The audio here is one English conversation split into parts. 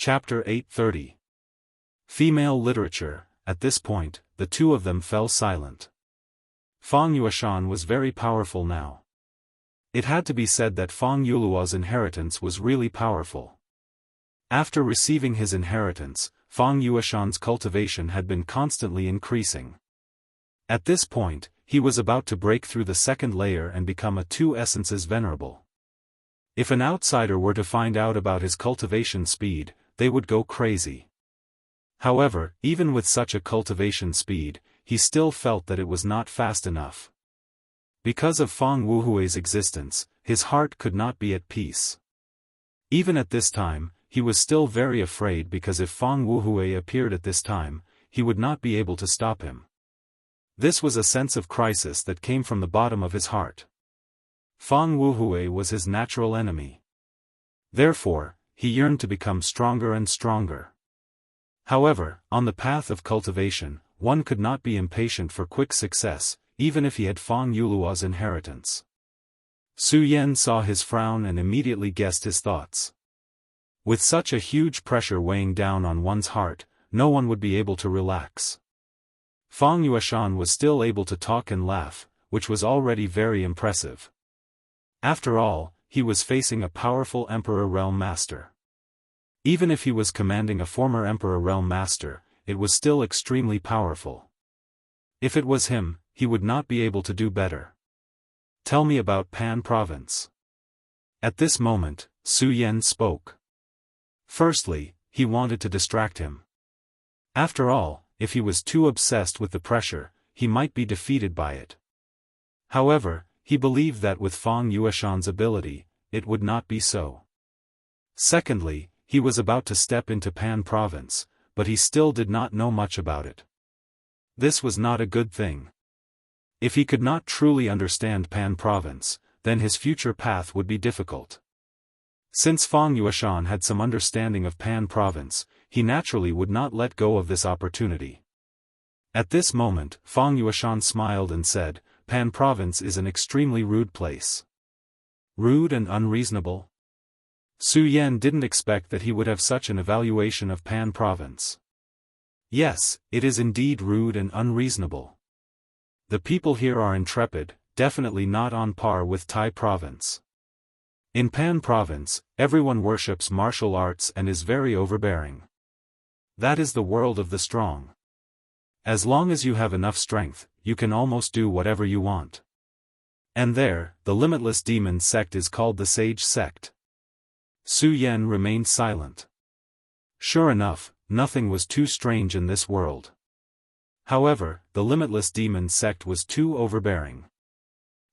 Chapter 830. Female Literature. At this point, the two of them fell silent. Fang Yueshan was very powerful now. It had to be said that Fang Yuluo's inheritance was really powerful. After receiving his inheritance, Fang Yueshan's cultivation had been constantly increasing. At this point, he was about to break through the second layer and become a two essences venerable. If an outsider were to find out about his cultivation speed, they would go crazy. However, even with such a cultivation speed, he still felt that it was not fast enough. Because of Fang Wuhui's existence, his heart could not be at peace. Even at this time, he was still very afraid because if Fang Wuhui appeared at this time, he would not be able to stop him. This was a sense of crisis that came from the bottom of his heart. Fang Wuhui was his natural enemy. Therefore, he yearned to become stronger and stronger. However, on the path of cultivation, one could not be impatient for quick success, even if he had Fang Yuluo's inheritance. Su Yan saw his frown and immediately guessed his thoughts. With such a huge pressure weighing down on one's heart, no one would be able to relax. Fang Yueshan was still able to talk and laugh, which was already very impressive. After all, he was facing a powerful Emperor Realm Master. Even if he was commanding a former Emperor Realm Master, it was still extremely powerful. If it was him, he would not be able to do better. Tell me about Pan Province. At this moment, Su Yan spoke. Firstly, he wanted to distract him. After all, if he was too obsessed with the pressure, he might be defeated by it. However, he believed that with Fang Yueshan's ability, it would not be so. Secondly, he was about to step into Pan Province, but he still did not know much about it. This was not a good thing. If he could not truly understand Pan Province, then his future path would be difficult. Since Fang Yueshan had some understanding of Pan Province, he naturally would not let go of this opportunity. At this moment, Fang Yueshan smiled and said, Pan Province is an extremely rude place. Rude and unreasonable? Su Yan didn't expect that he would have such an evaluation of Pan Province. Yes, it is indeed rude and unreasonable. The people here are intrepid, definitely not on par with Tai Province. In Pan Province, everyone worships martial arts and is very overbearing. That is the world of the strong. As long as you have enough strength, you can almost do whatever you want. And there, the limitless demon sect is called the Sage Sect. Su Yan remained silent. Sure enough, nothing was too strange in this world. However, the limitless demon sect was too overbearing.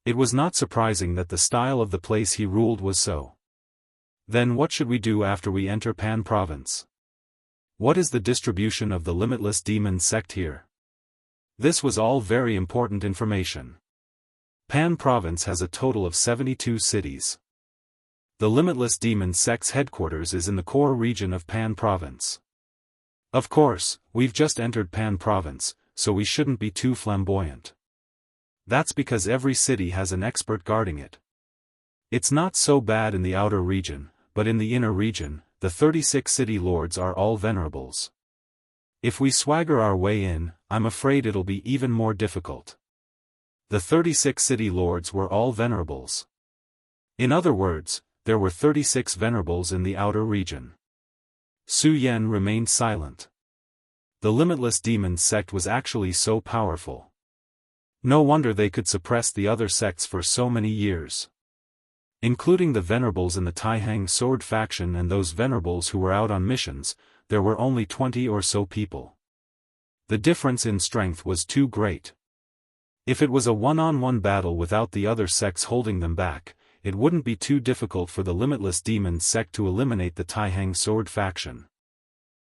It was not surprising that the style of the place he ruled was so. Then what should we do after we enter Pan Province? What is the distribution of the limitless demon sect here? This was all very important information. Pan Province has a total of 72 cities. The limitless demon sect's headquarters is in the core region of Pan Province. Of course, we've just entered Pan Province, so we shouldn't be too flamboyant. That's because every city has an expert guarding it. It's not so bad in the outer region, but in the inner region, the 36 city lords are all venerables. If we swagger our way in, I'm afraid it'll be even more difficult. The 36 city lords were all venerables. In other words, there were 36 venerables in the outer region. Su Yan remained silent. The limitless demon sect was actually so powerful. No wonder they could suppress the other sects for so many years. Including the venerables in the Taihang sword faction and those venerables who were out on missions, there were only 20 or so people. The difference in strength was too great. If it was a one-on-one battle without the other sects holding them back, it wouldn't be too difficult for the limitless demon sect to eliminate the Taihang sword faction.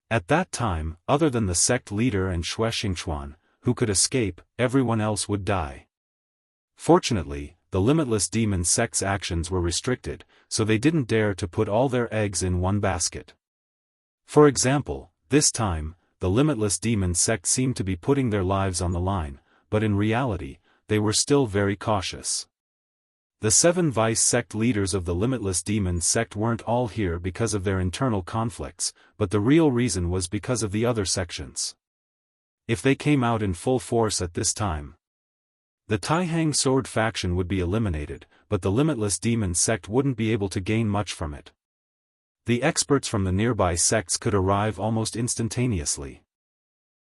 At that time, other than the sect leader and Xue Xingchuan, who could escape, everyone else would die. Fortunately, the limitless demon sect's actions were restricted, so they didn't dare to put all their eggs in one basket. For example, this time, the limitless demon sect seemed to be putting their lives on the line, but in reality, they were still very cautious. The 7 vice sect leaders of the Limitless Demon sect weren't all here because of their internal conflicts, but the real reason was because of the other sections. If they came out in full force at this time, the Taihang Sword faction would be eliminated, but the Limitless Demon sect wouldn't be able to gain much from it. The experts from the nearby sects could arrive almost instantaneously.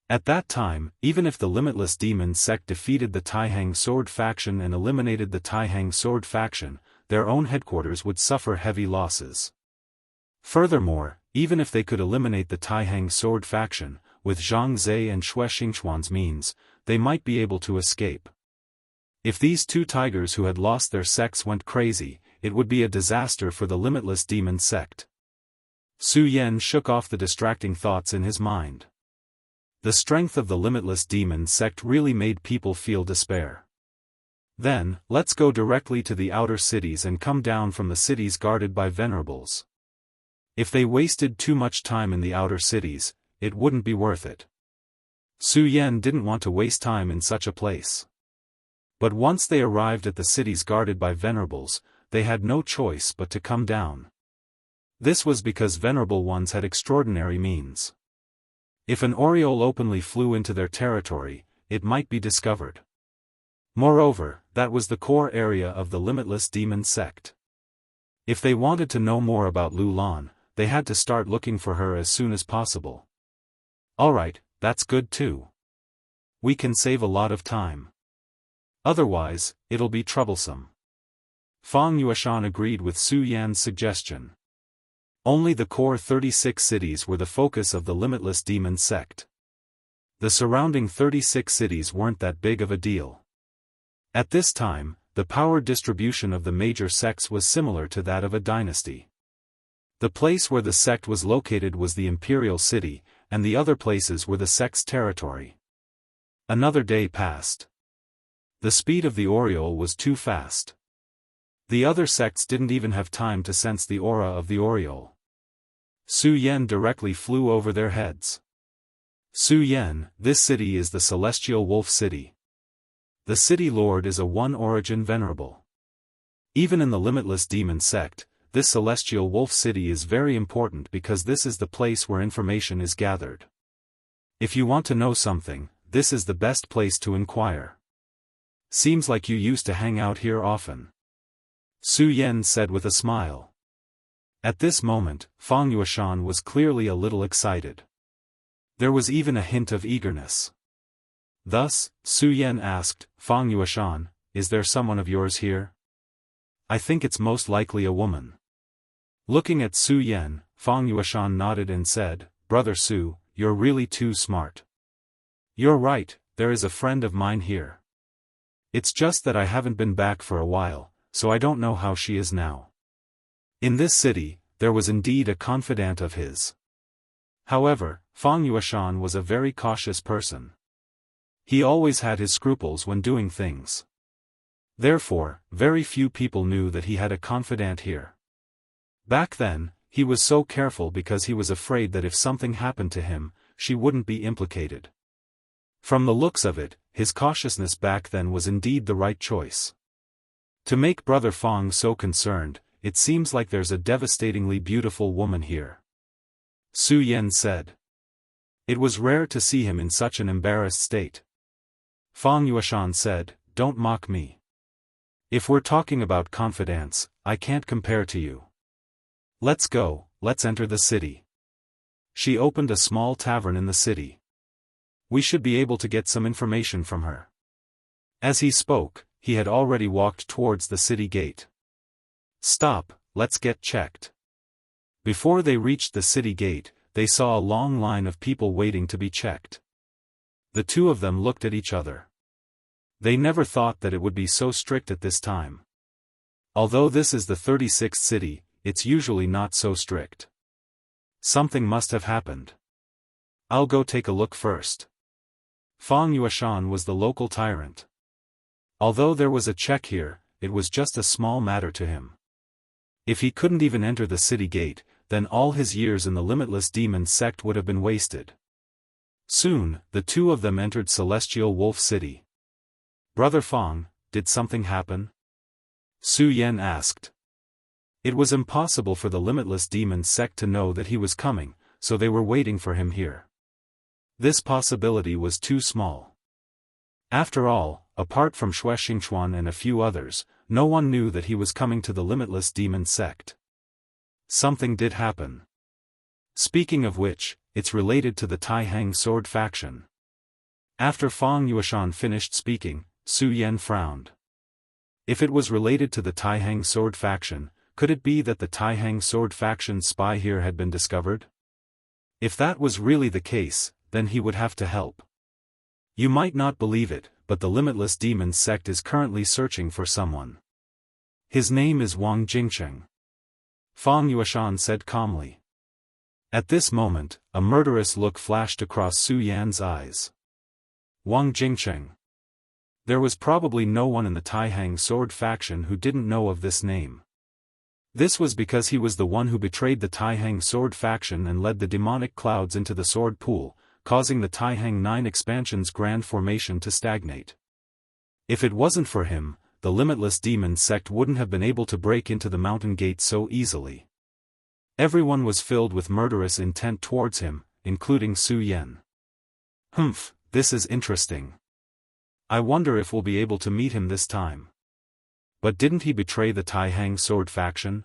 At that time, even if the Limitless Demon sect defeated the Taihang Sword faction and eliminated the Taihang Sword faction, their own headquarters would suffer heavy losses. Furthermore, even if they could eliminate the Taihang Sword faction, with Zhang Zhe and Xue Xingchuan's means, they might be able to escape. If these 2 tigers who had lost their sects went crazy, it would be a disaster for the Limitless Demon sect. Su Yan shook off the distracting thoughts in his mind. The strength of the Limitless Demon sect really made people feel despair. Then, let's go directly to the outer cities and come down from the cities guarded by venerables. If they wasted too much time in the outer cities, it wouldn't be worth it. Su Yan didn't want to waste time in such a place. But once they arrived at the cities guarded by venerables, they had no choice but to come down. This was because venerable ones had extraordinary means. If an Oriole openly flew into their territory, it might be discovered. Moreover, that was the core area of the Limitless Demon sect. If they wanted to know more about Lu Lan, they had to start looking for her as soon as possible. Alright, that's good too. We can save a lot of time. Otherwise, it'll be troublesome. Fang Yueshan agreed with Su Yan's suggestion. Only the core 36 cities were the focus of the Limitless Demon sect. The surrounding 36 cities weren't that big of a deal. At this time, the power distribution of the major sects was similar to that of a dynasty. The place where the sect was located was the imperial city, and the other places were the sect's territory. Another day passed. The speed of the Oriole was too fast. The other sects didn't even have time to sense the aura of the Oriole. Su Yan directly flew over their heads. Su Yan, this city is the Celestial Wolf City. The city lord is a one-origin venerable. Even in the Limitless Demon sect, this Celestial Wolf City is very important because this is the place where information is gathered. If you want to know something, this is the best place to inquire. Seems like you used to hang out here often. Su Yan said with a smile. At this moment, Fang Yueshan was clearly a little excited. There was even a hint of eagerness. Thus, Su Yan asked, Fang Yueshan, is there someone of yours here? I think it's most likely a woman. Looking at Su Yan, Fang Yueshan nodded and said, Brother Su, you're really too smart. You're right, there is a friend of mine here. It's just that I haven't been back for a while, so I don't know how she is now. In this city, there was indeed a confidant of his. However, Fang Yueshan was a very cautious person. He always had his scruples when doing things. Therefore, very few people knew that he had a confidant here. Back then, he was so careful because he was afraid that if something happened to him, she wouldn't be implicated. From the looks of it, his cautiousness back then was indeed the right choice. To make Brother Fang so concerned, it seems like there's a devastatingly beautiful woman here. Su Yan said. It was rare to see him in such an embarrassed state. Fang Yueshan said, Don't mock me. If we're talking about confidants, I can't compare to you. Let's go, let's enter the city. She opened a small tavern in the city. We should be able to get some information from her. As he spoke, he had already walked towards the city gate. Stop, let's get checked. Before they reached the city gate, they saw a long line of people waiting to be checked. The two of them looked at each other. They never thought that it would be so strict at this time. Although this is the 36th city, it's usually not so strict. Something must have happened. I'll go take a look first. Fang Yueshan was the local tyrant. Although there was a check here, it was just a small matter to him. If he couldn't even enter the city gate, then all his years in the Limitless Demon sect would have been wasted. Soon, the two of them entered Celestial Wolf City. Brother Fang, did something happen? Su Yan asked. It was impossible for the Limitless Demon sect to know that he was coming, so they were waiting for him here. This possibility was too small. After all, apart from Xue Xingchuan and a few others, no one knew that he was coming to the Limitless Demon sect. Something did happen. Speaking of which, it's related to the Taihang sword faction. After Fang Yueshan finished speaking, Su Yan frowned. If it was related to the Taihang sword faction, could it be that the Taihang sword faction's spy here had been discovered? If that was really the case, then he would have to help. You might not believe it, but the Limitless Demon sect is currently searching for someone. His name is Wang Jingcheng. Fang Yueshan said calmly. At this moment, a murderous look flashed across Su Yan's eyes. Wang Jingcheng. There was probably no one in the Taihang sword faction who didn't know of this name. This was because he was the one who betrayed the Taihang sword faction and led the demonic clouds into the sword pool, causing the Taihang 9 expansion's grand formation to stagnate. If it wasn't for him, the Limitless Demon sect wouldn't have been able to break into the mountain gate so easily. Everyone was filled with murderous intent towards him, including Su Yan. Humph, this is interesting. I wonder if we'll be able to meet him this time. But didn't he betray the Taihang sword faction?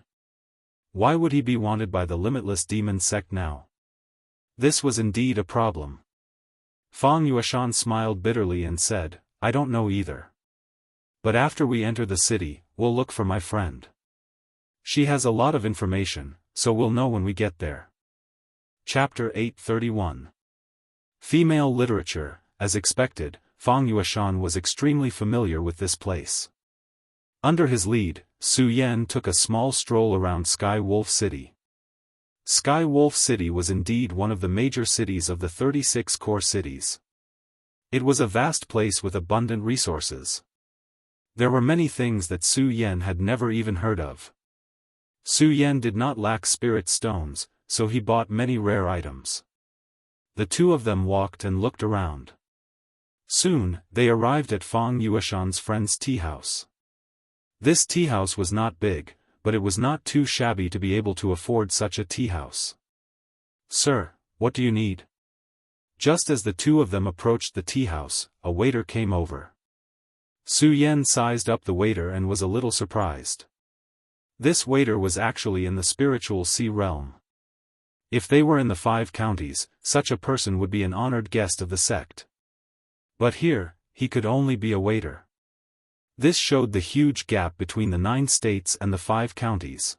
Why would he be wanted by the Limitless Demon sect now? This was indeed a problem. Fang Yueshan smiled bitterly and said, I don't know either. But after we enter the city, we'll look for my friend. She has a lot of information, so we'll know when we get there. Chapter 831. Female Literature. As expected, Fang Yueshan was extremely familiar with this place. Under his lead, Su Yan took a small stroll around Sky Wolf City. Sky Wolf City was indeed one of the major cities of the 36 core cities. It was a vast place with abundant resources. There were many things that Su Yan had never even heard of. Su Yan did not lack spirit stones, so he bought many rare items. The two of them walked and looked around. Soon, they arrived at Fang Yueshan's friend's tea house. This tea house was not big, but it was not too shabby to be able to afford such a tea house. Sir, what do you need? Just as the two of them approached the tea house, a waiter came over. Su Yan sized up the waiter and was a little surprised. This waiter was actually in the spiritual sea realm. If they were in the 5 counties, such a person would be an honored guest of the sect. But here, he could only be a waiter. This showed the huge gap between the 9 states and the 5 counties.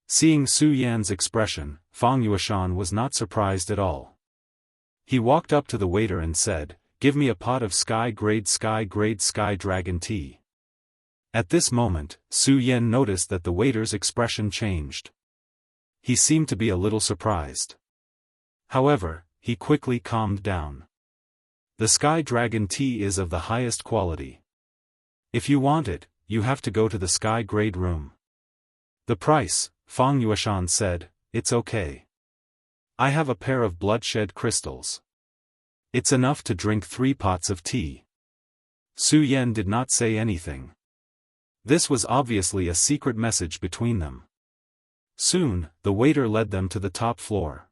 Seeing Su Yan's expression, Fang Yueshan was not surprised at all. He walked up to the waiter and said, "Give me a pot of sky-grade sky dragon tea." At this moment, Su Yan noticed that the waiter's expression changed. He seemed to be a little surprised. However, he quickly calmed down. The sky dragon tea is of the highest quality. If you want it, you have to go to the sky grade room. The price, Fang Yueshan said, it's okay. I have a pair of bloodshed crystals. It's enough to drink 3 pots of tea. Su Yan did not say anything. This was obviously a secret message between them. Soon, the waiter led them to the top floor.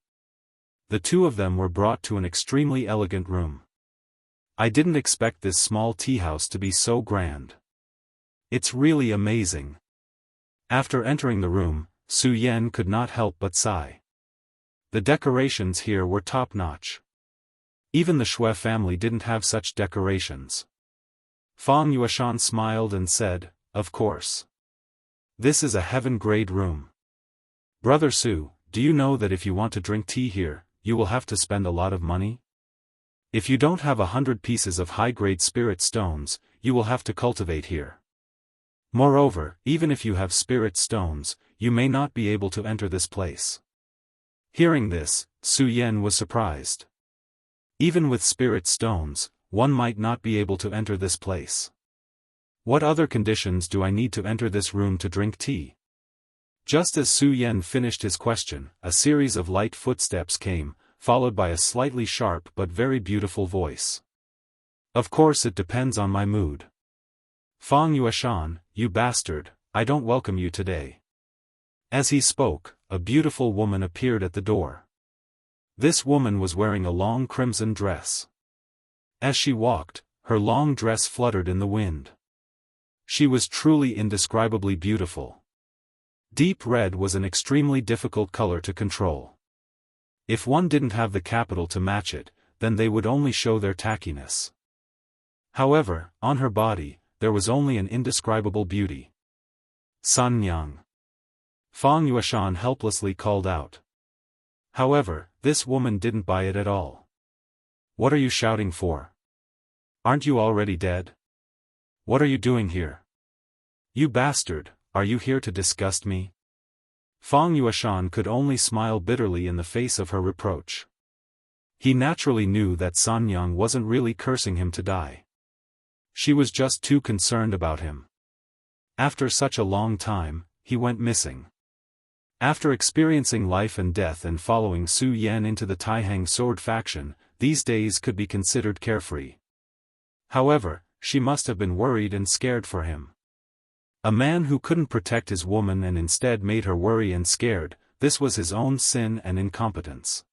The two of them were brought to an extremely elegant room. I didn't expect this small tea house to be so grand. It's really amazing. After entering the room, Su Yan could not help but sigh. The decorations here were top-notch. Even the Xue family didn't have such decorations. Fang Yueshan smiled and said, "Of course. This is a heaven-grade room. Brother Su, do you know that if you want to drink tea here, you will have to spend a lot of money? If you don't have 100 pieces of high-grade spirit stones, you will have to cultivate here. Moreover, even if you have spirit stones, you may not be able to enter this place." Hearing this, Su Yan was surprised. Even with spirit stones, one might not be able to enter this place. What other conditions do I need to enter this room to drink tea? Just as Su Yan finished his question, a series of light footsteps came, followed by a slightly sharp but very beautiful voice. "Of course it depends on my mood." "Fang Yueshan, you bastard, I don't welcome you today." As he spoke, a beautiful woman appeared at the door. This woman was wearing a long crimson dress. As she walked, her long dress fluttered in the wind. She was truly indescribably beautiful. Deep red was an extremely difficult color to control. If one didn't have the capital to match it, then they would only show their tackiness. However, on her body, there was only an indescribable beauty. "Sun Yang." Fang Yueshan helplessly called out. However, this woman didn't buy it at all. "What are you shouting for? Aren't you already dead? What are you doing here? You bastard, are you here to disgust me?" Fang Yueshan could only smile bitterly in the face of her reproach. He naturally knew that Sun Yang wasn't really cursing him to die. She was just too concerned about him. After such a long time, he went missing. After experiencing life and death and following Su Yan into the Taihang sword faction, these days could be considered carefree. However, she must have been worried and scared for him. A man who couldn't protect his woman and instead made her worry and scared, this was his own sin and incompetence.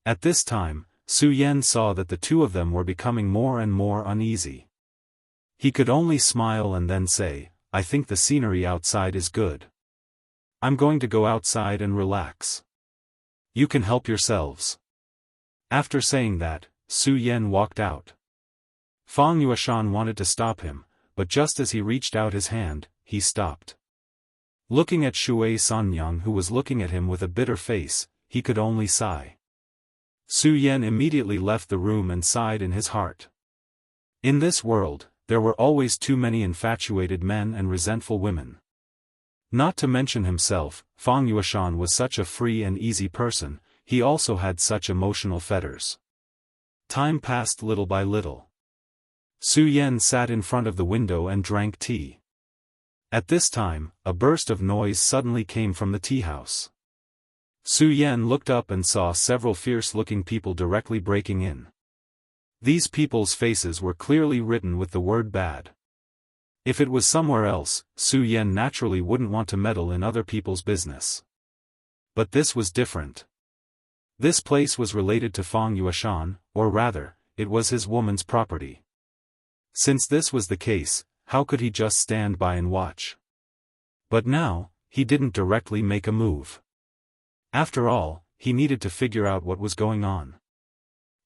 At this time, Su Yan saw that the two of them were becoming more and more uneasy. He could only smile and then say, "I think the scenery outside is good. I'm going to go outside and relax. You can help yourselves." After saying that, Su Yan walked out. Fang Yueshan wanted to stop him, but just as he reached out his hand, he stopped. Looking at Shui Sanyang, who was looking at him with a bitter face, he could only sigh. Su Yan immediately left the room and sighed in his heart. In this world, there were always too many infatuated men and resentful women. Not to mention himself, Fang Yueshan was such a free and easy person, he also had such emotional fetters. Time passed little by little. Su Yan sat in front of the window and drank tea. At this time, a burst of noise suddenly came from the tea house. Su Yan looked up and saw several fierce-looking people directly breaking in. These people's faces were clearly written with the word bad. If it was somewhere else, Su Yan naturally wouldn't want to meddle in other people's business. But this was different. This place was related to Fang Yueshan, or rather, it was his woman's property. Since this was the case, how could he just stand by and watch? But now, he didn't directly make a move. After all, he needed to figure out what was going on.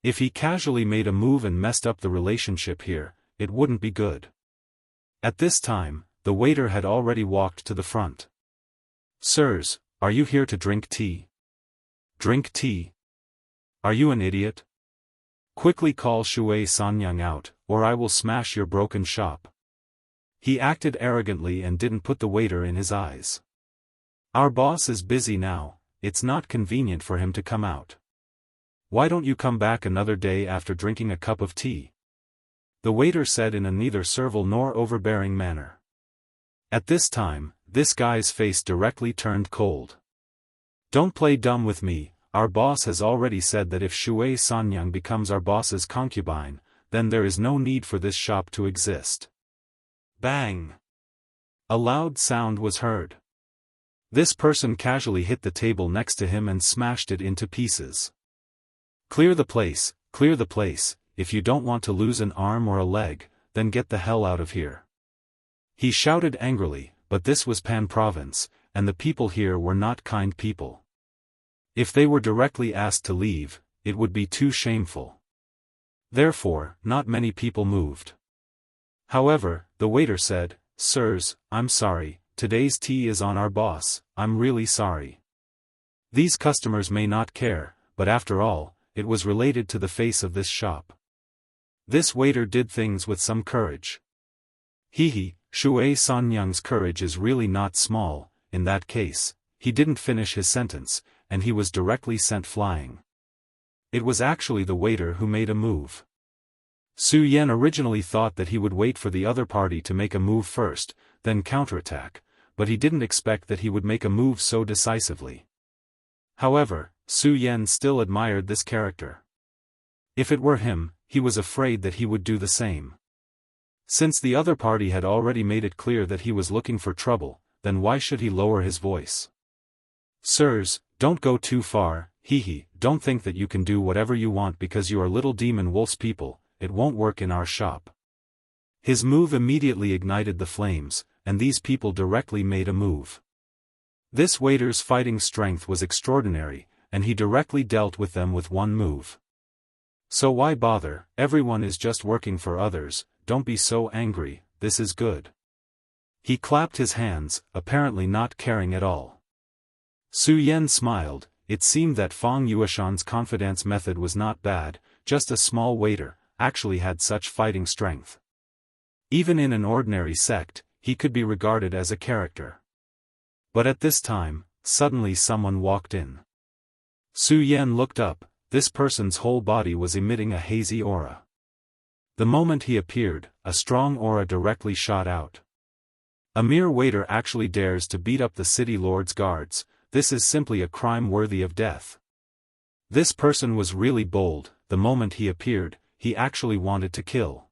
If he casually made a move and messed up the relationship here, it wouldn't be good. At this time, the waiter had already walked to the front. "Sirs, are you here to drink tea?" "Drink tea? Are you an idiot? Quickly call Shui Sanyang out, or I will smash your broken shop." He acted arrogantly and didn't put the waiter in his eyes. "Our boss is busy now, it's not convenient for him to come out. Why don't you come back another day after drinking a cup of tea?" The waiter said in a neither servile nor overbearing manner. At this time, this guy's face directly turned cold. "Don't play dumb with me, our boss has already said that if Shui Sanyang becomes our boss's concubine, then there is no need for this shop to exist." Bang! A loud sound was heard. This person casually hit the table next to him and smashed it into pieces. Clear the place, if you don't want to lose an arm or a leg, then get the hell out of here." He shouted angrily, but this was Pan Province, and the people here were not kind people. If they were directly asked to leave, it would be too shameful. Therefore, not many people moved. However, the waiter said, "Sirs, I'm sorry, today's tea is on our boss, I'm really sorry. These customers may not care, but after all, it was related to the face of this shop." This waiter did things with some courage. Shui Sanyang's courage is really not small. In that case, he didn't finish his sentence, and he was directly sent flying. It was actually the waiter who made a move. Su Yan originally thought that he would wait for the other party to make a move first, then counterattack, but he didn't expect that he would make a move so decisively. However, Su Yan still admired this character. If it were him, he was afraid that he would do the same. Since the other party had already made it clear that he was looking for trouble, then why should he lower his voice? Sirs, don't go too far, don't think that you can do whatever you want because you are little demon wolf's people, it won't work in our shop. His move immediately ignited the flames, and these people directly made a move. This waiter's fighting strength was extraordinary, and he directly dealt with them with one move. So why bother, everyone is just working for others, don't be so angry, this is good. He clapped his hands, apparently not caring at all. Su Yan smiled. It seemed that Fang Yueshan's confidence method was not bad, just a small waiter, actually had such fighting strength. Even in an ordinary sect, he could be regarded as a character. But at this time, suddenly someone walked in. Su Yan looked up, this person's whole body was emitting a hazy aura. The moment he appeared, a strong aura directly shot out. A mere waiter actually dares to beat up the city lord's guards. This is simply a crime worthy of death. This person was really bold, the moment he appeared, he actually wanted to kill.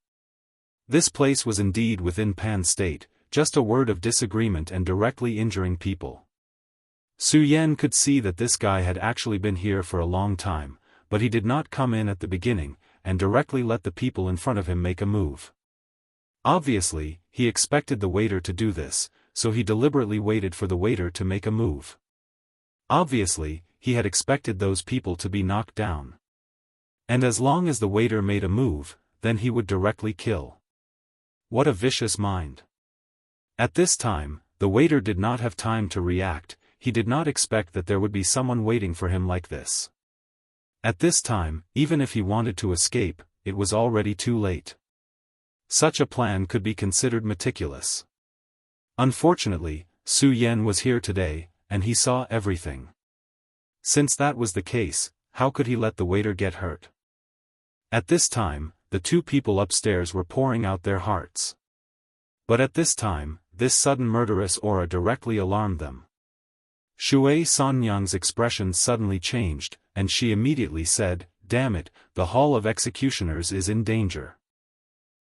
This place was indeed within Pan State, just a word of disagreement and directly injuring people. Su Yan could see that this guy had actually been here for a long time, but he did not come in at the beginning, and directly let the people in front of him make a move. Obviously, he expected the waiter to do this, so he deliberately waited for the waiter to make a move. Obviously, he had expected those people to be knocked down. And as long as the waiter made a move, then he would directly kill. What a vicious mind. At this time, the waiter did not have time to react, he did not expect that there would be someone waiting for him like this. At this time, even if he wanted to escape, it was already too late. Such a plan could be considered meticulous. Unfortunately, Su Yan was here today, and he saw everything. Since that was the case, how could he let the waiter get hurt? At this time, the two people upstairs were pouring out their hearts. But at this time, this sudden murderous aura directly alarmed them. Shui Sanyang's expression suddenly changed, and she immediately said, "Damn it, the Hall of Executioners is in danger."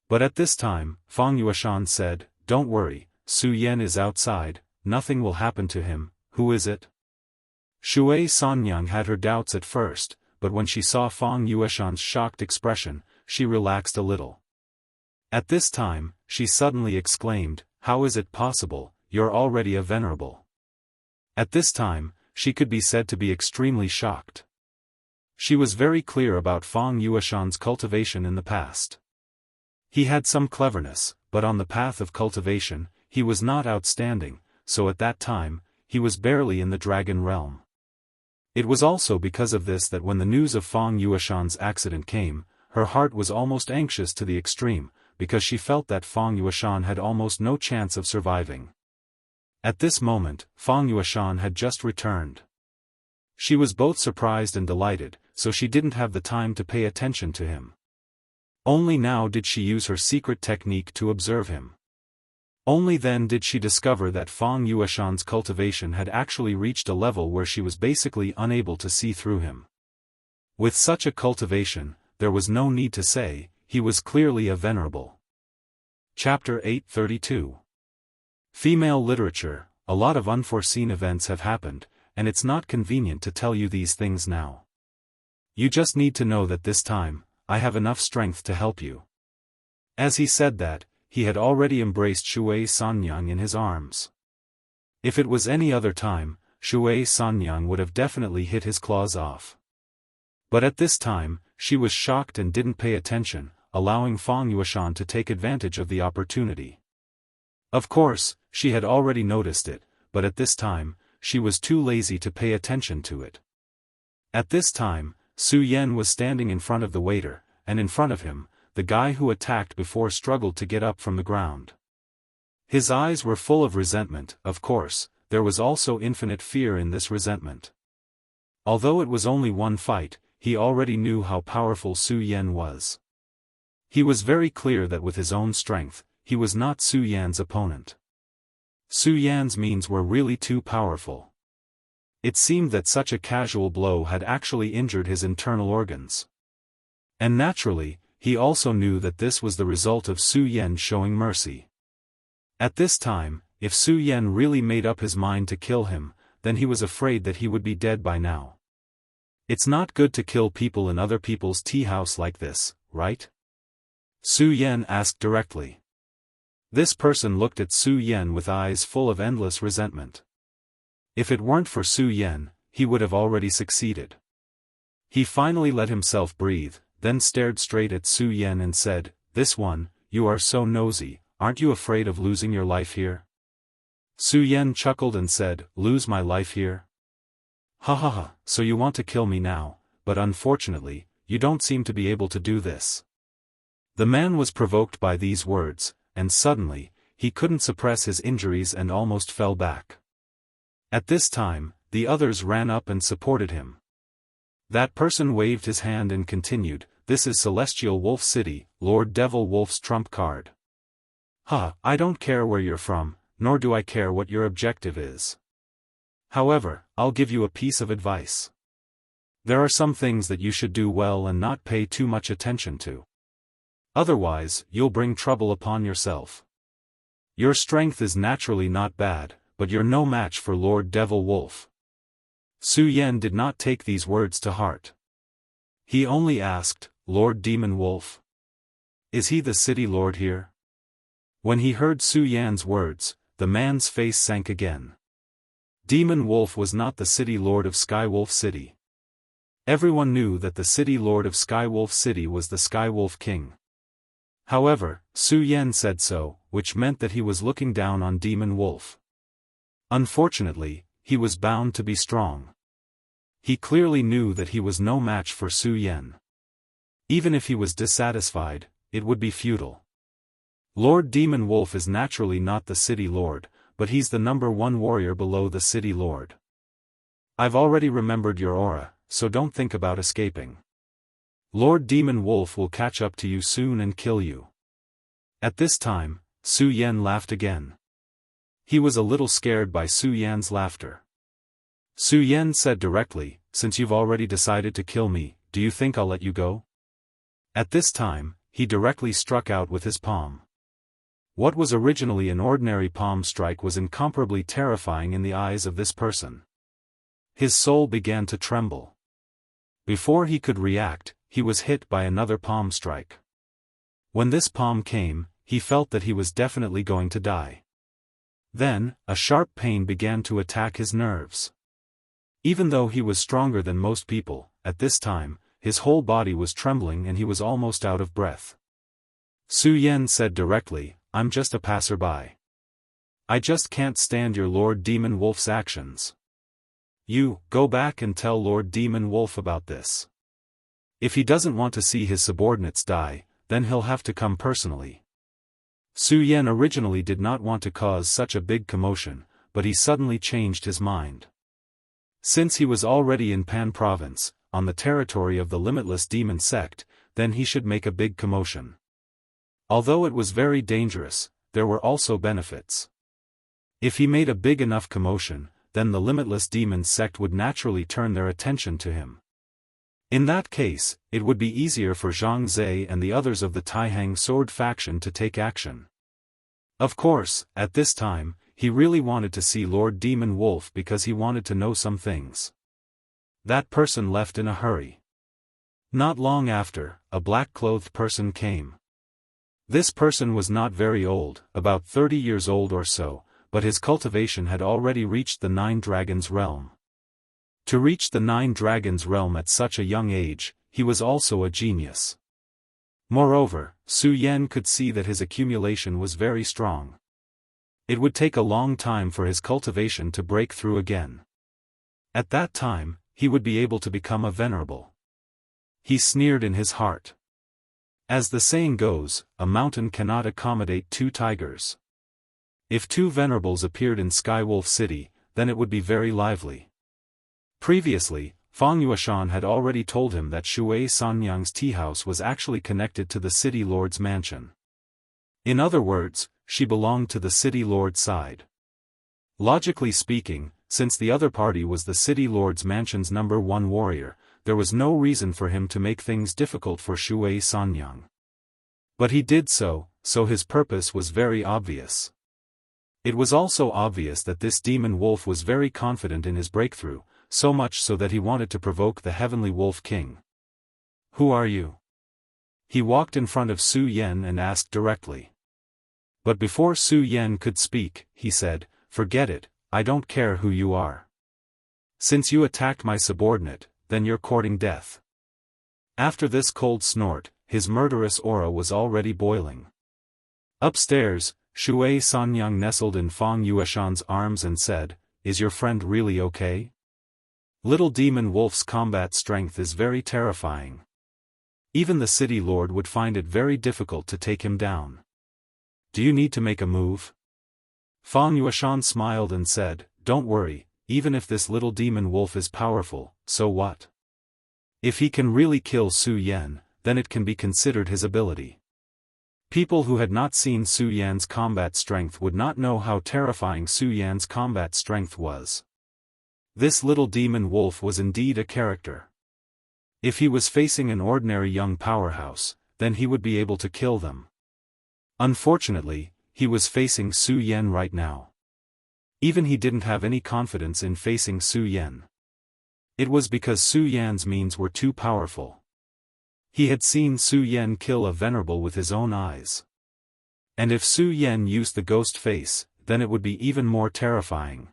But at this time, Fang Yueshan said, "Don't worry, Su Yan is outside, nothing will happen to him. Who is it?" Shui Sanyang had her doubts at first, but when she saw Fang Yueshan's shocked expression, she relaxed a little. At this time, she suddenly exclaimed, "How is it possible, you're already a venerable?" At this time, she could be said to be extremely shocked. She was very clear about Fang Yueshan's cultivation in the past. He had some cleverness, but on the path of cultivation, he was not outstanding, so at that time, he was barely in the dragon realm. It was also because of this that when the news of Fang Yueshan's accident came, her heart was almost anxious to the extreme, because she felt that Fang Yueshan had almost no chance of surviving. At this moment, Fang Yueshan had just returned. She was both surprised and delighted, so she didn't have the time to pay attention to him. Only now did she use her secret technique to observe him. Only then did she discover that Fang Yueshan's cultivation had actually reached a level where she was basically unable to see through him. With such a cultivation, there was no need to say, he was clearly a venerable. Chapter 832. Female literature. A lot of unforeseen events have happened, and it's not convenient to tell you these things now. You just need to know that this time, I have enough strength to help you. As he said that, he had already embraced Shui Sanyang in his arms. If it was any other time, Shui Sanyang would have definitely hit his claws off. But at this time, she was shocked and didn't pay attention, allowing Fang Yueshan to take advantage of the opportunity. Of course, she had already noticed it, but at this time, she was too lazy to pay attention to it. At this time, Su Yan was standing in front of the waiter, and in front of him, the guy who attacked before struggled to get up from the ground. His eyes were full of resentment. Of course, there was also infinite fear in this resentment. Although it was only one fight, he already knew how powerful Su Yan was. He was very clear that with his own strength, he was not Su Yan's opponent. Su Yan's means were really too powerful. It seemed that such a casual blow had actually injured his internal organs. And naturally, he also knew that this was the result of Su Yan showing mercy. At this time, if Su Yan really made up his mind to kill him, then he was afraid that he would be dead by now. It's not good to kill people in other people's tea house like this, right? Su Yan asked directly. This person looked at Su Yan with eyes full of endless resentment. If it weren't for Su Yan, he would have already succeeded. He finally let himself breathe, then stared straight at Su Yan and said, "This one, you are so nosy, aren't you afraid of losing your life here?" Su Yan chuckled and said, "Lose my life here? Ha ha ha, so you want to kill me now, but unfortunately, you don't seem to be able to do this." The man was provoked by these words, and suddenly, he couldn't suppress his injuries and almost fell back. At this time, the others ran up and supported him. That person waved his hand and continued, "This is Celestial Wolf City, Lord Devil Wolf's trump card. I don't care where you're from, nor do I care what your objective is. However, I'll give you a piece of advice. There are some things that you should do well and not pay too much attention to. Otherwise, you'll bring trouble upon yourself. Your strength is naturally not bad, but you're no match for Lord Devil Wolf." Su Yan did not take these words to heart. He only asked, "Lord Demon Wolf? Is he the city lord here?" When he heard Su Yan's words, the man's face sank again. Demon Wolf was not the city lord of Skywolf City. Everyone knew that the city lord of Skywolf City was the Skywolf King. However, Su Yan said so, which meant that he was looking down on Demon Wolf. Unfortunately, he was bound to be strong. He clearly knew that he was no match for Su Yan. Even if he was dissatisfied, it would be futile. Lord Demon Wolf is naturally not the city lord, but he's the #1 warrior below the city lord. I've already remembered your aura, so don't think about escaping. Lord Demon Wolf will catch up to you soon and kill you." At this time, Su Yan laughed again. He was a little scared by Su Yan's laughter. Su Yan said directly, "Since you've already decided to kill me, do you think I'll let you go?" At this time, he directly struck out with his palm. What was originally an ordinary palm strike was incomparably terrifying in the eyes of this person. His soul began to tremble. Before he could react, he was hit by another palm strike. When this palm came, he felt that he was definitely going to die. Then, a sharp pain began to attack his nerves. Even though he was stronger than most people, at this time, his whole body was trembling and he was almost out of breath. Su Yan said directly, "I'm just a passerby. I just can't stand your Lord Demon Wolf's actions. You, go back and tell Lord Demon Wolf about this. If he doesn't want to see his subordinates die, then he'll have to come personally." Su Yan originally did not want to cause such a big commotion, but he suddenly changed his mind. Since he was already in Pan Province, on the territory of the Limitless Demon Sect, then he should make a big commotion. Although it was very dangerous, there were also benefits. If he made a big enough commotion, then the Limitless Demon Sect would naturally turn their attention to him. In that case, it would be easier for Zhang Zhe and the others of the Taihang Sword faction to take action. Of course, at this time, he really wanted to see Lord Demon Wolf because he wanted to know some things. That person left in a hurry. Not long after, a black-clothed person came. This person was not very old, about 30 years old or so, but his cultivation had already reached the 9 Dragons realm. To reach the 9 Dragons realm at such a young age, he was also a genius. Moreover, Su Yan could see that his accumulation was very strong. It would take a long time for his cultivation to break through again. At that time, he would be able to become a venerable. He sneered in his heart. As the saying goes, a mountain cannot accommodate 2 tigers. If 2 venerables appeared in Skywolf City, then it would be very lively. Previously, Fang Yuashan had already told him that Shui Sanyang's tea house was actually connected to the city lord's mansion. In other words, she belonged to the city lord's side. Logically speaking, since the other party was the city lord's mansion's #1 warrior, there was no reason for him to make things difficult for Shui Sanyang. But he did so his purpose was very obvious. It was also obvious that this demon wolf was very confident in his breakthrough, so much so that he wanted to provoke the heavenly wolf king. "Who are you?" He walked in front of Su Yan and asked directly. But before Su Yan could speak, he said, "Forget it, I don't care who you are. Since you attacked my subordinate, then you're courting death." After this cold snort, his murderous aura was already boiling. Upstairs, Shui Sanyang nestled in Fang Yueshan's arms and said, "Is your friend really okay? Little demon wolf's combat strength is very terrifying. Even the city lord would find it very difficult to take him down. Do you need to make a move?" Fang Yueshan smiled and said, "Don't worry, even if this little demon wolf is powerful, so what? If he can really kill Su Yan, then it can be considered his ability." People who had not seen Su Yan's combat strength would not know how terrifying Su Yan's combat strength was. This little demon wolf was indeed a character. If he was facing an ordinary young powerhouse, then he would be able to kill them. Unfortunately, he was facing Su Yan right now. Even he didn't have any confidence in facing Su Yan. It was because Su Yan's means were too powerful. He had seen Su Yan kill a venerable with his own eyes. And if Su Yan used the ghost face, then it would be even more terrifying.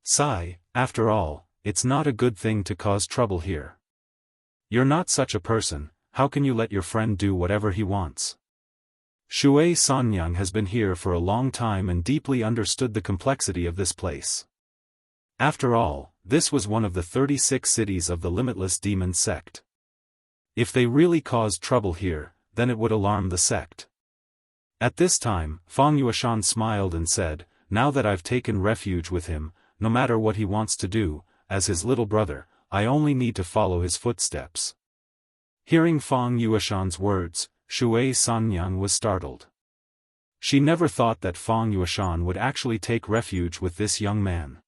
Sigh, after all, it's not a good thing to cause trouble here. You're not such a person, how can you let your friend do whatever he wants? Shui Sanyang has been here for a long time and deeply understood the complexity of this place. After all, this was one of the 36 cities of the Limitless Demon sect. If they really caused trouble here, then it would alarm the sect. At this time, Fang Yueshan smiled and said, "Now that I've taken refuge with him, no matter what he wants to do, as his little brother, I only need to follow his footsteps." Hearing Fang Yueshan's words, Shui Sanyang was startled. She never thought that Fang Yueshan would actually take refuge with this young man.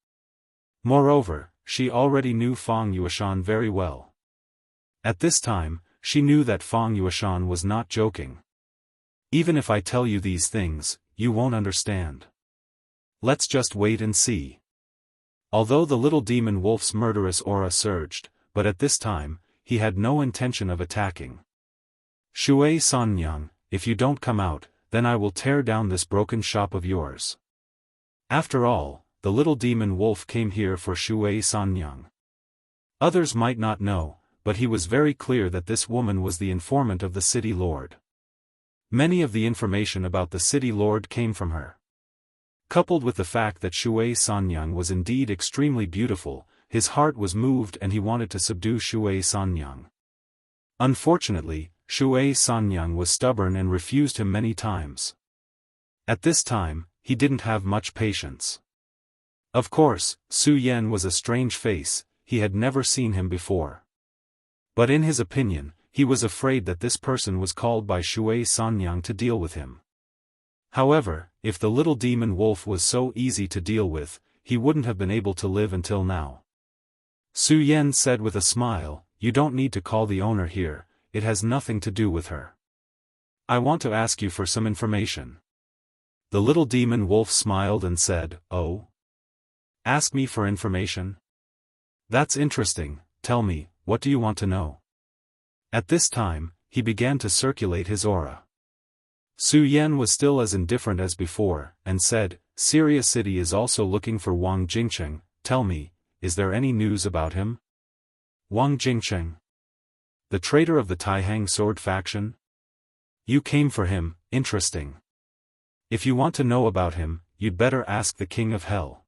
Moreover, she already knew Fang Yueshan very well. At this time, she knew that Fang Yueshan was not joking. "Even if I tell you these things, you won't understand. Let's just wait and see." Although the little demon wolf's murderous aura surged, but at this time, he had no intention of attacking. "Shui Sanyang, if you don't come out, then I will tear down this broken shop of yours." After all, the little demon wolf came here for Shui Sanyang. Others might not know, but he was very clear that this woman was the informant of the city lord. Many of the information about the city lord came from her. Coupled with the fact that Shui Sanyang was indeed extremely beautiful, his heart was moved and he wanted to subdue Shui Sanyang. Unfortunately, Shui Sanyang was stubborn and refused him many times. At this time, he didn't have much patience. Of course, Su Yan was a strange face, he had never seen him before. But in his opinion, he was afraid that this person was called by Shui Sanyang to deal with him. However, if the little demon wolf was so easy to deal with, he wouldn't have been able to live until now. Su Yan said with a smile, "You don't need to call the owner here, it has nothing to do with her. I want to ask you for some information." The little demon wolf smiled and said, "Oh? Ask me for information? That's interesting, tell me, what do you want to know?" At this time, he began to circulate his aura. Su Yan was still as indifferent as before, and said, "Syria City is also looking for Wang Jingcheng, tell me, is there any news about him?" "Wang Jingcheng? The traitor of the Taihang sword faction? You came for him, interesting. If you want to know about him, you'd better ask the King of Hell."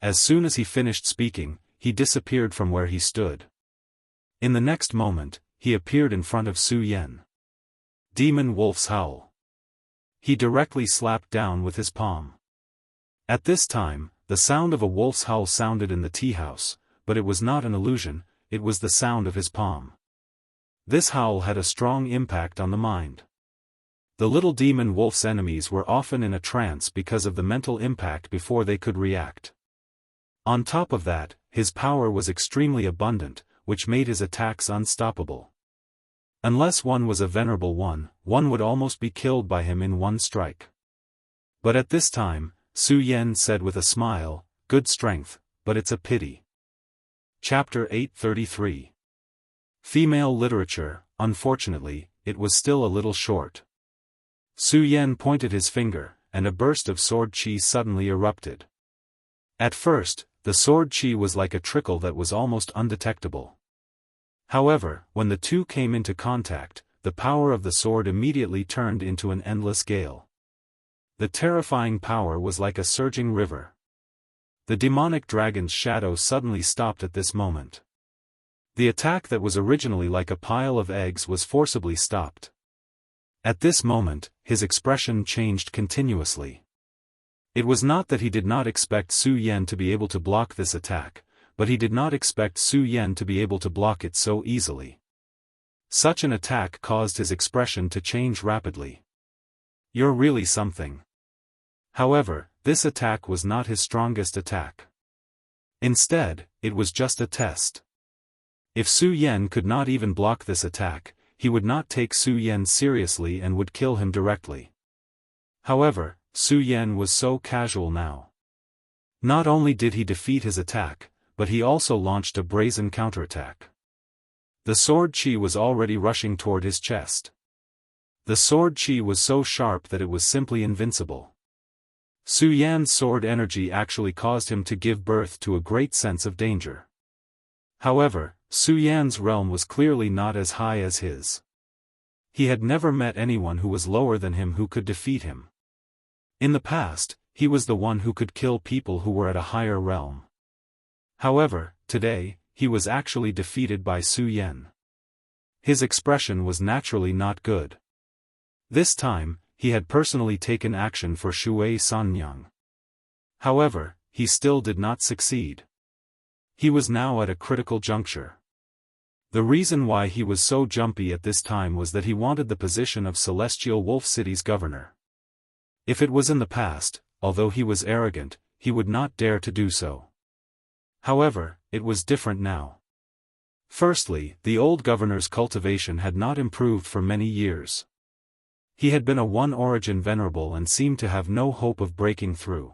As soon as he finished speaking, he disappeared from where he stood. In the next moment, he appeared in front of Su Yan. Demon Wolf's Howl. He directly slapped down with his palm. At this time, the sound of a wolf's howl sounded in the tea house, but it was not an illusion, it was the sound of his palm. This howl had a strong impact on the mind. The little demon wolf's enemies were often in a trance because of the mental impact before they could react. On top of that, his power was extremely abundant, which made his attacks unstoppable. Unless one was a venerable one would almost be killed by him in one strike. But at this time, Su Yan said with a smile, "Good strength, but it's a pity." Chapter 833. Female literature. Unfortunately, it was still a little short. Su Yan pointed his finger, and a burst of sword chi suddenly erupted. At first, the sword chi was like a trickle that was almost undetectable. However, when the two came into contact, the power of the sword immediately turned into an endless gale. The terrifying power was like a surging river. The demonic dragon's shadow suddenly stopped at this moment. The attack that was originally like a pile of eggs was forcibly stopped. At this moment, his expression changed continuously. It was not that he did not expect Su Yan to be able to block this attack, but he did not expect Su Yan to be able to block it so easily. Such an attack caused his expression to change rapidly. "You're really something." However, this attack was not his strongest attack. Instead, it was just a test. If Su Yan could not even block this attack, he would not take Su Yan seriously and would kill him directly. However, Su Yan was so casual now. Not only did he defeat his attack, but he also launched a brazen counterattack. The sword chi was already rushing toward his chest. The sword chi was so sharp that it was simply invincible. Su Yan's sword energy actually caused him to give birth to a great sense of danger. However, Su Yan's realm was clearly not as high as his. He had never met anyone who was lower than him who could defeat him. In the past, he was the one who could kill people who were at a higher realm. However, today, he was actually defeated by Su Yan. His expression was naturally not good. This time, he had personally taken action for Shui Sanyang. However, he still did not succeed. He was now at a critical juncture. The reason why he was so jumpy at this time was that he wanted the position of Celestial Wolf City's governor. If it was in the past, although he was arrogant, he would not dare to do so. However, it was different now. Firstly, the old governor's cultivation had not improved for many years. He had been a one-origin venerable and seemed to have no hope of breaking through.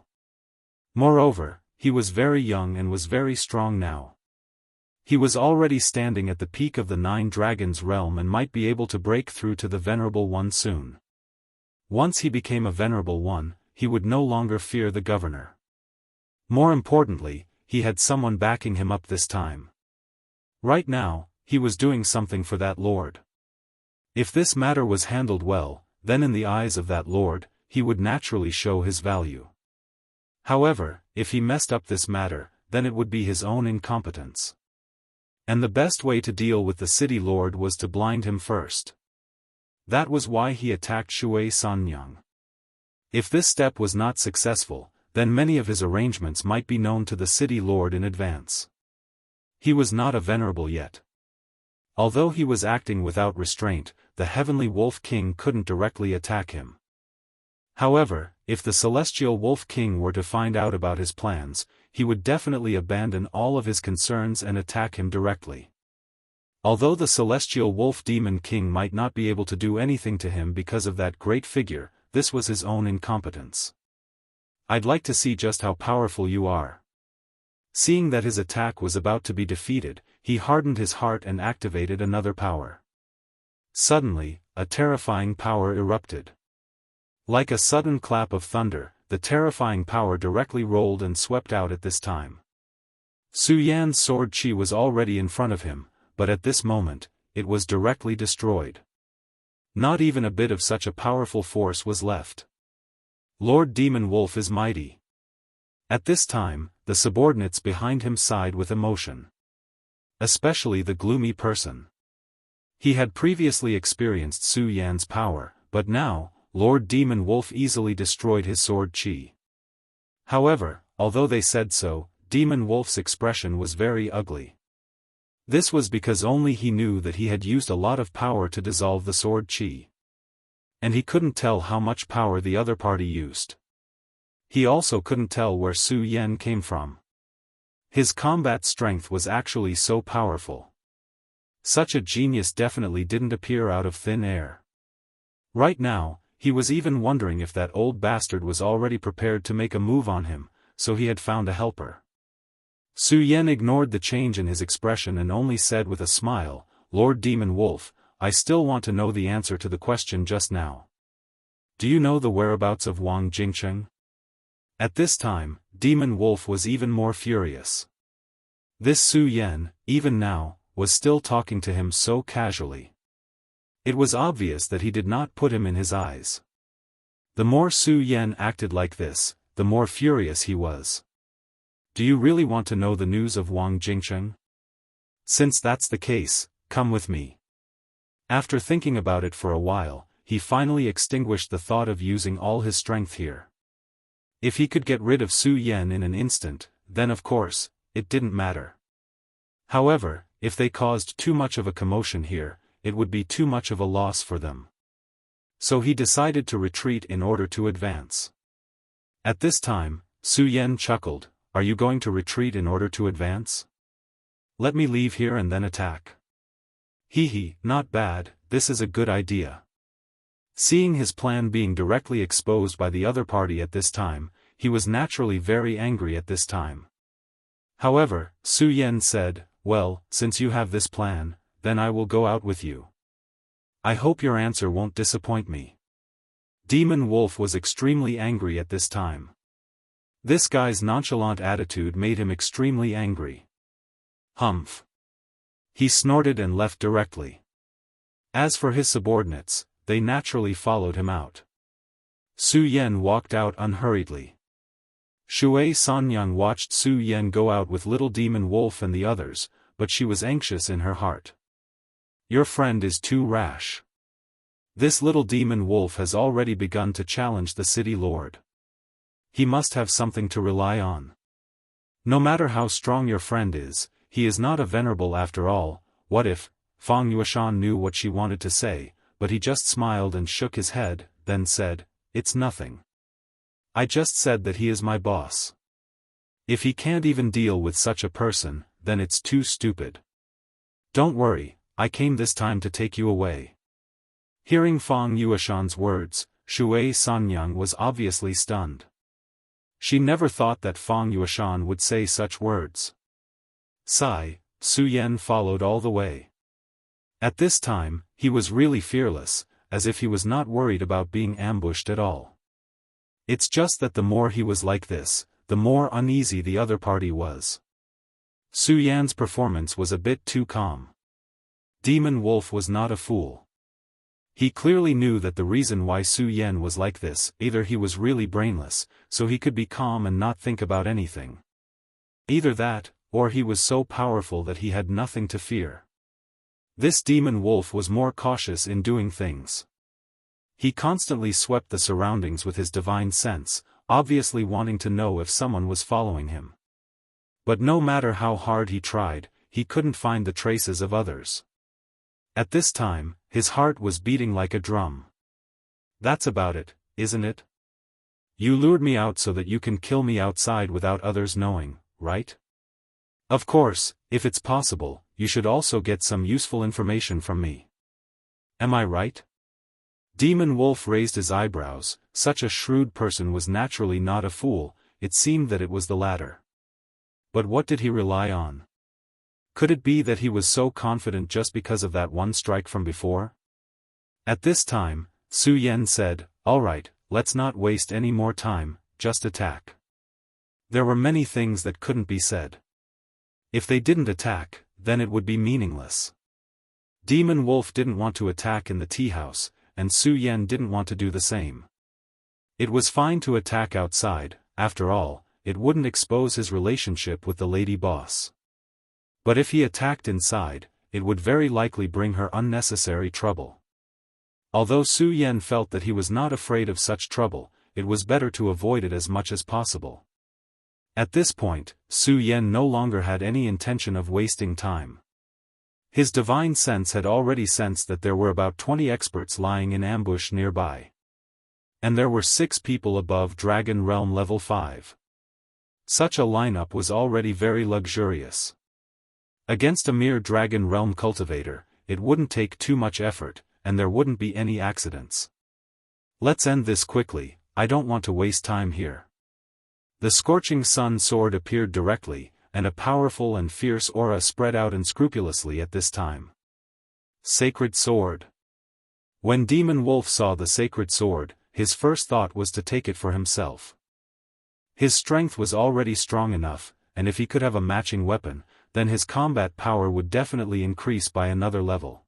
Moreover, he was very young and was very strong now. He was already standing at the peak of the Nine Dragons realm and might be able to break through to the Venerable One soon. Once he became a Venerable One, he would no longer fear the governor. More importantly, he had someone backing him up this time. Right now, he was doing something for that lord. If this matter was handled well, then in the eyes of that lord, he would naturally show his value. However, if he messed up this matter, then it would be his own incompetence. And the best way to deal with the city lord was to blind him first. That was why he attacked Shui Sanyang. If this step was not successful, then many of his arrangements might be known to the city lord in advance. He was not a venerable yet. Although he was acting without restraint, the Heavenly Wolf King couldn't directly attack him. However, if the Celestial Wolf King were to find out about his plans, he would definitely abandon all of his concerns and attack him directly. Although the Celestial Wolf Demon King might not be able to do anything to him because of that great figure, this was his own incompetence. "I'd like to see just how powerful you are." Seeing that his attack was about to be defeated, he hardened his heart and activated another power. Suddenly, a terrifying power erupted. Like a sudden clap of thunder, the terrifying power directly rolled and swept out at this time. Su Yan's sword chi was already in front of him, but at this moment, it was directly destroyed. Not even a bit of such a powerful force was left. Lord Demon Wolf is mighty. At this time, the subordinates behind him sighed with emotion. Especially the gloomy person. He had previously experienced Su Yan's power, but now, Lord Demon Wolf easily destroyed his sword chi. However, although they said so, Demon Wolf's expression was very ugly. This was because only he knew that he had used a lot of power to dissolve the sword chi. And he couldn't tell how much power the other party used. He also couldn't tell where Su Yan came from. His combat strength was actually so powerful. Such a genius definitely didn't appear out of thin air. Right now, he was even wondering if that old bastard was already prepared to make a move on him, so he had found a helper. Su Yen ignored the change in his expression and only said with a smile, "Lord Demon Wolf, I still want to know the answer to the question just now. Do you know the whereabouts of Wang Jingcheng?" At this time, Demon Wolf was even more furious. This Su Yen, even now, was still talking to him so casually. It was obvious that he did not put him in his eyes. The more Su Yen acted like this, the more furious he was. "Do you really want to know the news of Wang Jingcheng? Since that's the case, come with me." After thinking about it for a while, he finally extinguished the thought of using all his strength here. If he could get rid of Su Yen in an instant, then of course, it didn't matter. However, if they caused too much of a commotion here, it would be too much of a loss for them. So he decided to retreat in order to advance. At this time, Su Yen chuckled, "Are you going to retreat in order to advance? Let me leave here and then attack." "Hee, not bad, this is a good idea." Seeing his plan being directly exposed by the other party at this time, he was naturally very angry at this time. However, Su Yen said, "Well, since you have this plan, then I will go out with you. I hope your answer won't disappoint me." Demon Wolf was extremely angry at this time. This guy's nonchalant attitude made him extremely angry. "Humph." He snorted and left directly. As for his subordinates, they naturally followed him out. Su Yen walked out unhurriedly. Shui Sanyang watched Su Yen go out with little Demon Wolf and the others, but she was anxious in her heart. "Your friend is too rash. This little Demon Wolf has already begun to challenge the city lord. He must have something to rely on. No matter how strong your friend is, he is not a venerable after all." What if? Fang Yueshan knew what she wanted to say, but he just smiled and shook his head, then said, "It's nothing. I just said that he is my boss. If he can't even deal with such a person, then it's too stupid. Don't worry, I came this time to take you away." Hearing Fang Yueshan's words, Shui Sanyang was obviously stunned. She never thought that Fang Yueshan would say such words. Sigh, Su Yen followed all the way. At this time, he was really fearless, as if he was not worried about being ambushed at all. It's just that the more he was like this, the more uneasy the other party was. Su Yan's performance was a bit too calm. Demon Wolf was not a fool. He clearly knew that the reason why Su Yen was like this, either he was really brainless, so he could be calm and not think about anything. Either that, or he was so powerful that he had nothing to fear. This Demon Wolf was more cautious in doing things. He constantly swept the surroundings with his divine sense, obviously wanting to know if someone was following him. But no matter how hard he tried, he couldn't find the traces of others. At this time, his heart was beating like a drum. "That's about it, isn't it? You lured me out so that you can kill me outside without others knowing, right? Of course, if it's possible, you should also get some useful information from me. Am I right?" Demon Wolf raised his eyebrows. Such a shrewd person was naturally not a fool. It seemed that it was the latter. But what did he rely on? Could it be that he was so confident just because of that one strike from before? At this time, Su Yen said, "All right, let's not waste any more time, just attack." There were many things that couldn't be said. If they didn't attack, then it would be meaningless. Demon Wolf didn't want to attack in the tea house, and Su Yen didn't want to do the same. It was fine to attack outside, after all, it wouldn't expose his relationship with the lady boss. But if he attacked inside, it would very likely bring her unnecessary trouble. Although Su Yen felt that he was not afraid of such trouble, it was better to avoid it as much as possible. At this point, Su Yen no longer had any intention of wasting time. His divine sense had already sensed that there were about 20 experts lying in ambush nearby. And there were 6 people above Dragon Realm level 5. Such a lineup was already very luxurious. Against a mere dragon realm cultivator, it wouldn't take too much effort, and there wouldn't be any accidents. Let's end this quickly, I don't want to waste time here. The scorching sun sword appeared directly, and a powerful and fierce aura spread out unscrupulously at this time. Sacred sword. When Demon Wolf saw the sacred sword, his first thought was to take it for himself. His strength was already strong enough, and if he could have a matching weapon, then his combat power would definitely increase by another level.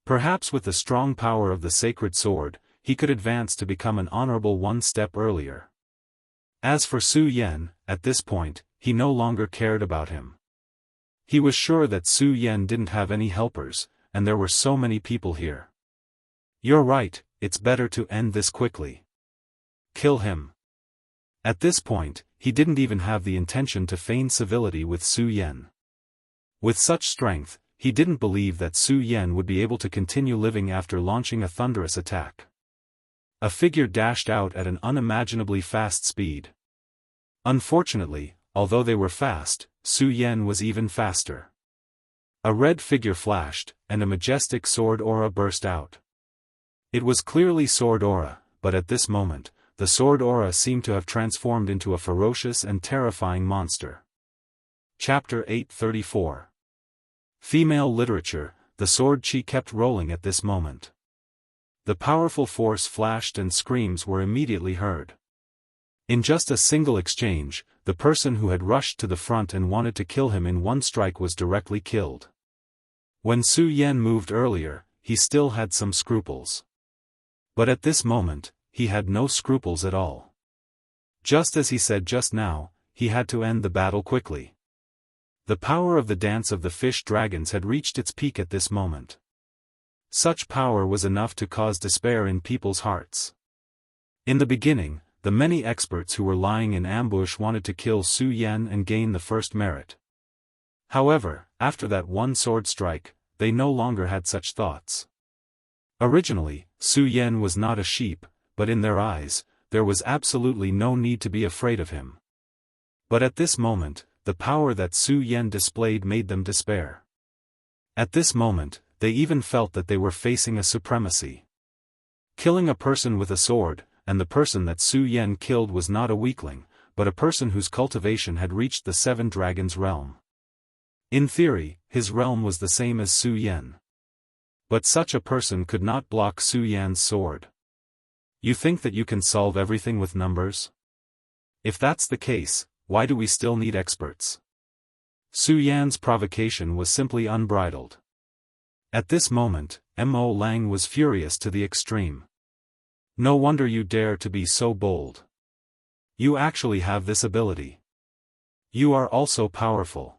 Perhaps with the strong power of the sacred sword, he could advance to become an honorable one step earlier. As for Su Yan, at this point, he no longer cared about him. He was sure that Su Yan didn't have any helpers, and there were so many people here. You're right, it's better to end this quickly. Kill him. At this point, he didn't even have the intention to feign civility with Su Yan. With such strength, he didn't believe that Su Yan would be able to continue living after launching a thunderous attack. A figure dashed out at an unimaginably fast speed. Unfortunately, although they were fast, Su Yan was even faster. A red figure flashed, and a majestic sword aura burst out. It was clearly sword aura, but at this moment, the sword aura seemed to have transformed into a ferocious and terrifying monster. Chapter 834. Female literature. The sword chi kept rolling at this moment. The powerful force flashed and screams were immediately heard. In just a single exchange, the person who had rushed to the front and wanted to kill him in one strike was directly killed. When Su Yan moved earlier, he still had some scruples. But at this moment, he had no scruples at all. Just as he said just now, he had to end the battle quickly. The power of the dance of the fish dragons had reached its peak at this moment. Such power was enough to cause despair in people's hearts. In the beginning, the many experts who were lying in ambush wanted to kill Su Yan and gain the first merit. However, after that one sword strike, they no longer had such thoughts. Originally, Su Yan was not a sheep, but in their eyes, there was absolutely no need to be afraid of him. But at this moment, the power that Su Yan displayed made them despair. At this moment, they even felt that they were facing a supremacy. Killing a person with a sword, and the person that Su Yan killed was not a weakling, but a person whose cultivation had reached the Seven Dragons realm. In theory, his realm was the same as Su Yan. But such a person could not block Su Yan's sword. You think that you can solve everything with numbers? If that's the case, why do we still need experts? Su Yan's provocation was simply unbridled. At this moment, Mo Lang was furious to the extreme. No wonder you dare to be so bold. You actually have this ability. You are also powerful.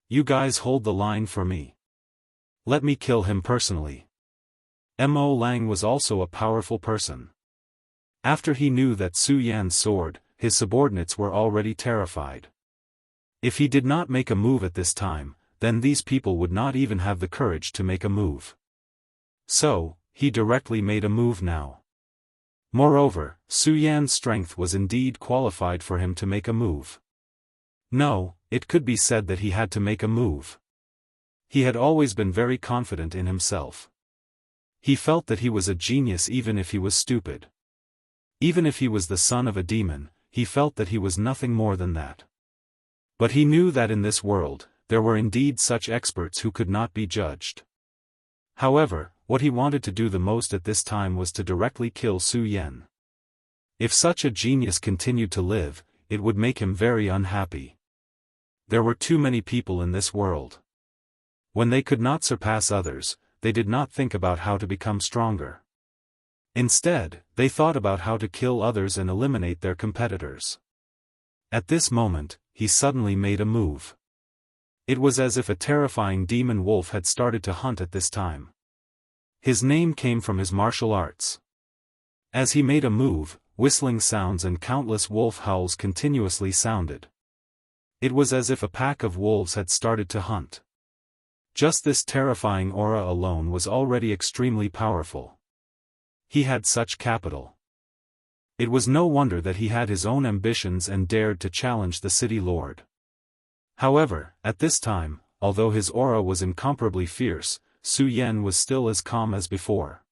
You guys hold the line for me. Let me kill him personally. Mo Lang was also a powerful person. After he knew that Su Yan's sword, his subordinates were already terrified. If he did not make a move at this time, then these people would not even have the courage to make a move. So, he directly made a move now. Moreover, Su Yan's strength was indeed qualified for him to make a move. No, it could be said that he had to make a move. He had always been very confident in himself. He felt that he was a genius even if he was stupid. Even if he was the son of a demon, he felt that he was nothing more than that. But he knew that in this world, there were indeed such experts who could not be judged. However, what he wanted to do the most at this time was to directly kill Su Yan. If such a genius continued to live, it would make him very unhappy. There were too many people in this world. When they could not surpass others, they did not think about how to become stronger. Instead, they thought about how to kill others and eliminate their competitors. At this moment, he suddenly made a move. It was as if a terrifying demon wolf had started to hunt at this time. His name came from his martial arts. As he made a move, whistling sounds and countless wolf howls continuously sounded. It was as if a pack of wolves had started to hunt. Just this terrifying aura alone was already extremely powerful. He had such capital. It was no wonder that he had his own ambitions and dared to challenge the city lord. However, at this time, although his aura was incomparably fierce, Su Yan was still as calm as before.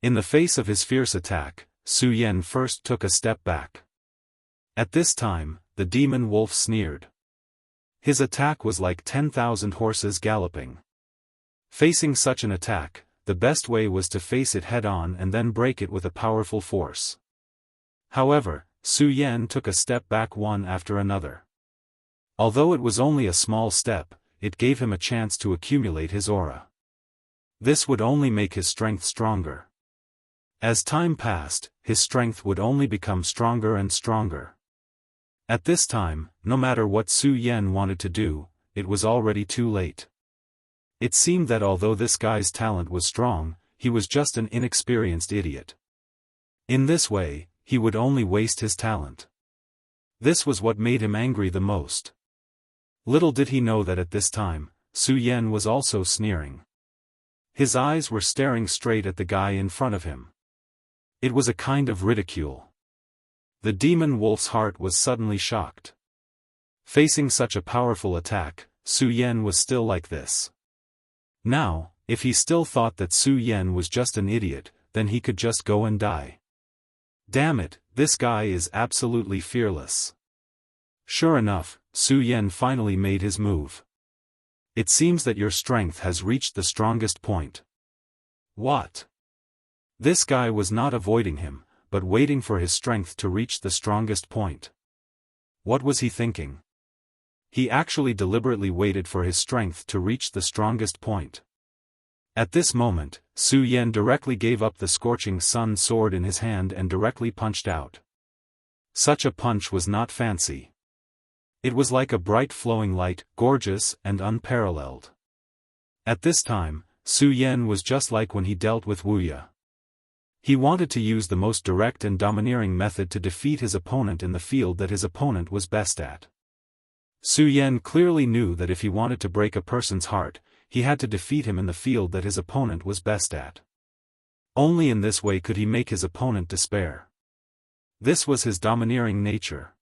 In the face of his fierce attack, Su Yan first took a step back. At this time, the demon wolf sneered. His attack was like 10,000 horses galloping. Facing such an attack, the best way was to face it head-on and then break it with a powerful force. However, Su Yan took a step back one after another. Although it was only a small step, it gave him a chance to accumulate his aura. This would only make his strength stronger. As time passed, his strength would only become stronger and stronger. At this time, no matter what Su Yan wanted to do, it was already too late. It seemed that although this guy's talent was strong, he was just an inexperienced idiot. In this way, he would only waste his talent. This was what made him angry the most. Little did he know that at this time, Su Yan was also sneering. His eyes were staring straight at the guy in front of him. It was a kind of ridicule. The demon wolf's heart was suddenly shocked. Facing such a powerful attack, Su Yan was still like this. Now, if he still thought that Su Yan was just an idiot, then he could just go and die. Damn it, this guy is absolutely fearless. Sure enough, Su Yan finally made his move. It seems that your strength has reached the strongest point. What? This guy was not avoiding him, but waiting for his strength to reach the strongest point. What was he thinking? He actually deliberately waited for his strength to reach the strongest point. At this moment, Su Yan directly gave up the scorching sun sword in his hand and directly punched out. Such a punch was not fancy. It was like a bright flowing light, gorgeous and unparalleled. At this time, Su Yan was just like when he dealt with Wuxia. He wanted to use the most direct and domineering method to defeat his opponent in the field that his opponent was best at. Su Yan clearly knew that if he wanted to break a person's heart, he had to defeat him in the field that his opponent was best at. Only in this way could he make his opponent despair. This was his domineering nature.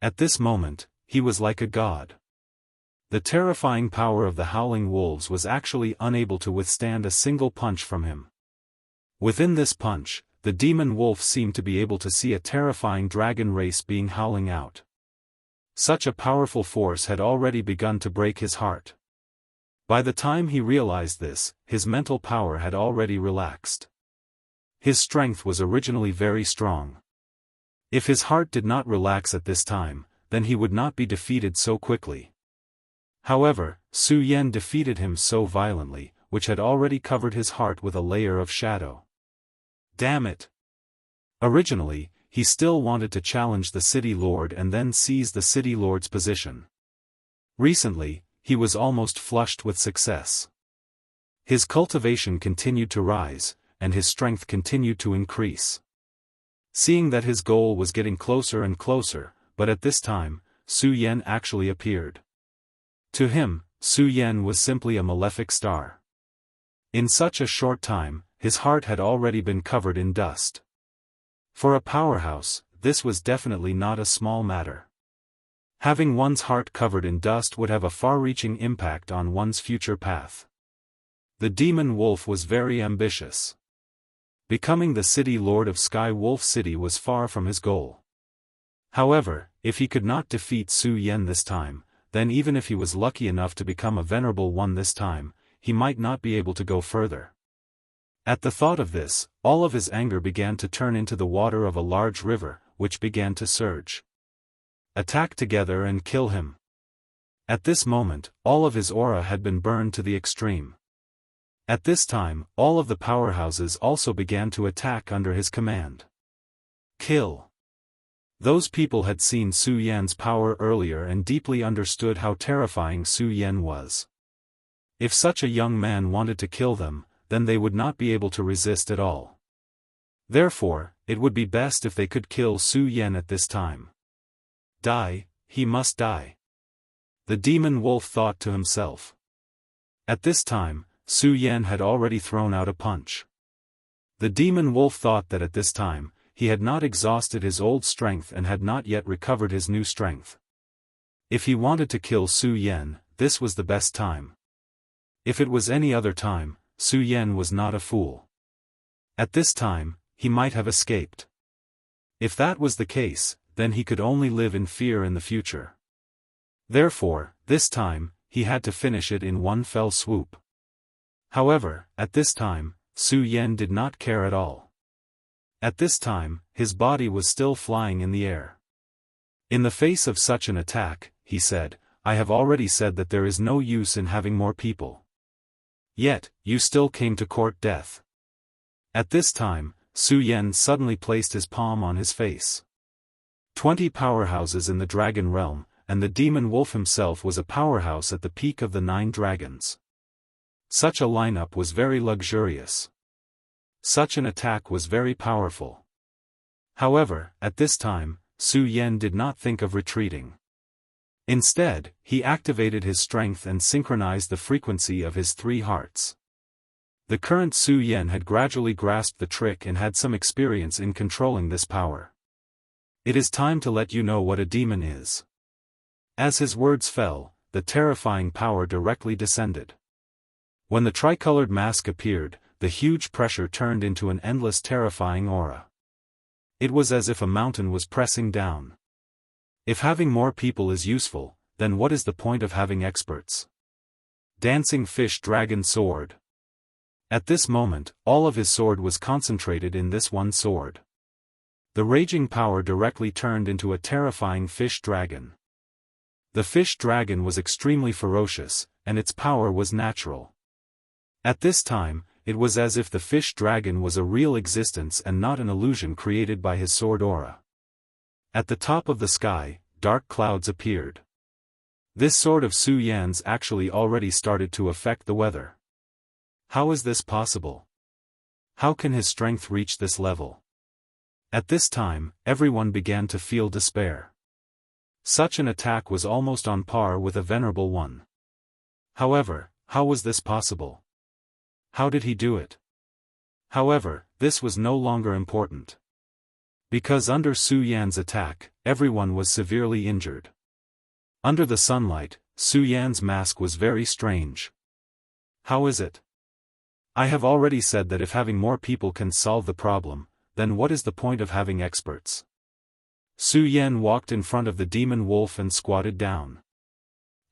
At this moment, he was like a god. The terrifying power of the howling wolves was actually unable to withstand a single punch from him. Within this punch, the demon wolf seemed to be able to see a terrifying dragon race being howling out. Such a powerful force had already begun to break his heart. By the time he realized this, his mental power had already relaxed. His strength was originally very strong. If his heart did not relax at this time, then he would not be defeated so quickly. However, Su Yan defeated him so violently, which had already covered his heart with a layer of shadow. Damn it! Originally, he still wanted to challenge the city lord and then seize the city lord's position. Recently, he was almost flushed with success. His cultivation continued to rise, and his strength continued to increase. Seeing that his goal was getting closer and closer, but at this time, Su Yan actually appeared. To him, Su Yan was simply a malefic star. In such a short time, his heart had already been covered in dust. For a powerhouse, this was definitely not a small matter. Having one's heart covered in dust would have a far-reaching impact on one's future path. The demon wolf was very ambitious. Becoming the city lord of Sky Wolf City was far from his goal. However, if he could not defeat Su Yan this time, then even if he was lucky enough to become a venerable one this time, he might not be able to go further. At the thought of this, all of his anger began to turn into the water of a large river, which began to surge. Attack together and kill him. At this moment, all of his aura had been burned to the extreme. At this time, all of the powerhouses also began to attack under his command. Kill. Those people had seen Su Yan's power earlier and deeply understood how terrifying Su Yan was. If such a young man wanted to kill them, then they would not be able to resist at all. Therefore, it would be best if they could kill Su Yan at this time. Die, he must die. The demon wolf thought to himself. At this time, Su Yan had already thrown out a punch. The demon wolf thought that at this time, he had not exhausted his old strength and had not yet recovered his new strength. If he wanted to kill Su Yan, this was the best time. If it was any other time, Su Yan was not a fool. At this time, he might have escaped. If that was the case, then he could only live in fear in the future. Therefore, this time, he had to finish it in one fell swoop. However, at this time, Su Yan did not care at all. At this time, his body was still flying in the air. In the face of such an attack, he said, I have already said that there is no use in having more people. Yet, you still came to court death. At this time, Su Yan suddenly placed his palm on his face. 20 powerhouses in the dragon realm, and the demon wolf himself was a powerhouse at the peak of the 9 dragons. Such a lineup was very luxurious. Such an attack was very powerful. However, at this time, Su Yan did not think of retreating. Instead, he activated his strength and synchronized the frequency of his 3 hearts. The current Su Yan had gradually grasped the trick and had some experience in controlling this power. It is time to let you know what a demon is. As his words fell, the terrifying power directly descended. When the tricolored mask appeared, the huge pressure turned into an endless terrifying aura. It was as if a mountain was pressing down. If having more people is useful, then what is the point of having experts? Dancing fish dragon sword. At this moment, all of his sword was concentrated in this one sword. The raging power directly turned into a terrifying fish dragon. The fish dragon was extremely ferocious, and its power was natural. At this time, it was as if the fish dragon was a real existence and not an illusion created by his sword aura. At the top of the sky, dark clouds appeared. This sword of Su Yan's actually already started to affect the weather. How is this possible? How can his strength reach this level? At this time, everyone began to feel despair. Such an attack was almost on par with a venerable one. However, how was this possible? How did he do it? However, this was no longer important. Because under Su Yan's attack, everyone was severely injured. Under the sunlight, Su Yan's mask was very strange. How is it? I have already said that if having more people can solve the problem, then what is the point of having experts? Su Yan walked in front of the demon wolf and squatted down.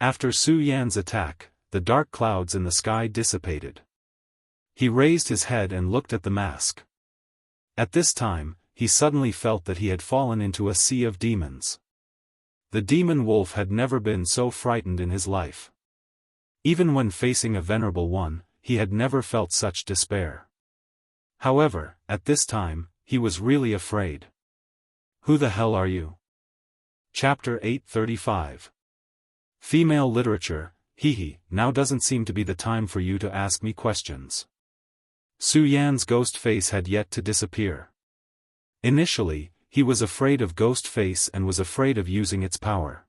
After Su Yan's attack, the dark clouds in the sky dissipated. He raised his head and looked at the mask. At this time, he suddenly felt that he had fallen into a sea of demons. The demon wolf had never been so frightened in his life. Even when facing a venerable one, he had never felt such despair. However, at this time, he was really afraid. Who the hell are you? Chapter 835. Female literature, now doesn't seem to be the time for you to ask me questions. Su Yan's ghost face had yet to disappear. Initially, he was afraid of Ghost Face and was afraid of using its power.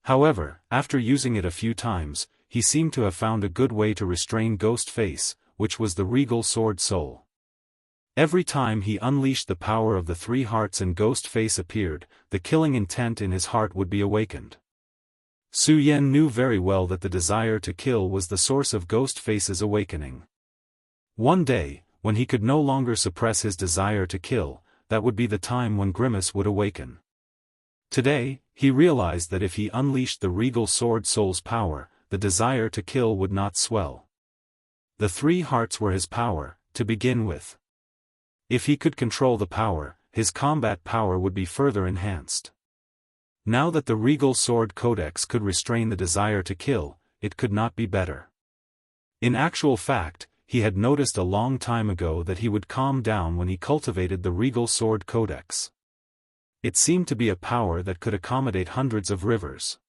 However, after using it a few times, he seemed to have found a good way to restrain Ghost Face, which was the regal sword soul. Every time he unleashed the power of the 3 hearts and Ghost Face appeared, the killing intent in his heart would be awakened. Su Yan knew very well that the desire to kill was the source of Ghost Face's awakening. One day, when he could no longer suppress his desire to kill, that would be the time when Grimace would awaken. Today, he realized that if he unleashed the regal sword soul's power, the desire to kill would not swell. The 3 hearts were his power, to begin with. If he could control the power, his combat power would be further enhanced. Now that the regal sword codex could restrain the desire to kill, it could not be better. In actual fact, he had noticed a long time ago that he would calm down when he cultivated the regal sword codex. It seemed to be a power that could accommodate hundreds of rivers.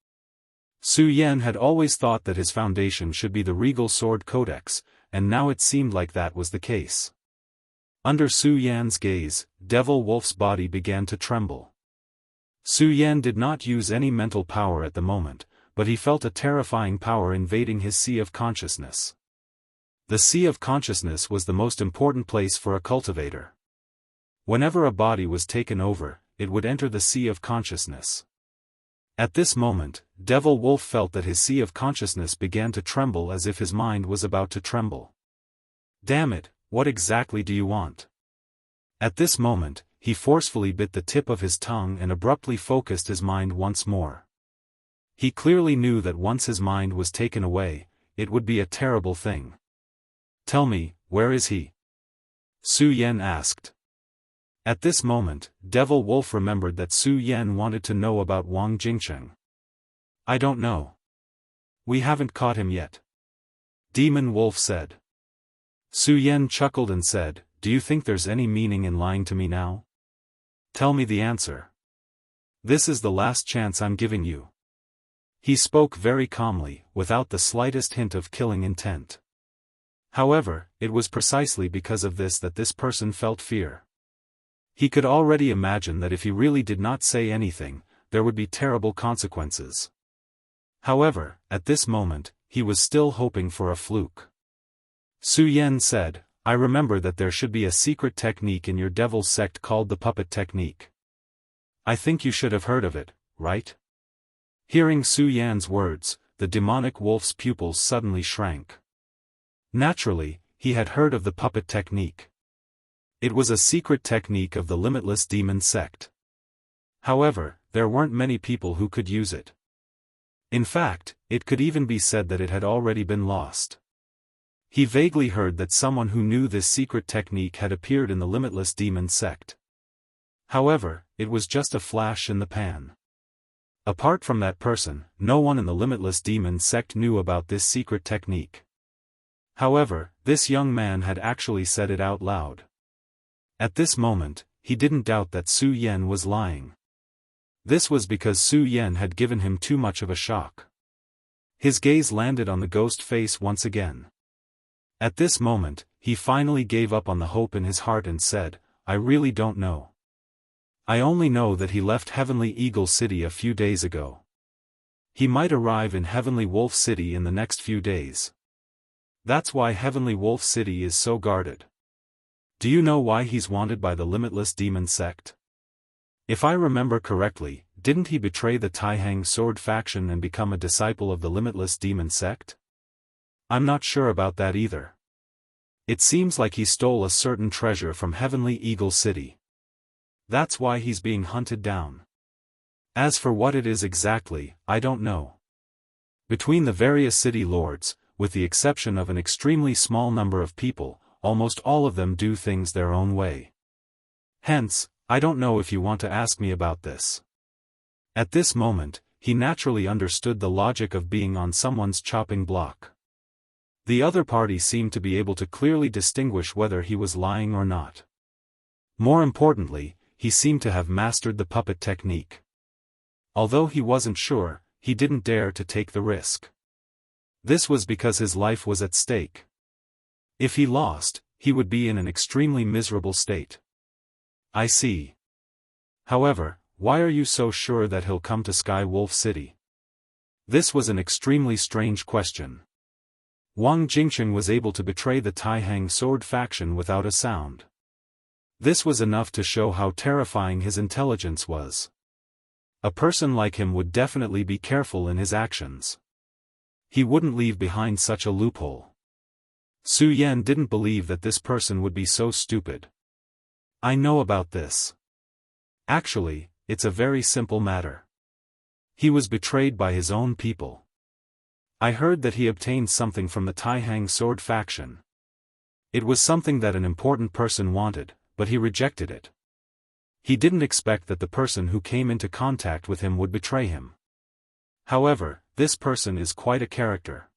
Su Yan had always thought that his foundation should be the regal sword codex, and now it seemed like that was the case. Under Su Yan's gaze, Devil Wolf's body began to tremble. Su Yan did not use any mental power at the moment, but he felt a terrifying power invading his sea of consciousness. The sea of consciousness was the most important place for a cultivator. Whenever a body was taken over, it would enter the sea of consciousness. At this moment, Devil Wolf felt that his sea of consciousness began to tremble as if his mind was about to tremble. Damn it, what exactly do you want? At this moment, he forcefully bit the tip of his tongue and abruptly focused his mind once more. He clearly knew that once his mind was taken away, it would be a terrible thing. Tell me, where is he? Su Yan asked. At this moment, Devil Wolf remembered that Su Yan wanted to know about Wang Jingcheng. I don't know. We haven't caught him yet. Demon Wolf said. Su Yan chuckled and said, do you think there's any meaning in lying to me now? Tell me the answer. This is the last chance I'm giving you. He spoke very calmly, without the slightest hint of killing intent. However, it was precisely because of this that this person felt fear. He could already imagine that if he really did not say anything, there would be terrible consequences. However, at this moment, he was still hoping for a fluke. Su Yan said, I remember that there should be a secret technique in your devil's sect called the puppet technique. I think you should have heard of it, right? Hearing Su Yan's words, the demonic wolf's pupils suddenly shrank. Naturally, he had heard of the puppet technique. It was a secret technique of the limitless demon sect. However, there weren't many people who could use it. In fact, it could even be said that it had already been lost. He vaguely heard that someone who knew this secret technique had appeared in the limitless demon sect. However, it was just a flash in the pan. Apart from that person, no one in the limitless demon sect knew about this secret technique. However, this young man had actually said it out loud. At this moment, he didn't doubt that Su Yan was lying. This was because Su Yan had given him too much of a shock. His gaze landed on the ghost face once again. At this moment, he finally gave up on the hope in his heart and said, I really don't know. I only know that he left Heavenly Eagle City a few days ago. He might arrive in Heavenly Wolf City in the next few days. That's why Heavenly Wolf City is so guarded. Do you know why he's wanted by the limitless demon sect? If I remember correctly, didn't he betray the Taihang sword faction and become a disciple of the limitless demon sect? I'm not sure about that either. It seems like he stole a certain treasure from Heavenly Eagle City. That's why he's being hunted down. As for what it is exactly, I don't know. Between the various city lords, with the exception of an extremely small number of people, almost all of them do things their own way. Hence, I don't know if you want to ask me about this. At this moment, he naturally understood the logic of being on someone's chopping block. The other party seemed to be able to clearly distinguish whether he was lying or not. More importantly, he seemed to have mastered the puppet technique. Although he wasn't sure, he didn't dare to take the risk. This was because his life was at stake. If he lost, he would be in an extremely miserable state. I see. However, why are you so sure that he'll come to Sky Wolf City? This was an extremely strange question. Wang Jingcheng was able to betray the Taihang sword faction without a sound. This was enough to show how terrifying his intelligence was. A person like him would definitely be careful in his actions. He wouldn't leave behind such a loophole. Su Yan didn't believe that this person would be so stupid. I know about this. Actually, it's a very simple matter. He was betrayed by his own people. I heard that he obtained something from the Taihang sword faction. It was something that an important person wanted, but he rejected it. He didn't expect that the person who came into contact with him would betray him. However, this person is quite a character.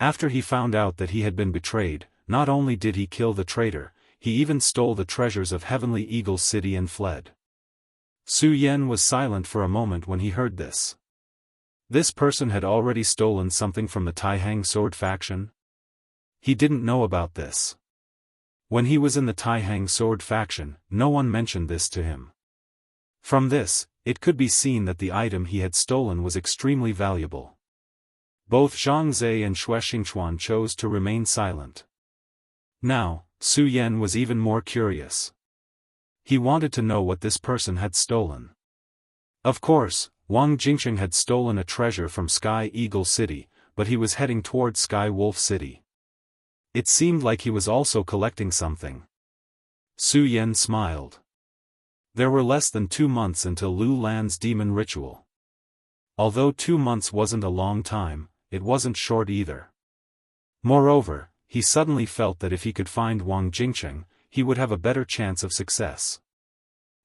After he found out that he had been betrayed, not only did he kill the traitor, he even stole the treasures of Heavenly Eagle City and fled. Su Yan was silent for a moment when he heard this. This person had already stolen something from the Taihang sword faction? He didn't know about this. When he was in the Taihang sword faction, no one mentioned this to him. From this, it could be seen that the item he had stolen was extremely valuable. Both Zhang Zhe and Xue Xingchuan chose to remain silent. Now, Su Yan was even more curious. He wanted to know what this person had stolen. Of course, Wang Jingsheng had stolen a treasure from Sky Eagle City, but he was heading toward Sky Wolf City. It seemed like he was also collecting something. Su Yan smiled. There were less than 2 months until Lu Lan's demon ritual. Although 2 months wasn't a long time, it wasn't short either. Moreover, he suddenly felt that if he could find Wang Jingsheng, he would have a better chance of success.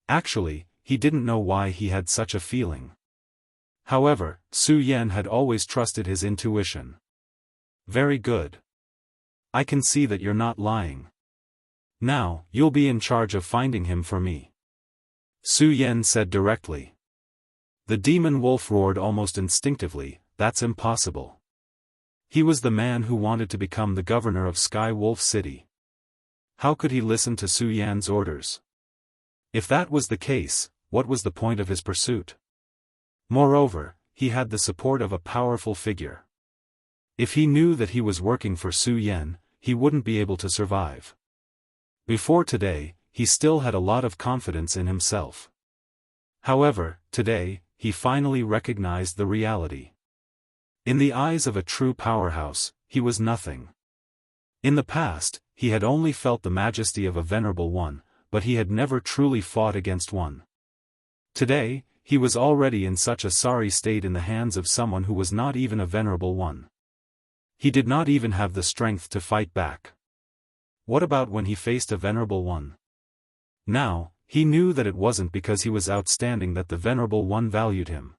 Actually, he didn't know why he had such a feeling. However, Su Yan had always trusted his intuition. Very good. I can see that you're not lying. Now, you'll be in charge of finding him for me. Su Yan said directly. The demon wolf roared almost instinctively, that's impossible. He was the man who wanted to become the governor of Sky Wolf City. How could he listen to Su Yan's orders? If that was the case, what was the point of his pursuit? Moreover, he had the support of a powerful figure. If he knew that he was working for Su Yan, he wouldn't be able to survive. Before today, he still had a lot of confidence in himself. However, today, he finally recognized the reality. In the eyes of a true powerhouse, he was nothing. In the past, he had only felt the majesty of a venerable one, but he had never truly fought against one. Today, he was already in such a sorry state in the hands of someone who was not even a venerable one. He did not even have the strength to fight back. What about when he faced a venerable one? Now, he knew that it wasn't because he was outstanding that the venerable one valued him.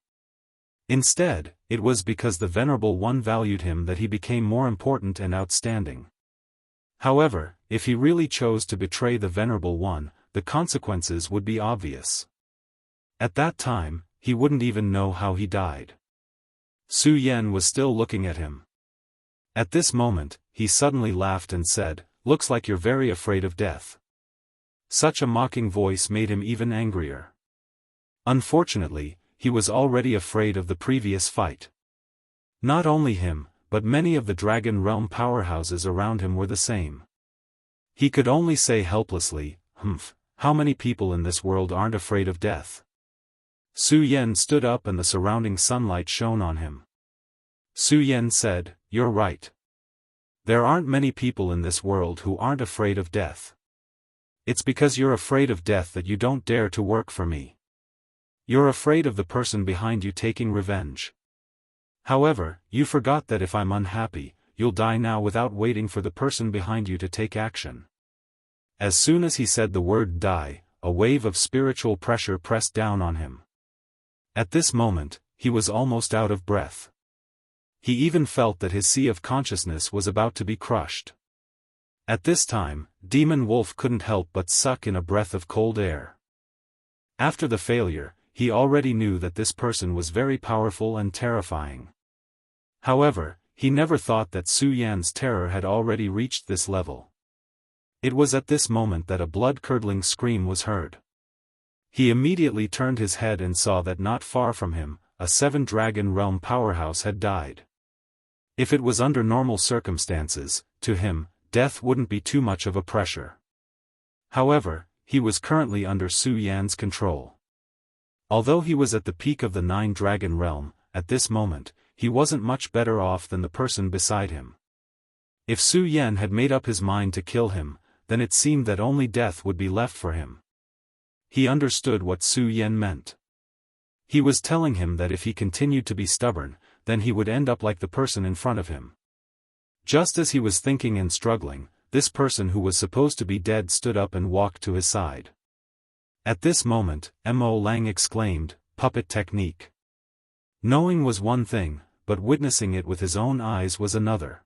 Instead, it was because the venerable one valued him that he became more important and outstanding. However, if he really chose to betray the venerable one, the consequences would be obvious. At that time, he wouldn't even know how he died. Su Yan was still looking at him. At this moment, he suddenly laughed and said, "Looks like you're very afraid of death." Such a mocking voice made him even angrier. Unfortunately, he was already afraid of the previous fight. Not only him, but many of the Dragon Realm powerhouses around him were the same. He could only say helplessly, how many people in this world aren't afraid of death? Su Yan stood up and the surrounding sunlight shone on him. Su Yan said, "You're right. There aren't many people in this world who aren't afraid of death. It's because you're afraid of death that you don't dare to work for me. You're afraid of the person behind you taking revenge. However, you forgot that if I'm unhappy, you'll die now without waiting for the person behind you to take action." As soon as he said the word die, a wave of spiritual pressure pressed down on him. At this moment, he was almost out of breath. He even felt that his sea of consciousness was about to be crushed. At this time, Demon Wolf couldn't help but suck in a breath of cold air. After the failure, he already knew that this person was very powerful and terrifying. However, he never thought that Su Yan's terror had already reached this level. It was at this moment that a blood-curdling scream was heard. He immediately turned his head and saw that not far from him, a 7-dragon realm powerhouse had died. If it was under normal circumstances, to him, death wouldn't be too much of a pressure. However, he was currently under Su Yan's control. Although he was at the peak of the 9-dragon realm, at this moment, he wasn't much better off than the person beside him. If Su Yan had made up his mind to kill him, then it seemed that only death would be left for him. He understood what Su Yan meant. He was telling him that if he continued to be stubborn, then he would end up like the person in front of him. Just as he was thinking and struggling, this person who was supposed to be dead stood up and walked to his side. At this moment, Mo Lang exclaimed, "Puppet technique." Knowing was one thing, but witnessing it with his own eyes was another.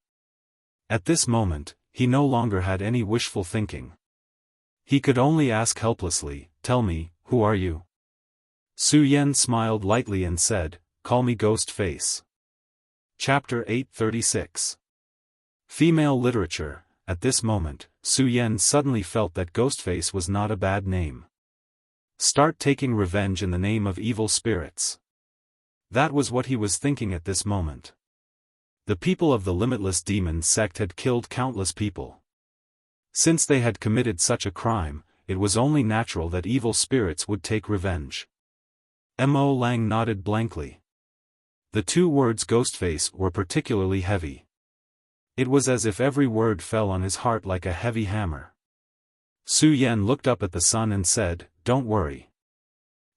At this moment, he no longer had any wishful thinking. He could only ask helplessly, "Tell me, who are you?" Su Yan smiled lightly and said, "Call me Ghost Face." Chapter 836. Female Literature. At this moment, Su Yan suddenly felt that Ghostface was not a bad name. Start taking revenge in the name of evil spirits. That was what he was thinking at this moment. The people of the Limitless Demon sect had killed countless people. Since they had committed such a crime, it was only natural that evil spirits would take revenge. Mo Lang nodded blankly. The two words Ghostface were particularly heavy. It was as if every word fell on his heart like a heavy hammer. Su Yan looked up at the sun and said, "Don't worry.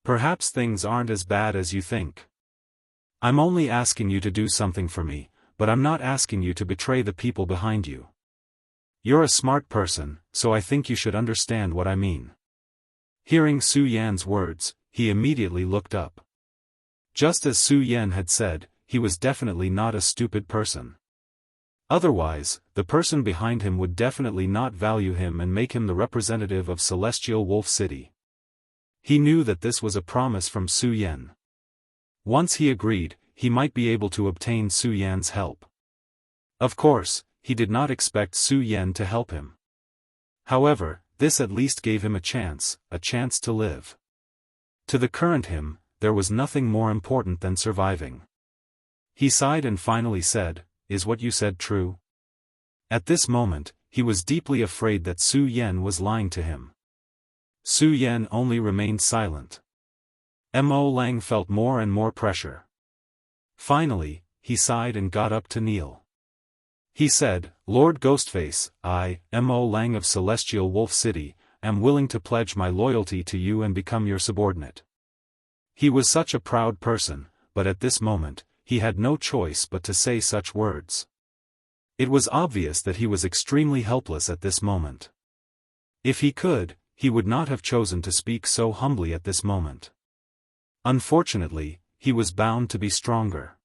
Perhaps things aren't as bad as you think. I'm only asking you to do something for me, but I'm not asking you to betray the people behind you. You're a smart person, so I think you should understand what I mean." Hearing Su Yan's words, he immediately looked up. Just as Su Yan had said, he was definitely not a stupid person. Otherwise, the person behind him would definitely not value him and make him the representative of Celestial Wolf City. He knew that this was a promise from Su Yan. Once he agreed, he might be able to obtain Su Yan's help. Of course, he did not expect Su Yan to help him. However, this at least gave him a chance to live. To the current him, there was nothing more important than surviving. He sighed and finally said, "Is what you said true?" At this moment, he was deeply afraid that Su Yan was lying to him. Su Yan only remained silent. Mo Lang felt more and more pressure. Finally, he sighed and got up to kneel. He said, "Lord Ghostface, I, Mo Lang of Celestial Wolf City, am willing to pledge my loyalty to you and become your subordinate." He was such a proud person, but at this moment, he had no choice but to say such words. It was obvious that he was extremely helpless at this moment. If he could, he would not have chosen to speak so humbly at this moment. Unfortunately, he was bound to be stronger.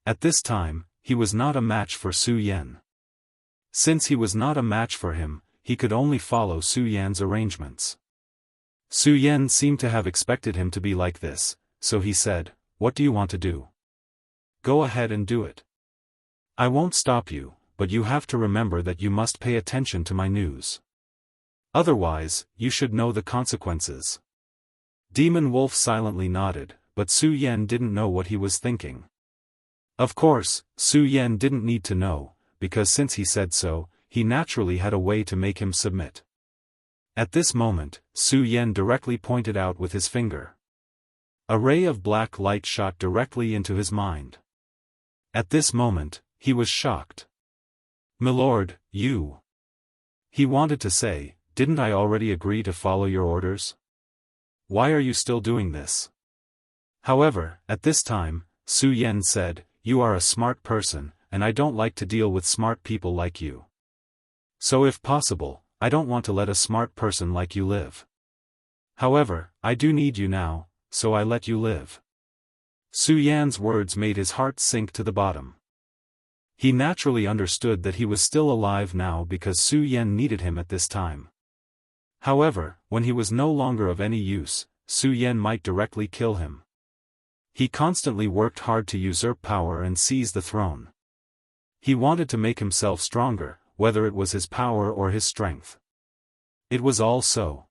At this time, he was not a match for Su Yan. Since he was not a match for him, he could only follow Su Yan's arrangements. Su Yan seemed to have expected him to be like this, so he said, "What do you want to do? Go ahead and do it. I won't stop you, but you have to remember that you must pay attention to my news. Otherwise, you should know the consequences." Demon Wolf silently nodded, but Su Yan didn't know what he was thinking. Of course, Su Yan didn't need to know, because since he said so, he naturally had a way to make him submit. At this moment, Su Yan directly pointed out with his finger. A ray of black light shot directly into his mind. At this moment, he was shocked. "Milord, you..." He wanted to say, "Didn't I already agree to follow your orders? Why are you still doing this?" However, at this time, Su Yan said, "You are a smart person, and I don't like to deal with smart people like you. So if possible, I don't want to let a smart person like you live. However, I do need you now, so I let you live." Su Yan's words made his heart sink to the bottom. He naturally understood that he was still alive now because Su Yan needed him at this time. However, when he was no longer of any use, Su Yan might directly kill him. He constantly worked hard to usurp power and seize the throne. He wanted to make himself stronger, whether it was his power or his strength. It was all so.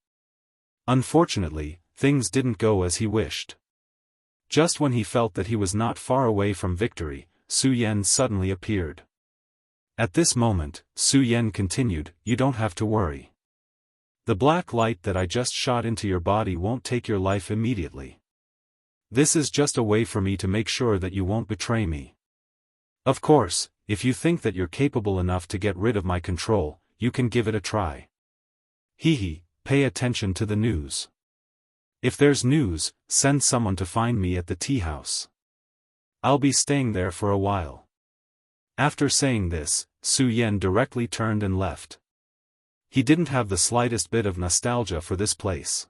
Unfortunately, things didn't go as he wished. Just when he felt that he was not far away from victory, Su Yan suddenly appeared. At this moment, Su Yan continued, "You don't have to worry. The black light that I just shot into your body won't take your life immediately. This is just a way for me to make sure that you won't betray me. Of course, if you think that you're capable enough to get rid of my control, you can give it a try. Hehe, pay attention to the news. If there's news, send someone to find me at the tea house. I'll be staying there for a while." After saying this, Su Yan directly turned and left. He didn't have the slightest bit of nostalgia for this place.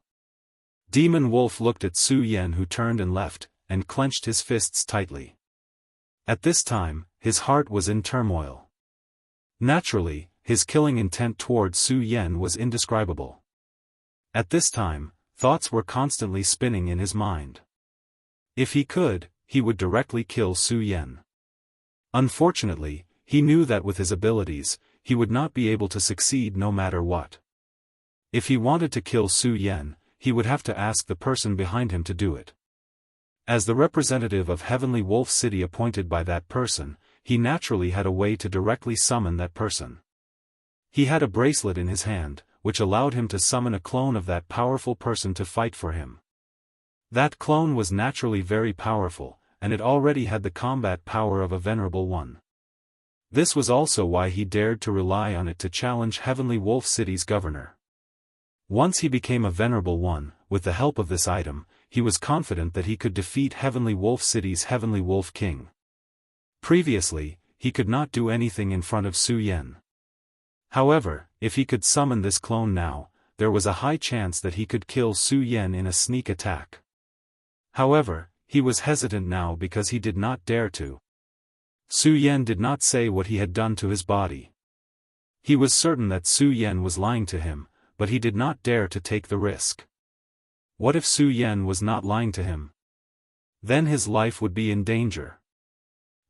Demon Wolf looked at Su Yan, who turned and left, and clenched his fists tightly. At this time, his heart was in turmoil. Naturally, his killing intent towards Su Yan was indescribable. At this time, thoughts were constantly spinning in his mind. If he could, he would directly kill Su Yan. Unfortunately, he knew that with his abilities, he would not be able to succeed no matter what. If he wanted to kill Su Yan, he would have to ask the person behind him to do it. As the representative of Heavenly Wolf City appointed by that person, he naturally had a way to directly summon that person. He had a bracelet in his hand, which allowed him to summon a clone of that powerful person to fight for him. That clone was naturally very powerful, and it already had the combat power of a venerable one. This was also why he dared to rely on it to challenge Heavenly Wolf City's governor. Once he became a venerable one, with the help of this item, he was confident that he could defeat Heavenly Wolf City's Heavenly Wolf King. Previously, he could not do anything in front of Su Yan. However, if he could summon this clone now, there was a high chance that he could kill Su Yan in a sneak attack. However, he was hesitant now because he did not dare to. Su Yan did not say what he had done to his body. He was certain that Su Yan was lying to him, but he did not dare to take the risk. What if Su Yan was not lying to him? Then his life would be in danger.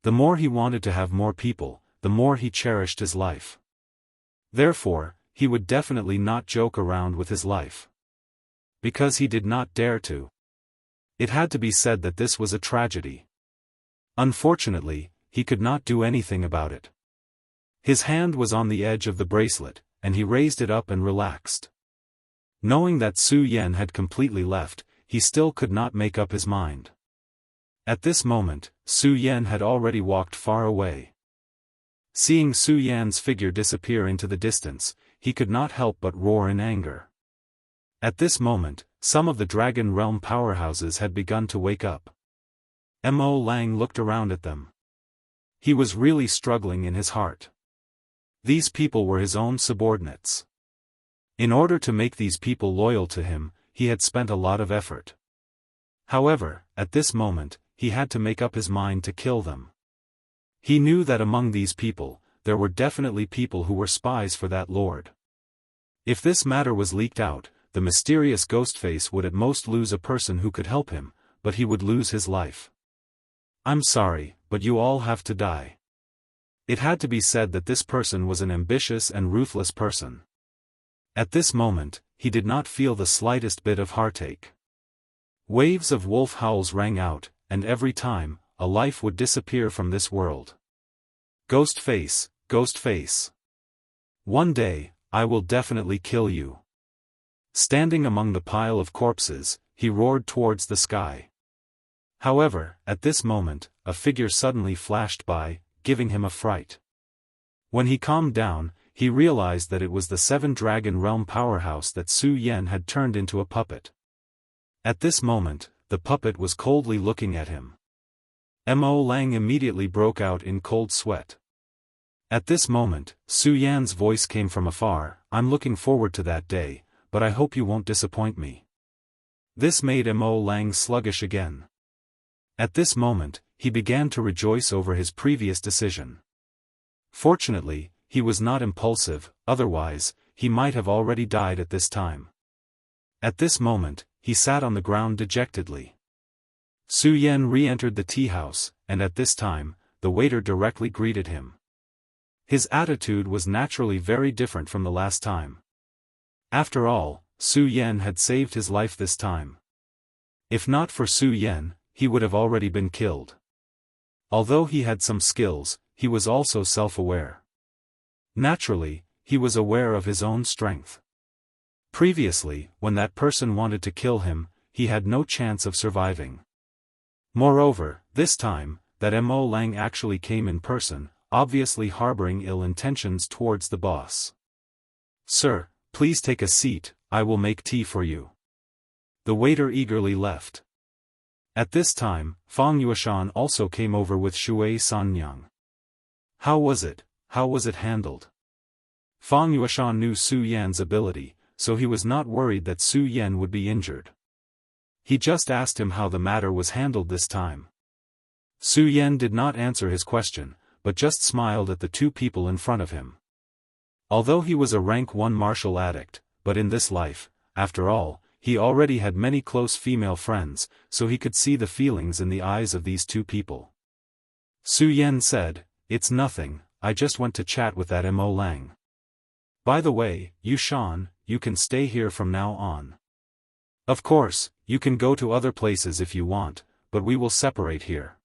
The more he wanted to have more people, the more he cherished his life. Therefore, he would definitely not joke around with his life. Because he did not dare to. It had to be said that this was a tragedy. Unfortunately, he could not do anything about it. His hand was on the edge of the bracelet, and he raised it up and relaxed. Knowing that Su Yan had completely left, he still could not make up his mind. At this moment, Su Yan had already walked far away. Seeing Su Yan's figure disappear into the distance, he could not help but roar in anger. At this moment, some of the Dragon Realm powerhouses had begun to wake up. Mo Lang looked around at them. He was really struggling in his heart. These people were his own subordinates. In order to make these people loyal to him, he had spent a lot of effort. However, at this moment, he had to make up his mind to kill them. He knew that among these people, there were definitely people who were spies for that lord. If this matter was leaked out, the mysterious Ghostface would at most lose a person who could help him, but he would lose his life. I'm sorry, but you all have to die. It had to be said that this person was an ambitious and ruthless person. At this moment, he did not feel the slightest bit of heartache. Waves of wolf howls rang out, and every time, a life would disappear from this world. Ghostface, Ghostface. One day, I will definitely kill you. Standing among the pile of corpses, he roared towards the sky. However, at this moment, a figure suddenly flashed by, giving him a fright. When he calmed down, he realized that it was the 7 Dragon Realm powerhouse that Su Yan had turned into a puppet. At this moment, the puppet was coldly looking at him. Mo Lang immediately broke out in cold sweat. At this moment, Su Yan's voice came from afar, I'm looking forward to that day, but I hope you won't disappoint me. This made Mo Lang sluggish again. At this moment, he began to rejoice over his previous decision. Fortunately, he was not impulsive, otherwise, he might have already died at this time. At this moment, he sat on the ground dejectedly. Su Yan re-entered the tea house, and at this time, the waiter directly greeted him. His attitude was naturally very different from the last time. After all, Su Yan had saved his life this time. If not for Su Yan, he would have already been killed. Although he had some skills, he was also self-aware. Naturally, he was aware of his own strength. Previously, when that person wanted to kill him, he had no chance of surviving. Moreover, this time, that Mo Lang actually came in person, obviously harboring ill intentions towards the boss. Sir, please take a seat, I will make tea for you. The waiter eagerly left. At this time, Fang Yueshan also came over with Shui Sanyang. How was it handled? Fang Yueshan knew Su Yan's ability, so he was not worried that Su Yan would be injured. He just asked him how the matter was handled this time. Su Yan did not answer his question, but just smiled at the 2 people in front of him. Although he was a rank 1 martial addict, but in this life, after all, he already had many close female friends, so he could see the feelings in the eyes of these 2 people. Su Yan said, It's nothing, I just went to chat with that Mo Lang. By the way, Yueshan, you can stay here from now on. Of course, you can go to other places if you want, but we will separate here.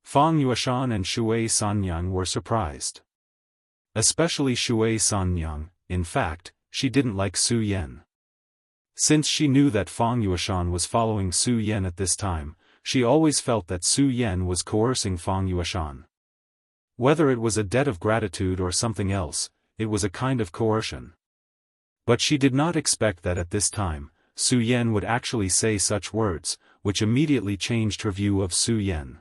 Fang Yueshan and Shui Sanyang were surprised. Especially Shui Sanyang, in fact, she didn't like Su Yan. Since she knew that Fang Yueshan was following Su Yan at this time, she always felt that Su Yan was coercing Fang Yueshan. Whether it was a debt of gratitude or something else, it was a kind of coercion. But she did not expect that at this time, Su Yan would actually say such words, which immediately changed her view of Su Yan.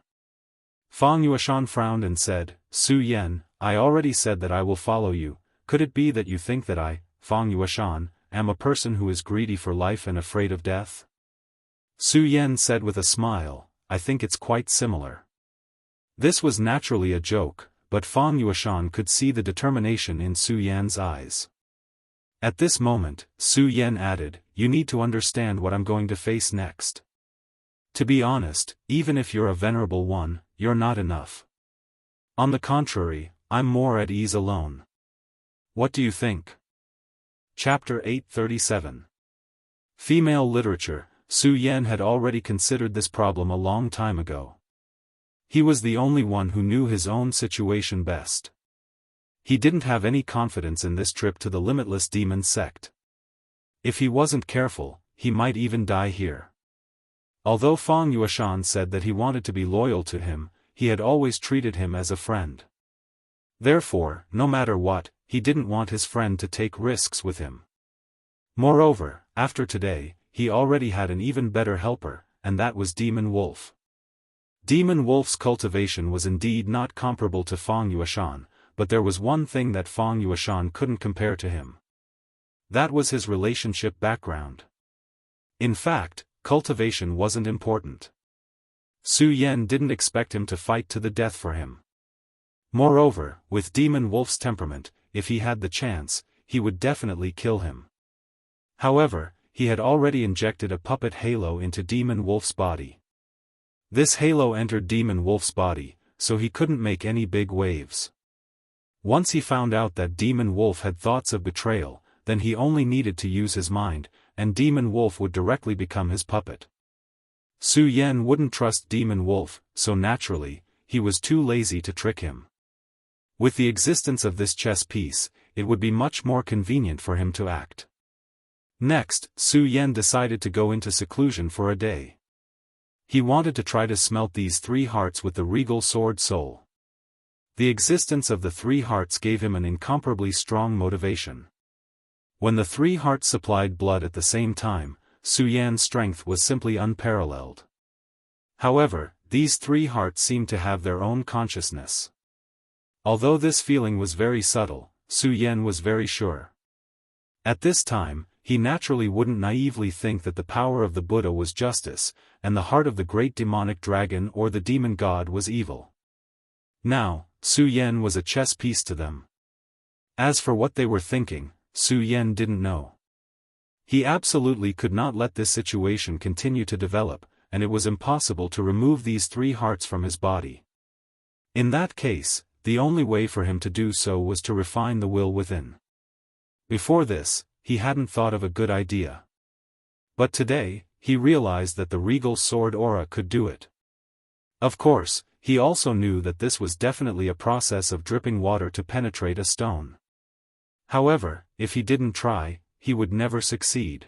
Fang Yueshan frowned and said, "Su Yan, I already said that I will follow you. Could it be that you think that I, Fang Yueshan, am a person who is greedy for life and afraid of death?" Su Yan said with a smile, "I think it's quite similar." This was naturally a joke, but Fang Yueshan could see the determination in Su Yan's eyes. At this moment, Su Yan added, "You need to understand what I'm going to face next. To be honest, even if you're a venerable one, you're not enough. On the contrary, I'm more at ease alone. What do you think?" Chapter 837. Female Literature. Su Yan had already considered this problem a long time ago. He was the only one who knew his own situation best. He didn't have any confidence in this trip to the limitless demon sect. If he wasn't careful, he might even die here. Although Fang Yueshan said that he wanted to be loyal to him, he had always treated him as a friend. Therefore, no matter what, he didn't want his friend to take risks with him. Moreover, after today, he already had an even better helper, and that was Demon Wolf. Demon Wolf's cultivation was indeed not comparable to Fang Yueshan, but there was one thing that Fang Yueshan couldn't compare to him. That was his relationship background. In fact, cultivation wasn't important. Su Yan didn't expect him to fight to the death for him. Moreover, with Demon Wolf's temperament, if he had the chance, he would definitely kill him. However, he had already injected a puppet halo into Demon Wolf's body. This halo entered Demon Wolf's body, so he couldn't make any big waves. Once he found out that Demon Wolf had thoughts of betrayal, then he only needed to use his mind, and Demon Wolf would directly become his puppet. Su Yan wouldn't trust Demon Wolf, so naturally, he was too lazy to trick him. With the existence of this chess piece, it would be much more convenient for him to act. Next, Su Yan decided to go into seclusion for a day. He wanted to try to smelt these 3 hearts with the regal sword soul. The existence of the 3 hearts gave him an incomparably strong motivation. When the 3 hearts supplied blood at the same time, Su Yan's strength was simply unparalleled. However, these 3 hearts seemed to have their own consciousness. Although this feeling was very subtle, Su Yan was very sure. At this time, he naturally wouldn't naively think that the power of the Buddha was justice, and the heart of the great demonic dragon or the demon god was evil. Now, Su Yan was a chess piece to them. As for what they were thinking, Su Yan didn't know. He absolutely could not let this situation continue to develop, and it was impossible to remove these 3 hearts from his body. In that case, the only way for him to do so was to refine the will within. Before this, he hadn't thought of a good idea. But today, he realized that the regal sword aura could do it. Of course, he also knew that this was definitely a process of dripping water to penetrate a stone. However, if he didn't try, he would never succeed.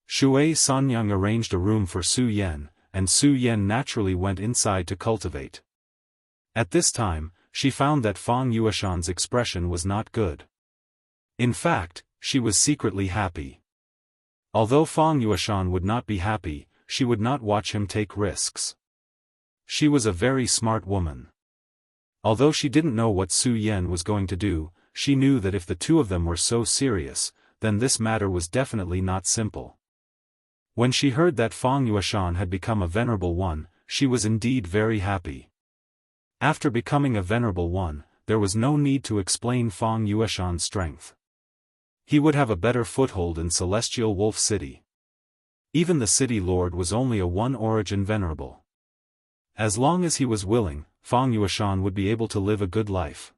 Shui Sanyang arranged a room for Su Yan, and Su Yan naturally went inside to cultivate. At this time, she found that Fang Yueshan's expression was not good. In fact, she was secretly happy. Although Fang Yueshan would not be happy, she would not watch him take risks. She was a very smart woman. Although she didn't know what Su Yan was going to do, she knew that if the 2 of them were so serious, then this matter was definitely not simple. When she heard that Fang Yueshan had become a venerable one, she was indeed very happy. After becoming a venerable one, there was no need to explain Fang Yueshan's strength. He would have a better foothold in Celestial Wolf City. Even the city lord was only a one-origin venerable. As long as he was willing, Fang Yueshan would be able to live a good life.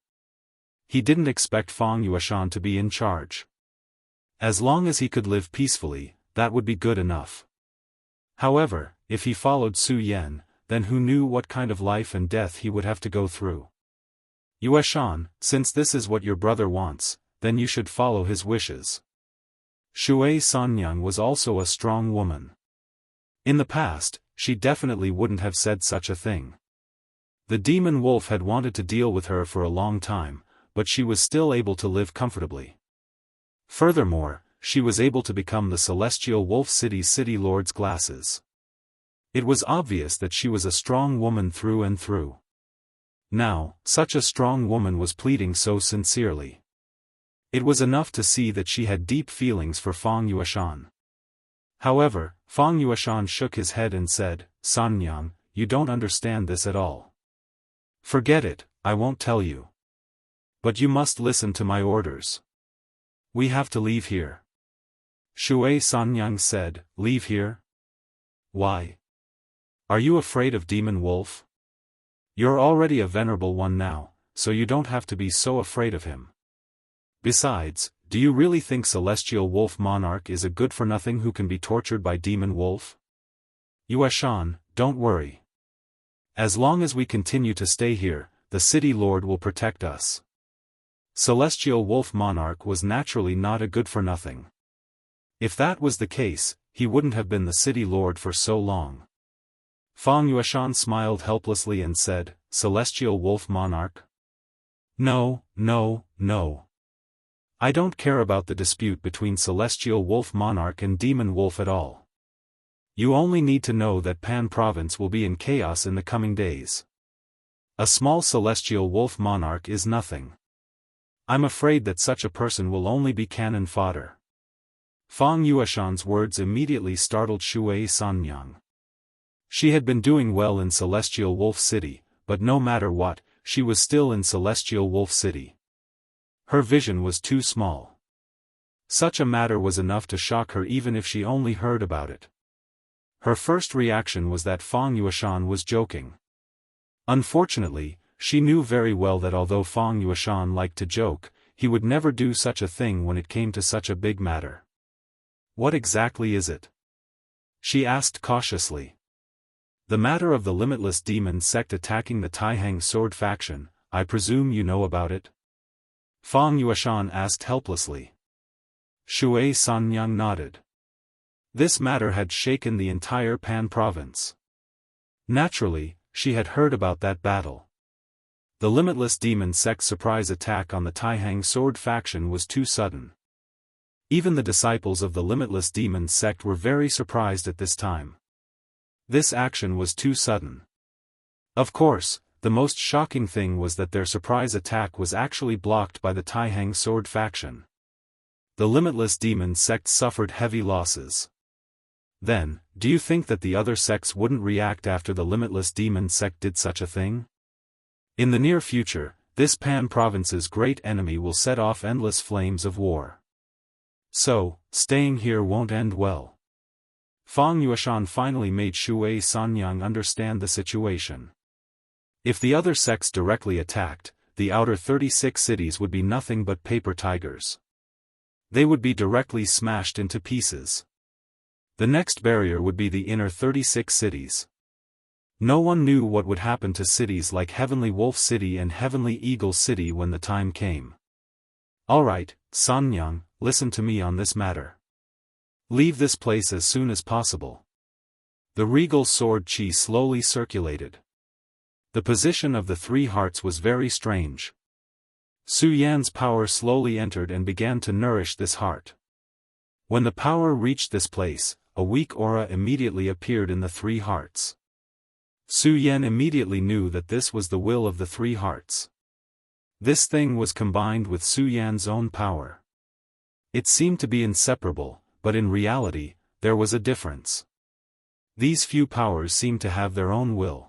He didn't expect Fang Yueshan to be in charge. As long as he could live peacefully, that would be good enough. However, if he followed Su Yan, then who knew what kind of life and death he would have to go through. Yueshan, since this is what your brother wants, then you should follow his wishes. Shui Sanyang was also a strong woman. In the past, she definitely wouldn't have said such a thing. The demon wolf had wanted to deal with her for a long time, but she was still able to live comfortably. Furthermore, she was able to become the celestial wolf city's city lord's glasses. It was obvious that she was a strong woman through and through. Now, such a strong woman was pleading so sincerely. It was enough to see that she had deep feelings for Fang Yueshan. However, Fang Yueshan shook his head and said, "Sanyang, you don't understand this at all. Forget it, I won't tell you. But you must listen to my orders. We have to leave here." Shui Sanyang said, "Leave here? Why? Are you afraid of Demon Wolf? You're already a venerable one now, so you don't have to be so afraid of him. Besides, do you really think Celestial Wolf Monarch is a good-for-nothing who can be tortured by Demon Wolf? Yueshan, don't worry. As long as we continue to stay here, the City Lord will protect us." Celestial Wolf Monarch was naturally not a good-for-nothing. If that was the case, he wouldn't have been the City Lord for so long. Fang Yueshan smiled helplessly and said, "Celestial Wolf Monarch? No, no, no. I don't care about the dispute between Celestial Wolf Monarch and Demon Wolf at all. You only need to know that Pan Province will be in chaos in the coming days. A small Celestial Wolf Monarch is nothing. I'm afraid that such a person will only be cannon fodder." Fang Yueshan's words immediately startled Shui Sanyang. She had been doing well in Celestial Wolf City, but no matter what, she was still in Celestial Wolf City. Her vision was too small. Such a matter was enough to shock her even if she only heard about it. Her first reaction was that Fang Yueshan was joking. Unfortunately, she knew very well that although Fang Yueshan liked to joke, he would never do such a thing when it came to such a big matter. "What exactly is it?" she asked cautiously. "The matter of the limitless demon sect attacking the Taihang sword faction, I presume you know about it?" Fang Yueshan asked helplessly. Shui Sanyang nodded. This matter had shaken the entire Pan province. Naturally, she had heard about that battle. The limitless demon sect's surprise attack on the Taihang sword faction was too sudden. Even the disciples of the limitless demon sect were very surprised at this time. This action was too sudden. Of course, the most shocking thing was that their surprise attack was actually blocked by the Taihang sword faction. The limitless demon sect suffered heavy losses. Then, do you think that the other sects wouldn't react after the limitless demon sect did such a thing? In the near future, this Pan province's great enemy will set off endless flames of war. So, staying here won't end well. Fang Yueshan finally made Shui Sanyang understand the situation. If the other sects directly attacked, the outer 36 cities would be nothing but paper tigers. They would be directly smashed into pieces. The next barrier would be the inner 36 cities. No one knew what would happen to cities like Heavenly Wolf City and Heavenly Eagle City when the time came. Alright, Sanyang, listen to me on this matter. Leave this place as soon as possible. The regal sword chi slowly circulated. The position of the three hearts was very strange. Su Yan's power slowly entered and began to nourish this heart. When the power reached this place, a weak aura immediately appeared in the three hearts. Su Yan immediately knew that this was the will of the three hearts. This thing was combined with Su Yan's own power. It seemed to be inseparable, but in reality, there was a difference. These few powers seemed to have their own will.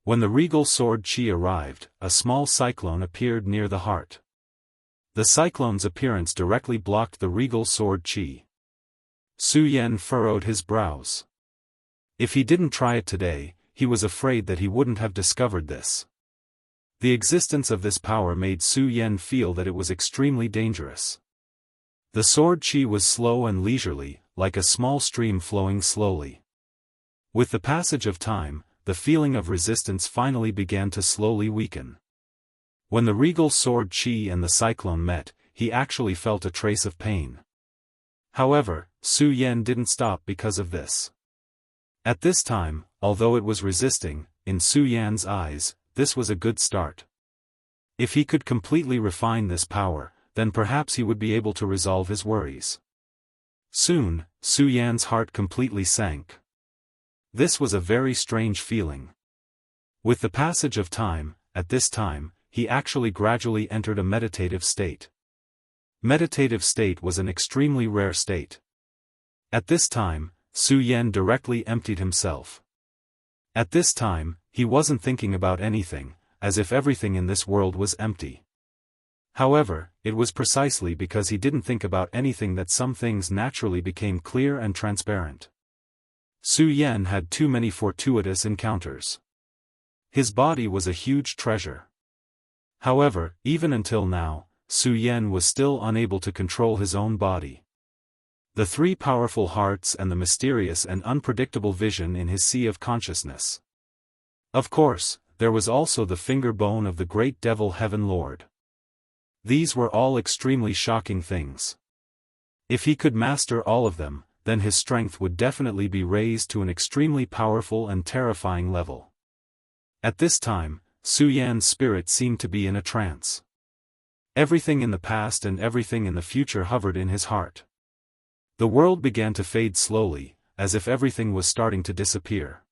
When the regal sword chi arrived, a small cyclone appeared near the heart. The cyclone's appearance directly blocked the regal sword chi. Su Yan furrowed his brows. If he didn't try it today, he was afraid that he wouldn't have discovered this. The existence of this power made Su Yan feel that it was extremely dangerous. The sword chi was slow and leisurely, like a small stream flowing slowly. With the passage of time, the feeling of resistance finally began to slowly weaken. When the regal sword chi and the cyclone met, he actually felt a trace of pain. However, Su Yan didn't stop because of this. At this time, although it was resisting, in Su Yan's eyes, this was a good start. If he could completely refine this power, then perhaps he would be able to resolve his worries. Soon, Su Yan's heart completely sank. This was a very strange feeling. With the passage of time, at this time, he actually gradually entered a meditative state. Meditative state was an extremely rare state. At this time, Su Yan directly emptied himself. At this time, he wasn't thinking about anything, as if everything in this world was empty. However, it was precisely because he didn't think about anything that some things naturally became clear and transparent. Su Yan had too many fortuitous encounters. His body was a huge treasure. However, even until now, Su Yan was still unable to control his own body. The three powerful hearts and the mysterious and unpredictable vision in his sea of consciousness. Of course, there was also the finger bone of the great devil Heaven Lord. These were all extremely shocking things. If he could master all of them, then his strength would definitely be raised to an extremely powerful and terrifying level. At this time, Su Yan's spirit seemed to be in a trance. Everything in the past and everything in the future hovered in his heart. The world began to fade slowly, as if everything was starting to disappear.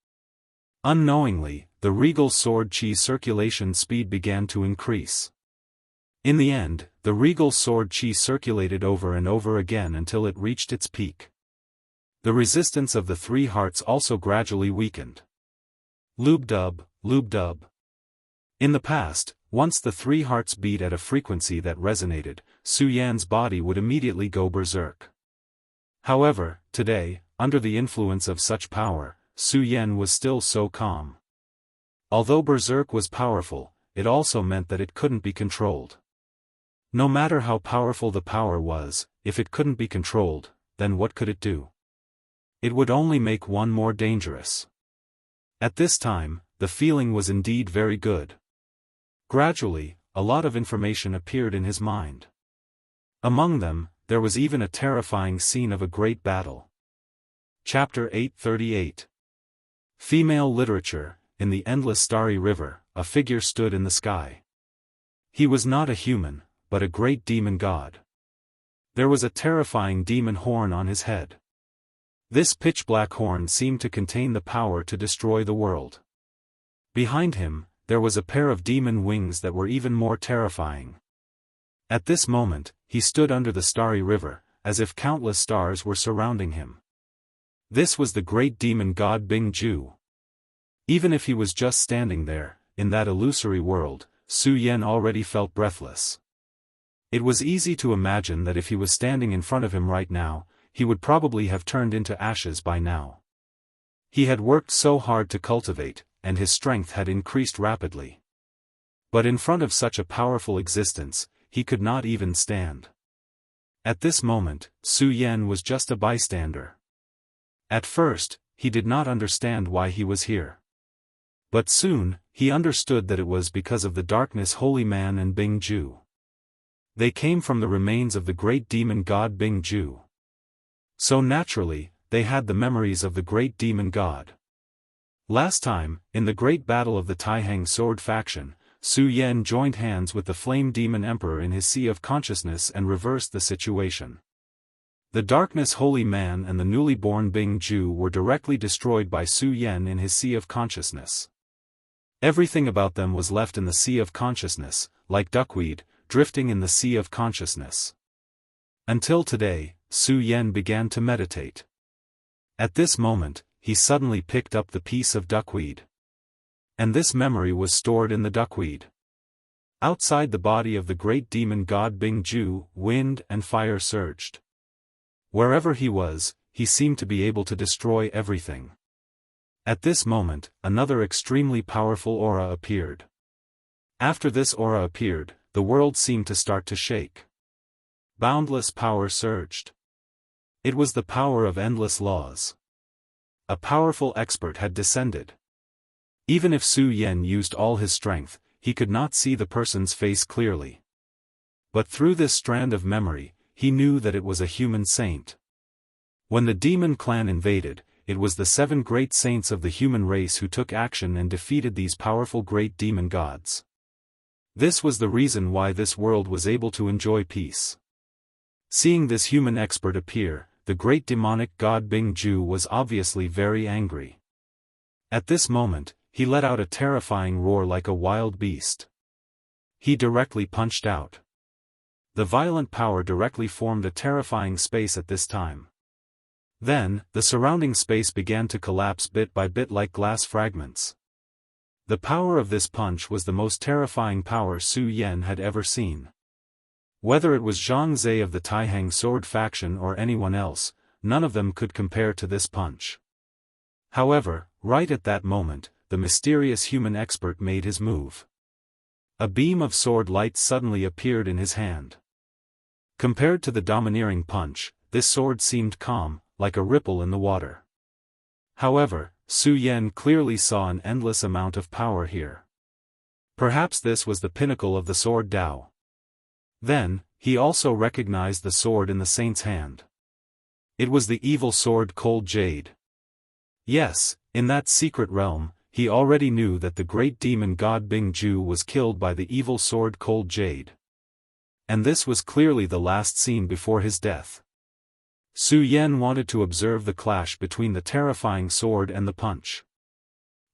Unknowingly, the regal sword chi circulation speed began to increase. In the end, the regal sword chi circulated over and over again until it reached its peak. The resistance of the three hearts also gradually weakened. Lube-dub, lube-dub. In the past, once the three hearts beat at a frequency that resonated, Su Yan's body would immediately go berserk. However, today, under the influence of such power, Su Yan was still so calm. Although berserk was powerful, it also meant that it couldn't be controlled. No matter how powerful the power was, if it couldn't be controlled, then what could it do? It would only make one more dangerous. At this time, the feeling was indeed very good. Gradually, a lot of information appeared in his mind. Among them, there was even a terrifying scene of a great battle. Chapter 838. Female Literature. In the endless starry river, a figure stood in the sky. He was not a human, but a great demon god. There was a terrifying demon horn on his head. This pitch-black horn seemed to contain the power to destroy the world. Behind him, there was a pair of demon wings that were even more terrifying. At this moment, he stood under the starry river, as if countless stars were surrounding him. This was the great demon god Bing Ju. Even if he was just standing there, in that illusory world, Su Yan already felt breathless. It was easy to imagine that if he was standing in front of him right now, he would probably have turned into ashes by now. He had worked so hard to cultivate, and his strength had increased rapidly. But in front of such a powerful existence, he could not even stand. At this moment, Su Yan was just a bystander. At first, he did not understand why he was here. But soon, he understood that it was because of the darkness holy man and Bing Ju. They came from the remains of the great demon god Bing Ju. So naturally, they had the memories of the great demon god. Last time, in the great battle of the Taihang sword faction, Su Yan joined hands with the flame demon emperor in his sea of consciousness and reversed the situation. The darkness holy man and the newly born Bing Ju were directly destroyed by Su Yan in his sea of consciousness. Everything about them was left in the sea of consciousness, like duckweed, drifting in the sea of consciousness. Until today, Su Yan began to meditate. At this moment, he suddenly picked up the piece of duckweed. And this memory was stored in the duckweed. Outside the body of the great demon god Bing Ju, wind and fire surged. Wherever he was, he seemed to be able to destroy everything. At this moment, another extremely powerful aura appeared. After this aura appeared, the world seemed to start to shake. Boundless power surged. It was the power of endless laws. A powerful expert had descended. Even if Su Yan used all his strength, he could not see the person's face clearly. But through this strand of memory, he knew that it was a human saint. When the demon clan invaded, it was the 7 great saints of the human race who took action and defeated these powerful great demon gods. This was the reason why this world was able to enjoy peace. Seeing this human expert appear, the great demonic god Bing Ju was obviously very angry. At this moment, he let out a terrifying roar like a wild beast. He directly punched out. The violent power directly formed a terrifying space at this time. Then, the surrounding space began to collapse bit by bit like glass fragments. The power of this punch was the most terrifying power Su Yan had ever seen. Whether it was Zhang Zhe of the Taihang sword faction or anyone else, none of them could compare to this punch. However, right at that moment, the mysterious human expert made his move. A beam of sword light suddenly appeared in his hand. Compared to the domineering punch, this sword seemed calm, like a ripple in the water. However, Su Yan clearly saw an endless amount of power here. Perhaps this was the pinnacle of the sword Dao. Then, he also recognized the sword in the saint's hand. It was the evil sword Cold Jade. Yes, in that secret realm, he already knew that the great demon god Bing Ju was killed by the evil sword Cold Jade. And this was clearly the last scene before his death. Su Yan wanted to observe the clash between the terrifying sword and the punch.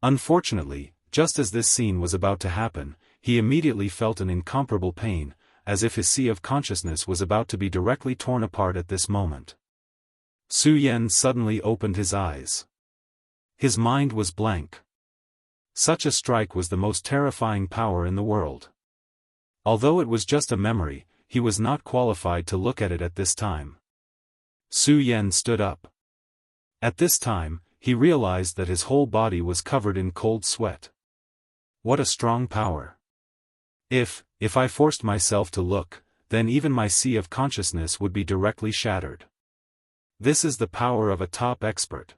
Unfortunately, just as this scene was about to happen, he immediately felt an incomparable pain, as if his sea of consciousness was about to be directly torn apart at this moment. Su Yan suddenly opened his eyes. His mind was blank. Such a strike was the most terrifying power in the world. Although it was just a memory, he was not qualified to look at it at this time. Su Yan stood up. At this time, he realized that his whole body was covered in cold sweat. What a strong power. If I forced myself to look, then even my sea of consciousness would be directly shattered. This is the power of a top expert.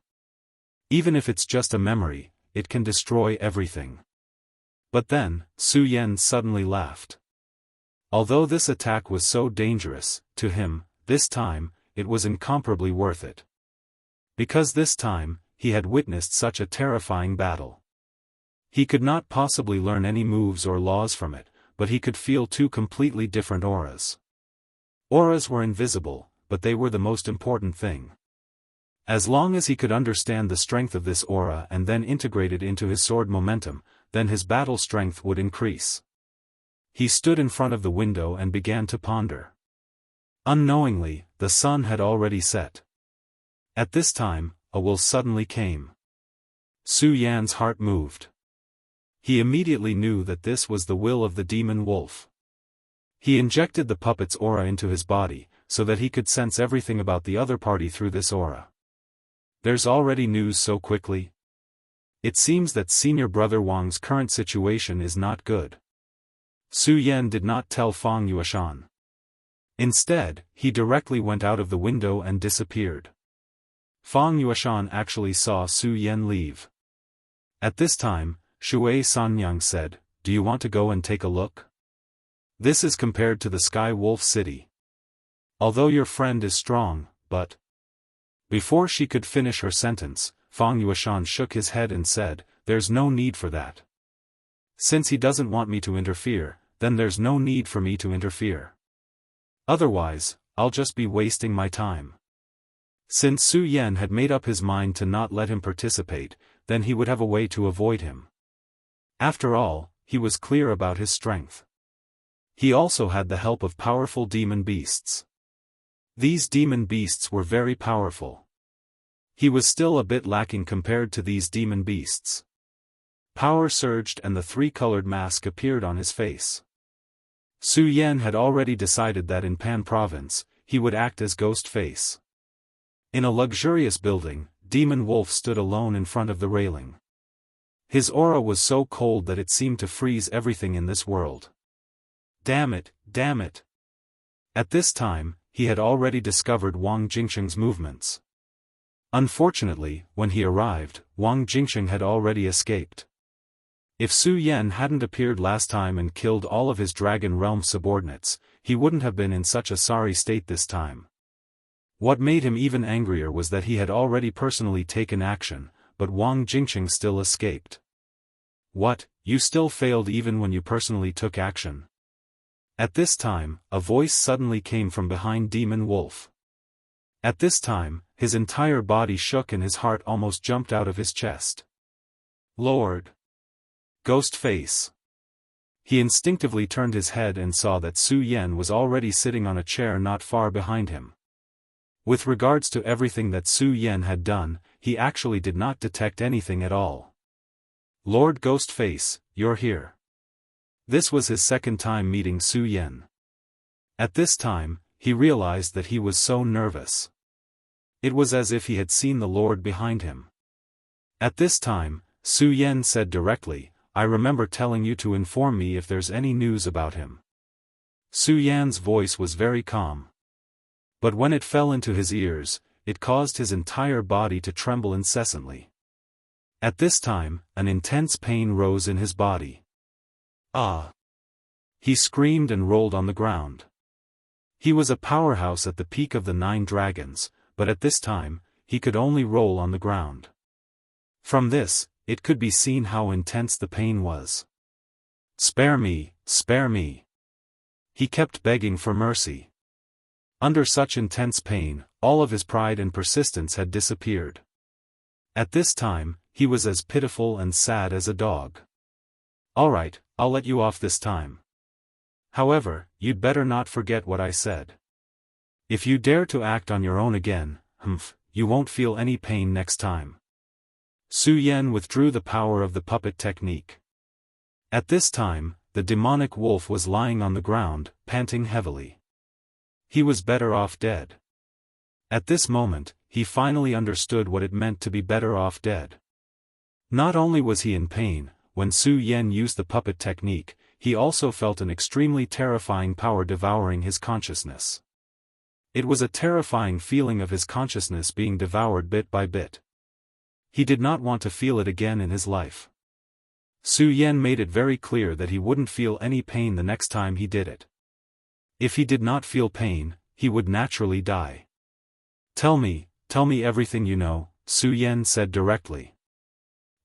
Even if it's just a memory, it can destroy everything. But then, Su Yan suddenly laughed. Although this attack was so dangerous, to him, this time, it was incomparably worth it. Because this time, he had witnessed such a terrifying battle. He could not possibly learn any moves or laws from it, but he could feel 2 completely different auras. Auras were invisible, but they were the most important thing. As long as he could understand the strength of this aura and then integrate it into his sword momentum, then his battle strength would increase. He stood in front of the window and began to ponder. Unknowingly, the sun had already set. At this time, a will suddenly came. Su Yan's heart moved. He immediately knew that this was the will of the demon wolf. He injected the puppet's aura into his body, so that he could sense everything about the other party through this aura. There's already news so quickly? It seems that senior brother Wang's current situation is not good. Su Yan did not tell Fang Yueshan. Instead, he directly went out of the window and disappeared. Fang Yueshan actually saw Su Yan leave. At this time, Shui Sanyang said, "Do you want to go and take a look? This is compared to the Sky Wolf City. Although your friend is strong, but..." Before she could finish her sentence, Fang Yueshan shook his head and said, "There's no need for that. Since he doesn't want me to interfere, then there's no need for me to interfere. Otherwise, I'll just be wasting my time." Since Su Yan had made up his mind to not let him participate, then he would have a way to avoid him. After all, he was clear about his strength. He also had the help of powerful demon beasts. These demon beasts were very powerful. He was still a bit lacking compared to these demon beasts. Power surged and the 3-colored mask appeared on his face. Su Yan had already decided that in Pan Province, he would act as Ghost Face. In a luxurious building, Demon Wolf stood alone in front of the railing. His aura was so cold that it seemed to freeze everything in this world. Damn it, damn it. At this time, he had already discovered Wang Jingsheng's movements. Unfortunately, when he arrived, Wang Jingsheng had already escaped. If Su Yan hadn't appeared last time and killed all of his Dragon Realm subordinates, he wouldn't have been in such a sorry state this time. What made him even angrier was that he had already personally taken action, but Wang Jingqing still escaped. What, you still failed even when you personally took action? At this time, a voice suddenly came from behind Demon Wolf. At this time, his entire body shook and his heart almost jumped out of his chest. Lord! Ghost Face! He instinctively turned his head and saw that Su Yan was already sitting on a chair not far behind him. With regards to everything that Su Yan had done, he actually did not detect anything at all. Lord Ghost Face, you're here. This was his second time meeting Su Yan. At this time, he realized that he was so nervous. It was as if he had seen the Lord behind him. At this time, Su Yan said directly, I remember telling you to inform me if there's any news about him. Su Yan's voice was very calm. But when it fell into his ears, it caused his entire body to tremble incessantly. At this time, an intense pain rose in his body. Ah! He screamed and rolled on the ground. He was a powerhouse at the peak of the 9 dragons, but at this time, he could only roll on the ground. From this, it could be seen how intense the pain was. Spare me, spare me. He kept begging for mercy. Under such intense pain, all of his pride and persistence had disappeared. At this time, he was as pitiful and sad as a dog. Alright, I'll let you off this time. However, you'd better not forget what I said. If you dare to act on your own again, you won't feel any pain next time. Su Yan withdrew the power of the puppet technique. At this time, the demonic wolf was lying on the ground, panting heavily. He was better off dead. At this moment, he finally understood what it meant to be better off dead. Not only was he in pain, when Su Yan used the puppet technique, he also felt an extremely terrifying power devouring his consciousness. It was a terrifying feeling of his consciousness being devoured bit by bit. He did not want to feel it again in his life. Su Yan made it very clear that he wouldn't feel any pain the next time he did it. If he did not feel pain, he would naturally die. Tell me everything you know, Su Yan said directly.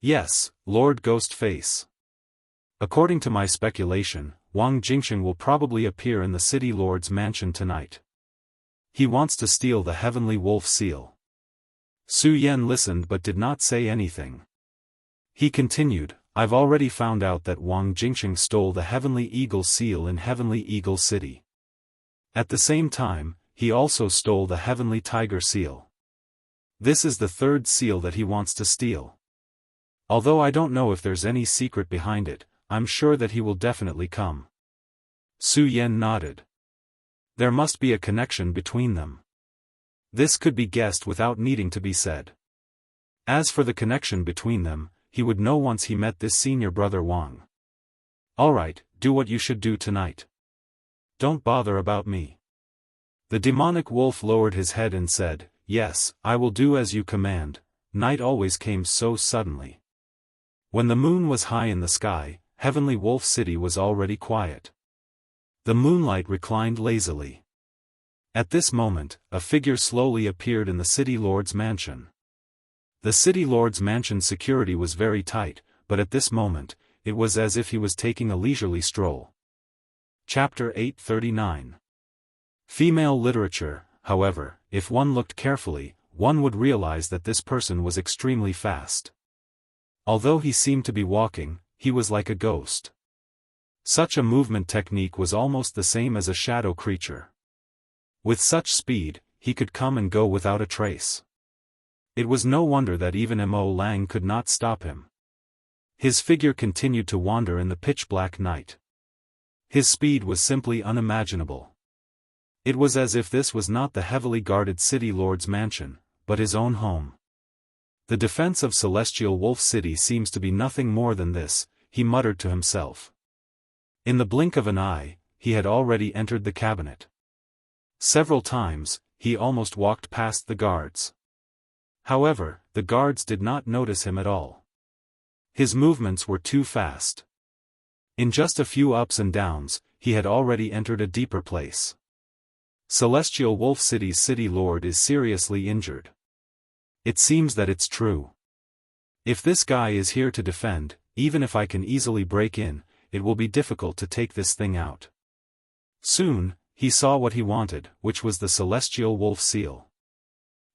Yes, Lord Ghost Face. According to my speculation, Wang Jingqing will probably appear in the City Lord's mansion tonight. He wants to steal the Heavenly Wolf Seal. Su Yan listened but did not say anything. He continued, I've already found out that Wang Jingqing stole the Heavenly Eagle Seal in Heavenly Eagle City. At the same time, he also stole the Heavenly Tiger Seal. This is the third seal that he wants to steal. Although I don't know if there's any secret behind it, I'm sure that he will definitely come. Su Yan nodded. There must be a connection between them. This could be guessed without needing to be said. As for the connection between them, he would know once he met this senior brother Wang. Alright, do what you should do tonight. Don't bother about me. The demonic wolf lowered his head and said, Yes, I will do as you command. Night always came so suddenly. When the moon was high in the sky, Heavenly Wolf City was already quiet. The moonlight reclined lazily. At this moment, a figure slowly appeared in the City Lord's mansion. The City Lord's mansion security was very tight, but at this moment, it was as if he was taking a leisurely stroll. Chapter 839. Female literature. However, if one looked carefully, one would realize that this person was extremely fast. Although he seemed to be walking, he was like a ghost. Such a movement technique was almost the same as a shadow creature. With such speed, he could come and go without a trace. It was no wonder that even Mo Lang could not stop him. His figure continued to wander in the pitch-black night. His speed was simply unimaginable. It was as if this was not the heavily guarded City Lord's mansion, but his own home. The defense of Celestial Wolf City seems to be nothing more than this, he muttered to himself. In the blink of an eye, he had already entered the cabinet. Several times, he almost walked past the guards. However, the guards did not notice him at all. His movements were too fast. In just a few ups and downs, he had already entered a deeper place. Celestial Wolf City's city lord is seriously injured. It seems that it's true. If this guy is here to defend, even if I can easily break in, it will be difficult to take this thing out. Soon, he saw what he wanted, which was the Celestial Wolf Seal.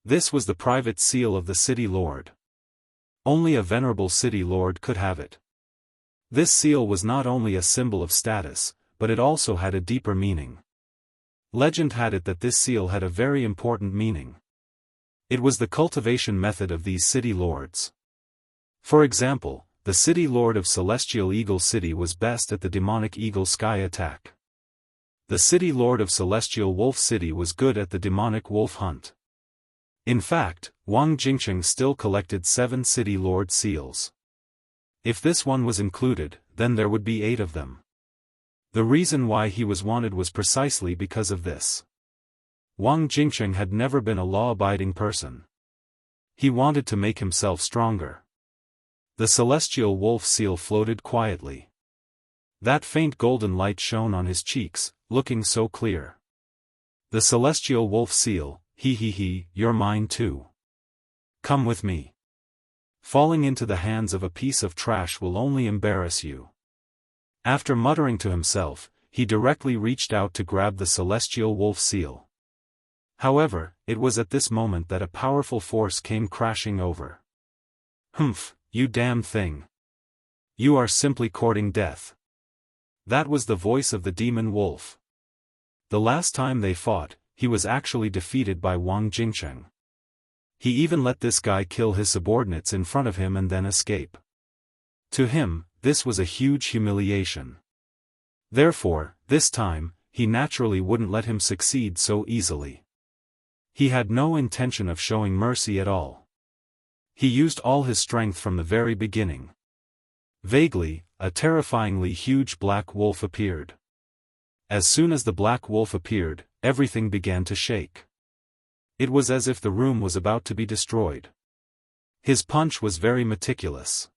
This was the private seal of the city lord. Only a venerable city lord could have it. This seal was not only a symbol of status, but it also had a deeper meaning. Legend had it that this seal had a very important meaning. It was the cultivation method of these city lords. For example, the city lord of Celestial Eagle City was best at the demonic eagle sky attack. The city lord of Celestial Wolf City was good at the demonic wolf hunt. In fact, Wang Jingcheng still collected 7 city lord seals. If this one was included, then there would be 8 of them. The reason why he was wanted was precisely because of this. Wang Jingcheng had never been a law-abiding person. He wanted to make himself stronger. The celestial wolf seal floated quietly. That faint golden light shone on his cheeks, looking so clear. The celestial wolf seal, you're mine too. Come with me. Falling into the hands of a piece of trash will only embarrass you. After muttering to himself, he directly reached out to grab the celestial wolf seal. However, it was at this moment that a powerful force came crashing over. Humph, you damn thing. You are simply courting death. That was the voice of the demon wolf. The last time they fought, he was actually defeated by Wang Jingcheng. He even let this guy kill his subordinates in front of him and then escape. To him, this was a huge humiliation. Therefore, this time, he naturally wouldn't let him succeed so easily. He had no intention of showing mercy at all. He used all his strength from the very beginning. Vaguely, a terrifyingly huge black wolf appeared. As soon as the black wolf appeared, everything began to shake. It was as if the room was about to be destroyed. His punch was very meticulous.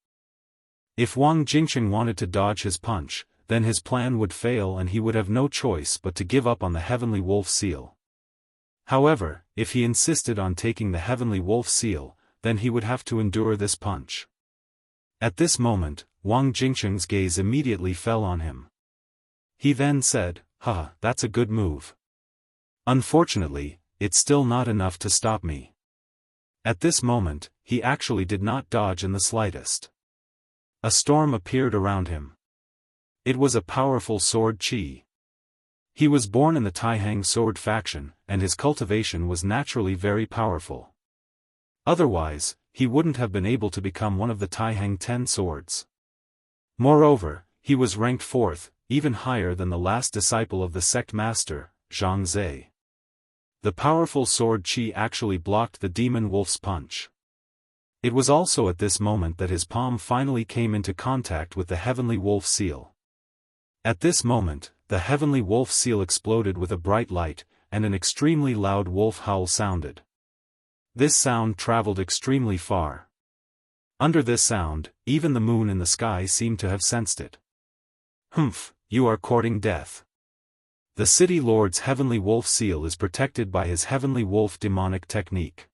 If Wang Jingcheng wanted to dodge his punch, then his plan would fail and he would have no choice but to give up on the Heavenly Wolf Seal. However, if he insisted on taking the Heavenly Wolf Seal, then he would have to endure this punch. At this moment, Wang Jingcheng's gaze immediately fell on him. He then said, that's a good move. Unfortunately, it's still not enough to stop me. At this moment, he actually did not dodge in the slightest. A storm appeared around him. It was a powerful sword chi. He was born in the Taihang sword faction, and his cultivation was naturally very powerful. Otherwise, he wouldn't have been able to become one of the Taihang 10 swords. Moreover, he was ranked 4th, even higher than the last disciple of the sect master, Zhang Zhe. The powerful sword chi actually blocked the demon wolf's punch. It was also at this moment that his palm finally came into contact with the Heavenly Wolf Seal. At this moment, the Heavenly Wolf Seal exploded with a bright light, and an extremely loud wolf howl sounded. This sound traveled extremely far. Under this sound, even the moon in the sky seemed to have sensed it. Humph, you are courting death. The City Lord's Heavenly Wolf Seal is protected by his Heavenly Wolf demonic technique.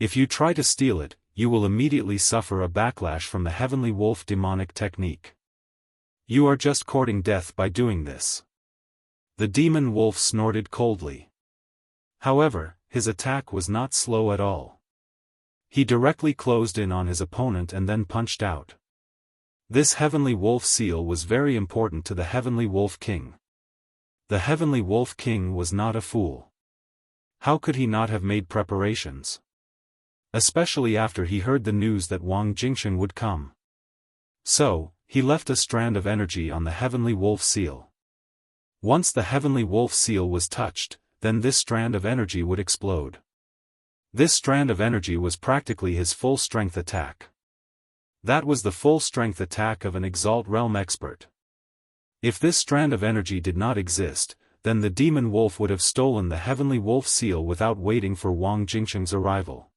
If you try to steal it, you will immediately suffer a backlash from the Heavenly Wolf demonic technique. You are just courting death by doing this. The demon wolf snorted coldly. However, his attack was not slow at all. He directly closed in on his opponent and then punched out. This Heavenly Wolf Seal was very important to the Heavenly Wolf King. The Heavenly Wolf King was not a fool. How could he not have made preparations? Especially after he heard the news that Wang Jingcheng would come. So, he left a strand of energy on the Heavenly Wolf Seal. Once the Heavenly Wolf Seal was touched, then this strand of energy would explode. This strand of energy was practically his full-strength attack. That was the full-strength attack of an Exalt Realm expert. If this strand of energy did not exist, then the demon wolf would have stolen the Heavenly Wolf Seal without waiting for Wang Jingcheng's arrival.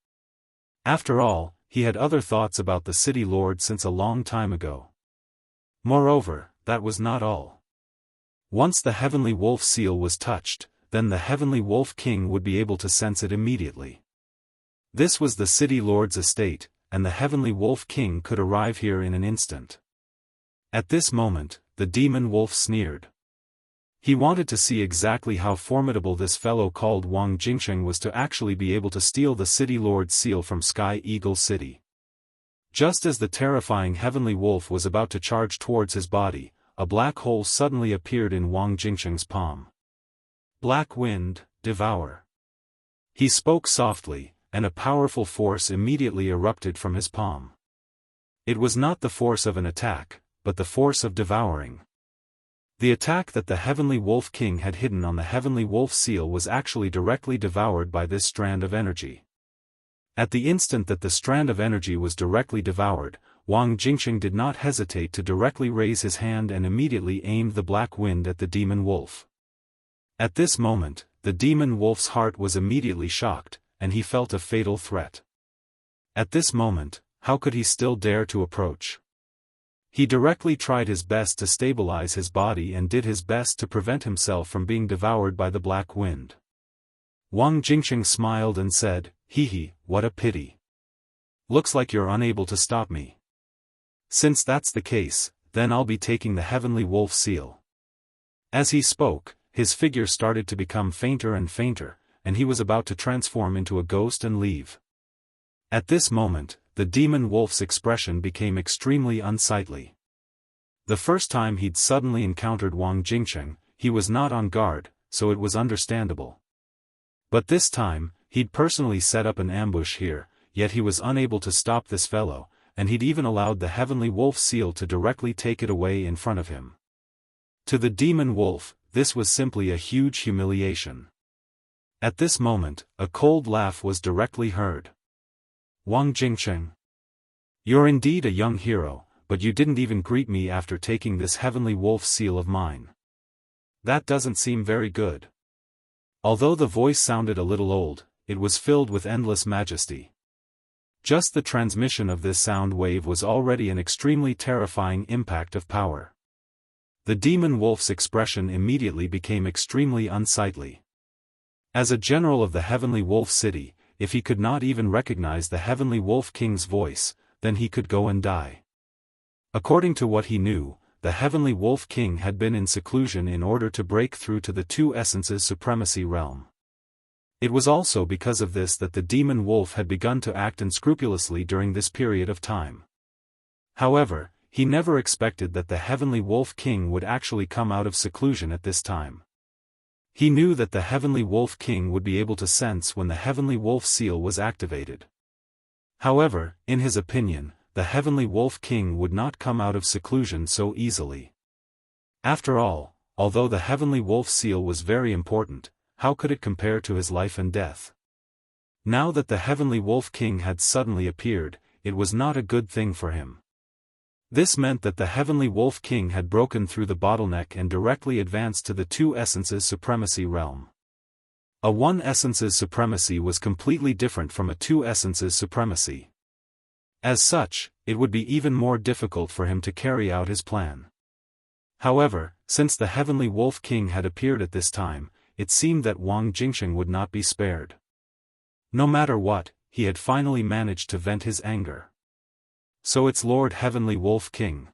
After all, he had other thoughts about the City Lord since a long time ago. Moreover, that was not all. Once the Heavenly Wolf Seal was touched, then the Heavenly Wolf King would be able to sense it immediately. This was the City Lord's estate, and the Heavenly Wolf King could arrive here in an instant. At this moment, the demon wolf sneered. He wanted to see exactly how formidable this fellow called Wang Jingsheng was to actually be able to steal the City Lord's seal from Sky Eagle City. Just as the terrifying Heavenly Wolf was about to charge towards his body, a black hole suddenly appeared in Wang Jingsheng's palm. Black wind, devour. He spoke softly, and a powerful force immediately erupted from his palm. It was not the force of an attack, but the force of devouring. The attack that the Heavenly Wolf King had hidden on the Heavenly Wolf seal was actually directly devoured by this strand of energy. At the instant that the strand of energy was directly devoured, Wang Jingsheng did not hesitate to directly raise his hand and immediately aimed the black wind at the demon wolf. At this moment, the demon wolf's heart was immediately shocked, and he felt a fatal threat. At this moment, how could he still dare to approach? He directly tried his best to stabilize his body and did his best to prevent himself from being devoured by the black wind. Wang Jingsheng smiled and said, "Hee, what a pity. Looks like you're unable to stop me. Since that's the case, then I'll be taking the Heavenly Wolf seal." As he spoke, his figure started to become fainter and fainter, and he was about to transform into a ghost and leave. At this moment, the demon wolf's expression became extremely unsightly. The first time he'd suddenly encountered Wang Jingsheng, he was not on guard, so it was understandable. But this time, he'd personally set up an ambush here, yet he was unable to stop this fellow, and he'd even allowed the Heavenly Wolf seal to directly take it away in front of him. To the demon wolf, this was simply a huge humiliation. At this moment, a cold laugh was directly heard. "Wang Jingsheng. You're indeed a young hero, but you didn't even greet me after taking this Heavenly Wolf seal of mine. That doesn't seem very good." Although the voice sounded a little old, it was filled with endless majesty. Just the transmission of this sound wave was already an extremely terrifying impact of power. The demon wolf's expression immediately became extremely unsightly. As a general of the Heavenly Wolf City, if he could not even recognize the Heavenly Wolf King's voice, then he could go and die. According to what he knew, the Heavenly Wolf King had been in seclusion in order to break through to the Two Essences Supremacy realm. It was also because of this that the demon wolf had begun to act unscrupulously during this period of time. However, he never expected that the Heavenly Wolf King would actually come out of seclusion at this time. He knew that the Heavenly Wolf King would be able to sense when the Heavenly Wolf seal was activated. However, in his opinion, the Heavenly Wolf King would not come out of seclusion so easily. After all, although the Heavenly Wolf seal was very important, how could it compare to his life and death? Now that the Heavenly Wolf King had suddenly appeared, it was not a good thing for him. This meant that the Heavenly Wolf King had broken through the bottleneck and directly advanced to the Two Essences Supremacy realm. A One Essences Supremacy was completely different from a Two Essences Supremacy. As such, it would be even more difficult for him to carry out his plan. However, since the Heavenly Wolf King had appeared at this time, it seemed that Wang Jingsheng would not be spared. No matter what, he had finally managed to vent his anger. "So it's Lord Heavenly Wolf King.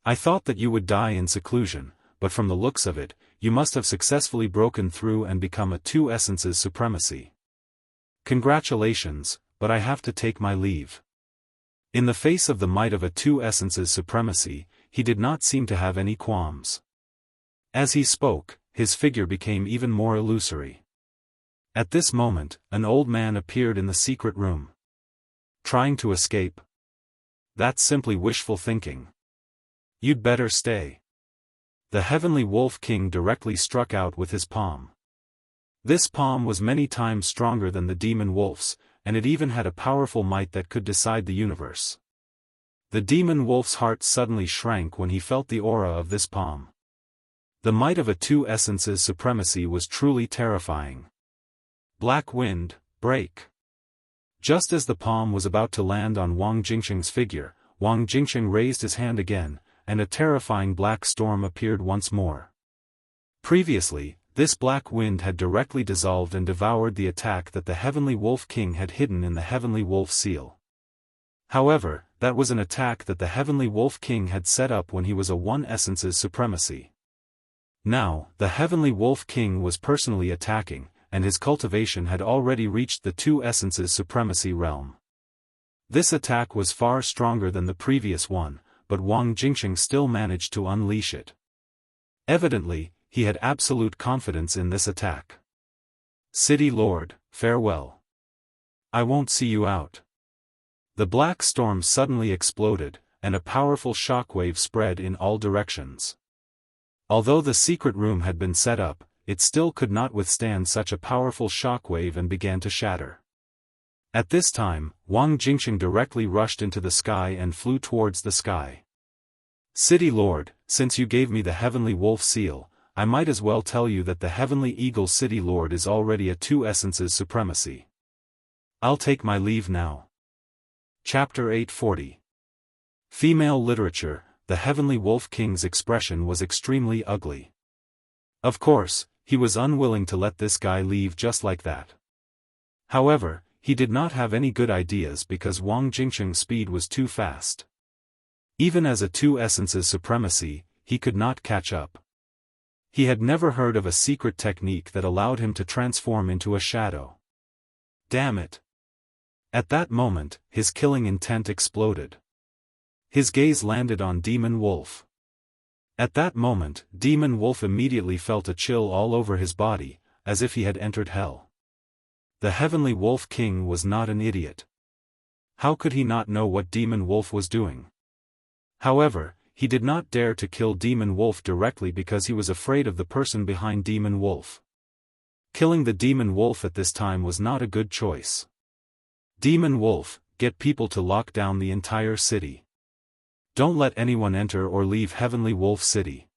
I thought that you would die in seclusion, but from the looks of it, you must have successfully broken through and become a Two Essences Supremacy. Congratulations, but I have to take my leave." In the face of the might of a Two Essences Supremacy, he did not seem to have any qualms. As he spoke, his figure became even more illusory. At this moment, an old man appeared in the secret room. "Trying to escape? That's simply wishful thinking. You'd better stay." The Heavenly Wolf King directly struck out with his palm. This palm was many times stronger than the demon wolf's, and it even had a powerful might that could decide the universe. The demon wolf's heart suddenly shrank when he felt the aura of this palm. The might of a Two Essences Supremacy was truly terrifying. Black wind, break. Just as the palm was about to land on Wang Jingsheng's figure, Wang Jingsheng raised his hand again, and a terrifying black storm appeared once more. Previously, this black wind had directly dissolved and devoured the attack that the Heavenly Wolf King had hidden in the Heavenly Wolf Seal. However, that was an attack that the Heavenly Wolf King had set up when he was a One Essence's supremacy. Now, the Heavenly Wolf King was personally attacking, and his cultivation had already reached the Two Essences supremacy realm. This attack was far stronger than the previous one, but Wang Jingsheng still managed to unleash it. Evidently, he had absolute confidence in this attack. City Lord, farewell. I won't see you out. The black storm suddenly exploded, and a powerful shockwave spread in all directions. Although the secret room had been set up, it still could not withstand such a powerful shockwave and began to shatter. At this time, Wang Jingsheng directly rushed into the sky and flew towards the sky. City Lord, since you gave me the Heavenly Wolf Seal, I might as well tell you that the Heavenly Eagle City Lord is already a Two Essences supremacy. I'll take my leave now. Chapter 840. Female Literature. The Heavenly Wolf King's expression was extremely ugly. Of course, he was unwilling to let this guy leave just like that. However, he did not have any good ideas because Wang Jingsheng's speed was too fast. Even as a Two Essences supremacy, he could not catch up. He had never heard of a secret technique that allowed him to transform into a shadow. Damn it! At that moment, his killing intent exploded. His gaze landed on Demon Wolf. At that moment, Demon Wolf immediately felt a chill all over his body, as if he had entered hell. The Heavenly Wolf King was not an idiot. How could he not know what Demon Wolf was doing? However, he did not dare to kill Demon Wolf directly because he was afraid of the person behind Demon Wolf. Killing the Demon Wolf at this time was not a good choice. Demon Wolf, get people to lock down the entire city. Don't let anyone enter or leave Heavenly Wolf City.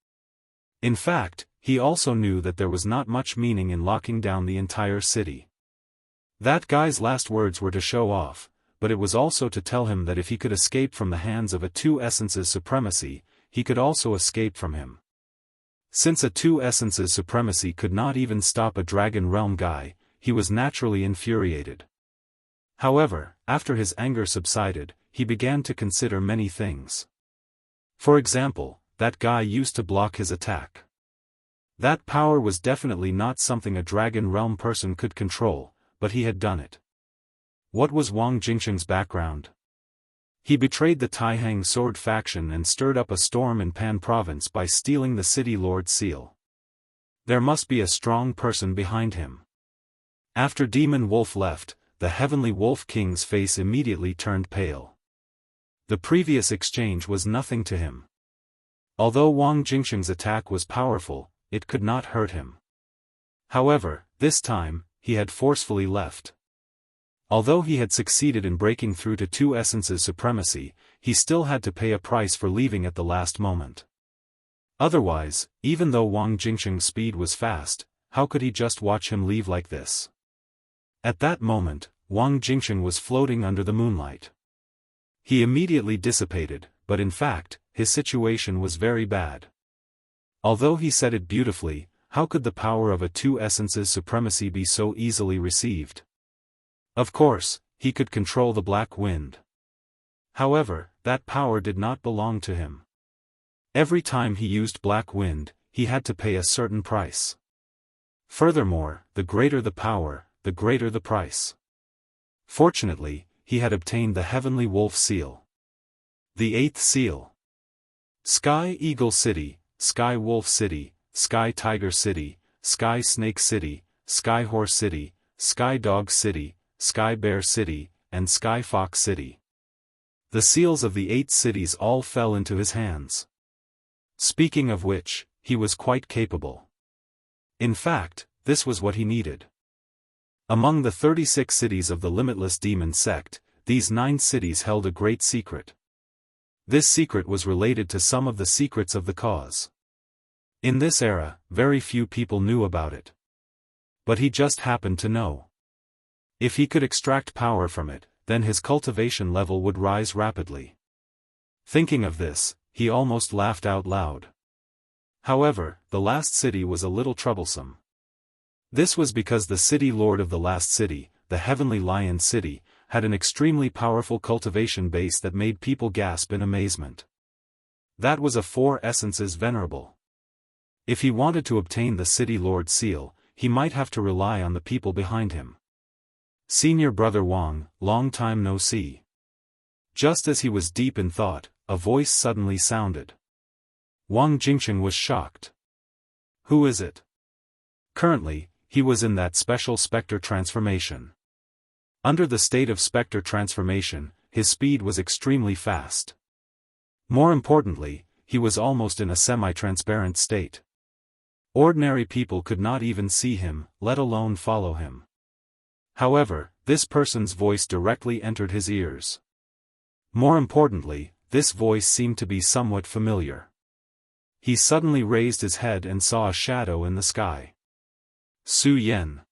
In fact, he also knew that there was not much meaning in locking down the entire city. That guy's last words were to show off, but it was also to tell him that if he could escape from the hands of a Two Essences supremacy, he could also escape from him. Since a Two Essences supremacy could not even stop a Dragon Realm guy, he was naturally infuriated. However, after his anger subsided, he began to consider many things. For example, that guy used to block his attack. That power was definitely not something a Dragon Realm person could control, but he had done it. What was Wang Jingsheng's background? He betrayed the Taihang Sword faction and stirred up a storm in Pan Province by stealing the City Lord Seal. There must be a strong person behind him. After Demon Wolf left, the Heavenly Wolf King's face immediately turned pale. The previous exchange was nothing to him. Although Wang Jingsheng's attack was powerful, it could not hurt him. However, this time, he had forcefully left. Although he had succeeded in breaking through to Two Essences supremacy, he still had to pay a price for leaving at the last moment. Otherwise, even though Wang Jingsheng's speed was fast, how could he just watch him leave like this? At that moment, Wang Jingsheng was floating under the moonlight. He immediately dissipated, but in fact, his situation was very bad. Although he said it beautifully, how could the power of a Two Essences supremacy be so easily received? Of course, he could control the black wind. However, that power did not belong to him. Every time he used black wind, he had to pay a certain price. Furthermore, the greater the power, the greater the price. Fortunately, he had obtained the Heavenly Wolf Seal. The Eighth Seal. Sky Eagle City, Sky Wolf City, Sky Tiger City, Sky Snake City, Sky Horse City, Sky Dog City, Sky Bear City, and Sky Fox City. The seals of the 8 cities all fell into his hands. Speaking of which, he was quite capable. In fact, this was what he needed. Among the 36 cities of the Limitless Demon Sect, these 9 cities held a great secret. This secret was related to some of the secrets of the cause. In this era, very few people knew about it. But he just happened to know. If he could extract power from it, then his cultivation level would rise rapidly. Thinking of this, he almost laughed out loud. However, the last city was a little troublesome. This was because the city lord of the last city, the Heavenly Lion City, had an extremely powerful cultivation base that made people gasp in amazement. That was a 4 essences venerable. If he wanted to obtain the city lord's seal, he might have to rely on the people behind him. Senior Brother Wang, long time no see. Just as he was deep in thought, a voice suddenly sounded. Wang Jingcheng was shocked. Who is it? Currently, he was in that special specter transformation. Under the state of specter transformation, his speed was extremely fast. More importantly, he was almost in a semi-transparent state. Ordinary people could not even see him, let alone follow him. However, this person's voice directly entered his ears. More importantly, this voice seemed to be somewhat familiar. He suddenly raised his head and saw a shadow in the sky. Su Yan.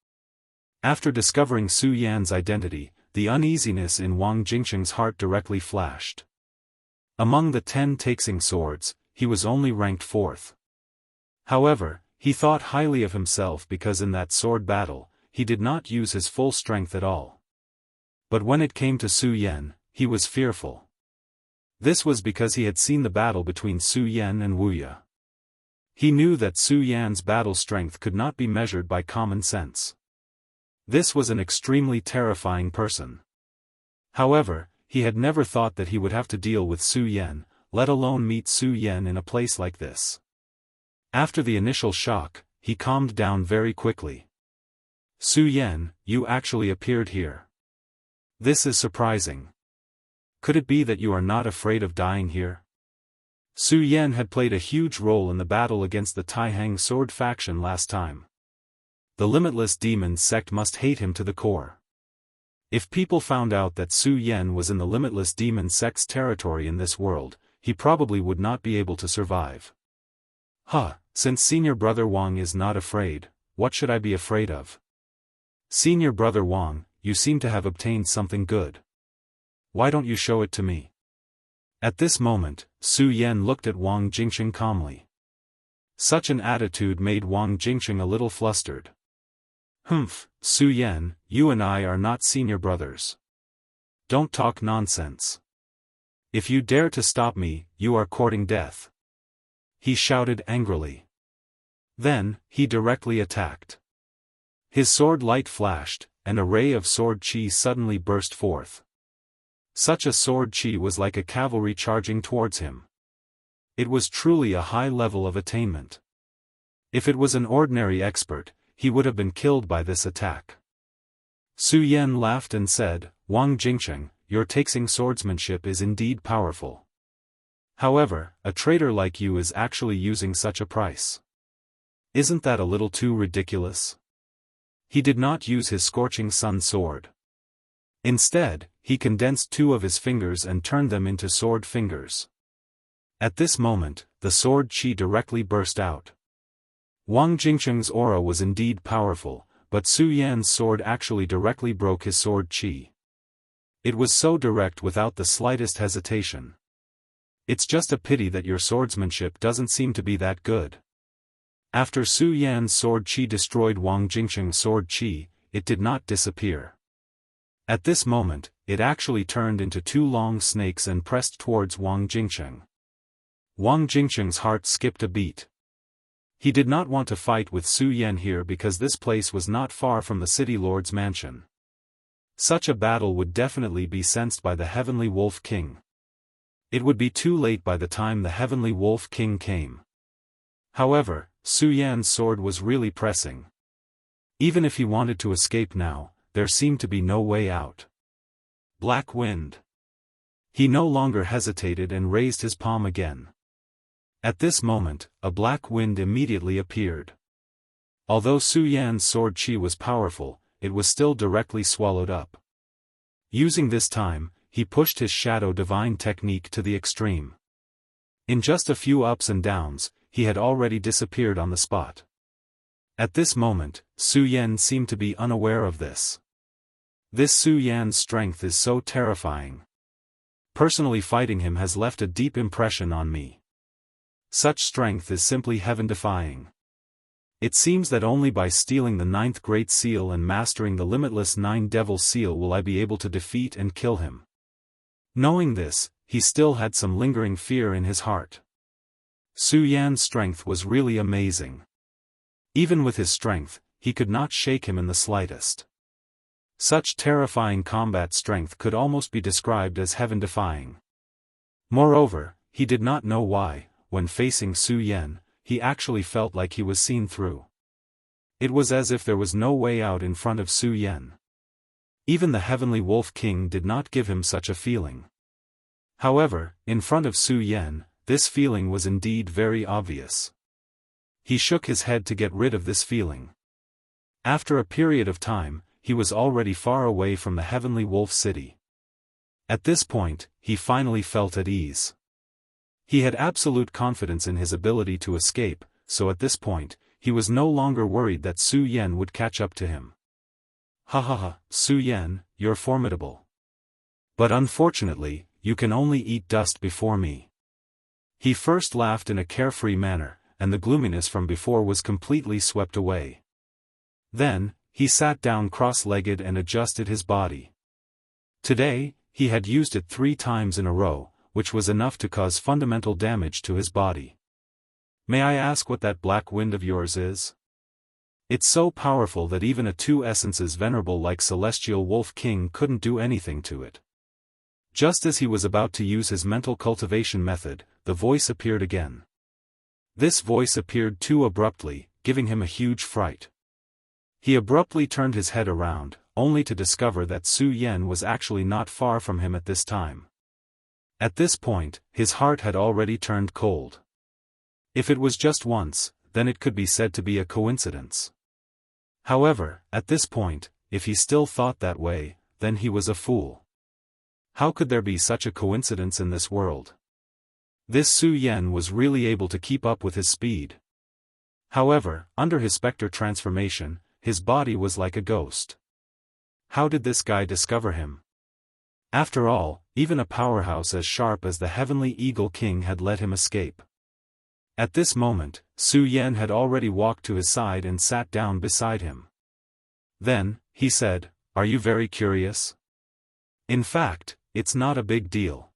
After discovering Su Yan's identity, the uneasiness in Wang Jingcheng's heart directly flashed. Among the 10 Taixing swords, he was only ranked 4th. However, he thought highly of himself because in that sword battle, he did not use his full strength at all. But when it came to Su Yan, he was fearful. This was because he had seen the battle between Su Yan and Wuxia. He knew that Su Yan's battle strength could not be measured by common sense. This was an extremely terrifying person. However, he had never thought that he would have to deal with Su Yan, let alone meet Su Yan in a place like this. After the initial shock, he calmed down very quickly. Su Yan, you actually appeared here. This is surprising. Could it be that you are not afraid of dying here? Su Yan had played a huge role in the battle against the Taihang sword faction last time. The Limitless Demon sect must hate him to the core. If people found out that Su Yan was in the Limitless Demon sect's territory in this world, he probably would not be able to survive. Since Senior Brother Wang is not afraid, what should I be afraid of? Senior Brother Wang, you seem to have obtained something good. Why don't you show it to me? At this moment, Su Yan looked at Wang Jingcheng calmly. Such an attitude made Wang Jingcheng a little flustered. Su Yan, you and I are not senior brothers. Don't talk nonsense. If you dare to stop me, you are courting death. He shouted angrily. Then, he directly attacked. His sword light flashed, and a ray of sword chi suddenly burst forth. Such a sword chi was like a cavalry charging towards him. It was truly a high level of attainment. If it was an ordinary expert, he would have been killed by this attack. Su Yan laughed and said, Wang Jingcheng, your Taixing swordsmanship is indeed powerful. However, a traitor like you is actually using such a price. Isn't that a little too ridiculous? He did not use his Scorching Sun sword. Instead, he condensed 2 of his fingers and turned them into sword fingers. At this moment, the sword chi directly burst out. Wang Jingcheng's aura was indeed powerful, but Su Yan's sword actually directly broke his sword chi. It was so direct without the slightest hesitation. It's just a pity that your swordsmanship doesn't seem to be that good. After Su Yan's sword chi destroyed Wang Jingcheng's sword chi, it did not disappear. At this moment, it actually turned into 2 long snakes and pressed towards Wang Jingcheng. Wang Jingcheng's heart skipped a beat. He did not want to fight with Su Yan here because this place was not far from the city lord's mansion. Such a battle would definitely be sensed by the Heavenly Wolf King. It would be too late by the time the Heavenly Wolf King came. However, Su Yan's sword was really pressing. Even if he wanted to escape now, there seemed to be no way out. Black wind. He no longer hesitated and raised his palm again. At this moment, a black wind immediately appeared. Although Su Yan's sword chi was powerful, it was still directly swallowed up. Using this time, he pushed his shadow divine technique to the extreme. In just a few ups and downs, he had already disappeared on the spot. At this moment, Su Yan seemed to be unaware of this. This Su Yan's strength is so terrifying. Personally fighting him has left a deep impression on me. Such strength is simply heaven-defying. It seems that only by stealing the 9th Great Seal and mastering the limitless 9 Devil Seal will I be able to defeat and kill him. Knowing this, he still had some lingering fear in his heart. Su Yan's strength was really amazing. Even with his strength, he could not shake him in the slightest. Such terrifying combat strength could almost be described as heaven-defying. Moreover, he did not know why, when facing Su Yan, he actually felt like he was seen through. It was as if there was no way out in front of Su Yan. Even the Heavenly Wolf King did not give him such a feeling. However, in front of Su Yan, this feeling was indeed very obvious. He shook his head to get rid of this feeling. After a period of time, he was already far away from the Heavenly Wolf City. At this point, he finally felt at ease. He had absolute confidence in his ability to escape, so at this point, he was no longer worried that Su Yan would catch up to him. Ha ha ha, Su Yan, you're formidable. But unfortunately, you can only eat dust before me. He first laughed in a carefree manner, and the gloominess from before was completely swept away. Then, he sat down cross-legged and adjusted his body. Today, he had used it 3 times in a row, which was enough to cause fundamental damage to his body. May I ask what that black wind of yours is? It's so powerful that even a 2 essences venerable like Celestial Wolf King couldn't do anything to it. Just as he was about to use his mental cultivation method, the voice appeared again. This voice appeared too abruptly, giving him a huge fright. He abruptly turned his head around, only to discover that Su Yan was actually not far from him at this time. At this point, his heart had already turned cold. If it was just once, then it could be said to be a coincidence. However, at this point, if he still thought that way, then he was a fool. How could there be such a coincidence in this world? This Su Yan was really able to keep up with his speed. However, under his specter transformation, his body was like a ghost. How did this guy discover him? After all, even a powerhouse as sharp as the Heavenly Eagle King had let him escape. At this moment, Su Yan had already walked to his side and sat down beside him. Then, he said, "Are you very curious? In fact, it's not a big deal.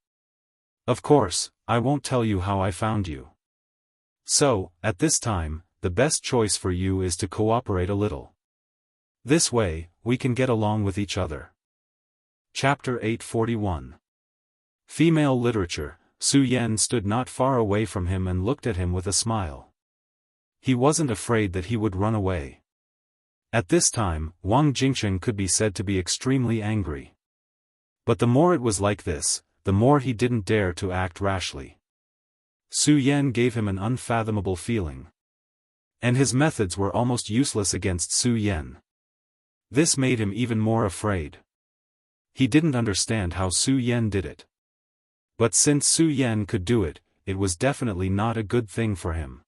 Of course, I won't tell you how I found you. So, at this time, the best choice for you is to cooperate a little. This way, we can get along with each other." Chapter 841. Female Literature. Su Yan stood not far away from him and looked at him with a smile. He wasn't afraid that he would run away. At this time, Wang Jingcheng could be said to be extremely angry. But the more it was like this, the more he didn't dare to act rashly. Su Yan gave him an unfathomable feeling. And his methods were almost useless against Su Yan. This made him even more afraid. He didn't understand how Su Yan did it. But since Su Yan could do it, it was definitely not a good thing for him.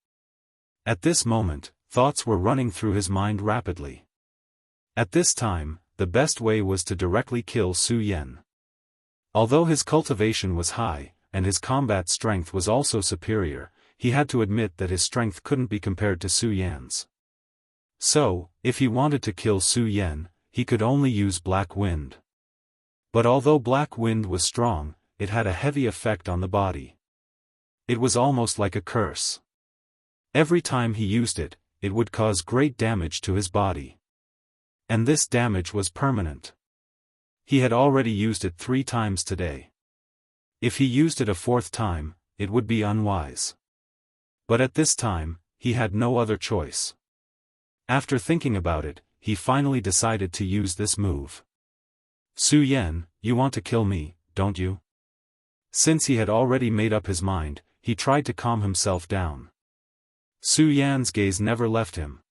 At this moment, thoughts were running through his mind rapidly. At this time, the best way was to directly kill Su Yan. Although his cultivation was high, and his combat strength was also superior, he had to admit that his strength couldn't be compared to Su Yan's. So, if he wanted to kill Su Yan, he could only use Black Wind. But although Black Wind was strong, it had a heavy effect on the body. It was almost like a curse. Every time he used it, it would cause great damage to his body. And this damage was permanent. He had already used it 3 times today. If he used it a 4th time, it would be unwise. But at this time, he had no other choice. After thinking about it, he finally decided to use this move. "Su Yan, you want to kill me, don't you?" Since he had already made up his mind, he tried to calm himself down. Su Yan's gaze never left him.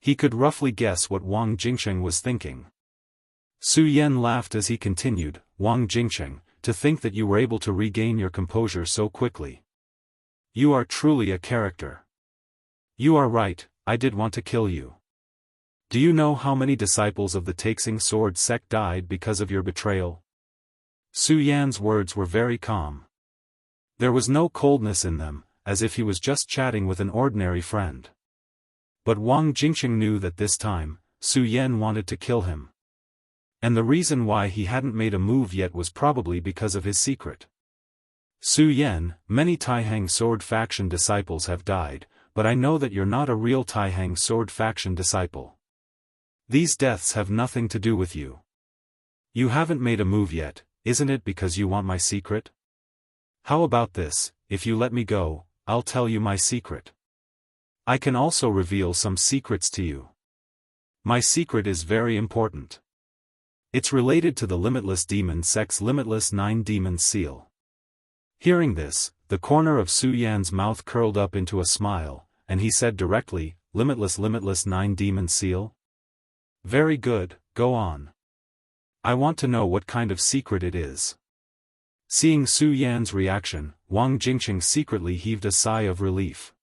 He could roughly guess what Wang Jingcheng was thinking. Su Yan laughed as he continued, "Wang Jingcheng, to think that you were able to regain your composure so quickly. You are truly a character. You are right, I did want to kill you. Do you know how many disciples of the Taixing Sword sect died because of your betrayal?" Su Yan's words were very calm. There was no coldness in them, as if he was just chatting with an ordinary friend. But Wang Jingqing knew that this time, Su Yan wanted to kill him. And the reason why he hadn't made a move yet was probably because of his secret. Su Yan, many Taihang sword faction disciples have died, but I know that you're not a real Taihang sword faction disciple. These deaths have nothing to do with you. You haven't made a move yet, isn't it because you want my secret? How about this, if you let me go, I'll tell you my secret. I can also reveal some secrets to you. My secret is very important. It's related to the Limitless Demon Sect's Limitless 9 Demons seal. Hearing this, the corner of Su Yan's mouth curled up into a smile, and he said directly, Limitless 9 Demons seal? Very good, go on. I want to know what kind of secret it is. Seeing Su Yan's reaction, Wang Jingqing secretly heaved a sigh of relief.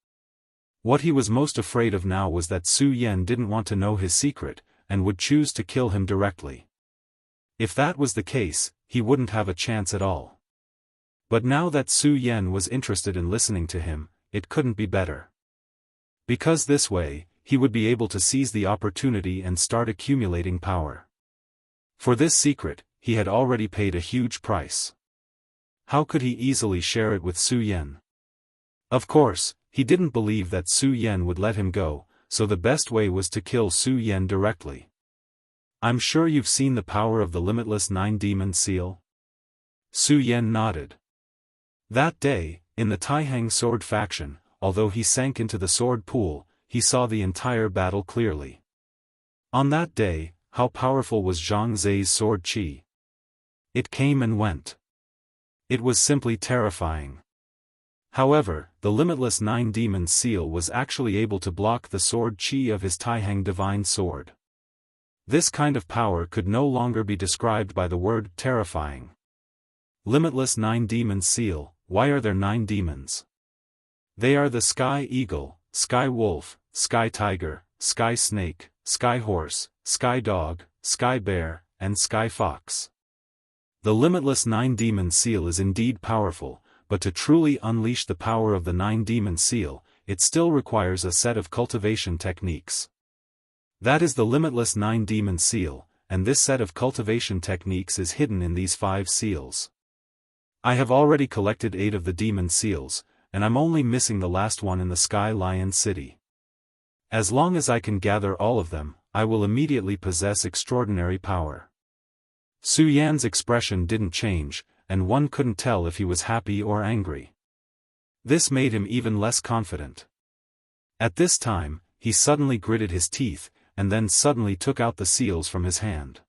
What he was most afraid of now was that Su Yan didn't want to know his secret, and would choose to kill him directly. If that was the case, he wouldn't have a chance at all. But now that Su Yan was interested in listening to him, it couldn't be better. Because this way, he would be able to seize the opportunity and start accumulating power. For this secret, he had already paid a huge price. How could he easily share it with Su Yan? Of course, he didn't believe that Su Yan would let him go, so the best way was to kill Su Yan directly. I'm sure you've seen the power of the Limitless 9 Demons seal? Su Yan nodded. That day, in the Taihang sword faction, although he sank into the sword pool, he saw the entire battle clearly. On that day, how powerful was Zhang Zai's sword qi? It came and went. It was simply terrifying. However, the Limitless 9 Demons seal was actually able to block the sword qi of his Taihang divine sword. This kind of power could no longer be described by the word terrifying. Limitless 9 Demons seal, why are there 9 demons? They are the Sky Eagle, Sky Wolf, Sky Tiger, Sky Snake, Sky Horse, Sky Dog, Sky Bear, and Sky Fox. The Limitless 9 Demons seal is indeed powerful, but to truly unleash the power of the 9 Demons seal, it still requires a set of cultivation techniques. That is the Limitless 9 Demons seal, and this set of cultivation techniques is hidden in these 5 seals. I have already collected 8 of the demon seals, and I'm only missing the last one in the Sky Lion City. As long as I can gather all of them, I will immediately possess extraordinary power. Su Yan's expression didn't change, and one couldn't tell if he was happy or angry. This made him even less confident. At this time, he suddenly gritted his teeth, and then suddenly took out the seals from his hand.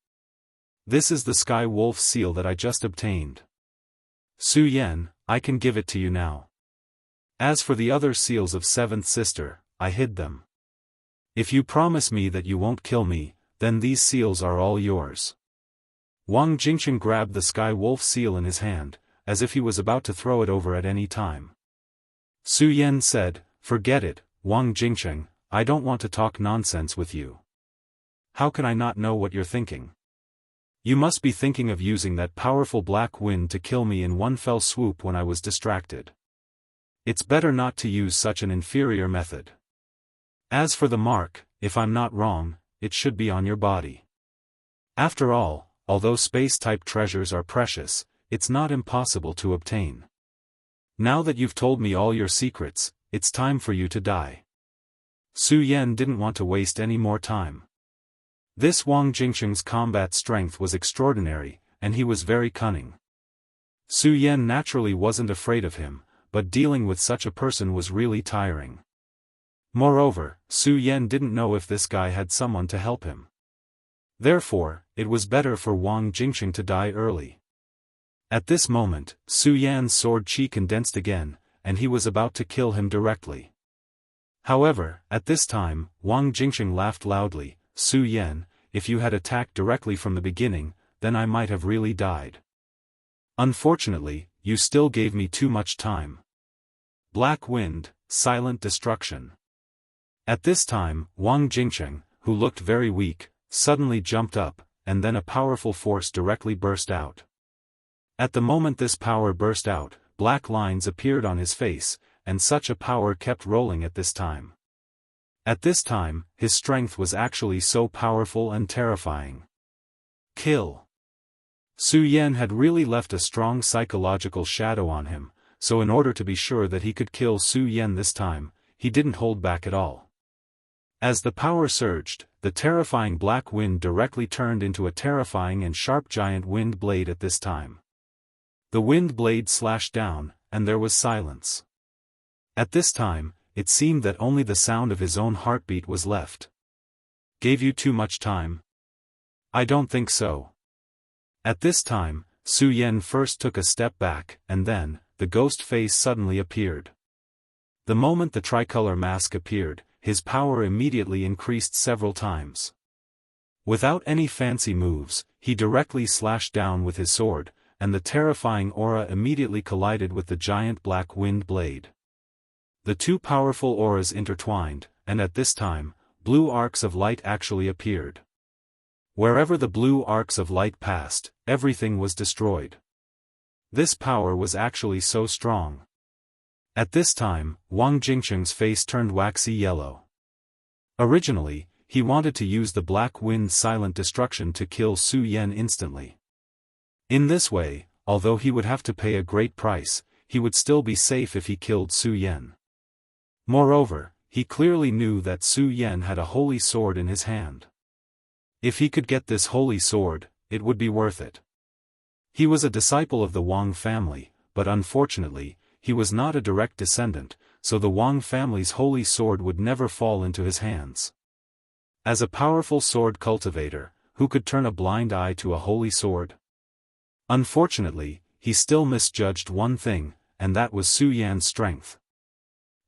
This is the Sky Wolf seal that I just obtained. Su Yan, I can give it to you now. As for the other seals of Seventh Sister, I hid them. If you promise me that you won't kill me, then these seals are all yours. Wang Jingqing grabbed the Sky Wolf seal in his hand, as if he was about to throw it over at any time. Su Yan said, forget it, Wang Jingqing, I don't want to talk nonsense with you. How can I not know what you're thinking? You must be thinking of using that powerful black wind to kill me in one fell swoop when I was distracted. It's better not to use such an inferior method. As for the mark, if I'm not wrong, it should be on your body. After all, although space-type treasures are precious, it's not impossible to obtain. Now that you've told me all your secrets, it's time for you to die. Su Yan didn't want to waste any more time. This Wang Jingqing's combat strength was extraordinary, and he was very cunning. Su Yan naturally wasn't afraid of him, but dealing with such a person was really tiring. Moreover, Su Yan didn't know if this guy had someone to help him. Therefore, it was better for Wang Jingqing to die early. At this moment, Su Yan's sword qi condensed again, and he was about to kill him directly. However, at this time, Wang Jingqing laughed loudly, Su Yan, if you had attacked directly from the beginning, then I might have really died. Unfortunately, you still gave me too much time. Black wind, silent destruction. At this time, Wang Jingqing, who looked very weak, suddenly jumped up, and then a powerful force directly burst out. At the moment this power burst out, black lines appeared on his face, and such a power kept rolling at this time. At this time, his strength was actually so powerful and terrifying. Kill. Su Yan had really left a strong psychological shadow on him, so in order to be sure that he could kill Su Yan this time, he didn't hold back at all. As the power surged, the terrifying black wind directly turned into a terrifying and sharp giant wind blade at this time. The wind blade slashed down, and there was silence. At this time, it seemed that only the sound of his own heartbeat was left. Gave you too much time? I don't think so. At this time, Su Yan first took a step back, and then, the ghost face suddenly appeared. The moment the tricolor mask appeared, his power immediately increased several times. Without any fancy moves, he directly slashed down with his sword, and the terrifying aura immediately collided with the giant black wind blade. The two powerful auras intertwined, and at this time, blue arcs of light actually appeared. Wherever the blue arcs of light passed, everything was destroyed. This power was actually so strong. At this time, Wang Jingcheng's face turned waxy yellow. Originally, he wanted to use the black wind's silent destruction to kill Su Yan instantly. In this way, although he would have to pay a great price, he would still be safe if he killed Su Yan. Moreover, he clearly knew that Su Yan had a holy sword in his hand. If he could get this holy sword, it would be worth it. He was a disciple of the Wang family, but unfortunately, he was not a direct descendant, so the Wang family's holy sword would never fall into his hands. As a powerful sword cultivator, who could turn a blind eye to a holy sword? Unfortunately, he still misjudged one thing, and that was Su Yan's strength.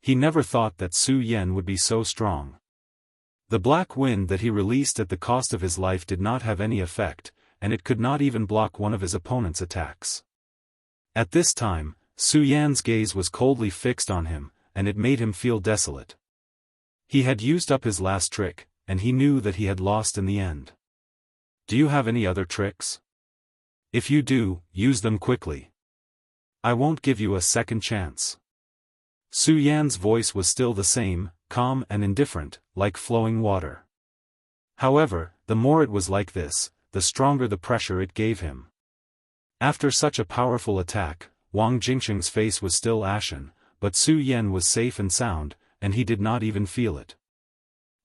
He never thought that Su Yan would be so strong. The black wind that he released at the cost of his life did not have any effect, and it could not even block one of his opponent's attacks. At this time, Su Yan's gaze was coldly fixed on him, and it made him feel desolate. He had used up his last trick, and he knew that he had lost in the end. Do you have any other tricks? If you do, use them quickly. I won't give you a second chance. Su Yan's voice was still the same, calm and indifferent, like flowing water. However, the more it was like this, the stronger the pressure it gave him. After such a powerful attack, Wang Jingcheng's face was still ashen, but Su Yan was safe and sound, and he did not even feel it.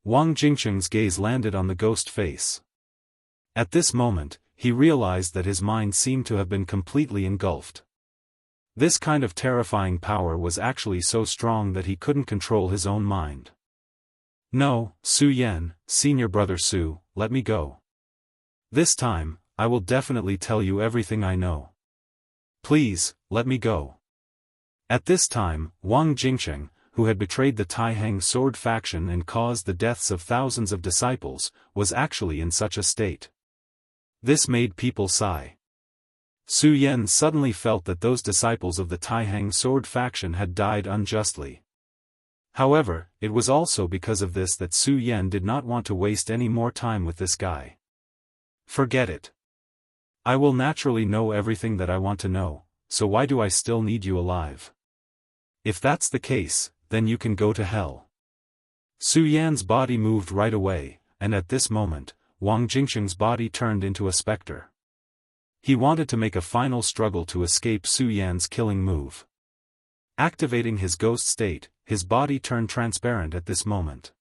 Wang Jingcheng's gaze landed on the ghost face. At this moment, he realized that his mind seemed to have been completely engulfed. This kind of terrifying power was actually so strong that he couldn't control his own mind. No, Su Yan, senior brother Su, let me go. This time, I will definitely tell you everything I know. Please, let me go. At this time, Wang Jingcheng, who had betrayed the Taiheng sword faction and caused the deaths of thousands of disciples, was actually in such a state. This made people sigh. Su Yan suddenly felt that those disciples of the Taiheng sword faction had died unjustly. However, it was also because of this that Su Yan did not want to waste any more time with this guy. Forget it. I will naturally know everything that I want to know, so why do I still need you alive? If that's the case, then you can go to hell. Su Yan's body moved right away, and at this moment, Wang Jingcheng's body turned into a specter. He wanted to make a final struggle to escape Su Yan's killing move. Activating his ghost state, his body turned transparent at this moment.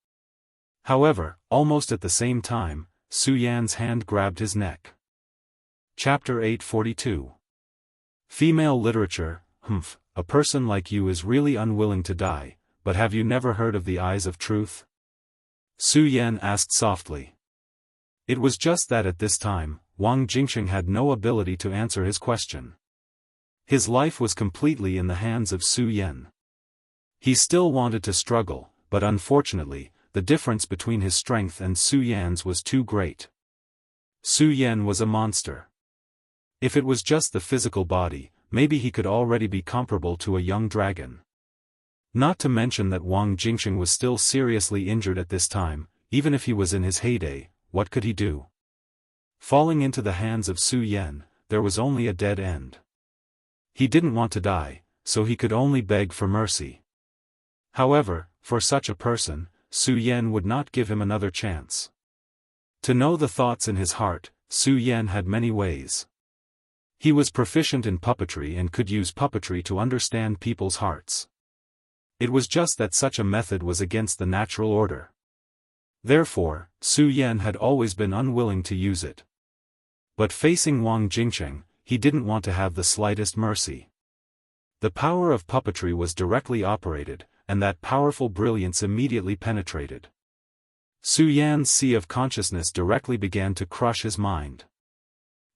However, almost at the same time, Su Yan's hand grabbed his neck. Chapter 842. Female literature. A person like you is really unwilling to die, but have you never heard of the eyes of truth? Su Yan asked softly. It was just that at this time, Wang Jingcheng had no ability to answer his question. His life was completely in the hands of Su Yan. He still wanted to struggle, but unfortunately, the difference between his strength and Su Yan's was too great. Su Yan was a monster. If it was just the physical body, maybe he could already be comparable to a young dragon. Not to mention that Wang Jingcheng was still seriously injured at this time. Even if he was in his heyday, what could he do? Falling into the hands of Su Yan, there was only a dead end. He didn't want to die, so he could only beg for mercy. However, for such a person, Su Yan would not give him another chance. To know the thoughts in his heart, Su Yan had many ways. He was proficient in puppetry and could use puppetry to understand people's hearts. It was just that such a method was against the natural order. Therefore, Su Yan had always been unwilling to use it. But facing Wang Jingcheng, he didn't want to have the slightest mercy. The power of puppetry was directly operated, and that powerful brilliance immediately penetrated. Su Yan's sea of consciousness directly began to crush his mind.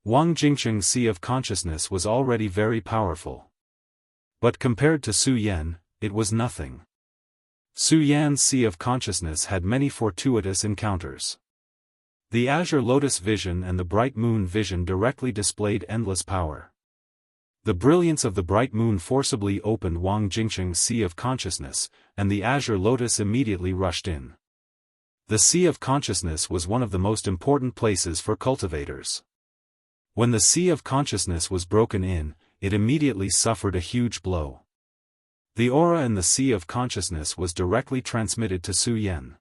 Wang Jingcheng's sea of consciousness was already very powerful. But compared to Su Yan, it was nothing. Su Yan's sea of consciousness had many fortuitous encounters. The azure lotus vision and the bright moon vision directly displayed endless power. The brilliance of the bright moon forcibly opened Wang Jingcheng's sea of consciousness, and the azure lotus immediately rushed in. The sea of consciousness was one of the most important places for cultivators. When the sea of consciousness was broken in, it immediately suffered a huge blow. The aura in the sea of consciousness was directly transmitted to Su Yan.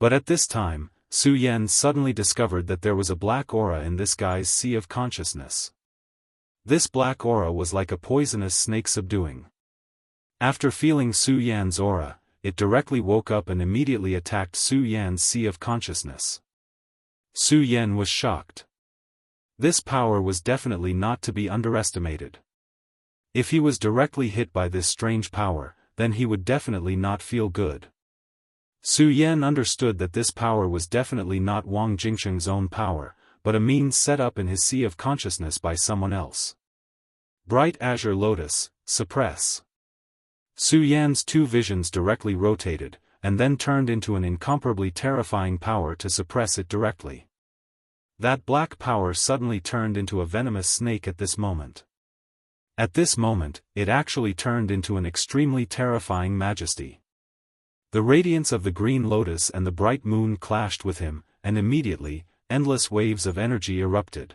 But at this time, Su Yan suddenly discovered that there was a black aura in this guy's sea of consciousness. This black aura was like a poisonous snake subduing. After feeling Su Yan's aura, it directly woke up and immediately attacked Su Yan's sea of consciousness. Su Yan was shocked. This power was definitely not to be underestimated. If he was directly hit by this strange power, then he would definitely not feel good. Su Yan understood that this power was definitely not Wang Jingcheng's own power, but a means set up in his sea of consciousness by someone else. Bright azure lotus, suppress. Su Yan's two visions directly rotated, and then turned into an incomparably terrifying power to suppress it directly. That black power suddenly turned into a venomous snake at this moment. At this moment, it actually turned into an extremely terrifying majesty. The radiance of the green lotus and the bright moon clashed with him, and immediately, endless waves of energy erupted.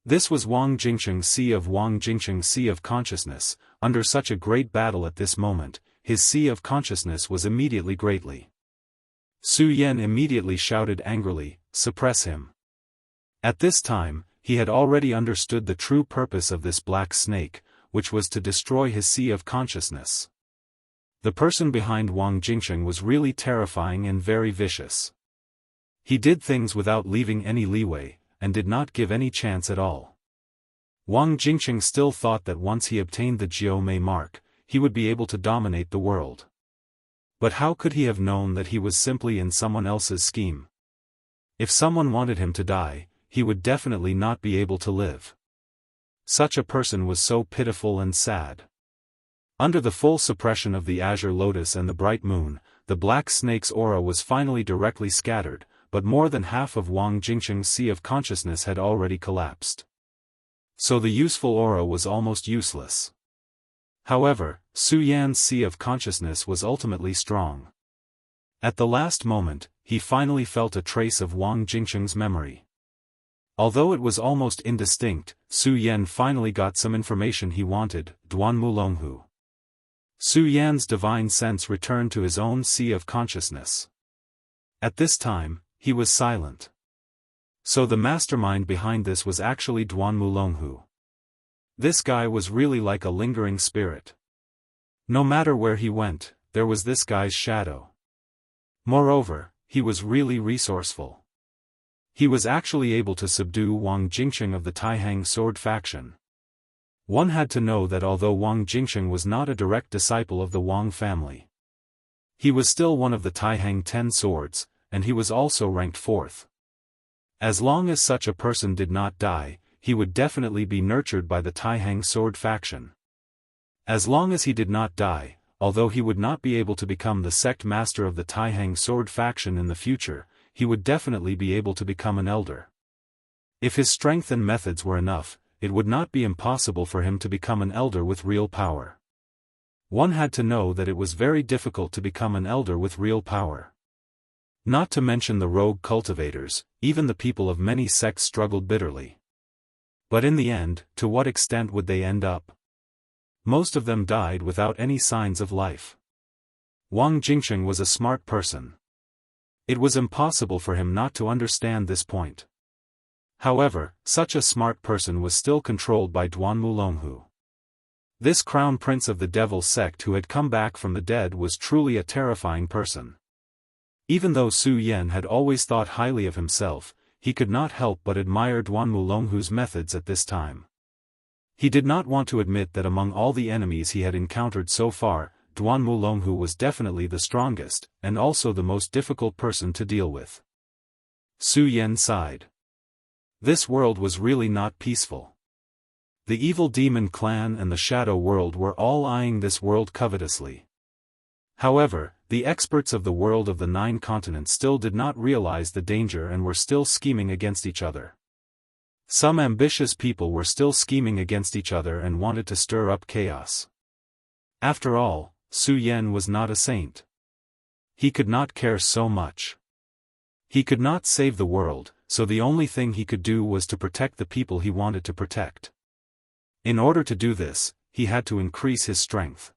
This was Wang Jingcheng's sea of consciousness. Under such a great battle at this moment, his sea of consciousness was immediately greatly. Su Yan immediately shouted angrily, "Suppress him." At this time, he had already understood the true purpose of this black snake, which was to destroy his sea of consciousness. The person behind Wang Jingcheng was really terrifying and very vicious. He did things without leaving any leeway, and did not give any chance at all. Wang Jingcheng still thought that once he obtained the Jiu-Mei mark, he would be able to dominate the world. But how could he have known that he was simply in someone else's scheme? If someone wanted him to die, he would definitely not be able to live. Such a person was so pitiful and sad. Under the full suppression of the azure lotus and the bright moon, the black snake's aura was finally directly scattered, but more than half of Wang Jingcheng's sea of consciousness had already collapsed. So the useful aura was almost useless. However, Su Yan's sea of consciousness was ultimately strong. At the last moment, he finally felt a trace of Wang Jingcheng's memory. Although it was almost indistinct, Su Yan finally got some information he wanted, Duanmu Longhu. Su Yan's divine sense returned to his own sea of consciousness. At this time, he was silent. So the mastermind behind this was actually Duanmu Longhu. This guy was really like a lingering spirit. No matter where he went, there was this guy's shadow. Moreover, he was really resourceful. He was actually able to subdue Wang Jingcheng of the Taihang sword faction. One had to know that although Wang Jingcheng was not a direct disciple of the Wang family, he was still one of the Taihang 10 swords, and he was also ranked 4th. As long as such a person did not die, he would definitely be nurtured by the Taihang sword faction. As long as he did not die, although he would not be able to become the sect master of the Taihang sword faction in the future, he would definitely be able to become an elder. If his strength and methods were enough, it would not be impossible for him to become an elder with real power. One had to know that it was very difficult to become an elder with real power. Not to mention the rogue cultivators, even the people of many sects struggled bitterly. But in the end, to what extent would they end up? Most of them died without any signs of life. Wang Jingsheng was a smart person. It was impossible for him not to understand this point. However, such a smart person was still controlled by Duan Mulonghu. This crown prince of the devil sect who had come back from the dead was truly a terrifying person. Even though Su Yan had always thought highly of himself, he could not help but admire Duan Mulonghu's methods at this time. He did not want to admit that among all the enemies he had encountered so far, Duan Mulonghu was definitely the strongest, and also the most difficult person to deal with. Su Yan sighed. This world was really not peaceful. The evil demon clan and the shadow world were all eyeing this world covetously. However, the experts of the world of the 9 continents still did not realize the danger and were still scheming against each other. Some ambitious people were still scheming against each other and wanted to stir up chaos. After all, Su Yan was not a saint. He could not care so much. He could not save the world, so the only thing he could do was to protect the people he wanted to protect. In order to do this, he had to increase his strength.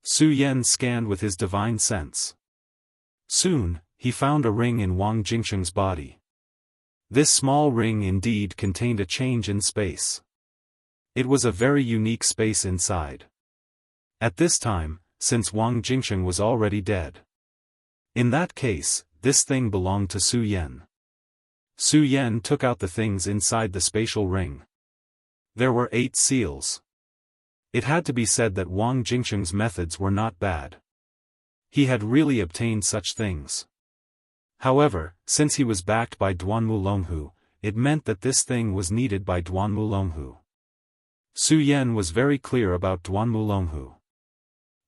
Su Yan scanned with his divine sense. Soon, he found a ring in Wang Jingsheng's body. This small ring indeed contained a change in space. It was a very unique space inside. At this time, since Wang Jingsheng was already dead. In that case, this thing belonged to Su Yan. Su Yan took out the things inside the spatial ring. There were 8 seals. It had to be said that Wang Jingsheng's methods were not bad. He had really obtained such things. However, since he was backed by Duan Mulonghu, it meant that this thing was needed by Duan Mulonghu. Su Yan was very clear about Duan Mulonghu.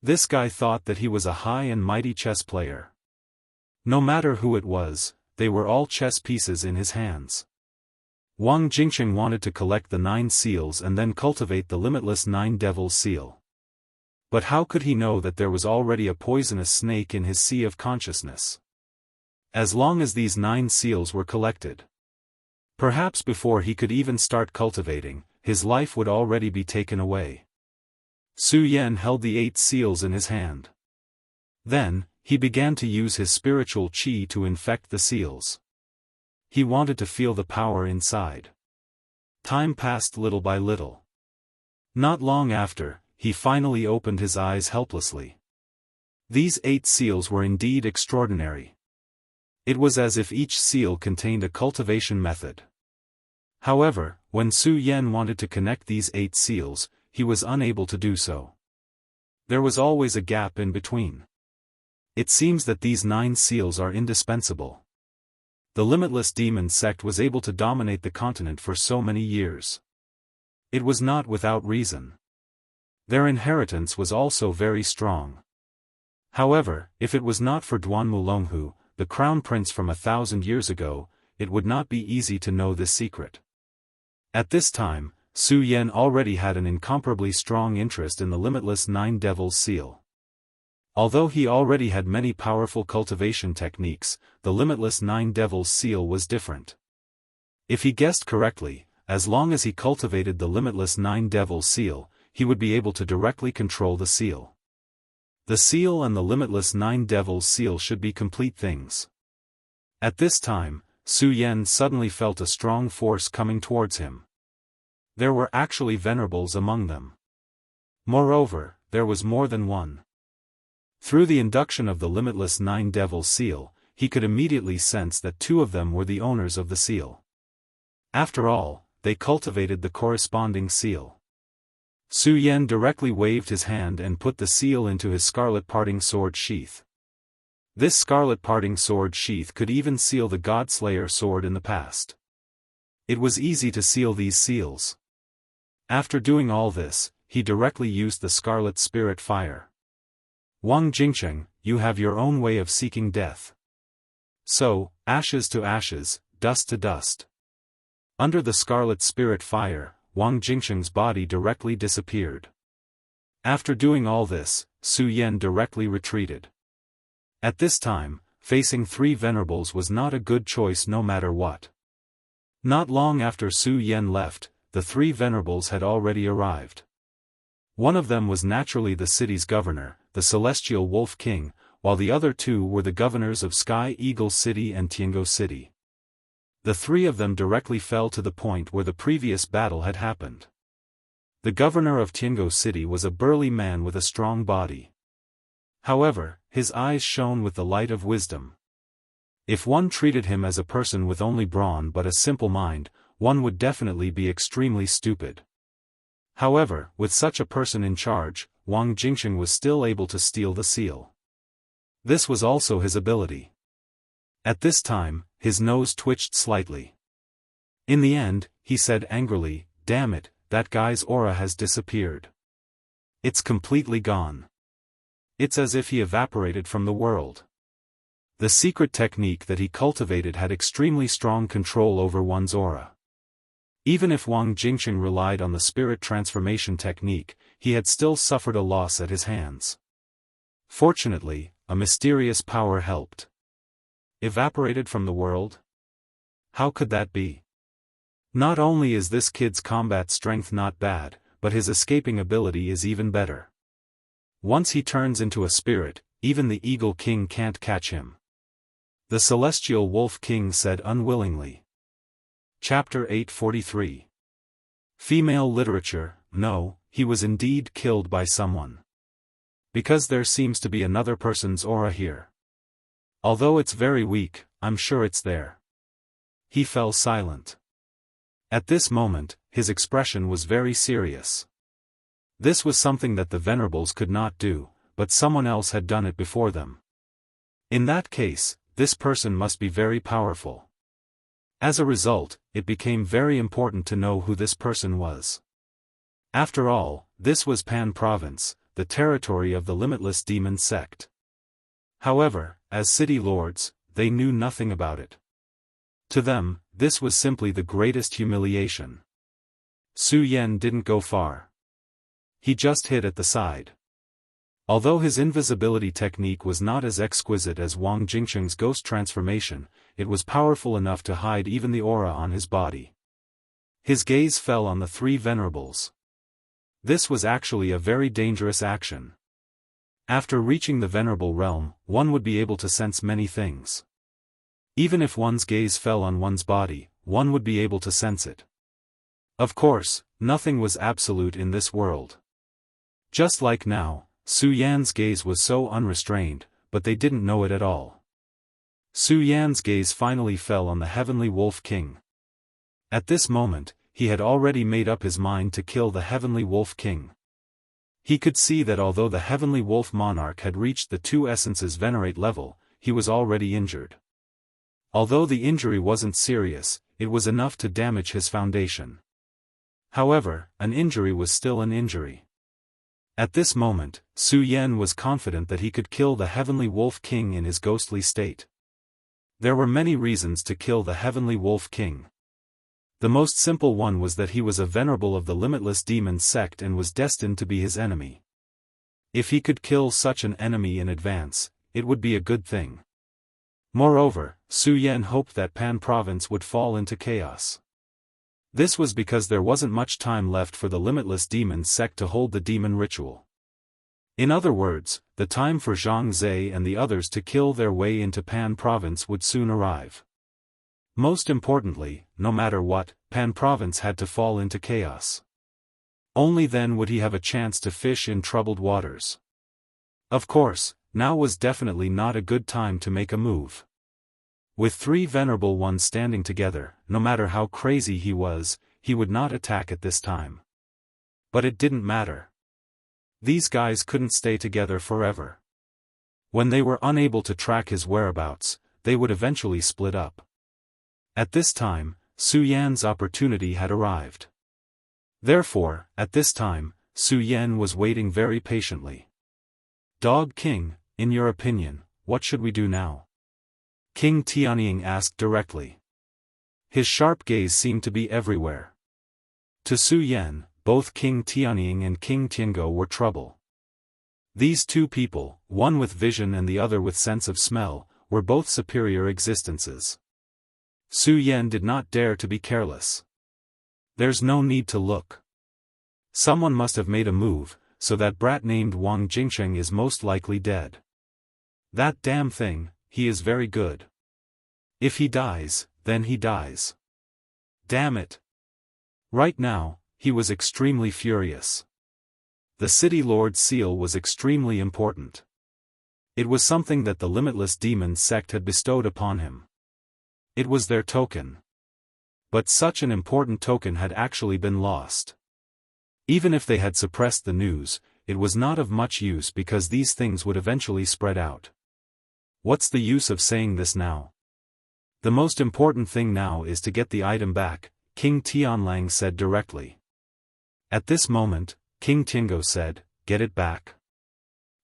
This guy thought that he was a high and mighty chess player. No matter who it was, they were all chess pieces in his hands. Wang Jingsheng wanted to collect the 9 seals and then cultivate the limitless 9 devils seal. But how could he know that there was already a poisonous snake in his sea of consciousness? As long as these 9 seals were collected, perhaps before he could even start cultivating, his life would already be taken away. Su Yan held the 8 seals in his hand. Then, he began to use his spiritual qi to infect the seals. He wanted to feel the power inside. Time passed little by little. Not long after, he finally opened his eyes helplessly. These 8 seals were indeed extraordinary. It was as if each seal contained a cultivation method. However, when Su Yan wanted to connect these 8 seals, he was unable to do so. There was always a gap in between. It seems that these 9 seals are indispensable. The limitless demon sect was able to dominate the continent for so many years. It was not without reason. Their inheritance was also very strong. However, if it was not for Duan Mulonghu, the crown prince from 1,000 years ago, it would not be easy to know this secret. At this time, Su Yan already had an incomparably strong interest in the limitless 9 devils seal. Although he already had many powerful cultivation techniques, the limitless 9 devils seal was different. If he guessed correctly, as long as he cultivated the limitless 9 devils seal, he would be able to directly control the seal. The seal and the limitless 9 devils seal should be complete things. At this time, Su Yan suddenly felt a strong force coming towards him. There were actually venerables among them. Moreover, there was more than one. Through the induction of the limitless 9 devils seal, he could immediately sense that 2 of them were the owners of the seal. After all, they cultivated the corresponding seal. Su Yan directly waved his hand and put the seal into his scarlet parting sword sheath. This scarlet parting sword sheath could even seal the God-Slayer sword in the past. It was easy to seal these seals. After doing all this, he directly used the scarlet spirit fire. Wang Jingsheng, you have your own way of seeking death. So, ashes to ashes, dust to dust. Under the scarlet spirit fire, Wang Jingsheng's body directly disappeared. After doing all this, Su Yan directly retreated. At this time, facing 3 venerables was not a good choice no matter what. Not long after Su Yan left, the 3 venerables had already arrived. One of them was naturally the city's governor, the Celestial Wolf King, while the other two were the governors of Sky Eagle City and Tiango City. The three of them directly fell to the point where the previous battle had happened. The governor of Tiango City was a burly man with a strong body. However, his eyes shone with the light of wisdom. If one treated him as a person with only brawn but a simple mind, one would definitely be extremely stupid. However, with such a person in charge, Wang Jingsheng was still able to steal the seal. This was also his ability. At this time, his nose twitched slightly. In the end, he said angrily, "Damn it, that guy's aura has disappeared. It's completely gone. It's as if he evaporated from the world." The secret technique that he cultivated had extremely strong control over one's aura. Even if Wang Jingsheng relied on the spirit transformation technique, he had still suffered a loss at his hands. Fortunately, a mysterious power helped. Evaporated from the world? How could that be? Not only is this kid's combat strength not bad, but his escaping ability is even better. Once he turns into a spirit, even the Eagle King can't catch him. The Celestial Wolf King said unwillingly. Chapter 843. Female Literature. No, he was indeed killed by someone. Because there seems to be another person's aura here. Although it's very weak, I'm sure it's there. He fell silent. At this moment, his expression was very serious. This was something that the Venerables could not do, but someone else had done it before them. In that case, this person must be very powerful. As a result, it became very important to know who this person was. After all, this was Pan Province, the territory of the Limitless Demon Sect. However, as city lords, they knew nothing about it. To them, this was simply the greatest humiliation. Su Yan didn't go far. He just hid at the side. Although his invisibility technique was not as exquisite as Wang Jingsheng's ghost transformation, it was powerful enough to hide even the aura on his body. His gaze fell on the three Venerables. This was actually a very dangerous action. After reaching the Venerable realm, one would be able to sense many things. Even if one's gaze fell on one's body, one would be able to sense it. Of course, nothing was absolute in this world. Just like now, Su Yan's gaze was so unrestrained, but they didn't know it at all. Su Yan's gaze finally fell on the Heavenly Wolf King. At this moment, he had already made up his mind to kill the Heavenly Wolf King. He could see that although the Heavenly Wolf Monarch had reached the two essences venerate level, he was already injured. Although the injury wasn't serious, it was enough to damage his foundation. However, an injury was still an injury. At this moment, Su Yan was confident that he could kill the Heavenly Wolf King in his ghostly state. There were many reasons to kill the Heavenly Wolf King. The most simple one was that he was a venerable of the Limitless Demon Sect and was destined to be his enemy. If he could kill such an enemy in advance, it would be a good thing. Moreover, Su Yan hoped that Pan Province would fall into chaos. This was because there wasn't much time left for the Limitless Demon Sect to hold the demon ritual. In other words, the time for Zhang Zhe and the others to kill their way into Pan Province would soon arrive. Most importantly, no matter what, Pan Province had to fall into chaos. Only then would he have a chance to fish in troubled waters. Of course, now was definitely not a good time to make a move. With three venerable ones standing together, no matter how crazy he was, he would not attack at this time. But it didn't matter. These guys couldn't stay together forever. When they were unable to track his whereabouts, they would eventually split up. At this time, Su Yan's opportunity had arrived. Therefore, at this time, Su Yan was waiting very patiently. Dog King, in your opinion, what should we do now? King Tianying asked directly. His sharp gaze seemed to be everywhere. To Su Yan, both King Tianying and King Tiango were trouble. These two people, one with vision and the other with sense of smell, were both superior existences. Su Yan did not dare to be careless. There's no need to look. Someone must have made a move, so that brat named Wang Jingsheng is most likely dead. That damn thing, he is very good. If he dies, then he dies. Damn it. Right now, he was extremely furious. The City Lord's seal was extremely important. It was something that the Limitless Demon sect had bestowed upon him. It was their token. But such an important token had actually been lost. Even if they had suppressed the news, it was not of much use because these things would eventually spread out. What's the use of saying this now? The most important thing now is to get the item back, King Tianlang said directly. At this moment, King Tiango said, "Get it back.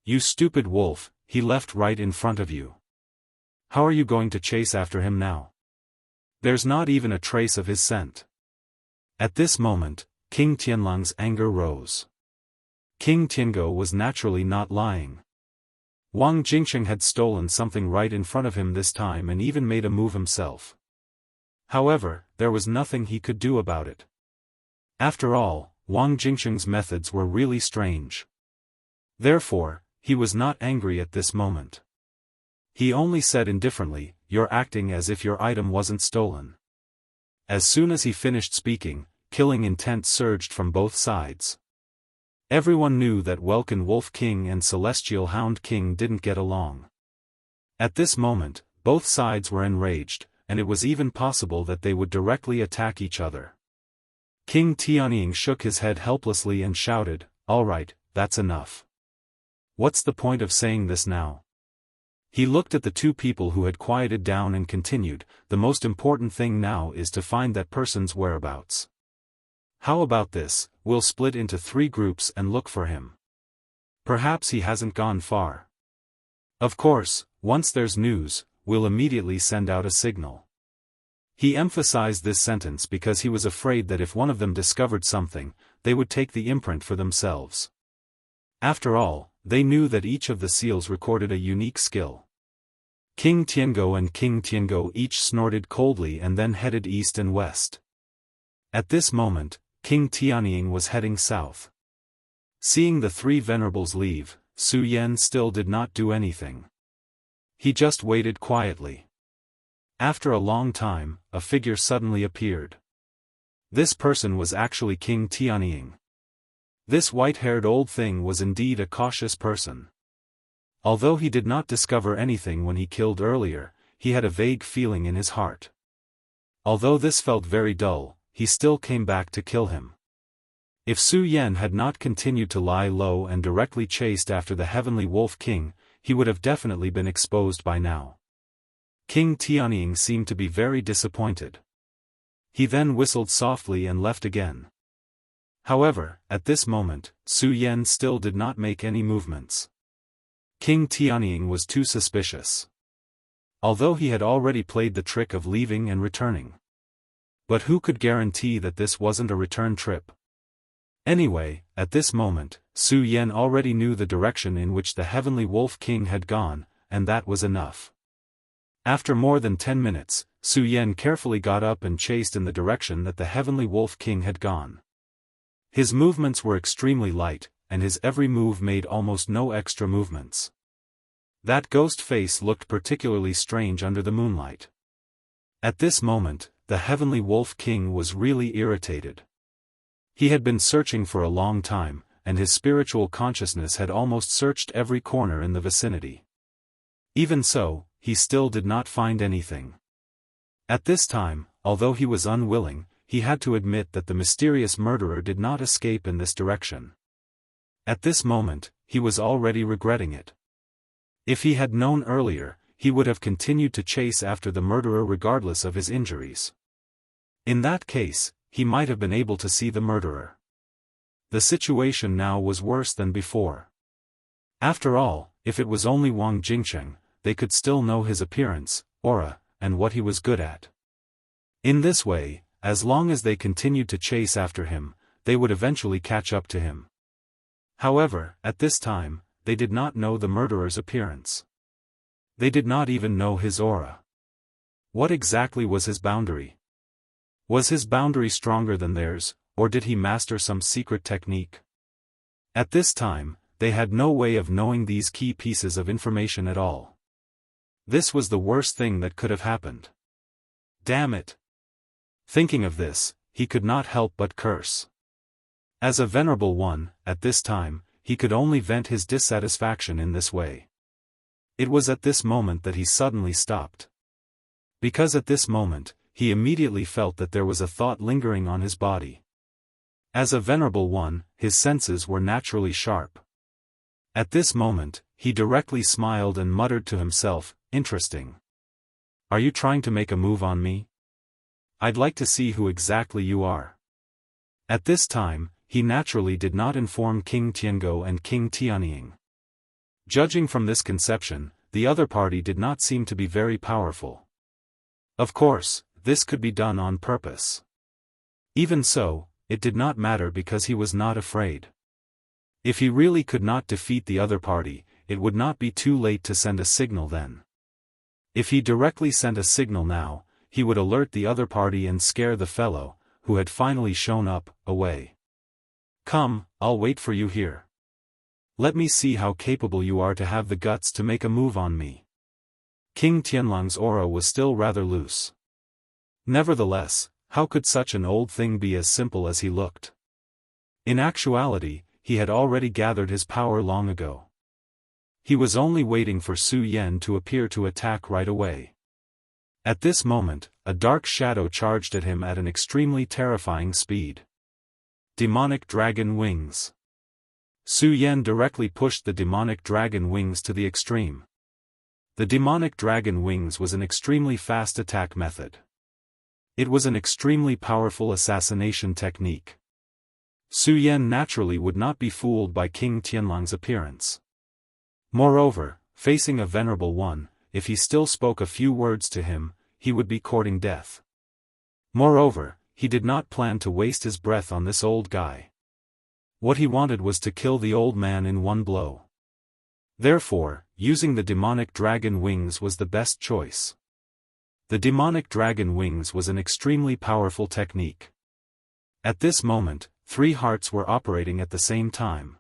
You stupid wolf, he left right in front of you. How are you going to chase after him now? There's not even a trace of his scent." At this moment, King Tianlang's anger rose. King Tiango was naturally not lying. Wang Jingsheng had stolen something right in front of him this time and even made a move himself. However, there was nothing he could do about it. After all, Wang Jingsheng's methods were really strange. Therefore, he was not angry at this moment. He only said indifferently, "You're acting as if your item wasn't stolen." As soon as he finished speaking, killing intent surged from both sides. Everyone knew that Welkin Wolf King and Celestial Hound King didn't get along. At this moment, both sides were enraged, and it was even possible that they would directly attack each other. King Tianying shook his head helplessly and shouted, "All right, that's enough. What's the point of saying this now?" He looked at the two people who had quieted down and continued, "The most important thing now is to find that person's whereabouts. How about this, we'll split into 3 groups and look for him. Perhaps he hasn't gone far. Of course, once there's news, we'll immediately send out a signal." He emphasized this sentence because he was afraid that if one of them discovered something, they would take the imprint for themselves. After all, they knew that each of the seals recorded a unique skill. King Tiango and King Tiango each snorted coldly and then headed east and west. At this moment, King Tianying was heading south. Seeing the 3 venerables leave, Su Yan still did not do anything. He just waited quietly. After a long time, a figure suddenly appeared. This person was actually King Tianying. This white-haired old thing was indeed a cautious person. Although he did not discover anything when he killed earlier, he had a vague feeling in his heart. Although this felt very dull, he still came back to kill him. If Su Yan had not continued to lie low and directly chased after the Heavenly Wolf King, he would have definitely been exposed by now. King Tianying seemed to be very disappointed. He then whistled softly and left again. However, at this moment, Su Yan still did not make any movements. King Tianying was too suspicious. Although he had already played the trick of leaving and returning. But who could guarantee that this wasn't a return trip? Anyway, at this moment, Su Yan already knew the direction in which the Heavenly Wolf King had gone, and that was enough. After more than 10 minutes, Su Yan carefully got up and chased in the direction that the Heavenly Wolf King had gone. His movements were extremely light, and his every move made almost no extra movements. That ghost face looked particularly strange under the moonlight. At this moment, the Heavenly Wolf King was really irritated. He had been searching for a long time, and his spiritual consciousness had almost searched every corner in the vicinity. Even so, he still did not find anything. At this time, although he was unwilling, he had to admit that the mysterious murderer did not escape in this direction. At this moment, he was already regretting it. If he had known earlier, he would have continued to chase after the murderer regardless of his injuries. In that case, he might have been able to see the murderer. The situation now was worse than before. After all, if it was only Wang Jingsheng, they could still know his appearance, aura, and what he was good at. In this way, as long as they continued to chase after him, they would eventually catch up to him. However, at this time, they did not know the murderer's appearance. They did not even know his aura. What exactly was his boundary? Was his boundary stronger than theirs, or did he master some secret technique? At this time, they had no way of knowing these key pieces of information at all. This was the worst thing that could have happened. Damn it! Thinking of this, he could not help but curse. As a venerable one, at this time, he could only vent his dissatisfaction in this way. It was at this moment that he suddenly stopped. Because at this moment, he immediately felt that there was a thought lingering on his body. As a venerable one, his senses were naturally sharp. At this moment, he directly smiled and muttered to himself, "Interesting. Are you trying to make a move on me? I'd like to see who exactly you are." At this time, he naturally did not inform King Tiango and King Tianying. Judging from this conception, the other party did not seem to be very powerful. Of course, this could be done on purpose. Even so, it did not matter because he was not afraid. If he really could not defeat the other party, it would not be too late to send a signal then. If he directly sent a signal now, he would alert the other party and scare the fellow, who had finally shown up, away. "Come, I'll wait for you here. Let me see how capable you are to have the guts to make a move on me." King Tianlang's aura was still rather loose. Nevertheless, how could such an old thing be as simple as he looked? In actuality, he had already gathered his power long ago. He was only waiting for Su Yan to appear to attack right away. At this moment, a dark shadow charged at him at an extremely terrifying speed. Demonic Dragon Wings. Su Yan directly pushed the demonic dragon wings to the extreme. The demonic dragon wings was an extremely fast attack method. It was an extremely powerful assassination technique. Su Yan naturally would not be fooled by King Tianlang's appearance. Moreover, facing a venerable one, if he still spoke a few words to him, he would be courting death. Moreover, he did not plan to waste his breath on this old guy. What he wanted was to kill the old man in one blow. Therefore, using the demonic dragon wings was the best choice. The demonic dragon wings was an extremely powerful technique. At this moment, 3 hearts were operating at the same time.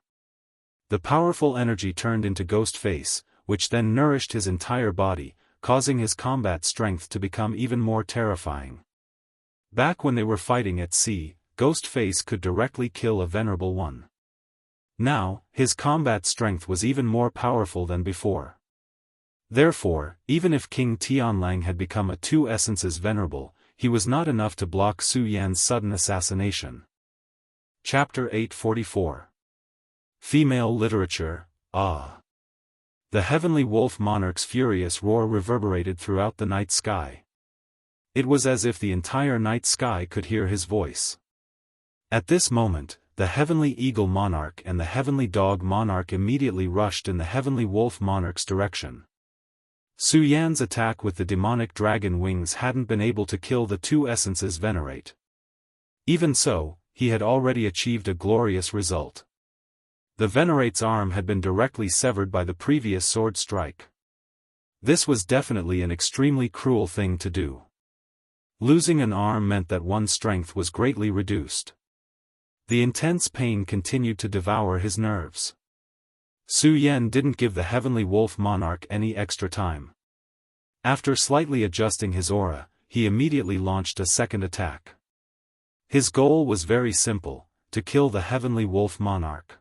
The powerful energy turned into Ghost Face, which then nourished his entire body, causing his combat strength to become even more terrifying. Back when they were fighting at sea, Ghost Face could directly kill a venerable one. Now, his combat strength was even more powerful than before. Therefore, even if King Tianlang had become a 2 essences venerable, he was not enough to block Su Yan's sudden assassination. Chapter 844. Female Literature, Ah! The heavenly wolf monarch's furious roar reverberated throughout the night sky. It was as if the entire night sky could hear his voice. At this moment, the heavenly eagle monarch and the heavenly dog monarch immediately rushed in the heavenly wolf monarch's direction. Su Yan's attack with the demonic dragon wings hadn't been able to kill the 2 essences venerate. Even so, he had already achieved a glorious result. The venerate's arm had been directly severed by the previous sword strike. This was definitely an extremely cruel thing to do. Losing an arm meant that one's strength was greatly reduced. The intense pain continued to devour his nerves. Su Yan didn't give the heavenly wolf monarch any extra time. After slightly adjusting his aura, he immediately launched a second attack. His goal was very simple, to kill the heavenly wolf monarch.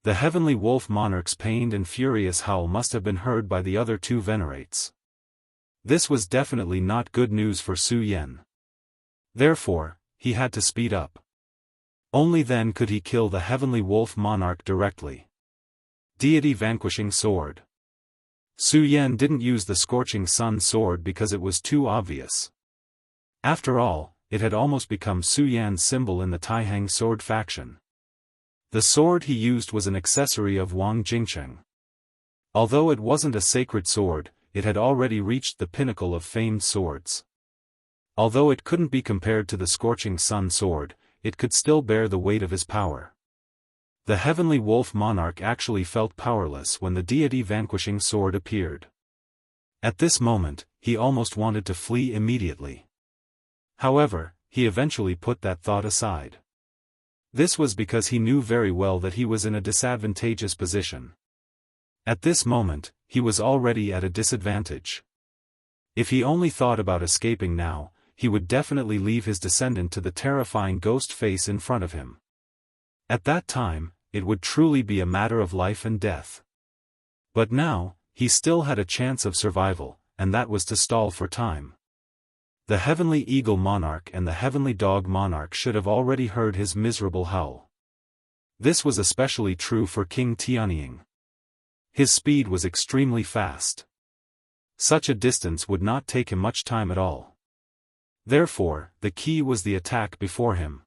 The heavenly wolf monarch's pained and furious howl must have been heard by the other 2 venerates. This was definitely not good news for Su Yan. Therefore, he had to speed up. Only then could he kill the heavenly wolf monarch directly. Deity Vanquishing Sword. Su Yan didn't use the Scorching Sun sword because it was too obvious. After all, it had almost become Su Yan's symbol in the Taihang sword faction. The sword he used was an accessory of Wang Jingcheng. Although it wasn't a sacred sword, it had already reached the pinnacle of famed swords. Although it couldn't be compared to the Scorching Sun sword, it could still bear the weight of his power. The heavenly wolf monarch actually felt powerless when the deity vanquishing sword appeared. At this moment, he almost wanted to flee immediately. However, he eventually put that thought aside. This was because he knew very well that he was in a disadvantageous position. At this moment, he was already at a disadvantage. If he only thought about escaping now, he would definitely leave his descendant to the terrifying ghost face in front of him. At that time, it would truly be a matter of life and death. But now, he still had a chance of survival, and that was to stall for time. The Heavenly Eagle Monarch and the Heavenly Dog Monarch should have already heard his miserable howl. This was especially true for King Tianying. His speed was extremely fast. Such a distance would not take him much time at all. Therefore, the key was the attack before him.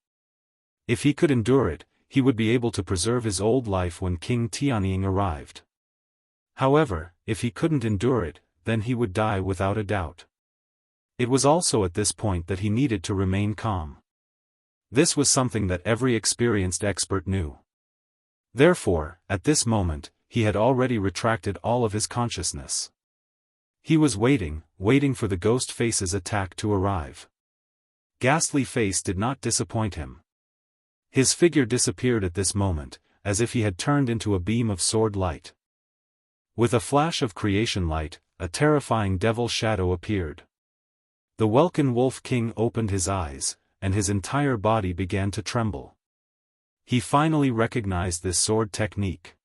If he could endure it, he would be able to preserve his old life when King Tianying arrived. However, if he couldn't endure it, then he would die without a doubt. It was also at this point that he needed to remain calm. This was something that every experienced expert knew. Therefore, at this moment, he had already retracted all of his consciousness. He was waiting for the ghost face's attack to arrive. Ghastly Face did not disappoint him. His figure disappeared at this moment, as if he had turned into a beam of sword light. With a flash of creation light, a terrifying devil shadow appeared. The Welkin Wolf King opened his eyes, and his entire body began to tremble. He finally recognized this sword technique.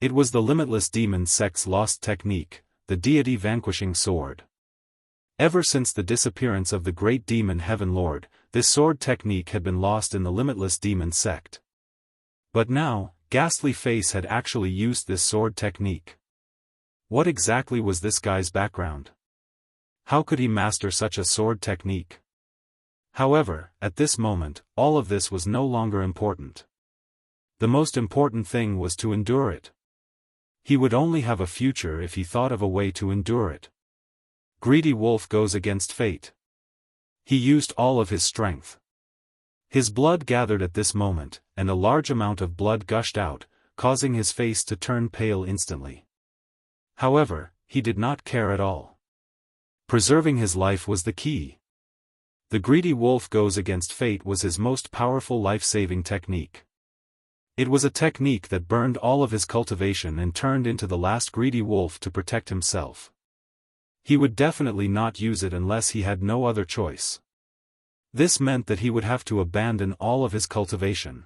It was the Limitless Demon Sect's lost technique, the deity vanquishing sword. Ever since the disappearance of the great demon Heaven Lord, this sword technique had been lost in the Limitless Demon Sect. But now, Ghastly Face had actually used this sword technique. What exactly was this guy's background? How could he master such a sword technique? However, at this moment, all of this was no longer important. The most important thing was to endure it. He would only have a future if he thought of a way to endure it. Greedy Wolf goes against fate. He used all of his strength. His blood gathered at this moment, and a large amount of blood gushed out, causing his face to turn pale instantly. However, he did not care at all. Preserving his life was the key. The Greedy Wolf goes against fate was his most powerful life-saving technique. It was a technique that burned all of his cultivation and turned into the last greedy wolf to protect himself. He would definitely not use it unless he had no other choice. This meant that he would have to abandon all of his cultivation.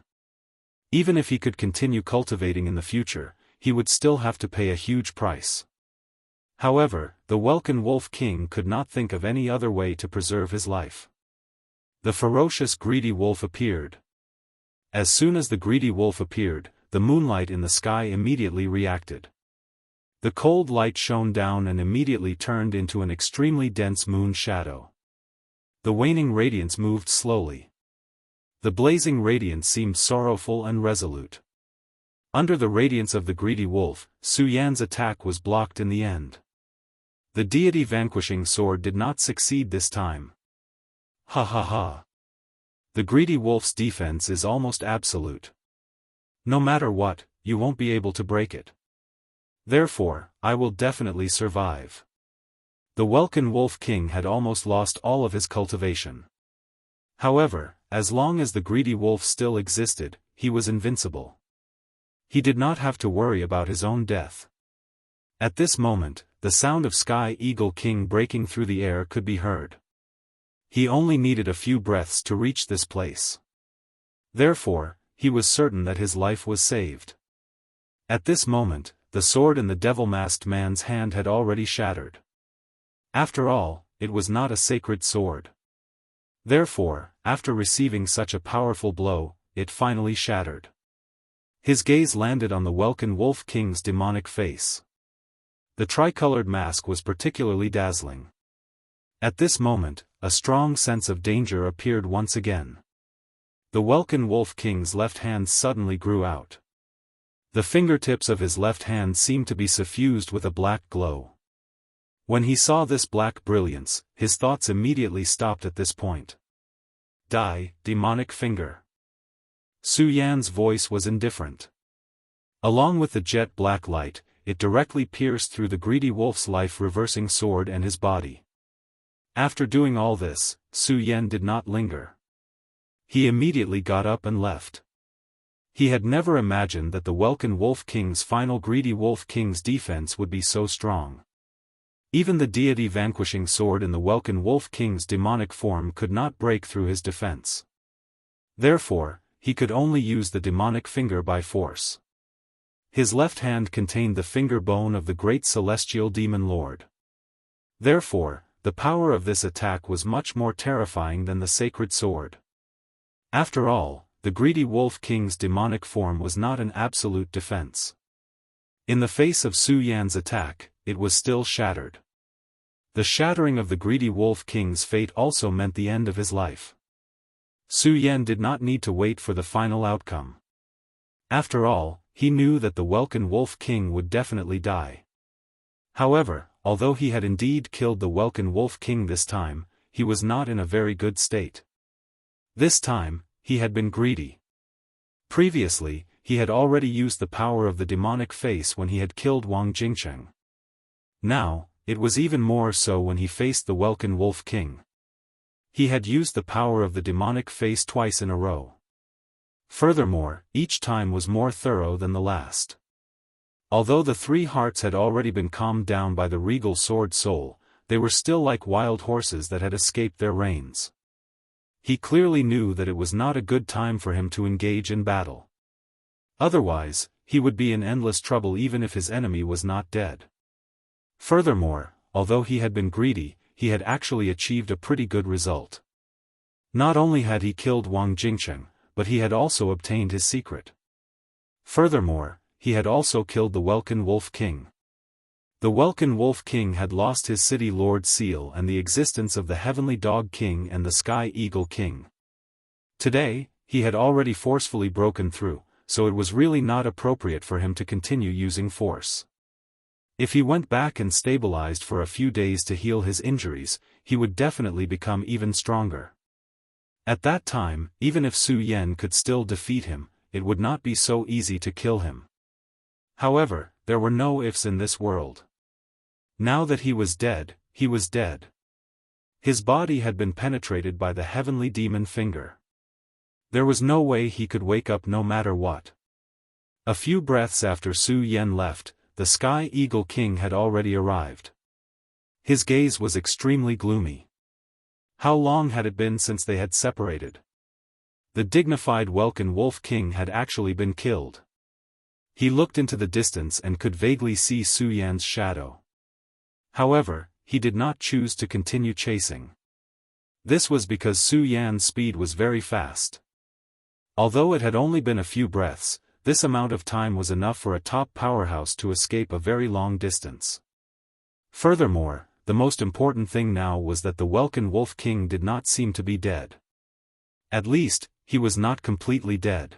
Even if he could continue cultivating in the future, he would still have to pay a huge price. However, the Welkin Wolf King could not think of any other way to preserve his life. The ferocious greedy wolf appeared. As soon as the greedy wolf appeared, the moonlight in the sky immediately reacted. The cold light shone down and immediately turned into an extremely dense moon shadow. The waning radiance moved slowly. The blazing radiance seemed sorrowful and resolute. Under the radiance of the greedy wolf, Su Yan's attack was blocked in the end. The deity vanquishing sword did not succeed this time. Ha ha ha. The greedy wolf's defense is almost absolute. No matter what, you won't be able to break it. Therefore, I will definitely survive. The Welkin Wolf King had almost lost all of his cultivation. However, as long as the greedy wolf still existed, he was invincible. He did not have to worry about his own death. At this moment, the sound of Sky Eagle King breaking through the air could be heard. He only needed a few breaths to reach this place. Therefore, he was certain that his life was saved. At this moment, the sword in the devil-masked man's hand had already shattered. After all, it was not a sacred sword. Therefore, after receiving such a powerful blow, it finally shattered. His gaze landed on the Welkin Wolf King's demonic face. The tricolored mask was particularly dazzling. At this moment, a strong sense of danger appeared once again. The Welkin Wolf King's left hand suddenly grew out. The fingertips of his left hand seemed to be suffused with a black glow. When he saw this black brilliance, his thoughts immediately stopped at this point. Die, demonic finger. Su Yan's voice was indifferent. Along with the jet black light, it directly pierced through the greedy wolf's life-reversing sword and his body. After doing all this, Su Yan did not linger. He immediately got up and left. He had never imagined that the Welkin Wolf King's final greedy Wolf King's defense would be so strong. Even the deity-vanquishing sword in the Welkin Wolf King's demonic form could not break through his defense. Therefore, he could only use the demonic finger by force. His left hand contained the finger bone of the great celestial demon lord. Therefore, the power of this attack was much more terrifying than the sacred sword. After all, the greedy Wolf King's demonic form was not an absolute defense. In the face of Su Yan's attack, it was still shattered. The shattering of the greedy Wolf King's fate also meant the end of his life. Su Yan did not need to wait for the final outcome. After all, he knew that the Welkin Wolf King would definitely die. However, although he had indeed killed the Welkin Wolf King this time, he was not in a very good state. This time, he had been greedy. Previously, he had already used the power of the demonic face when he had killed Wang Jingcheng. Now, it was even more so when he faced the Welkin Wolf King. He had used the power of the demonic face twice in a row. Furthermore, each time was more thorough than the last. Although the three hearts had already been calmed down by the regal sword soul, they were still like wild horses that had escaped their reins. He clearly knew that it was not a good time for him to engage in battle. Otherwise, he would be in endless trouble even if his enemy was not dead. Furthermore, although he had been greedy, he had actually achieved a pretty good result. Not only had he killed Wang Jingcheng, but he had also obtained his secret. Furthermore, he had also killed the Welkin Wolf King. The Welkin Wolf King had lost his City Lord seal and the existence of the Heavenly Dog King and the Sky Eagle King. Today, he had already forcefully broken through, so it was really not appropriate for him to continue using force. If he went back and stabilized for a few days to heal his injuries, he would definitely become even stronger. At that time, even if Su Yan could still defeat him, it would not be so easy to kill him. However, there were no ifs in this world. Now that he was dead, he was dead. His body had been penetrated by the heavenly demon finger. There was no way he could wake up no matter what. A few breaths after Su Yan left, the Sky Eagle King had already arrived. His gaze was extremely gloomy. How long had it been since they had separated? The dignified Welkin Wolf King had actually been killed. He looked into the distance and could vaguely see Su Yan's shadow. However, he did not choose to continue chasing. This was because Su Yan's speed was very fast. Although it had only been a few breaths, this amount of time was enough for a top powerhouse to escape a very long distance. Furthermore, the most important thing now was that the Welkin Wolf King did not seem to be dead. At least, he was not completely dead.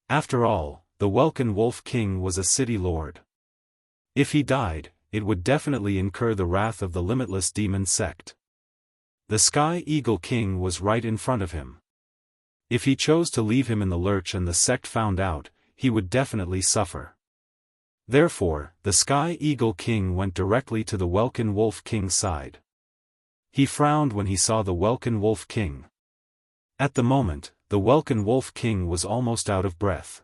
After all, the Welkin Wolf King was a city lord. If he died, it would definitely incur the wrath of the limitless demon sect. The Sky Eagle King was right in front of him. If he chose to leave him in the lurch and the sect found out, he would definitely suffer. Therefore, the Sky Eagle King went directly to the Welkin Wolf King's side. He frowned when he saw the Welkin Wolf King. At the moment, the Welkin Wolf King was almost out of breath.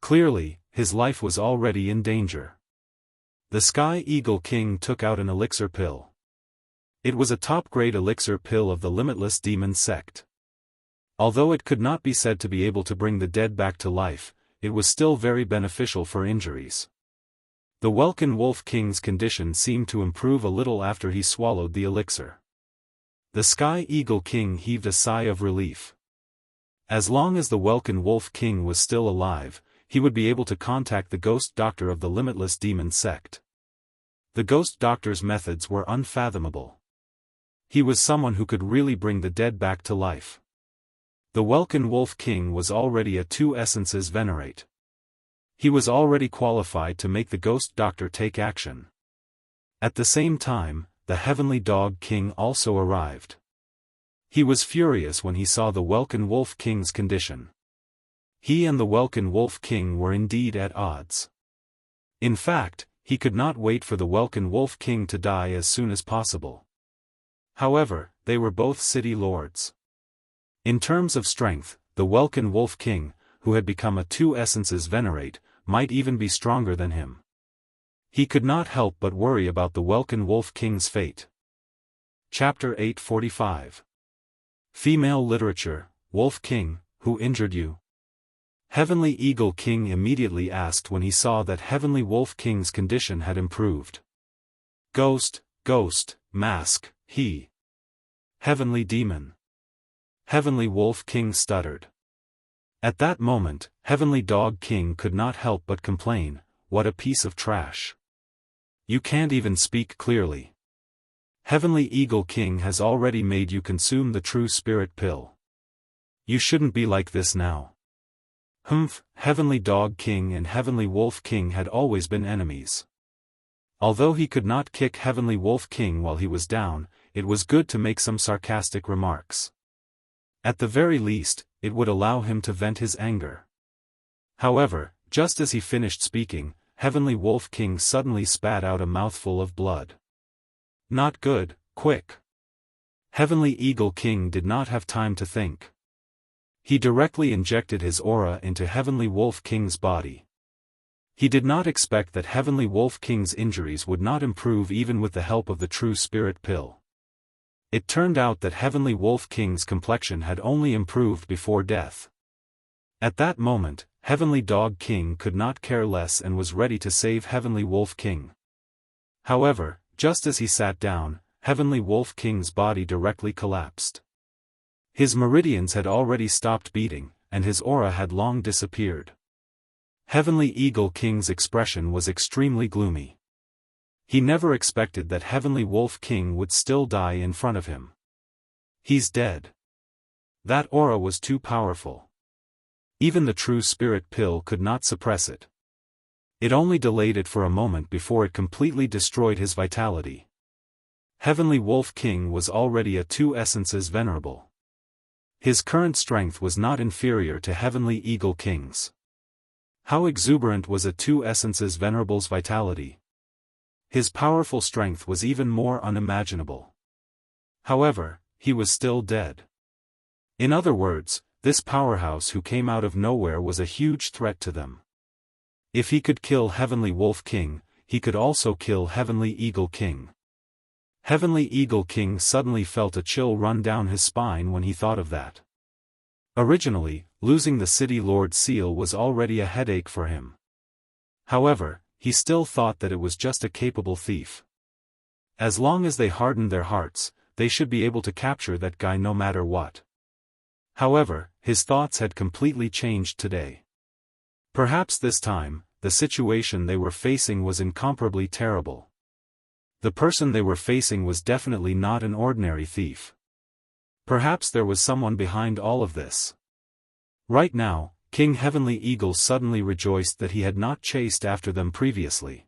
Clearly, his life was already in danger. The Sky Eagle King took out an elixir pill. It was a top-grade elixir pill of the limitless demon sect. Although it could not be said to be able to bring the dead back to life, it was still very beneficial for injuries. The Welkin Wolf King's condition seemed to improve a little after he swallowed the elixir. The Sky Eagle King heaved a sigh of relief. As long as the Welkin Wolf King was still alive, he would be able to contact the Ghost Doctor of the Limitless Demon Sect. The Ghost Doctor's methods were unfathomable. He was someone who could really bring the dead back to life. The Welkin Wolf King was already a two essences venerate. He was already qualified to make the Ghost Doctor take action. At the same time, the Heavenly Dog King also arrived. He was furious when he saw the Welkin Wolf King's condition. He and the Welkin Wolf King were indeed at odds. In fact, he could not wait for the Welkin Wolf King to die as soon as possible. However, they were both city lords. In terms of strength, the Welkin Wolf King, who had become a Two Essences Venerate, might even be stronger than him. He could not help but worry about the Welkin Wolf King's fate. Chapter 845. Female Literature. Wolf King, who injured you? Heavenly Eagle King immediately asked when he saw that Heavenly Wolf King's condition had improved. Ghost, mask, he. Heavenly Demon. Heavenly Wolf King stuttered. At that moment, Heavenly Dog King could not help but complain, "What a piece of trash. You can't even speak clearly. Heavenly Eagle King has already made you consume the True Spirit Pill. You shouldn't be like this now." Humph, Heavenly Dog King and Heavenly Wolf King had always been enemies. Although he could not kick Heavenly Wolf King while he was down, it was good to make some sarcastic remarks. At the very least, it would allow him to vent his anger. However, just as he finished speaking, Heavenly Wolf King suddenly spat out a mouthful of blood. Not good, quick. Heavenly Eagle King did not have time to think. He directly injected his aura into Heavenly Wolf King's body. He did not expect that Heavenly Wolf King's injuries would not improve even with the help of the True Spirit Pill. It turned out that Heavenly Wolf King's complexion had only improved before death. At that moment, Heavenly Dog King could not care less and was ready to save Heavenly Wolf King. However, just as he sat down, Heavenly Wolf King's body directly collapsed. His meridians had already stopped beating, and his aura had long disappeared. Heavenly Eagle King's expression was extremely gloomy. He never expected that Heavenly Wolf King would still die in front of him. He's dead. That aura was too powerful. Even the True Spirit Pill could not suppress it. It only delayed it for a moment before it completely destroyed his vitality. Heavenly Wolf King was already a Two Essences Venerable. His current strength was not inferior to Heavenly Eagle King's. How exuberant was a Two Essences Venerable's vitality! His powerful strength was even more unimaginable. However, he was still dead. In other words, this powerhouse who came out of nowhere was a huge threat to them. If he could kill Heavenly Wolf King, he could also kill Heavenly Eagle King. Heavenly Eagle King suddenly felt a chill run down his spine when he thought of that. Originally, losing the City Lord Seal was already a headache for him. However, he still thought that it was just a capable thief. As long as they hardened their hearts, they should be able to capture that guy no matter what. However, his thoughts had completely changed today. Perhaps this time, the situation they were facing was incomparably terrible. The person they were facing was definitely not an ordinary thief. Perhaps there was someone behind all of this. Right now, King Heavenly Eagle suddenly rejoiced that he had not chased after them previously.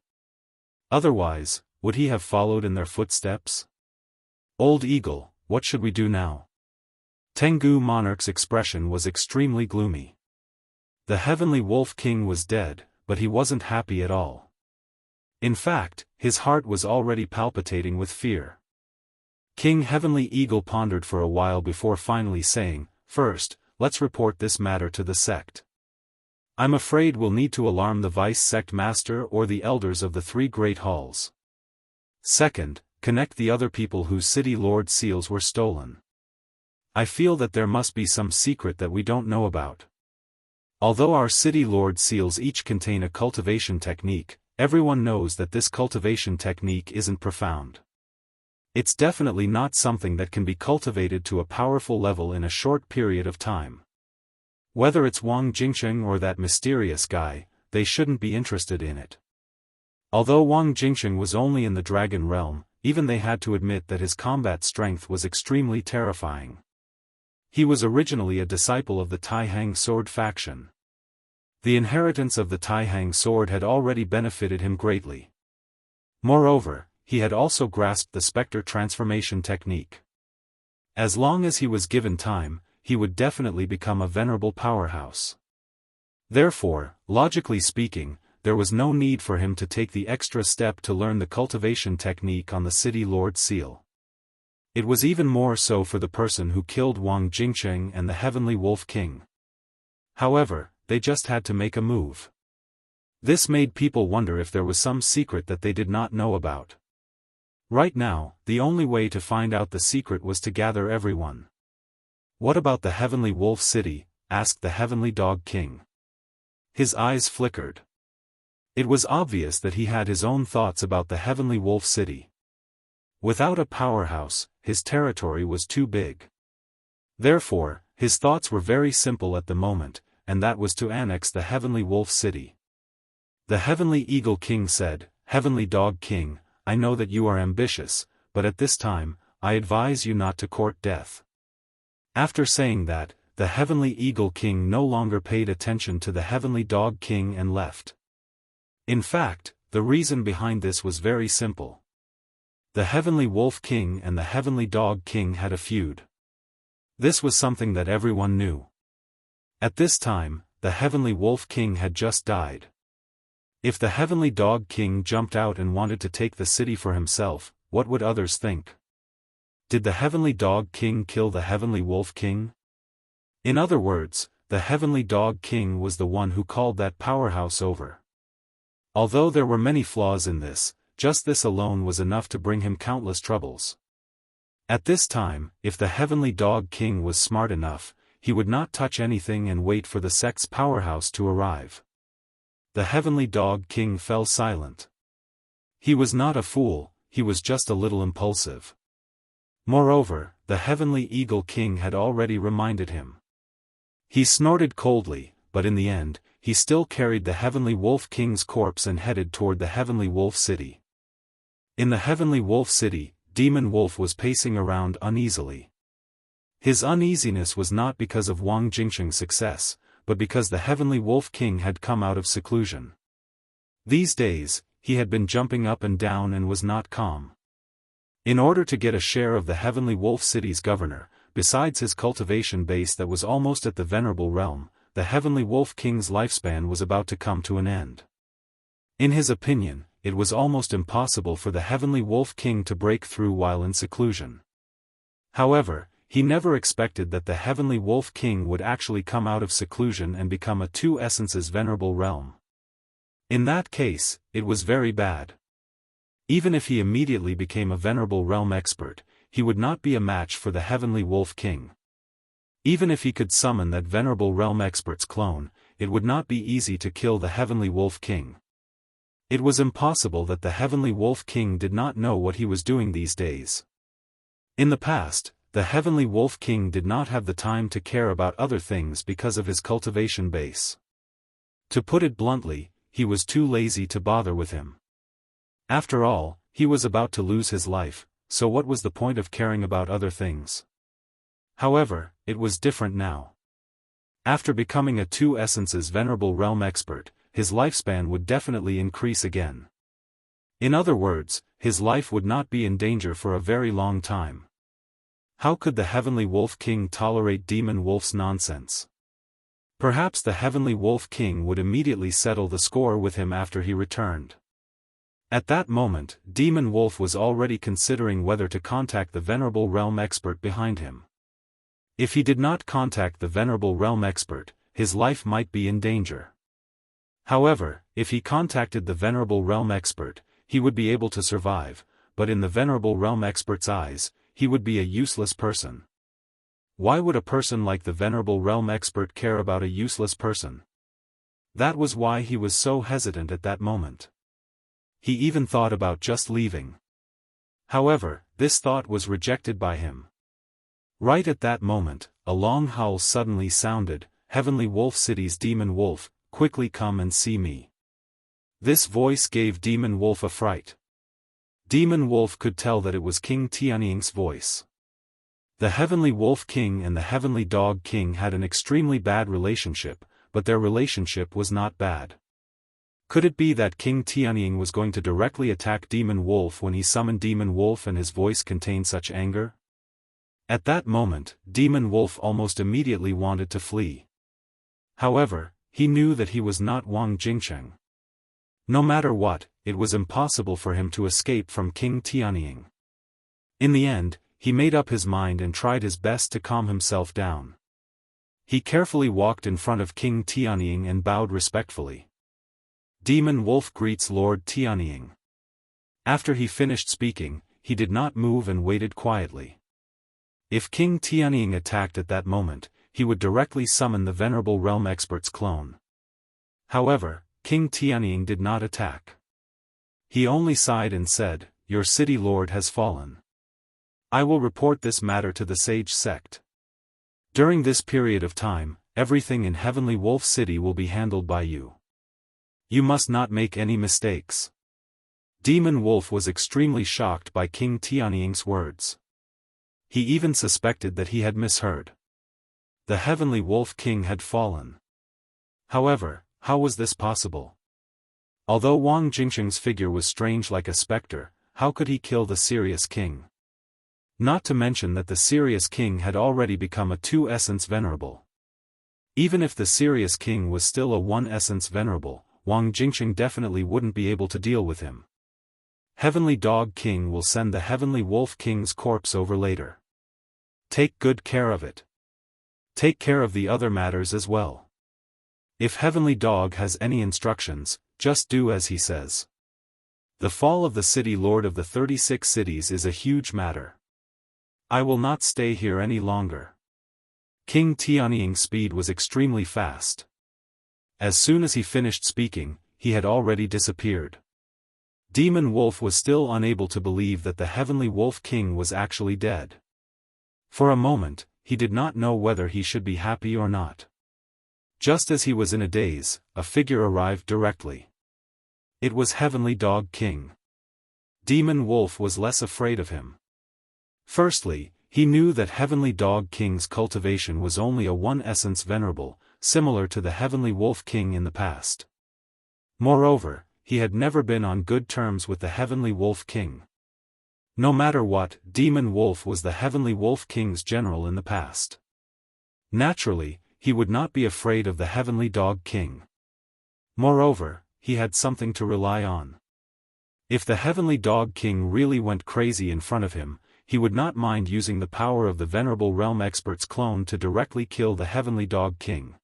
Otherwise, would he have followed in their footsteps? Old Eagle, what should we do now? Tengu Monarch's expression was extremely gloomy. The Heavenly Wolf King was dead, but he wasn't happy at all. In fact, his heart was already palpitating with fear. King Heavenly Eagle pondered for a while before finally saying, "First, let's report this matter to the sect. I'm afraid we'll need to alarm the Vice Sect Master or the Elders of the Three Great Halls. Second, connect the other people whose City Lord Seals were stolen. I feel that there must be some secret that we don't know about. Although our City Lord Seals each contain a cultivation technique, everyone knows that this cultivation technique isn't profound. It's definitely not something that can be cultivated to a powerful level in a short period of time. Whether it's Wang Jingsheng or that mysterious guy, they shouldn't be interested in it." Although Wang Jingsheng was only in the Dragon Realm, even they had to admit that his combat strength was extremely terrifying. He was originally a disciple of the Taihang Sword faction. The inheritance of the Taihang Sword had already benefited him greatly. Moreover, he had also grasped the Spectre transformation technique. As long as he was given time, he would definitely become a venerable powerhouse. Therefore, logically speaking, there was no need for him to take the extra step to learn the cultivation technique on the City Lord Seal. It was even more so for the person who killed Wang Jingcheng and the Heavenly Wolf King. However, they just had to make a move. This made people wonder if there was some secret that they did not know about. Right now, the only way to find out the secret was to gather everyone. "What about the Heavenly Wolf City?" asked the Heavenly Dog King. His eyes flickered. It was obvious that he had his own thoughts about the Heavenly Wolf City. Without a powerhouse, his territory was too big. Therefore, his thoughts were very simple at the moment, and that was to annex the Heavenly Wolf City. The Heavenly Eagle King said, "Heavenly Dog King, I know that you are ambitious, but at this time, I advise you not to court death." After saying that, the Heavenly Eagle King no longer paid attention to the Heavenly Dog King and left. In fact, the reason behind this was very simple. The Heavenly Wolf King and the Heavenly Dog King had a feud. This was something that everyone knew. At this time, the Heavenly Wolf King had just died. If the Heavenly Dog King jumped out and wanted to take the city for himself, what would others think? Did the Heavenly Dog King kill the Heavenly Wolf King? In other words, the Heavenly Dog King was the one who called that powerhouse over. Although there were many flaws in this, just this alone was enough to bring him countless troubles. At this time, if the Heavenly Dog King was smart enough, he would not touch anything and wait for the sect's powerhouse to arrive. The Heavenly Dog King fell silent. He was not a fool, he was just a little impulsive. Moreover, the Heavenly Eagle King had already reminded him. He snorted coldly, but in the end, he still carried the Heavenly Wolf King's corpse and headed toward the Heavenly Wolf City. In the Heavenly Wolf City, Demon Wolf was pacing around uneasily. His uneasiness was not because of Wang Jingcheng's success, but because the Heavenly Wolf King had come out of seclusion. These days, he had been jumping up and down and was not calm. In order to get a share of the Heavenly Wolf City's governor, besides his cultivation base that was almost at the Venerable Realm, the Heavenly Wolf King's lifespan was about to come to an end. In his opinion, it was almost impossible for the Heavenly Wolf King to break through while in seclusion. However, he never expected that the Heavenly Wolf King would actually come out of seclusion and become a Two Essences Venerable Realm. In that case, it was very bad. Even if he immediately became a Venerable Realm expert, he would not be a match for the Heavenly Wolf King. Even if he could summon that Venerable Realm expert's clone, it would not be easy to kill the Heavenly Wolf King. It was impossible that the Heavenly Wolf King did not know what he was doing these days. In the past, the Heavenly Wolf King did not have the time to care about other things because of his cultivation base. To put it bluntly, he was too lazy to bother with him. After all, he was about to lose his life, so what was the point of caring about other things? However, it was different now. After becoming a Two Essences Venerable Realm expert, his lifespan would definitely increase again. In other words, his life would not be in danger for a very long time. How could the Heavenly Wolf King tolerate Demon Wolf's nonsense? Perhaps the Heavenly Wolf King would immediately settle the score with him after he returned. At that moment, Demon Wolf was already considering whether to contact the Venerable Realm expert behind him. If he did not contact the Venerable Realm expert, his life might be in danger. However, if he contacted the Venerable Realm expert, he would be able to survive, but in the Venerable Realm expert's eyes, he would be a useless person. Why would a person like the Venerable Realm expert care about a useless person? That was why he was so hesitant at that moment. He even thought about just leaving. However, this thought was rejected by him. Right at that moment, a long howl suddenly sounded. "Heavenly Wolf City's Demon Wolf, quickly come and see me." This voice gave Demon Wolf a fright. Demon Wolf could tell that it was King Tianying's voice. The Heavenly Wolf King and the Heavenly Dog King had an extremely bad relationship, but their relationship was not bad. Could it be that King Tianying was going to directly attack Demon Wolf when he summoned Demon Wolf and his voice contained such anger? At that moment, Demon Wolf almost immediately wanted to flee. However, he knew that he was not Wang Jingcheng. No matter what, it was impossible for him to escape from King Tianying. In the end, he made up his mind and tried his best to calm himself down. He carefully walked in front of King Tianying and bowed respectfully. Demon Wolf greets Lord Tianying. After he finished speaking, he did not move and waited quietly. If King Tianying attacked at that moment, he would directly summon the Venerable Realm Expert's clone. However, King Tianying did not attack. He only sighed and said, "Your city lord has fallen. I will report this matter to the Sage Sect. During this period of time, everything in Heavenly Wolf City will be handled by you. You must not make any mistakes." Demon Wolf was extremely shocked by King Tianying's words. He even suspected that he had misheard. The Heavenly Wolf King had fallen. However, how was this possible? Although Wang Jingsheng's figure was strange like a specter, how could he kill the Serious King? Not to mention that the Serious King had already become a 2-essence venerable. Even if the Serious King was still a 1-essence venerable, Wang Jingsheng definitely wouldn't be able to deal with him. Heavenly Dog King will send the Heavenly Wolf King's corpse over later. Take good care of it. Take care of the other matters as well. If Heavenly Dog has any instructions, just do as he says. The fall of the city lord of the 36 cities is a huge matter. I will not stay here any longer. King Tianying's speed was extremely fast. As soon as he finished speaking, he had already disappeared. Demon Wolf was still unable to believe that the Heavenly Wolf King was actually dead. For a moment, he did not know whether he should be happy or not. Just as he was in a daze, a figure arrived directly. It was Heavenly Dog King. Demon Wolf was less afraid of him. Firstly, he knew that Heavenly Dog King's cultivation was only a 1-essence venerable, similar to the Heavenly Wolf King in the past. Moreover, he had never been on good terms with the Heavenly Wolf King. No matter what, Demon Wolf was the Heavenly Wolf King's general in the past. Naturally, he would not be afraid of the Heavenly Dog King. Moreover, he had something to rely on. If the Heavenly Dog King really went crazy in front of him, he would not mind using the power of the Venerable Realm Expert's clone to directly kill the Heavenly Dog King.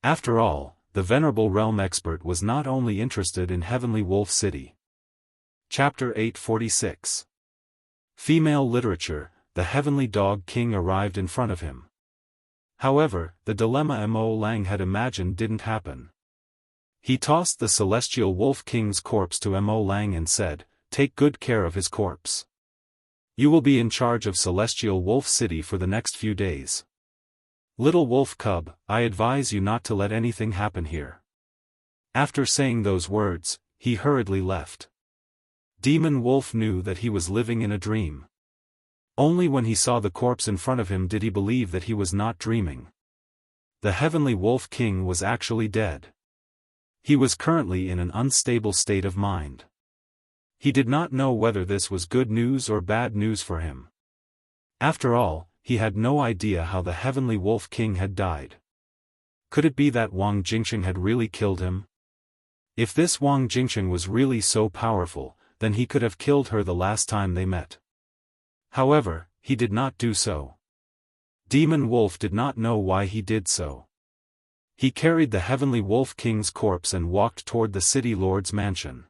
After all, the Venerable Realm Expert was not only interested in Heavenly Wolf City. Chapter 846. Female Literature. The Heavenly Dog King arrived in front of him. However, the dilemma Mo Lang had imagined didn't happen. He tossed the Celestial Wolf King's corpse to Mo Lang and said, "Take good care of his corpse. You will be in charge of Celestial Wolf City for the next few days. Little wolf cub, I advise you not to let anything happen here." After saying those words, he hurriedly left. Demon Wolf knew that he was living in a dream. Only when he saw the corpse in front of him did he believe that he was not dreaming. The Heavenly Wolf King was actually dead. He was currently in an unstable state of mind. He did not know whether this was good news or bad news for him. After all, he had no idea how the Heavenly Wolf King had died. Could it be that Wang Jingsheng had really killed him? If this Wang Jingsheng was really so powerful, then he could have killed her the last time they met. However, he did not do so. Demon Wolf did not know why he did so. He carried the Heavenly Wolf King's corpse and walked toward the City Lord's mansion.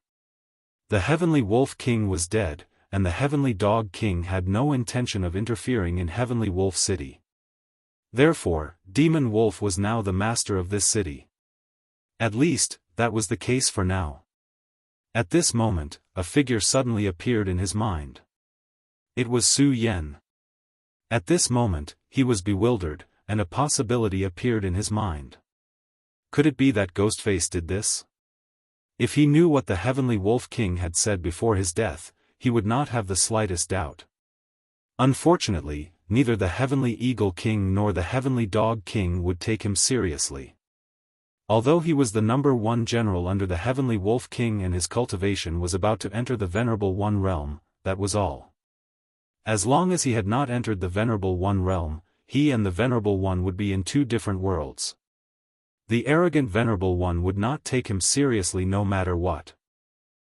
The Heavenly Wolf King was dead, and the Heavenly Dog King had no intention of interfering in Heavenly Wolf City. Therefore, Demon Wolf was now the master of this city. At least, that was the case for now. At this moment, a figure suddenly appeared in his mind. It was Su Yen. At this moment, he was bewildered, and a possibility appeared in his mind. Could it be that Ghostface did this? If he knew what the Heavenly Wolf King had said before his death, he would not have the slightest doubt. Unfortunately, neither the Heavenly Eagle King nor the Heavenly Dog King would take him seriously. Although he was the #1 general under the Heavenly Wolf King and his cultivation was about to enter the Venerable One realm, that was all. As long as he had not entered the Venerable One realm, he and the Venerable One would be in two different worlds. The arrogant Venerable One would not take him seriously no matter what.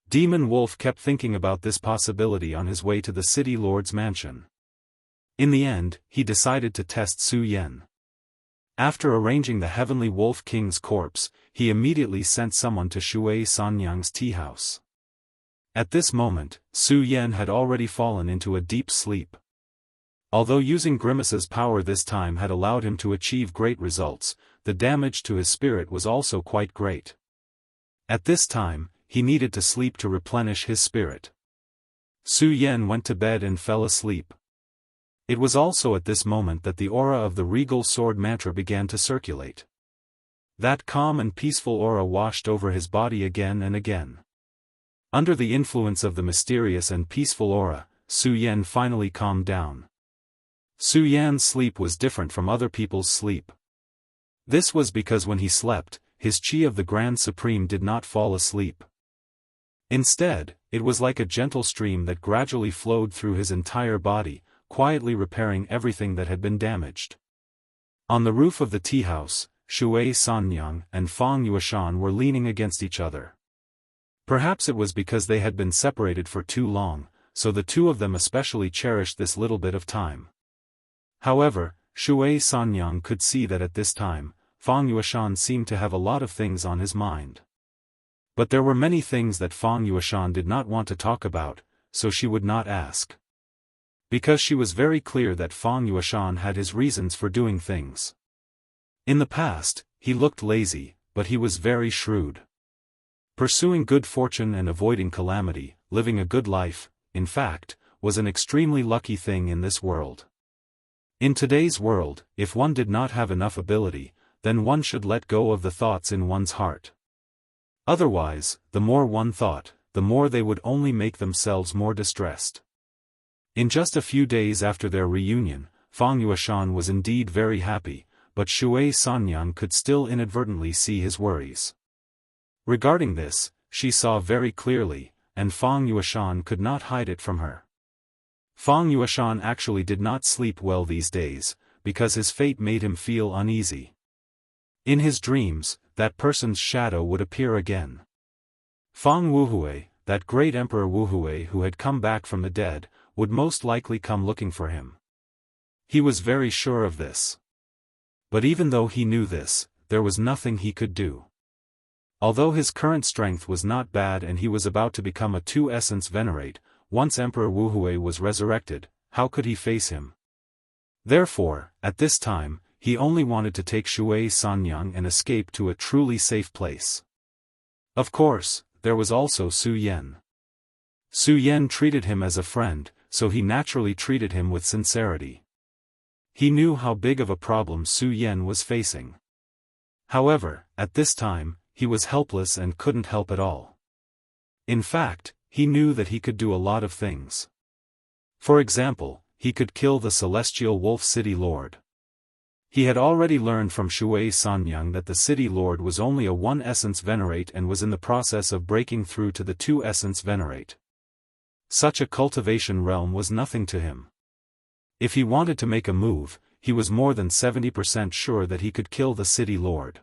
Demon Wolf kept thinking about this possibility on his way to the City Lord's mansion. In the end, he decided to test Su Yan. After arranging the Heavenly Wolf King's corpse, he immediately sent someone to Shui Sanyang's tea house. At this moment, Su Yan had already fallen into a deep sleep. Although using Grimace's power this time had allowed him to achieve great results, the damage to his spirit was also quite great. At this time, he needed to sleep to replenish his spirit. Su Yan went to bed and fell asleep. It was also at this moment that the aura of the regal sword mantra began to circulate. That calm and peaceful aura washed over his body again and again. Under the influence of the mysterious and peaceful aura, Su Yan finally calmed down. Su Yan's sleep was different from other people's sleep. This was because when he slept, his chi of the Grand Supreme did not fall asleep. Instead, it was like a gentle stream that gradually flowed through his entire body, quietly repairing everything that had been damaged. On the roof of the tea house, Shui Sanyang and Fang Yueshan were leaning against each other. Perhaps it was because they had been separated for too long, so the two of them especially cherished this little bit of time. However, Shui Sanyang could see that at this time, Fang Yueshan seemed to have a lot of things on his mind. But there were many things that Fang Yueshan did not want to talk about, so she would not ask. Because she was very clear that Fang Yueshan had his reasons for doing things. In the past, he looked lazy, but he was very shrewd. Pursuing good fortune and avoiding calamity, living a good life, in fact, was an extremely lucky thing in this world. In today's world, if one did not have enough ability, then one should let go of the thoughts in one's heart. Otherwise, the more one thought, the more they would only make themselves more distressed. In just a few days after their reunion, Fang Yueshan was indeed very happy, but Shui Sanyang could still inadvertently see his worries. Regarding this, she saw very clearly, and Fang Yueshan could not hide it from her. Fang Yueshan actually did not sleep well these days, because his fate made him feel uneasy. In his dreams, that person's shadow would appear again. Fang Wuhui, that great Emperor Wuhui who had come back from the dead, would most likely come looking for him. He was very sure of this. But even though he knew this, there was nothing he could do. Although his current strength was not bad and he was about to become a two-essence venerate, once Emperor Wuhui was resurrected, how could he face him? Therefore, at this time, he only wanted to take Shui Sanyang and escape to a truly safe place. Of course, there was also Su Yan. Su Yan treated him as a friend, so he naturally treated him with sincerity. He knew how big of a problem Su Yan was facing. However, at this time, he was helpless and couldn't help at all. In fact, he knew that he could do a lot of things. For example, he could kill the Celestial Wolf City Lord. He had already learned from Shui Sanyang that the City Lord was only a one-essence venerate and was in the process of breaking through to the two-essence venerate. Such a cultivation realm was nothing to him. If he wanted to make a move, he was more than 70% sure that he could kill the City Lord.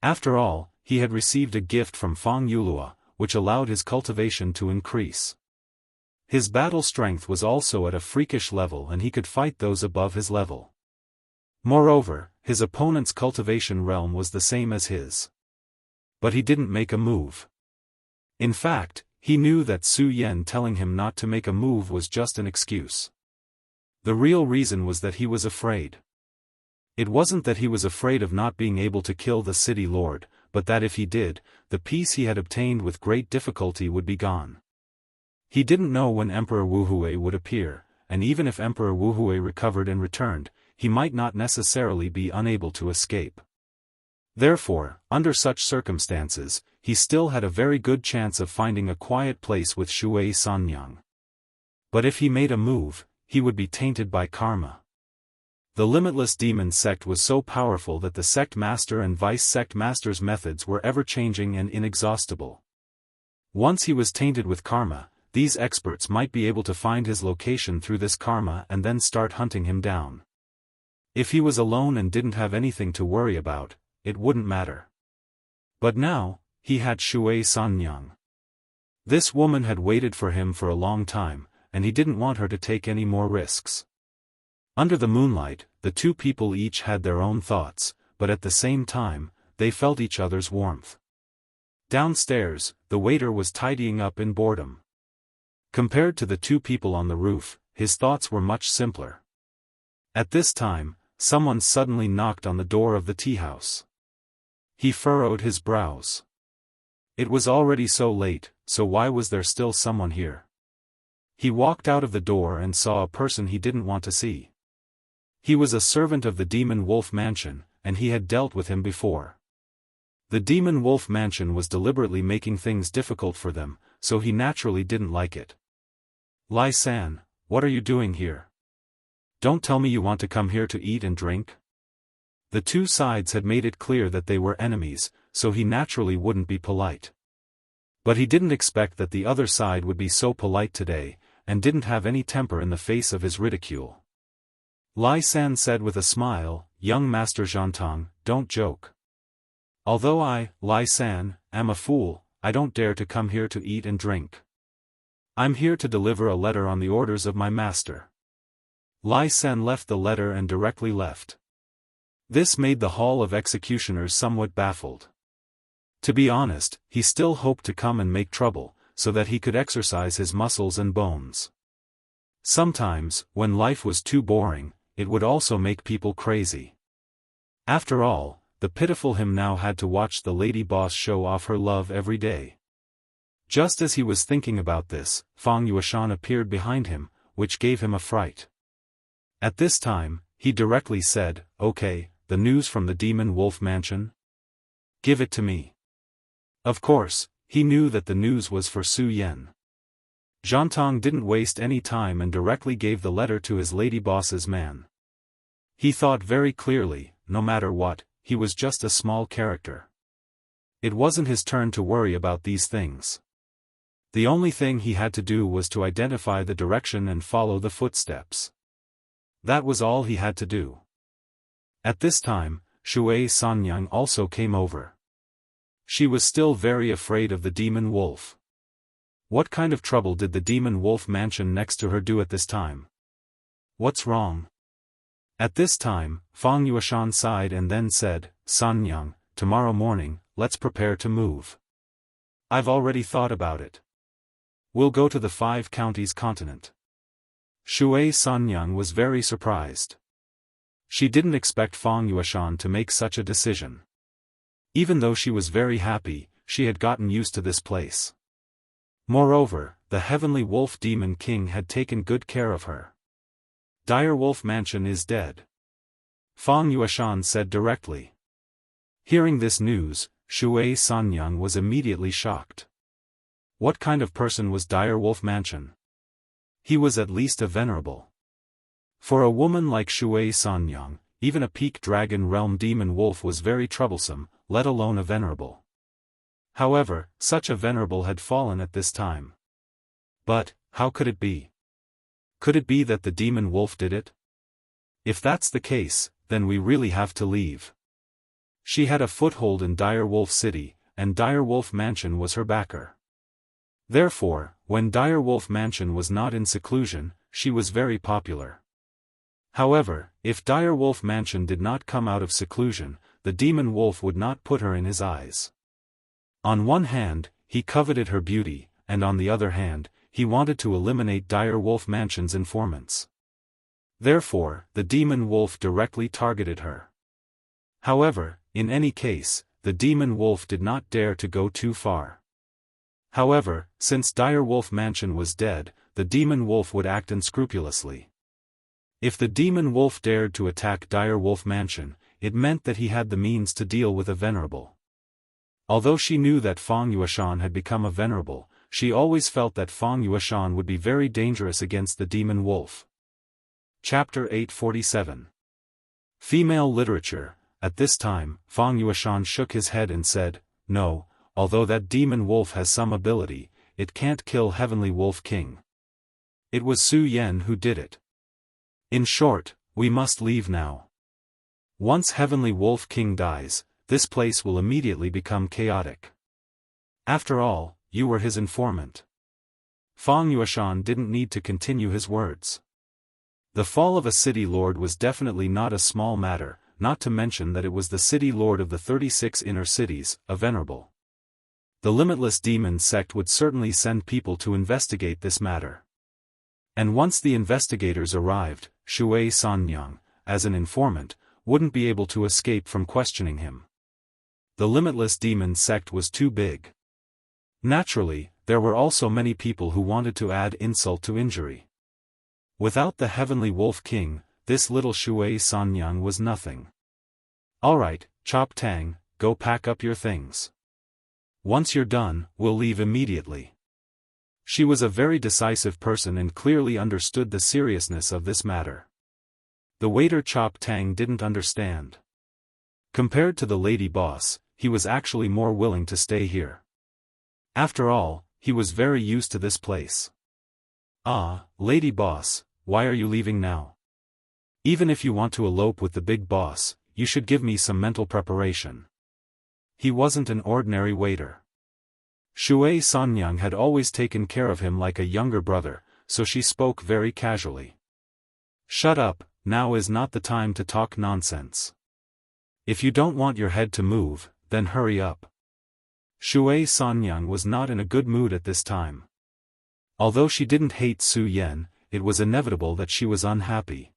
After all, he had received a gift from Fang Yulua, which allowed his cultivation to increase. His battle strength was also at a freakish level and he could fight those above his level. Moreover, his opponent's cultivation realm was the same as his. But he didn't make a move. In fact, he knew that Su Yan telling him not to make a move was just an excuse. The real reason was that he was afraid. It wasn't that he was afraid of not being able to kill the City Lord, but that if he did, the peace he had obtained with great difficulty would be gone. He didn't know when Emperor Wuhui would appear, and even if Emperor Wuhui recovered and returned, he might not necessarily be unable to escape. Therefore, under such circumstances, he still had a very good chance of finding a quiet place with Shui Sanyang. But if he made a move, he would be tainted by karma. The Limitless Demon sect was so powerful that the sect master and vice sect master's methods were ever-changing and inexhaustible. Once he was tainted with karma, these experts might be able to find his location through this karma and then start hunting him down. If he was alone and didn't have anything to worry about, it wouldn't matter. But now, he had Shui Sanyang. This woman had waited for him for a long time, and he didn't want her to take any more risks. Under the moonlight, the two people each had their own thoughts, but at the same time, they felt each other's warmth. Downstairs, the waiter was tidying up in boredom. Compared to the two people on the roof, his thoughts were much simpler. At this time, someone suddenly knocked on the door of the tea house. He furrowed his brows. It was already so late, so why was there still someone here? He walked out of the door and saw a person he didn't want to see. He was a servant of the Demon Wolf Mansion, and he had dealt with him before. The Demon Wolf Mansion was deliberately making things difficult for them, so he naturally didn't like it. Lai-san, what are you doing here? Don't tell me you want to come here to eat and drink? The two sides had made it clear that they were enemies, so he naturally wouldn't be polite. But he didn't expect that the other side would be so polite today, and didn't have any temper in the face of his ridicule. Lai-san said with a smile, "Young Master Zhantong, don't joke. Although I, Lai-san, am a fool, I don't dare to come here to eat and drink. I'm here to deliver a letter on the orders of my master." Lai-san left the letter and directly left. This made the Hall of Executioners somewhat baffled. To be honest, he still hoped to come and make trouble, so that he could exercise his muscles and bones. Sometimes, when life was too boring, it would also make people crazy. After all, the pitiful him now had to watch the lady boss show off her love every day. Just as he was thinking about this, Fang Yuashan appeared behind him, which gave him a fright. At this time, he directly said, "Okay, the news from the Demon Wolf Mansion? Give it to me." Of course, he knew that the news was for Su Yen. Zhantong didn't waste any time and directly gave the letter to his lady boss's man. He thought very clearly, no matter what, he was just a small character. It wasn't his turn to worry about these things. The only thing he had to do was to identify the direction and follow the footsteps. That was all he had to do. At this time, Shui Sanyang also came over. She was still very afraid of the demon wolf. What kind of trouble did the Demon Wolf Mansion next to her do at this time? What's wrong? At this time, Fang Yuashan sighed and then said, "Sanyang, tomorrow morning, let's prepare to move. I've already thought about it. We'll go to the 5 counties continent." Shui Sanyang was very surprised. She didn't expect Fang Yuashan to make such a decision. Even though she was very happy, she had gotten used to this place. Moreover, the Heavenly Wolf Demon King had taken good care of her. "Dire Wolf Mansion is dead," Fang Yuashan said directly. Hearing this news, Shui Sanyang was immediately shocked. What kind of person was Dire Wolf Mansion? He was at least a venerable. For a woman like Shui Sanyang, even a peak dragon realm demon wolf was very troublesome, let alone a venerable. However, such a venerable had fallen at this time. But, how could it be? Could it be that the demon wolf did it? If that's the case, then we really have to leave. She had a foothold in Dire Wolf City, and Dire Wolf Mansion was her backer. Therefore, when Dire Wolf Mansion was not in seclusion, she was very popular. However, if Dire Wolf Mansion did not come out of seclusion, the demon wolf would not put her in his eyes. On one hand, he coveted her beauty, and on the other hand, he wanted to eliminate Dire Wolf Mansion's informants. Therefore, the demon wolf directly targeted her. However, in any case, the demon wolf did not dare to go too far. However, since Dire Wolf Mansion was dead, the demon wolf would act unscrupulously. If the demon wolf dared to attack Dire Wolf Mansion, it meant that he had the means to deal with a venerable. Although she knew that Fang Yuashan had become a venerable, she always felt that Fang Yuashan would be very dangerous against the demon wolf. Chapter 847. Female Literature. At this time, Fang Yuashan shook his head and said, "No, although that demon wolf has some ability, it can't kill Heavenly Wolf King. It was Su Yen who did it. In short, we must leave now. Once Heavenly Wolf King dies, this place will immediately become chaotic. After all, you were his informant." Fang Yuashan didn't need to continue his words. The fall of a city lord was definitely not a small matter, not to mention that it was the city lord of the 36 inner cities, a venerable. The limitless demon sect would certainly send people to investigate this matter. And once the investigators arrived, Shui Sanyang, as an informant, wouldn't be able to escape from questioning him. The limitless demon sect was too big. Naturally, there were also many people who wanted to add insult to injury. Without the Heavenly Wolf King, this little Shui Sanyang was nothing. Alright, Chop Tang, go pack up your things. Once you're done, we'll leave immediately. She was a very decisive person and clearly understood the seriousness of this matter. The waiter Chop Tang didn't understand. Compared to the lady boss, he was actually more willing to stay here. After all, he was very used to this place. Ah, lady boss, why are you leaving now? Even if you want to elope with the big boss, you should give me some mental preparation. He wasn't an ordinary waiter. Shui Sanyang had always taken care of him like a younger brother, so she spoke very casually. Shut up, now is not the time to talk nonsense. If you don't want your head to move, then hurry up. Shui Sanyang was not in a good mood at this time. Although she didn't hate Su Yan, it was inevitable that she was unhappy.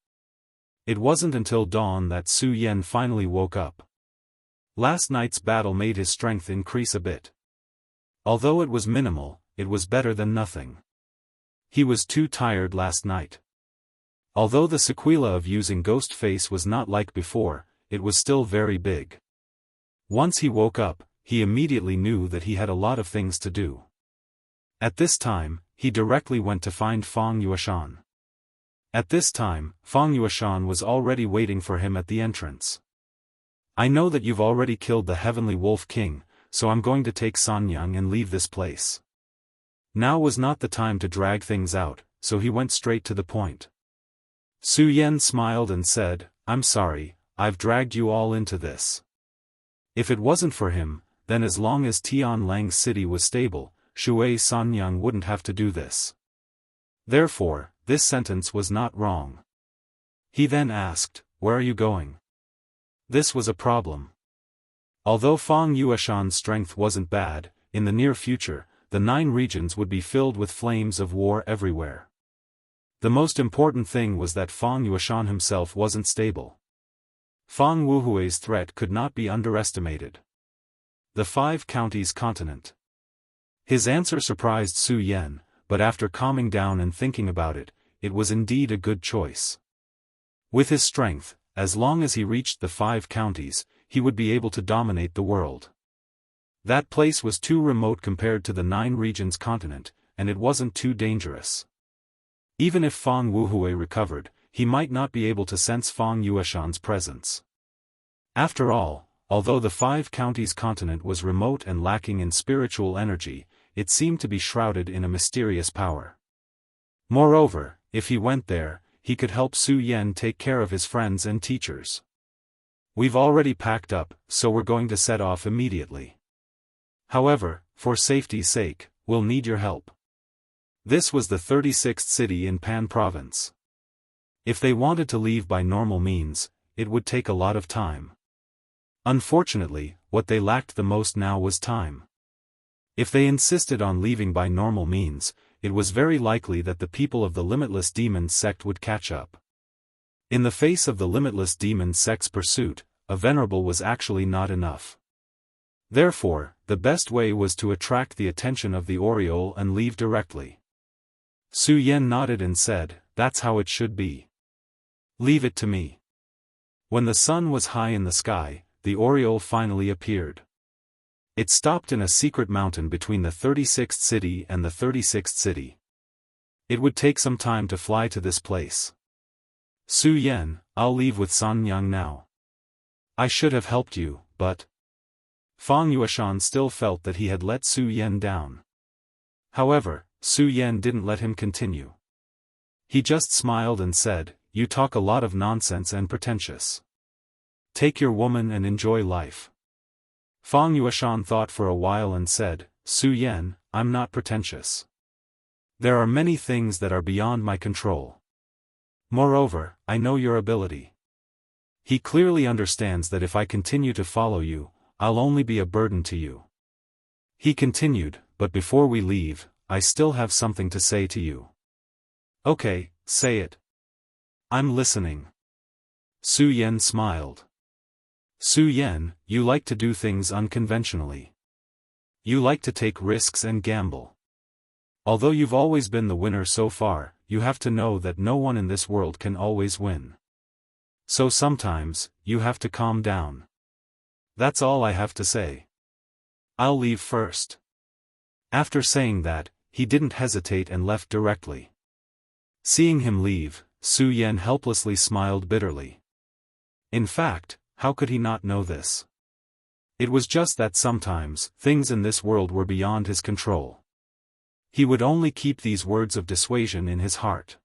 It wasn't until dawn that Su Yan finally woke up. Last night's battle made his strength increase a bit. Although it was minimal, it was better than nothing. He was too tired last night. Although the sequela of using Ghost Face was not like before, it was still very big. Once he woke up, he immediately knew that he had a lot of things to do. At this time, he directly went to find Fang Yueshan. At this time, Fang Yueshan was already waiting for him at the entrance. I know that you've already killed the Heavenly Wolf King, so I'm going to take Sanyang and leave this place. Now was not the time to drag things out, so he went straight to the point. Su Yan smiled and said, I'm sorry, I've dragged you all into this. If it wasn't for him, then as long as Tianlang's city was stable, Shui Sanyang wouldn't have to do this. Therefore, this sentence was not wrong. He then asked, where are you going? This was a problem. Although Fang Yueshan's strength wasn't bad, in the near future, the 9 regions would be filled with flames of war everywhere. The most important thing was that Fang Yueshan himself wasn't stable. Fang Wuhui's threat could not be underestimated. The 5 counties continent. His answer surprised Su Yan, but after calming down and thinking about it, it was indeed a good choice. With his strength, as long as he reached the 5 counties, he would be able to dominate the world. That place was too remote compared to the 9 regions continent, and it wasn't too dangerous. Even if Fang Wuhui recovered, he might not be able to sense Fang Yueshan's presence. After all, although the 5 counties continent was remote and lacking in spiritual energy, it seemed to be shrouded in a mysterious power. Moreover, if he went there, he could help Su Yan take care of his friends and teachers. We've already packed up, so we're going to set off immediately. However, for safety's sake, we'll need your help. This was the 36th city in Pan Province. If they wanted to leave by normal means, it would take a lot of time. Unfortunately, what they lacked the most now was time. If they insisted on leaving by normal means, it was very likely that the people of the Limitless Demon sect would catch up. In the face of the Limitless Demon sect's pursuit, a venerable was actually not enough. Therefore, the best way was to attract the attention of the Oriole and leave directly. Su Yan nodded and said, that's how it should be. Leave it to me. When the sun was high in the sky, the Oriole finally appeared. It stopped in a secret mountain between the 36th city and the 36th city. It would take some time to fly to this place. Su Yan, I'll leave with Sanyang now. I should have helped you, but... Fang Yueshan still felt that he had let Su Yan down. However, Su Yan didn't let him continue. He just smiled and said, you talk a lot of nonsense and pretentious. Take your woman and enjoy life. Fang Yueshan thought for a while and said, Su Yan, I'm not pretentious. There are many things that are beyond my control. Moreover, I know your ability. He clearly understands that if I continue to follow you, I'll only be a burden to you. He continued, but before we leave, I still have something to say to you. Okay, say it. I'm listening. Su Yan smiled. Su Yan, you like to do things unconventionally. You like to take risks and gamble. Although you've always been the winner so far, you have to know that no one in this world can always win. So sometimes, you have to calm down. That's all I have to say. I'll leave first. After saying that, he didn't hesitate and left directly. Seeing him leave, Su Yan helplessly smiled bitterly. In fact, how could he not know this? It was just that sometimes, things in this world were beyond his control. He would only keep these words of dissuasion in his heart.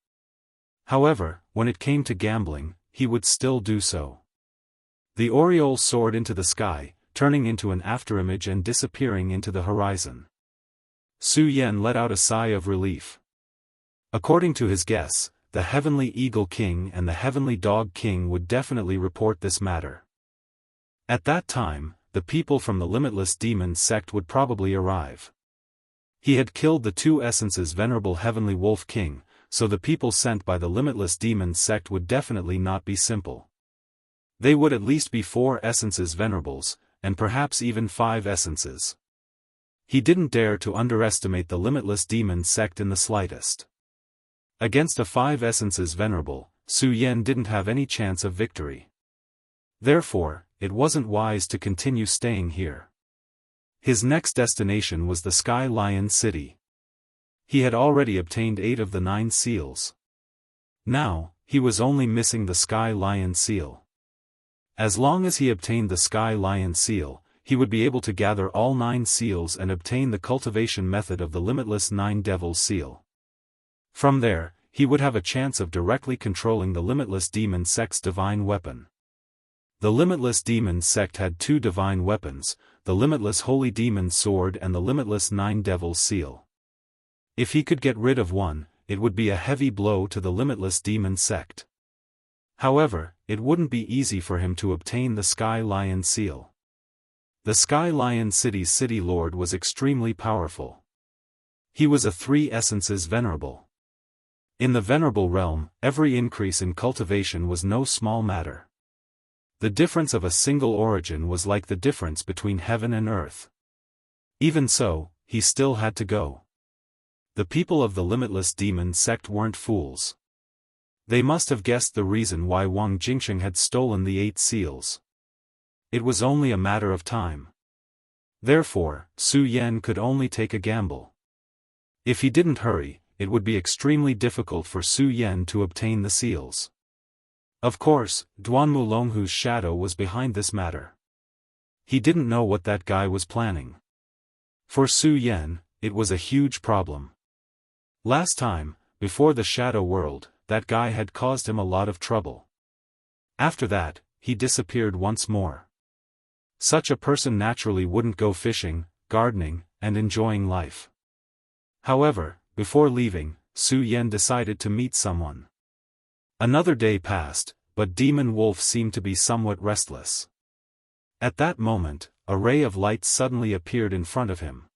However, when it came to gambling, he would still do so. The aureole soared into the sky, turning into an afterimage and disappearing into the horizon. Su Yan let out a sigh of relief. According to his guess, the Heavenly Eagle King and the Heavenly Dog King would definitely report this matter. At that time, the people from the Limitless Demon sect would probably arrive. He had killed the two essences Venerable Heavenly Wolf King, so the people sent by the Limitless Demon sect would definitely not be simple. They would at least be 4 essences Venerables, and perhaps even 5 essences. He didn't dare to underestimate the Limitless Demon sect in the slightest. Against a 5 essences Venerable, Su Yan didn't have any chance of victory. Therefore, it wasn't wise to continue staying here. His next destination was the Sky Lion City. He had already obtained 8 of the 9 seals. Now, he was only missing the Sky Lion seal. As long as he obtained the Sky Lion seal, he would be able to gather all 9 seals and obtain the cultivation method of the limitless 9 Devil seal. From there, he would have a chance of directly controlling the Limitless Demon sect's divine weapon. The Limitless Demon sect had 2 divine weapons, the Limitless Holy Demon Sword and the Limitless 9 Devil Seal. If he could get rid of one, it would be a heavy blow to the Limitless Demon sect. However, it wouldn't be easy for him to obtain the Sky Lion Seal. The Sky Lion City's City Lord was extremely powerful. He was a 3 essences Venerable. In the Venerable realm, every increase in cultivation was no small matter. The difference of a single origin was like the difference between heaven and earth. Even so, he still had to go. The people of the Limitless Demon sect weren't fools. They must have guessed the reason why Wang Jingsheng had stolen the 8 seals. It was only a matter of time. Therefore, Su Yan could only take a gamble. If he didn't hurry, it would be extremely difficult for Su Yan to obtain the seals. Of course, Duanmu Longhu's shadow was behind this matter. He didn't know what that guy was planning. For Su Yan, it was a huge problem. Last time, before the Shadow World, that guy had caused him a lot of trouble. After that, he disappeared once more. Such a person naturally wouldn't go fishing, gardening, and enjoying life. However, before leaving, Su Yan decided to meet someone. Another day passed, but Demon Wolf seemed to be somewhat restless. At that moment, a ray of light suddenly appeared in front of him.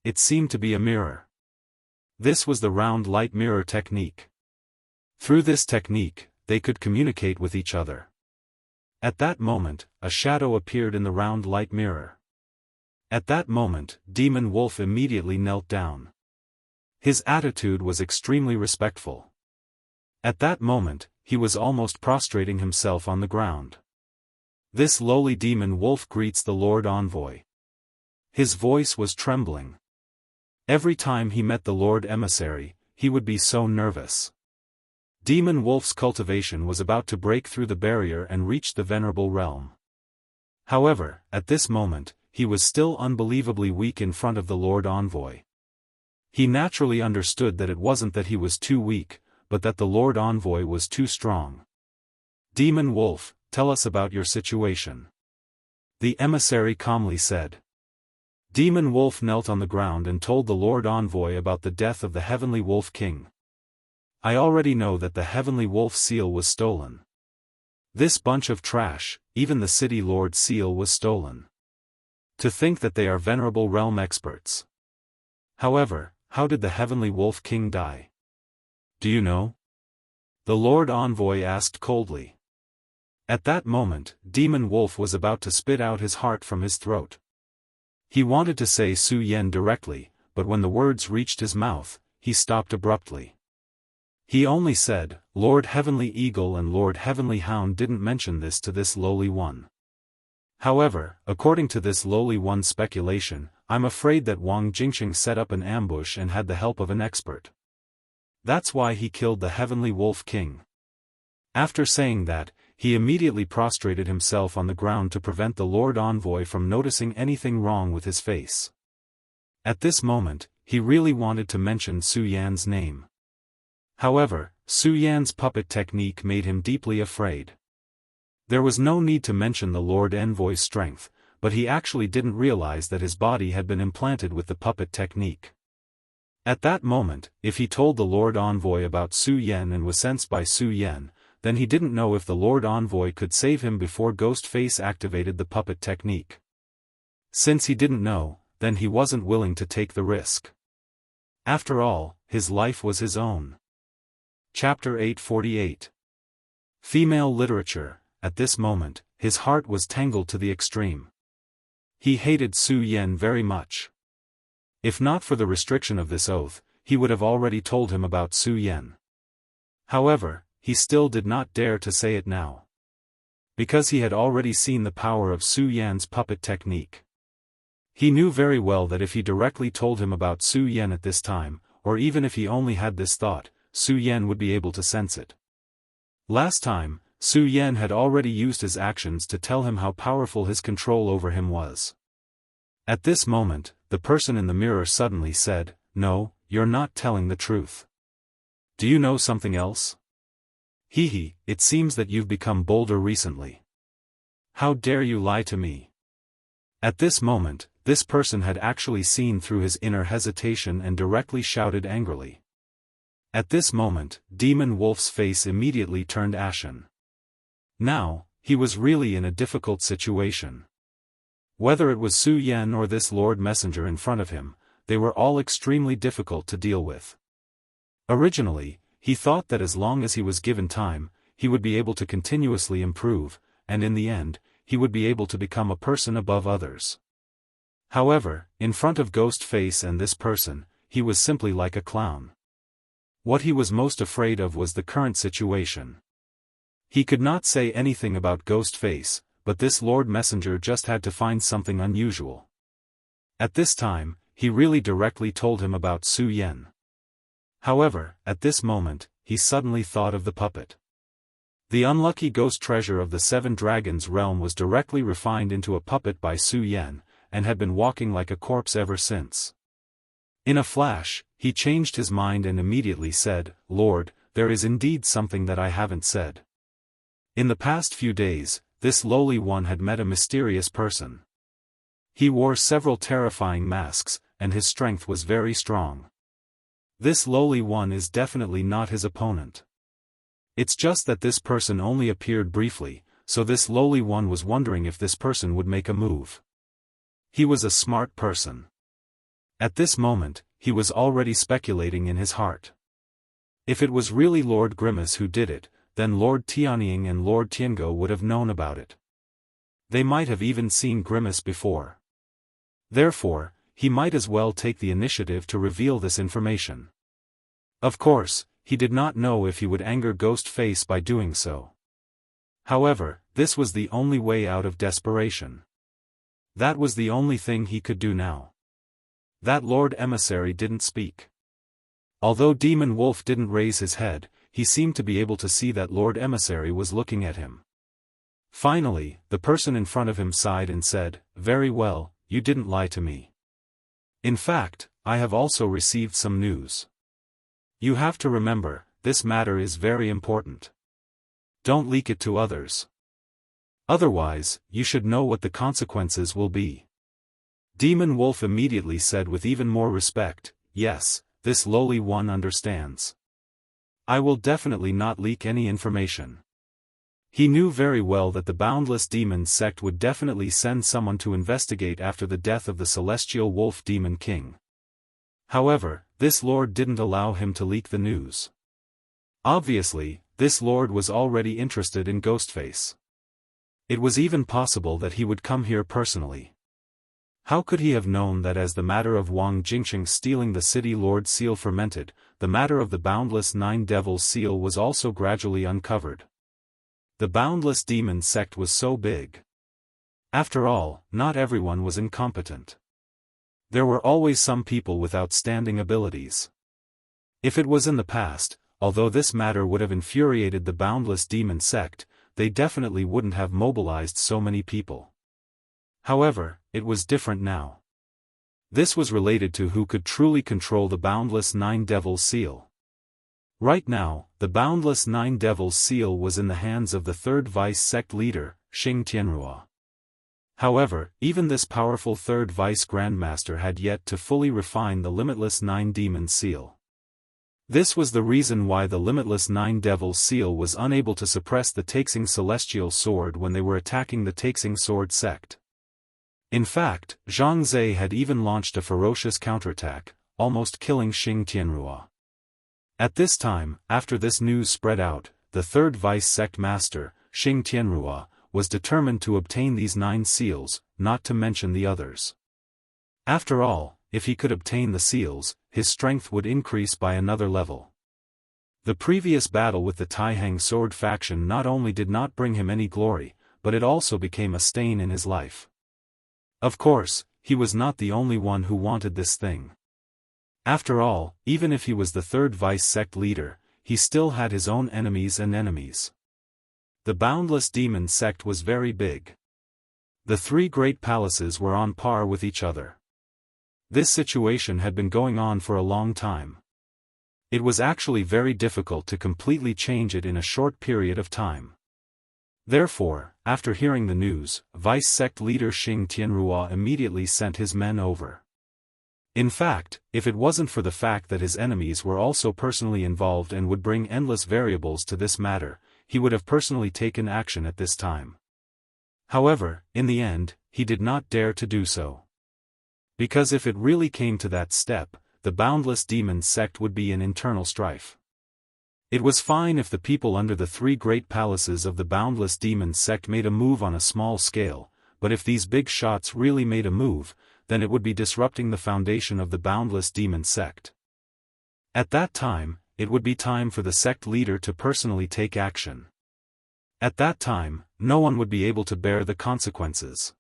It seemed to be a mirror. This was the round light mirror technique. Through this technique, they could communicate with each other. At that moment, a shadow appeared in the round light mirror. At that moment, Demon Wolf immediately knelt down. His attitude was extremely respectful. At that moment, he was almost prostrating himself on the ground. This lowly Demon Wolf greets the Lord Envoy. His voice was trembling. Every time he met the Lord Emissary, he would be so nervous. Demon Wolf's cultivation was about to break through the barrier and reach the Venerable realm. However, at this moment, he was still unbelievably weak in front of the Lord Envoy. He naturally understood that it wasn't that he was too weak, but that the Lord Envoy was too strong. Demon Wolf, tell us about your situation. The emissary calmly said. Demon Wolf knelt on the ground and told the Lord Envoy about the death of the Heavenly Wolf King. I already know that the Heavenly Wolf seal was stolen. This bunch of trash, even the City Lord seal was stolen. To think that they are venerable realm experts. However, how did the Heavenly Wolf King die? Do you know? The Lord Envoy asked coldly. At that moment, Demon Wolf was about to spit out his heart from his throat. He wanted to say Su Yen directly, but when the words reached his mouth, he stopped abruptly. He only said, Lord Heavenly Eagle and Lord Heavenly Hound didn't mention this to this lowly one. However, according to this lowly one's speculation, I'm afraid that Wang Jingxing set up an ambush and had the help of an expert. That's why he killed the Heavenly Wolf King. After saying that, he immediately prostrated himself on the ground to prevent the Lord Envoy from noticing anything wrong with his face. At this moment, he really wanted to mention Su Yan's name. However, Su Yan's puppet technique made him deeply afraid. There was no need to mention the Lord Envoy's strength, but he actually didn't realize that his body had been implanted with the puppet technique. At that moment, if he told the Lord Envoy about Su Yan and was sensed by Su Yan, then he didn't know if the Lord Envoy could save him before Ghostface activated the puppet technique. Since he didn't know, then he wasn't willing to take the risk. After all, his life was his own. Chapter 848. Female Literature. At this moment, his heart was tangled to the extreme. He hated Su Yan very much. If not for the restriction of this oath, he would have already told him about Su Yan. However, he still did not dare to say it now. Because he had already seen the power of Su Yan's puppet technique. He knew very well that if he directly told him about Su Yan at this time, or even if he only had this thought, Su Yan would be able to sense it. Last time, Su Yan had already used his actions to tell him how powerful his control over him was. At this moment, the person in the mirror suddenly said, "No, you're not telling the truth. Do you know something else? Hehe, it seems that you've become bolder recently. How dare you lie to me?" At this moment, this person had actually seen through his inner hesitation and directly shouted angrily. At this moment, Demon Wolf's face immediately turned ashen. Now, he was really in a difficult situation. Whether it was Su Yan or this Lord Messenger in front of him, they were all extremely difficult to deal with. Originally, he thought that as long as he was given time, he would be able to continuously improve, and in the end, he would be able to become a person above others. However, in front of Ghostface and this person, he was simply like a clown. What he was most afraid of was the current situation. He could not say anything about Ghostface, but this Lord Messenger just had to find something unusual. At this time, he really directly told him about Su Yan. However, at this moment, he suddenly thought of the puppet. The unlucky ghost treasure of the Seven Dragons realm was directly refined into a puppet by Su Yan, and had been walking like a corpse ever since. In a flash, he changed his mind and immediately said, "Lord, there is indeed something that I haven't said." In the past few days, this lowly one had met a mysterious person. He wore several terrifying masks, and his strength was very strong. This lowly one is definitely not his opponent. It's just that this person only appeared briefly, so this lowly one was wondering if this person would make a move. He was a smart person. At this moment, he was already speculating in his heart. If it was really Lord Grimace who did it, then Lord Tianying and Lord Tiango would have known about it. They might have even seen Grimace before. Therefore, he might as well take the initiative to reveal this information. Of course, he did not know if he would anger Ghostface by doing so. However, this was the only way out of desperation. That was the only thing he could do now. That Lord Emissary didn't speak. Although Demon Wolf didn't raise his head, he seemed to be able to see that Lord Emissary was looking at him. Finally, the person in front of him sighed and said, "Very well, you didn't lie to me. In fact, I have also received some news. You have to remember, this matter is very important. Don't leak it to others. Otherwise, you should know what the consequences will be." Demon Wolf immediately said with even more respect, "Yes, this lowly one understands. I will definitely not leak any information. He knew very well that the Boundless Demon sect would definitely send someone to investigate after the death of the Celestial Wolf Demon King. However, this lord didn't allow him to leak the news. Obviously, this lord was already interested in Ghostface. It was even possible that he would come here personally. How could he have known that as the matter of Wang Jingsheng stealing the City Lord seal fermented, the matter of the Boundless Nine Devils seal was also gradually uncovered? The Boundless Demon sect was so big. After all, not everyone was incompetent. There were always some people with outstanding abilities. If it was in the past, although this matter would have infuriated the Boundless Demon sect, they definitely wouldn't have mobilized so many people. However, it was different now. This was related to who could truly control the Boundless Nine Devils seal. Right now, the Boundless Nine Devils seal was in the hands of the third vice sect leader, Xing Tianrua. However, even this powerful third vice grandmaster had yet to fully refine the Limitless Nine Demon seal. This was the reason why the Limitless Nine Devils seal was unable to suppress the Taixing Celestial Sword when they were attacking the Taixing Sword sect. In fact, Zhang Zhe had even launched a ferocious counterattack, almost killing Xing Tianrua. At this time, after this news spread out, the third vice sect master, Xing Tianrua, was determined to obtain these 9 seals, not to mention the others. After all, if he could obtain the seals, his strength would increase by another level. The previous battle with the Taihang Sword faction not only did not bring him any glory, but it also became a stain in his life. Of course, he was not the only one who wanted this thing. After all, even if he was the third vice sect leader, he still had his own enemies and enemies. The Boundless Demon sect was very big. The 3 great palaces were on par with each other. This situation had been going on for a long time. It was actually very difficult to completely change it in a short period of time. Therefore, after hearing the news, vice sect leader Xing Tianrua immediately sent his men over. In fact, if it wasn't for the fact that his enemies were also personally involved and would bring endless variables to this matter, he would have personally taken action at this time. However, in the end, he did not dare to do so. Because if it really came to that step, the Boundless Demon sect would be in internal strife. It was fine if the people under the 3 great palaces of the Boundless Demon sect made a move on a small scale, but if these big shots really made a move, then it would be disrupting the foundation of the Boundless Demon sect. At that time, it would be time for the sect leader to personally take action. At that time, no one would be able to bear the consequences.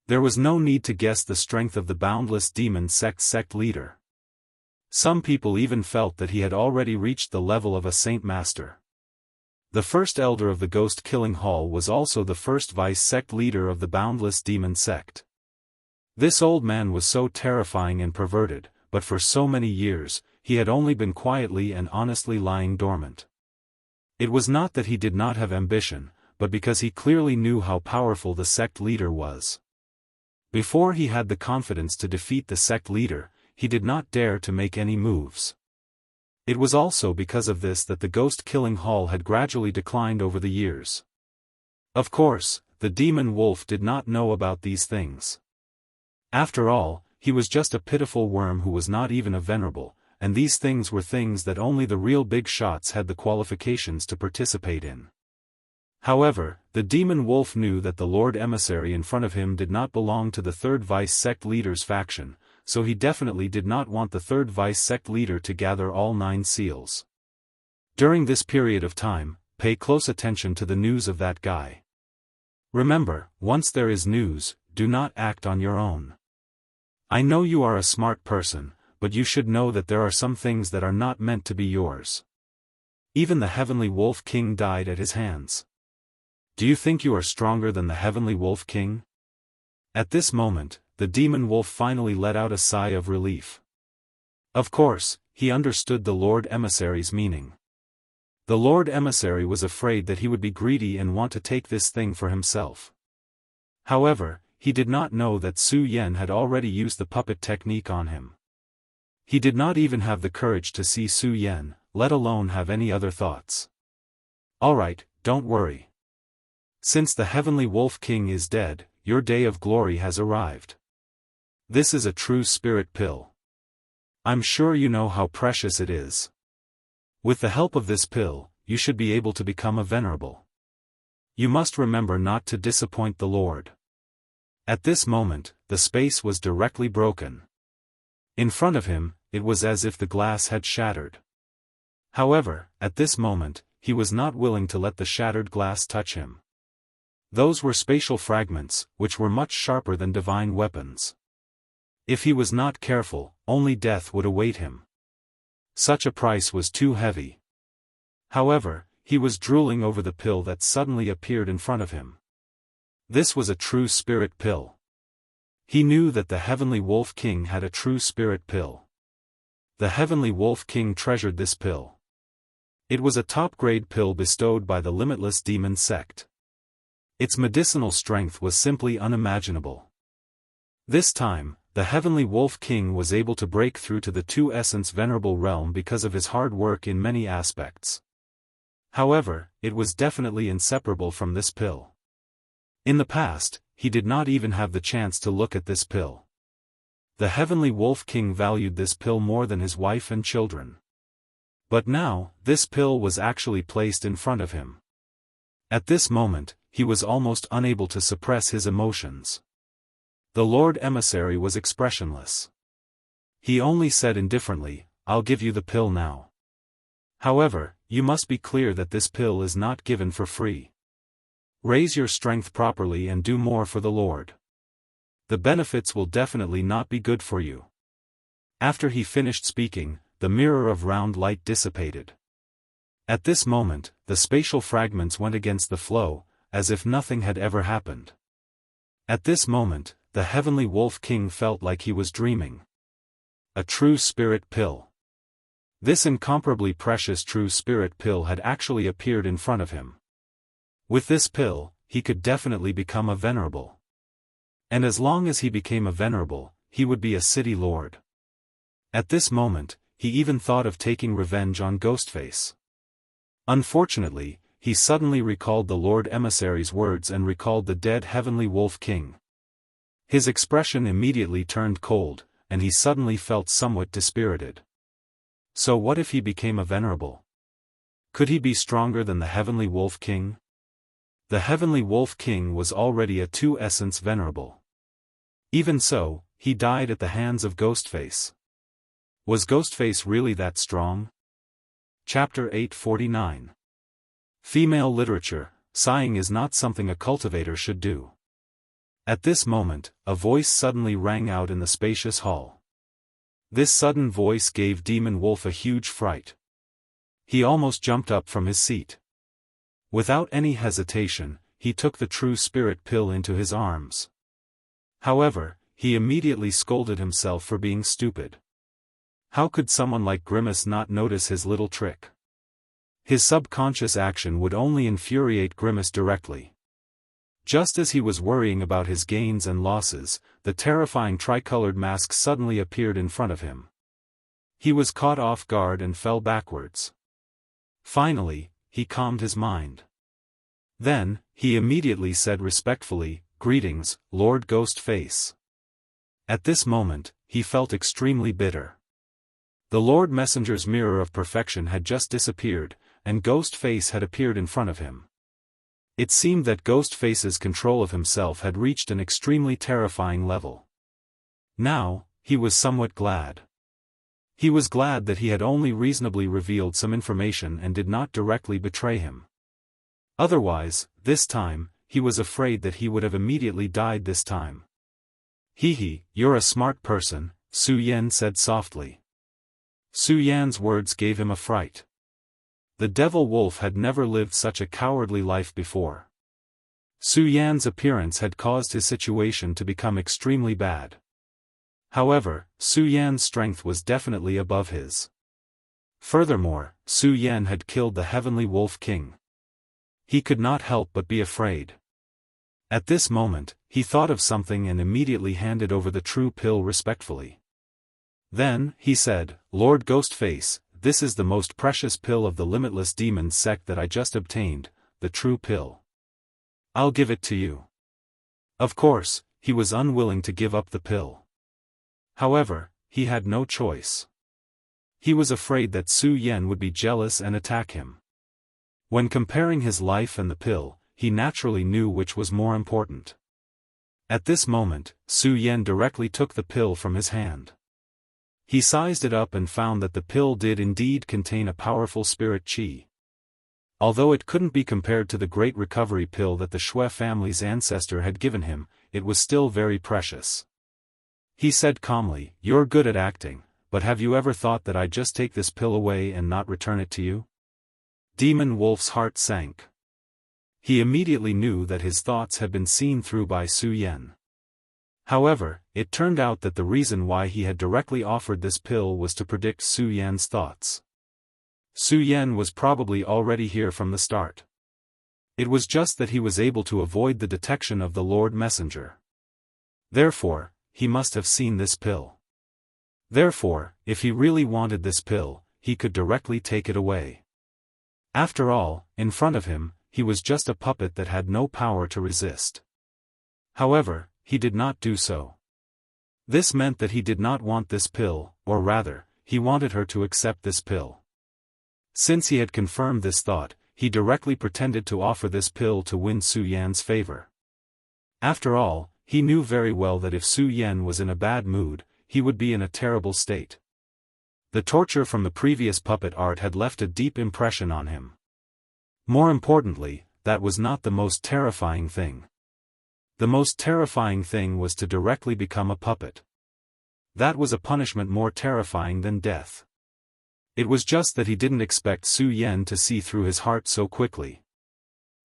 There was no need to guess the strength of the Boundless Demon sect leader. Some people even felt that he had already reached the level of a Saint Master. The first elder of the Ghost Killing Hall was also the first vice sect leader of the Boundless Demon sect. This old man was so terrifying and perverted, but for so many years, he had only been quietly and honestly lying dormant. It was not that he did not have ambition, but because he clearly knew how powerful the sect leader was. Before he had the confidence to defeat the sect leader, he did not dare to make any moves. It was also because of this that the Ghost Killing Hall had gradually declined over the years. Of course, the demon wolf did not know about these things. After all, he was just a pitiful worm who was not even a venerable, and these things were things that only the real big shots had the qualifications to participate in. However, the demon wolf knew that the Lord Emissary in front of him did not belong to the third vice sect leader's faction, so he definitely did not want the third vice sect leader to gather all 9 seals. During this period of time, pay close attention to the news of that guy. Remember, once there is news, do not act on your own. I know you are a smart person, but you should know that there are some things that are not meant to be yours. Even the Heavenly Wolf King died at his hands. Do you think you are stronger than the Heavenly Wolf King? At this moment, the demon wolf finally let out a sigh of relief. Of course, he understood the Lord Emissary's meaning. The Lord Emissary was afraid that he would be greedy and want to take this thing for himself. However, he did not know that Su Yan had already used the puppet technique on him. He did not even have the courage to see Su Yan, let alone have any other thoughts. Alright, don't worry. Since the Heavenly Wolf King is dead, your day of glory has arrived. This is a true spirit pill. I'm sure you know how precious it is. With the help of this pill, you should be able to become a venerable. You must remember not to disappoint the Lord. At this moment, the space was directly broken. In front of him, it was as if the glass had shattered. However, at this moment, he was not willing to let the shattered glass touch him. Those were spatial fragments, which were much sharper than divine weapons. If he was not careful, only death would await him. Such a price was too heavy. However, he was drooling over the pill that suddenly appeared in front of him. This was a true spirit pill. He knew that the Heavenly Wolf King had a true spirit pill. The Heavenly Wolf King treasured this pill. It was a top-grade pill bestowed by the Limitless Demon Sect. Its medicinal strength was simply unimaginable. This time, the Heavenly Wolf King was able to break through to the two-essence venerable realm because of his hard work in many aspects. However, it was definitely inseparable from this pill. In the past, he did not even have the chance to look at this pill. The Heavenly Wolf King valued this pill more than his wife and children. But now, this pill was actually placed in front of him. At this moment, he was almost unable to suppress his emotions. The Lord Emissary was expressionless. He only said indifferently, "I'll give you the pill now. However, you must be clear that this pill is not given for free. Raise your strength properly and do more for the Lord. The benefits will definitely not be good for you." After he finished speaking, the mirror of round light dissipated. At this moment, the spatial fragments went against the flow, as if nothing had ever happened. At this moment, the Heavenly Wolf King felt like he was dreaming. A true spirit pill. This incomparably precious true spirit pill had actually appeared in front of him. With this pill, he could definitely become a venerable. And as long as he became a venerable, he would be a city lord. At this moment, he even thought of taking revenge on Ghostface. Unfortunately, he suddenly recalled the Lord Emissary's words and recalled the dead Heavenly Wolf King. His expression immediately turned cold, and he suddenly felt somewhat dispirited. So what if he became a venerable? Could he be stronger than the Heavenly Wolf King? The Heavenly Wolf King was already a two-essence venerable. Even so, he died at the hands of Ghostface. Was Ghostface really that strong? Chapter 849. Female literature, sighing is not something a cultivator should do. At this moment, a voice suddenly rang out in the spacious hall. This sudden voice gave Demon Wolf a huge fright. He almost jumped up from his seat. Without any hesitation, he took the true spirit pill into his arms. However, he immediately scolded himself for being stupid. How could someone like Grimace not notice his little trick? His subconscious action would only infuriate Grimace directly. Just as he was worrying about his gains and losses, the terrifying tricolored mask suddenly appeared in front of him. He was caught off guard and fell backwards. Finally, he calmed his mind. Then, he immediately said respectfully, "Greetings, Lord Ghostface." At this moment, he felt extremely bitter. The Lord Messenger's mirror of perfection had just disappeared, and Ghostface had appeared in front of him. It seemed that Ghostface's control of himself had reached an extremely terrifying level. Now, he was somewhat glad. He was glad that he had only reasonably revealed some information and did not directly betray him. Otherwise, this time, he was afraid that he would have immediately died this time. "Hee, you're a smart person," Su Yan said softly. Su Yan's words gave him a fright. The devil wolf had never lived such a cowardly life before. Su Yan's appearance had caused his situation to become extremely bad. However, Su Yan's strength was definitely above his. Furthermore, Su Yan had killed the Heavenly Wolf King. He could not help but be afraid. At this moment, he thought of something and immediately handed over the true pill respectfully. Then, he said, "Lord Ghostface, this is the most precious pill of the limitless demon sect that I just obtained, the true pill. I'll give it to you. Of course, he was unwilling to give up the pill. However, he had no choice. He was afraid that Su Yan would be jealous and attack him. When comparing his life and the pill, he naturally knew which was more important. At this moment, Su Yan directly took the pill from his hand. He sized it up and found that the pill did indeed contain a powerful spirit qi. Although it couldn't be compared to the great recovery pill that the Shui family's ancestor had given him, it was still very precious. He said calmly, "You're good at acting, but have you ever thought that I'd just take this pill away and not return it to you?" Demon Wolf's heart sank. He immediately knew that his thoughts had been seen through by Su Yan. However, it turned out that the reason why he had directly offered this pill was to predict Su Yan's thoughts. Su Yan was probably already here from the start. It was just that he was able to avoid the detection of the Lord Messenger. Therefore, he must have seen this pill. Therefore, if he really wanted this pill, he could directly take it away. After all, in front of him, he was just a puppet that had no power to resist. However, he did not do so. This meant that he did not want this pill, or rather, he wanted her to accept this pill. Since he had confirmed this thought, he directly pretended to offer this pill to win Su Yan's favor. After all, he knew very well that if Su Yan was in a bad mood, he would be in a terrible state. The torture from the previous puppet art had left a deep impression on him. More importantly, that was not the most terrifying thing. The most terrifying thing was to directly become a puppet. That was a punishment more terrifying than death. It was just that he didn't expect Su Yan to see through his heart so quickly.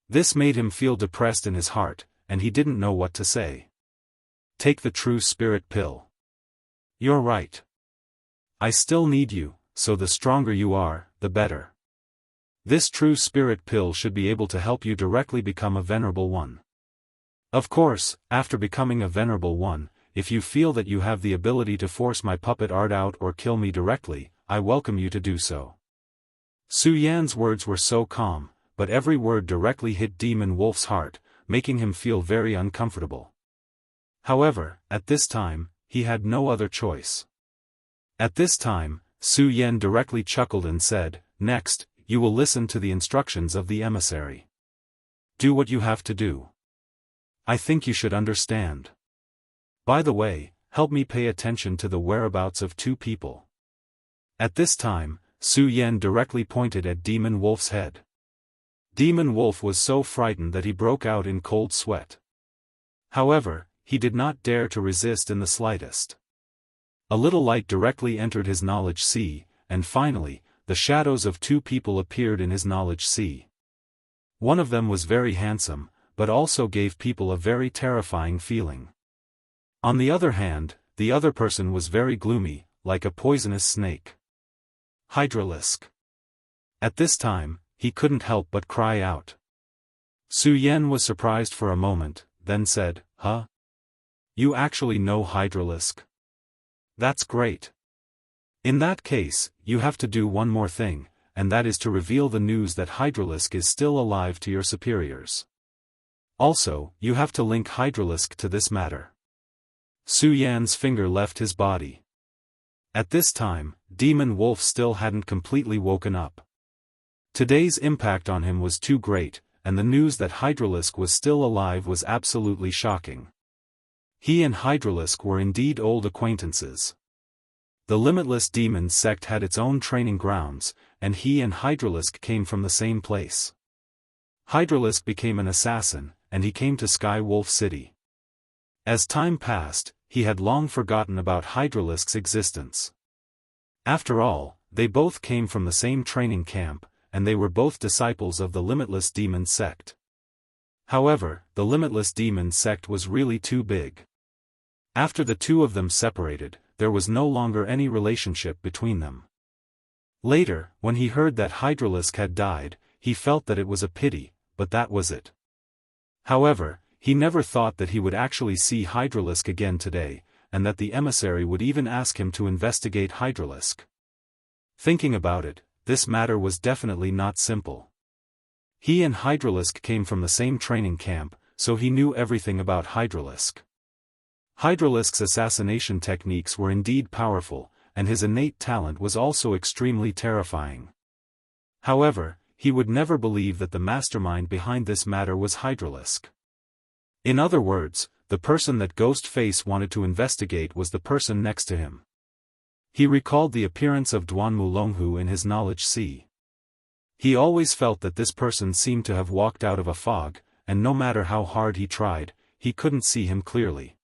This made him feel depressed in his heart, and he didn't know what to say. Take the true spirit pill. You're right. I still need you, so the stronger you are, the better. This true spirit pill should be able to help you directly become a venerable one. Of course, after becoming a venerable one, if you feel that you have the ability to force my puppet art out or kill me directly, I welcome you to do so. Su Yan's words were so calm, but every word directly hit Demon Wolf's heart, making him feel very uncomfortable. However, at this time, he had no other choice. At this time, Su Yan directly chuckled and said, "Next, you will listen to the instructions of the emissary. Do what you have to do. I think you should understand. By the way, help me pay attention to the whereabouts of two people." At this time, Su Yan directly pointed at Demon Wolf's head. Demon Wolf was so frightened that he broke out in cold sweat. However, he did not dare to resist in the slightest. A little light directly entered his knowledge sea, and finally, the shadows of two people appeared in his knowledge sea. One of them was very handsome, but also gave people a very terrifying feeling. On the other hand, the other person was very gloomy, like a poisonous snake. Hydralisk. At this time, he couldn't help but cry out. Su Yan was surprised for a moment, then said, "Huh? You actually know Hydralisk? That's great. In that case, you have to do one more thing, and that is to reveal the news that Hydralisk is still alive to your superiors. Also, you have to link Hydralisk to this matter." Su Yan's finger left his body. At this time, Demon Wolf still hadn't completely woken up. Today's impact on him was too great, and the news that Hydralisk was still alive was absolutely shocking. He and Hydralisk were indeed old acquaintances. The Limitless Demon sect had its own training grounds, and he and Hydralisk came from the same place. Hydralisk became an assassin, and he came to Sky Wolf City. As time passed, he had long forgotten about Hydralisk's existence. After all, they both came from the same training camp, and they were both disciples of the Limitless Demon sect. However, the Limitless Demon sect was really too big. After the two of them separated, there was no longer any relationship between them. Later, when he heard that Hydralisk had died, he felt that it was a pity, but that was it. However, he never thought that he would actually see Hydralisk again today, and that the emissary would even ask him to investigate Hydralisk. Thinking about it, this matter was definitely not simple. He and Hydralisk came from the same training camp, so he knew everything about Hydralisk. Hydralisk's assassination techniques were indeed powerful, and his innate talent was also extremely terrifying. However, he would never believe that the mastermind behind this matter was Hydralisk. In other words, the person that Ghostface wanted to investigate was the person next to him. He recalled the appearance of Duan Mulonghu in his knowledge sea. He always felt that this person seemed to have walked out of a fog, and no matter how hard he tried, he couldn't see him clearly.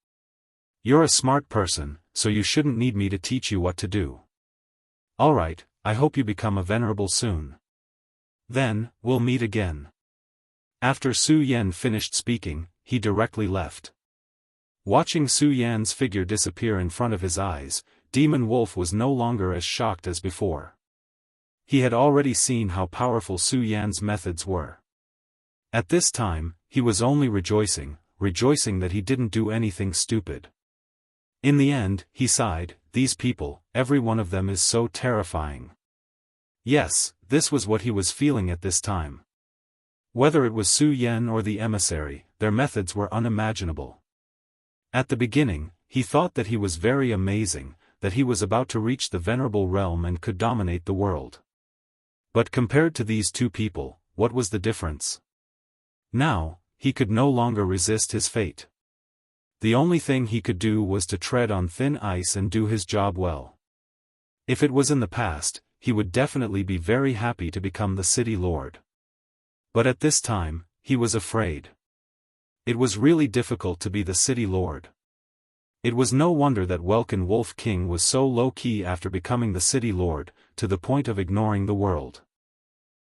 "You're a smart person, so you shouldn't need me to teach you what to do. Alright, I hope you become a venerable soon. Then, we'll meet again." After Su Yan finished speaking, he directly left. Watching Su Yan's figure disappear in front of his eyes, Demon Wolf was no longer as shocked as before. He had already seen how powerful Su Yan's methods were. At this time, he was only rejoicing that he didn't do anything stupid. In the end, he sighed, "These people, every one of them is so terrifying." Yes, this was what he was feeling at this time. Whether it was Su Yan or the emissary, their methods were unimaginable. At the beginning, he thought that he was very amazing, that he was about to reach the venerable realm and could dominate the world. But compared to these two people, what was the difference? Now, he could no longer resist his fate. The only thing he could do was to tread on thin ice and do his job well. If it was in the past, he would definitely be very happy to become the city lord. But at this time, he was afraid. It was really difficult to be the city lord. It was no wonder that Welkin Wolf King was so low-key after becoming the city lord, to the point of ignoring the world.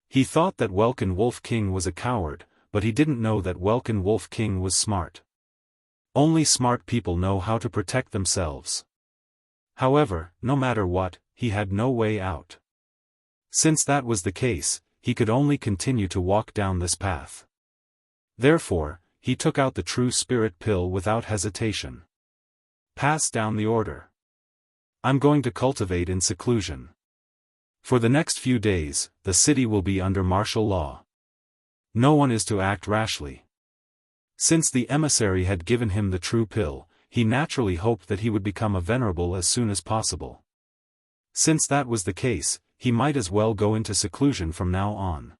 He thought that Welkin Wolf King was a coward, but he didn't know that Welkin Wolf King was smart. Only smart people know how to protect themselves. However, no matter what, he had no way out. Since that was the case, he could only continue to walk down this path. Therefore, he took out the true spirit pill without hesitation. Pass down the order. I'm going to cultivate in seclusion. For the next few days, the city will be under martial law. No one is to act rashly. Since the emissary had given him the true pill, he naturally hoped that he would become a venerable as soon as possible. Since that was the case, he might as well go into seclusion from now on.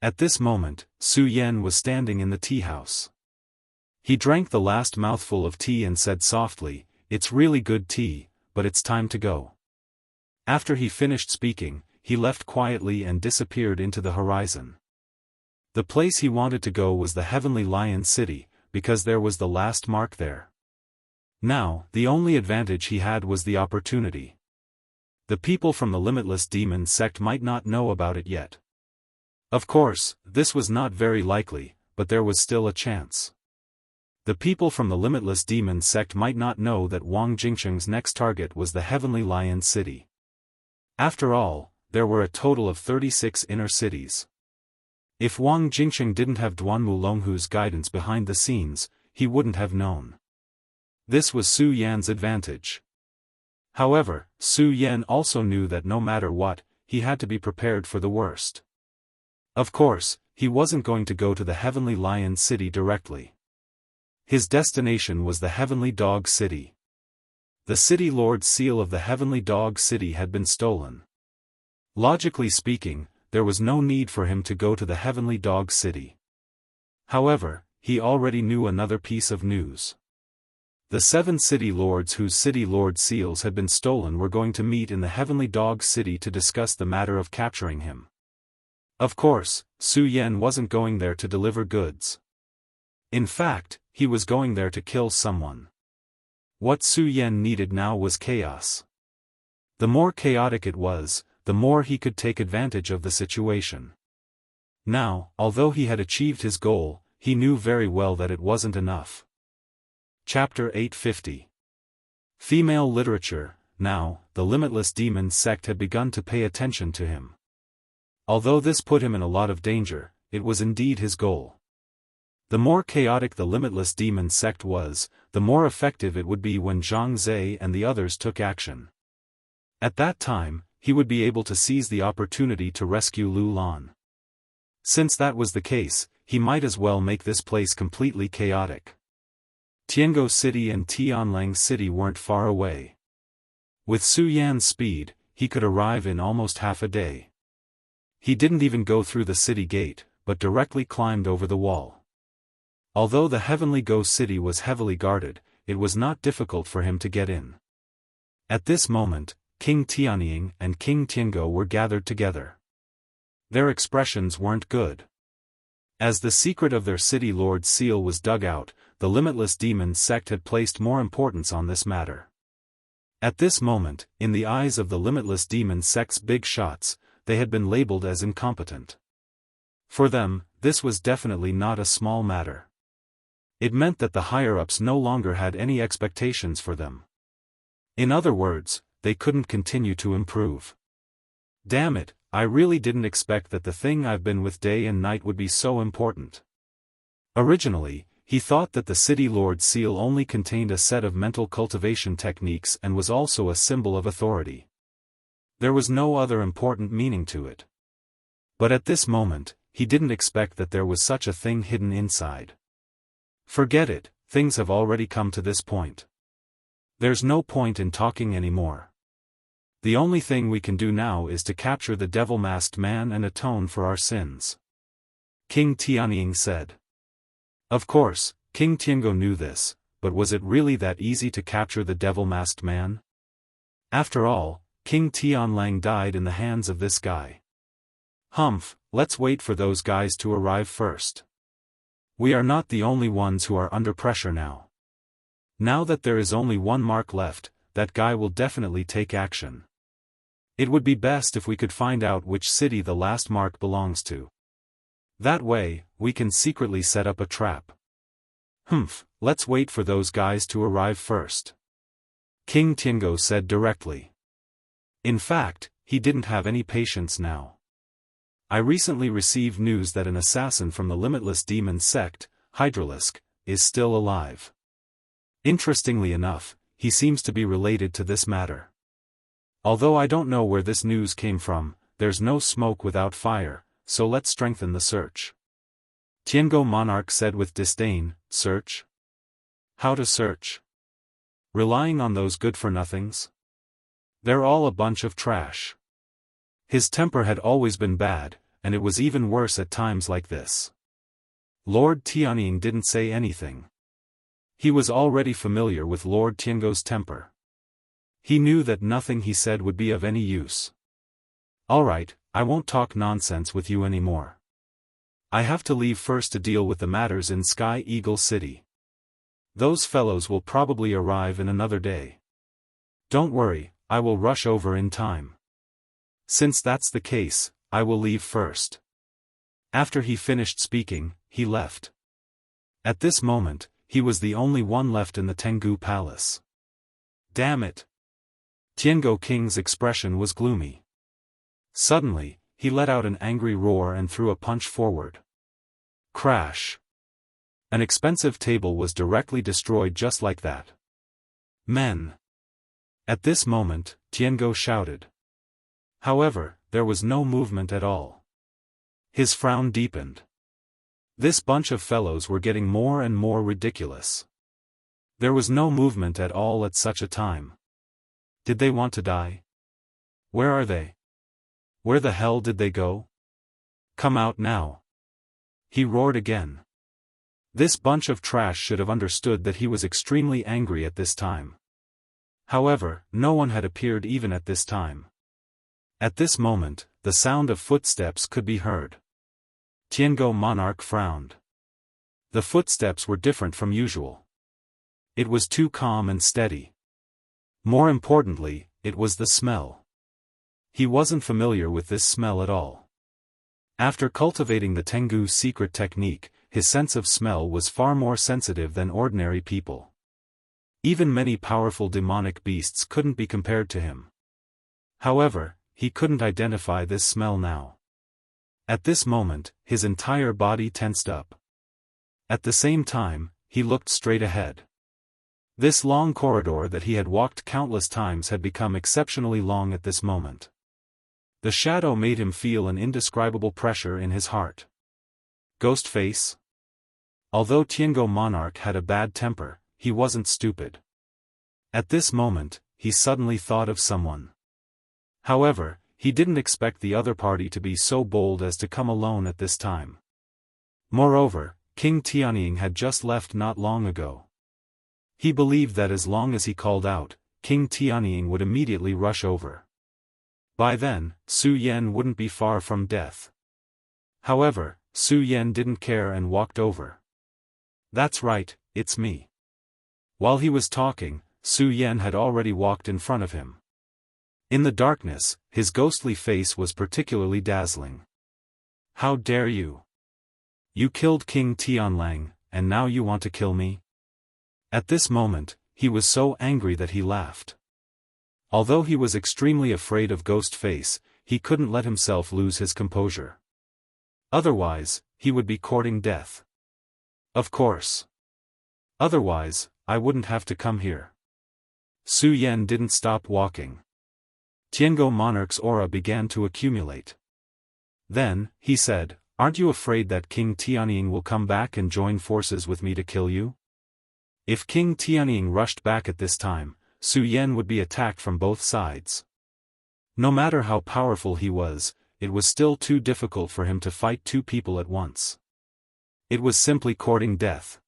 At this moment, Su Yan was standing in the tea house. He drank the last mouthful of tea and said softly, "It's really good tea, but it's time to go." After he finished speaking, he left quietly and disappeared into the horizon. The place he wanted to go was the Heavenly Lion City, because there was the last mark there. Now, the only advantage he had was the opportunity. The people from the Limitless Demon sect might not know about it yet. Of course, this was not very likely, but there was still a chance. The people from the Limitless Demon sect might not know that Wang Jingcheng's next target was the Heavenly Lion City. After all, there were a total of 36 inner cities. If Wang Jingcheng didn't have Duan Mulonghu's guidance behind the scenes, he wouldn't have known. This was Su Yan's advantage. However, Su Yan also knew that no matter what, he had to be prepared for the worst. Of course, he wasn't going to go to the Heavenly Lion City directly. His destination was the Heavenly Dog City. The City Lord's seal of the Heavenly Dog City had been stolen. Logically speaking, there was no need for him to go to the Heavenly Dog City. However, he already knew another piece of news. The 7 city lords whose City Lord seals had been stolen were going to meet in the Heavenly Dog City to discuss the matter of capturing him. Of course, Su Yan wasn't going there to deliver goods. In fact, he was going there to kill someone. What Su Yan needed now was chaos. The more chaotic it was, the more he could take advantage of the situation. Now, although he had achieved his goal, he knew very well that it wasn't enough. Chapter 850. Female Literature. Now, the Limitless Demon sect had begun to pay attention to him. Although this put him in a lot of danger, it was indeed his goal. The more chaotic the Limitless Demon sect was, the more effective it would be when Zhang Zhe and the others took action. At that time, he would be able to seize the opportunity to rescue Lu Lan. Since that was the case, he might as well make this place completely chaotic. Tiango City and Tianlang City weren't far away. With Su Yan's speed, he could arrive in almost half a day. He didn't even go through the city gate, but directly climbed over the wall. Although the Heavenly Ghost City was heavily guarded, it was not difficult for him to get in. At this moment, King Tianying and King Tiango were gathered together. Their expressions weren't good. As the secret of their city lord's seal was dug out, the Limitless Demon sect had placed more importance on this matter. At this moment, in the eyes of the Limitless Demon sect's big shots, they had been labeled as incompetent. For them, this was definitely not a small matter. It meant that the higher-ups no longer had any expectations for them. In other words, they couldn't continue to improve. Damn it, I really didn't expect that the thing I've been with day and night would be so important. Originally, he thought that the City Lord's seal only contained a set of mental cultivation techniques and was also a symbol of authority. There was no other important meaning to it. But at this moment, he didn't expect that there was such a thing hidden inside. Forget it, things have already come to this point. There's no point in talking anymore. The only thing we can do now is to capture the devil-masked man and atone for our sins. King Tianying said. Of course, King Tiango knew this, but was it really that easy to capture the devil-masked man? After all, King Tianlang died in the hands of this guy. Humph, let's wait for those guys to arrive first. We are not the only ones who are under pressure now. Now that there is only one mark left, that guy will definitely take action. It would be best if we could find out which city the last mark belongs to. That way, we can secretly set up a trap. Humph, let's wait for those guys to arrive first. King Tiango said directly. In fact, he didn't have any patience now. I recently received news that an assassin from the Limitless Demon sect, Hydralisk, is still alive. Interestingly enough, he seems to be related to this matter. Although I don't know where this news came from, there's no smoke without fire, so let's strengthen the search. Tiango Monarch said with disdain, search? How to search? Relying on those good-for-nothings? They're all a bunch of trash. His temper had always been bad, and it was even worse at times like this. Lord Tianying didn't say anything. He was already familiar with Lord Tiango's temper. He knew that nothing he said would be of any use. Alright, I won't talk nonsense with you anymore. I have to leave first to deal with the matters in Sky Eagle City. Those fellows will probably arrive in another day. Don't worry, I will rush over in time. Since that's the case, I will leave first. After he finished speaking, he left. At this moment, he was the only one left in the Tengu Palace. Damn it! Tiango King's expression was gloomy. Suddenly, he let out an angry roar and threw a punch forward. Crash! An expensive table was directly destroyed just like that. Men! At this moment, Tiango shouted. However, there was no movement at all. His frown deepened. This bunch of fellows were getting more and more ridiculous. There was no movement at all at such a time. Did they want to die? Where are they? Where the hell did they go? Come out now! He roared again. This bunch of trash should have understood that he was extremely angry at this time. However, no one had appeared even at this time. At this moment, the sound of footsteps could be heard. Tiango Monarch frowned. The footsteps were different from usual. It was too calm and steady. More importantly, it was the smell. He wasn't familiar with this smell at all. After cultivating the Tengu's secret technique, his sense of smell was far more sensitive than ordinary people. Even many powerful demonic beasts couldn't be compared to him. However, he couldn't identify this smell now. At this moment, his entire body tensed up. At the same time, he looked straight ahead. This long corridor that he had walked countless times had become exceptionally long at this moment. The shadow made him feel an indescribable pressure in his heart. Ghost face? Although Tiango Monarch had a bad temper, he wasn't stupid. At this moment, he suddenly thought of someone. However, he didn't expect the other party to be so bold as to come alone at this time. Moreover, King Tianying had just left not long ago. He believed that as long as he called out, King Tianying would immediately rush over. By then, Su Yan wouldn't be far from death. However, Su Yan didn't care and walked over. "That's right, it's me." While he was talking, Su Yan had already walked in front of him. In the darkness, his ghostly face was particularly dazzling. "How dare you? You killed King Tianlang, and now you want to kill me?" At this moment, he was so angry that he laughed. Although he was extremely afraid of Ghost Face, he couldn't let himself lose his composure. Otherwise, he would be courting death. Of course. Otherwise, I wouldn't have to come here. Su Yan didn't stop walking. Tiango Monarch's aura began to accumulate. Then, he said, "Aren't you afraid that King Tianying will come back and join forces with me to kill you?" If King Tianying rushed back at this time, Su Yan would be attacked from both sides. No matter how powerful he was, it was still too difficult for him to fight two people at once. It was simply courting death.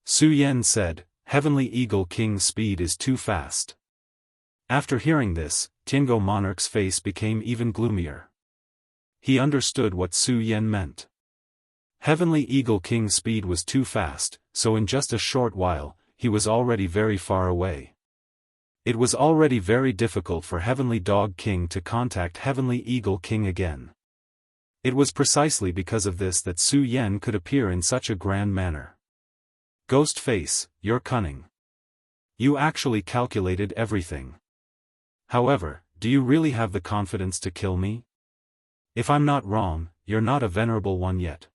Su Yan said, "Heavenly Eagle King's speed is too fast." After hearing this, Tiango Monarch's face became even gloomier. He understood what Su Yan meant. Heavenly Eagle King's speed was too fast, so in just a short while, he was already very far away. It was already very difficult for Heavenly Dog King to contact Heavenly Eagle King again. It was precisely because of this that Su Yan could appear in such a grand manner. "Ghost Face, you're cunning. You actually calculated everything. However, do you really have the confidence to kill me? If I'm not wrong, you're not a venerable one yet."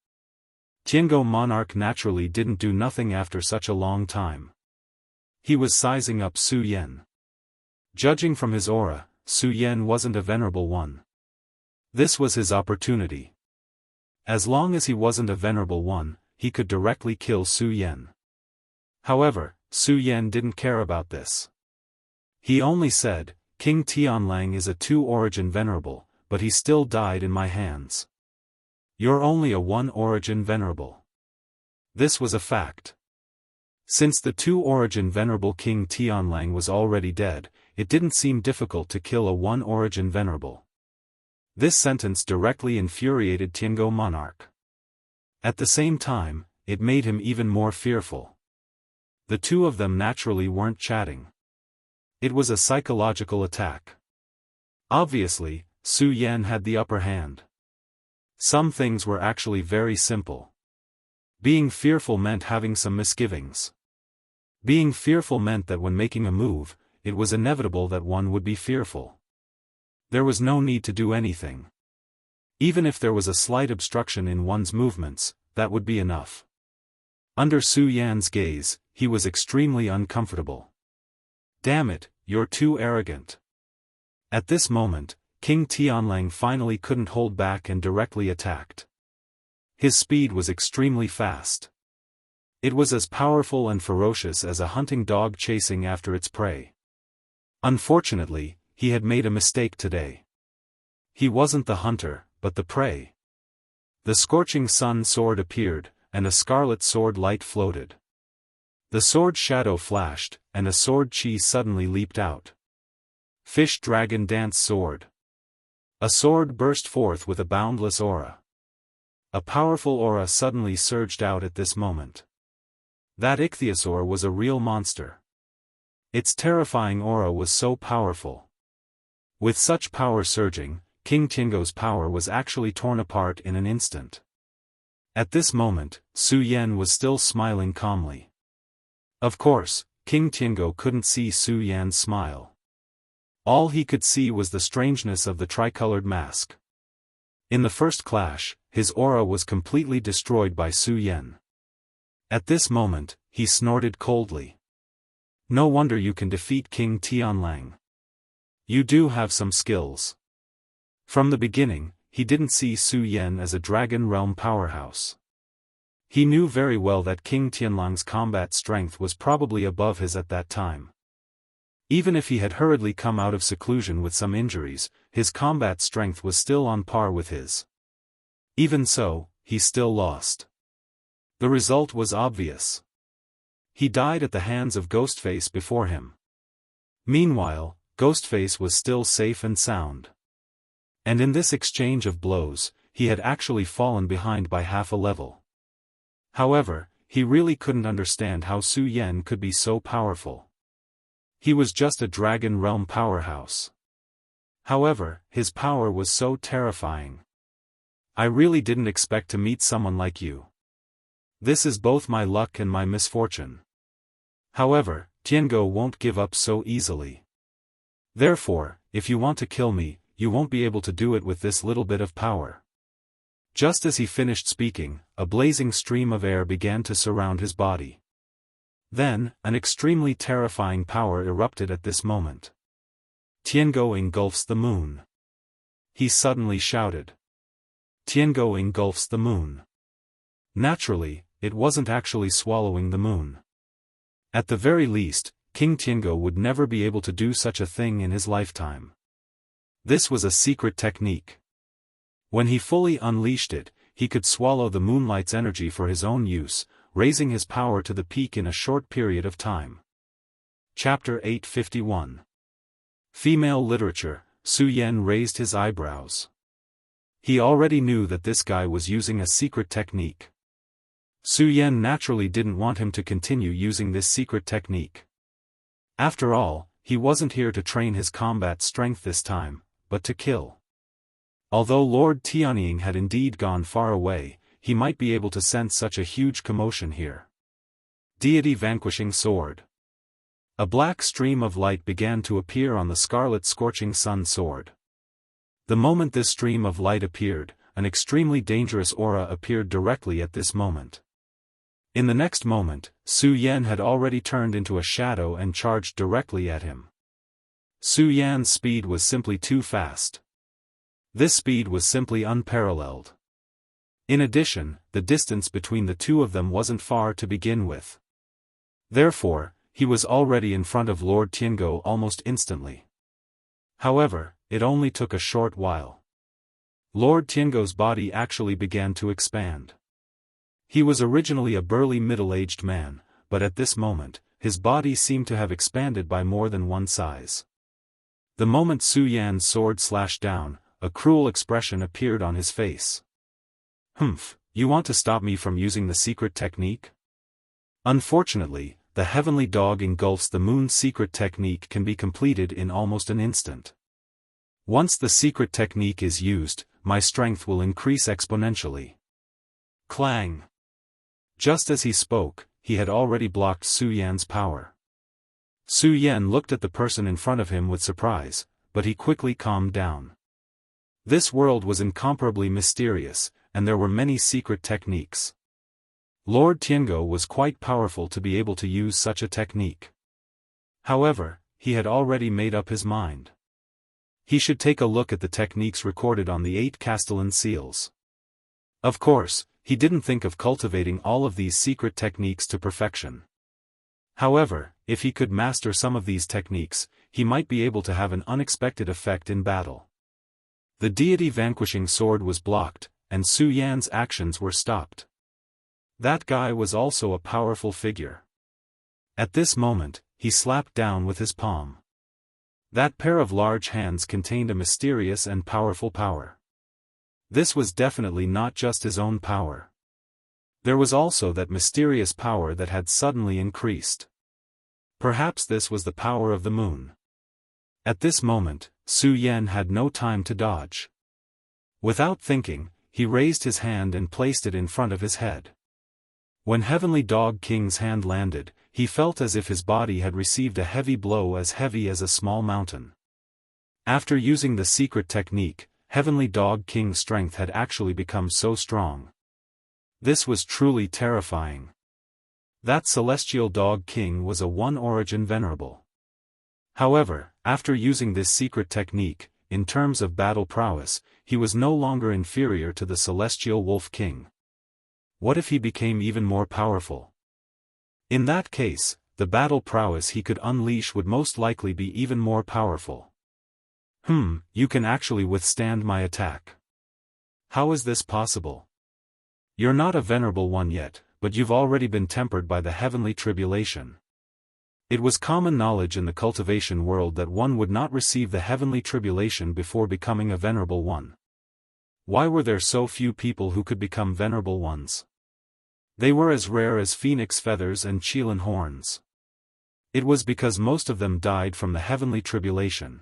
Tiango Monarch naturally didn't do nothing after such a long time. He was sizing up Su Yan. Judging from his aura, Su Yan wasn't a venerable one. This was his opportunity. As long as he wasn't a venerable one, he could directly kill Su Yan. However, Su Yan didn't care about this. He only said, "King Tianlang is a two-origin venerable, but he still died in my hands. You're only a one-origin venerable." This was a fact. Since the two-origin venerable King Tianlang was already dead, it didn't seem difficult to kill a one-origin venerable. This sentence directly infuriated Tiango Monarch. At the same time, it made him even more fearful. The two of them naturally weren't chatting. It was a psychological attack. Obviously, Su Yan had the upper hand. Some things were actually very simple. Being fearful meant having some misgivings. Being fearful meant that when making a move, it was inevitable that one would be fearful. There was no need to do anything. Even if there was a slight obstruction in one's movements, that would be enough. Under Su Yan's gaze, he was extremely uncomfortable. "Damn it, you're too arrogant." At this moment, King Tianlang finally couldn't hold back and directly attacked. His speed was extremely fast. It was as powerful and ferocious as a hunting dog chasing after its prey. Unfortunately, he had made a mistake today. He wasn't the hunter, but the prey. The scorching sun sword appeared, and a scarlet sword light floated. The sword shadow flashed, and a sword chi suddenly leaped out. Fish Dragon Dance Sword. A sword burst forth with a boundless aura. A powerful aura suddenly surged out at this moment. That ichthyosaur was a real monster. Its terrifying aura was so powerful. With such power surging, King Tiango's power was actually torn apart in an instant. At this moment, Su Yan was still smiling calmly. Of course, King Tiango couldn't see Su Yan's smile. All he could see was the strangeness of the tricolored mask. In the first clash, his aura was completely destroyed by Su Yan. At this moment, he snorted coldly. "No wonder you can defeat King Tianlang. You do have some skills." From the beginning, he didn't see Su Yan as a Dragon Realm powerhouse. He knew very well that King Tianlang's combat strength was probably above his at that time. Even if he had hurriedly come out of seclusion with some injuries, his combat strength was still on par with his. Even so, he still lost. The result was obvious. He died at the hands of Ghostface before him. Meanwhile, Ghostface was still safe and sound. And in this exchange of blows, he had actually fallen behind by half a level. However, he really couldn't understand how Su Yan could be so powerful. He was just a Dragon Realm powerhouse. However, his power was so terrifying. I really didn't expect to meet someone like you. This is both my luck and my misfortune. However, Tiango won't give up so easily. Therefore, if you want to kill me, you won't be able to do it with this little bit of power. Just as he finished speaking, a blazing stream of air began to surround his body. Then, an extremely terrifying power erupted at this moment. Tiango engulfs the moon. He suddenly shouted. Tiango engulfs the moon. Naturally, it wasn't actually swallowing the moon. At the very least, King Tiango would never be able to do such a thing in his lifetime. This was a secret technique. When he fully unleashed it, he could swallow the moonlight's energy for his own use, raising his power to the peak in a short period of time. Chapter 851. Female Literature. Su Yan raised his eyebrows. He already knew that this guy was using a secret technique. Su Yan naturally didn't want him to continue using this secret technique. After all, he wasn't here to train his combat strength this time, but to kill. Although Lord Tianying had indeed gone far away, he might be able to sense such a huge commotion here. Deity Vanquishing Sword. A black stream of light began to appear on the Scarlet Scorching Sun sword. The moment this stream of light appeared, an extremely dangerous aura appeared directly at this moment. In the next moment, Su Yan had already turned into a shadow and charged directly at him. Su Yan's speed was simply too fast. This speed was simply unparalleled. In addition, the distance between the two of them wasn't far to begin with. Therefore, he was already in front of Lord Tiango almost instantly. However, it only took a short while. Lord Tiango's body actually began to expand. He was originally a burly middle-aged man, but at this moment, his body seemed to have expanded by more than one size. The moment Su Yan's sword slashed down, a cruel expression appeared on his face. "Humph, you want to stop me from using the secret technique?" Unfortunately, the heavenly dog engulfs the moon's secret technique can be completed in almost an instant. Once the secret technique is used, my strength will increase exponentially. Clang! Just as he spoke, he had already blocked Su Yan's power. Su Yan looked at the person in front of him with surprise, but he quickly calmed down. This world was incomparably mysterious, and there were many secret techniques. Lord Tiango was quite powerful to be able to use such a technique. However, he had already made up his mind. He should take a look at the techniques recorded on the 8 Castellan seals. Of course, he didn't think of cultivating all of these secret techniques to perfection. However, if he could master some of these techniques, he might be able to have an unexpected effect in battle. The Deity Vanquishing Sword was blocked, and Su Yan's actions were stopped. That guy was also a powerful figure. At this moment, he slapped down with his palm. That pair of large hands contained a mysterious and powerful power. This was definitely not just his own power. There was also that mysterious power that had suddenly increased. Perhaps this was the power of the moon. At this moment, Su Yan had no time to dodge. Without thinking, he raised his hand and placed it in front of his head. When Heavenly Dog King's hand landed, he felt as if his body had received a heavy blow as heavy as a small mountain. After using the secret technique, Heavenly Dog King's strength had actually become so strong. This was truly terrifying. That Celestial Dog King was a one-origin venerable. However, after using this secret technique, in terms of battle prowess, he was no longer inferior to the Celestial Wolf King. What if he became even more powerful? In that case, the battle prowess he could unleash would most likely be even more powerful. You can actually withstand my attack. How is this possible? You're not a venerable one yet, but you've already been tempered by the heavenly tribulation. It was common knowledge in the cultivation world that one would not receive the heavenly tribulation before becoming a venerable one. Why were there so few people who could become venerable ones? They were as rare as phoenix feathers and Qilin horns. It was because most of them died from the heavenly tribulation.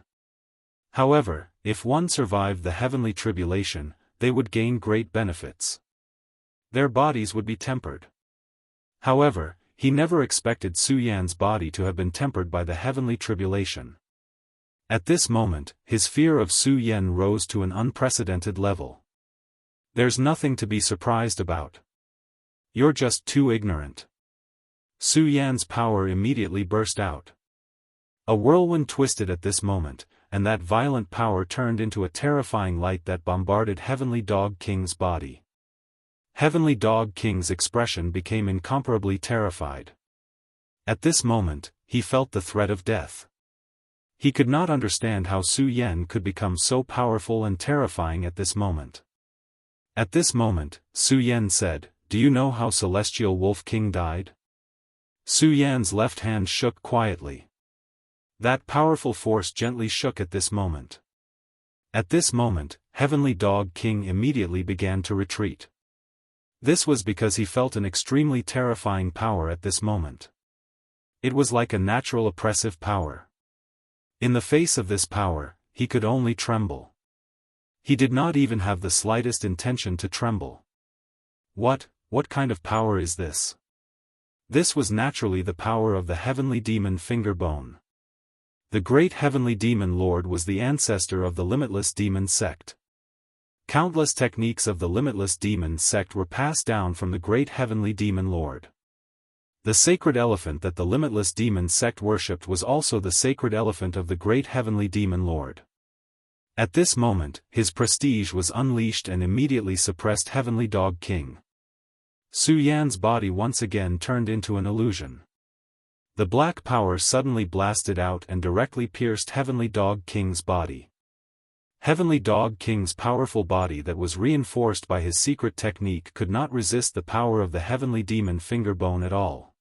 However, if one survived the heavenly tribulation, they would gain great benefits. Their bodies would be tempered. However, he never expected Su Yan's body to have been tempered by the heavenly tribulation. At this moment, his fear of Su Yan rose to an unprecedented level. There's nothing to be surprised about. You're just too ignorant. Su Yan's power immediately burst out. A whirlwind twisted at this moment, and that violent power turned into a terrifying light that bombarded Heavenly Dog King's body. Heavenly Dog King's expression became incomparably terrified. At this moment, he felt the threat of death. He could not understand how Su Yan could become so powerful and terrifying at this moment. At this moment, Su Yan said, "Do you know how Celestial Wolf King died?" Su Yan's left hand shook quietly. That powerful force gently shook at this moment. At this moment, Heavenly Dog King immediately began to retreat. This was because he felt an extremely terrifying power at this moment. It was like a natural oppressive power. In the face of this power, he could only tremble. He did not even have the slightest intention to tremble. What kind of power is this? This was naturally the power of the heavenly demon Fingerbone. The great heavenly demon lord was the ancestor of the limitless demon sect. Countless techniques of the limitless demon sect were passed down from the great heavenly demon lord. The sacred elephant that the limitless demon sect worshipped was also the sacred elephant of the great heavenly demon lord. At this moment, his prestige was unleashed and immediately suppressed Heavenly Dog King. Su Yan's body once again turned into an illusion. The black power suddenly blasted out and directly pierced Heavenly Dog King's body. Heavenly Dog King's powerful body that was reinforced by his secret technique could not resist the power of the heavenly demon Fingerbone at all.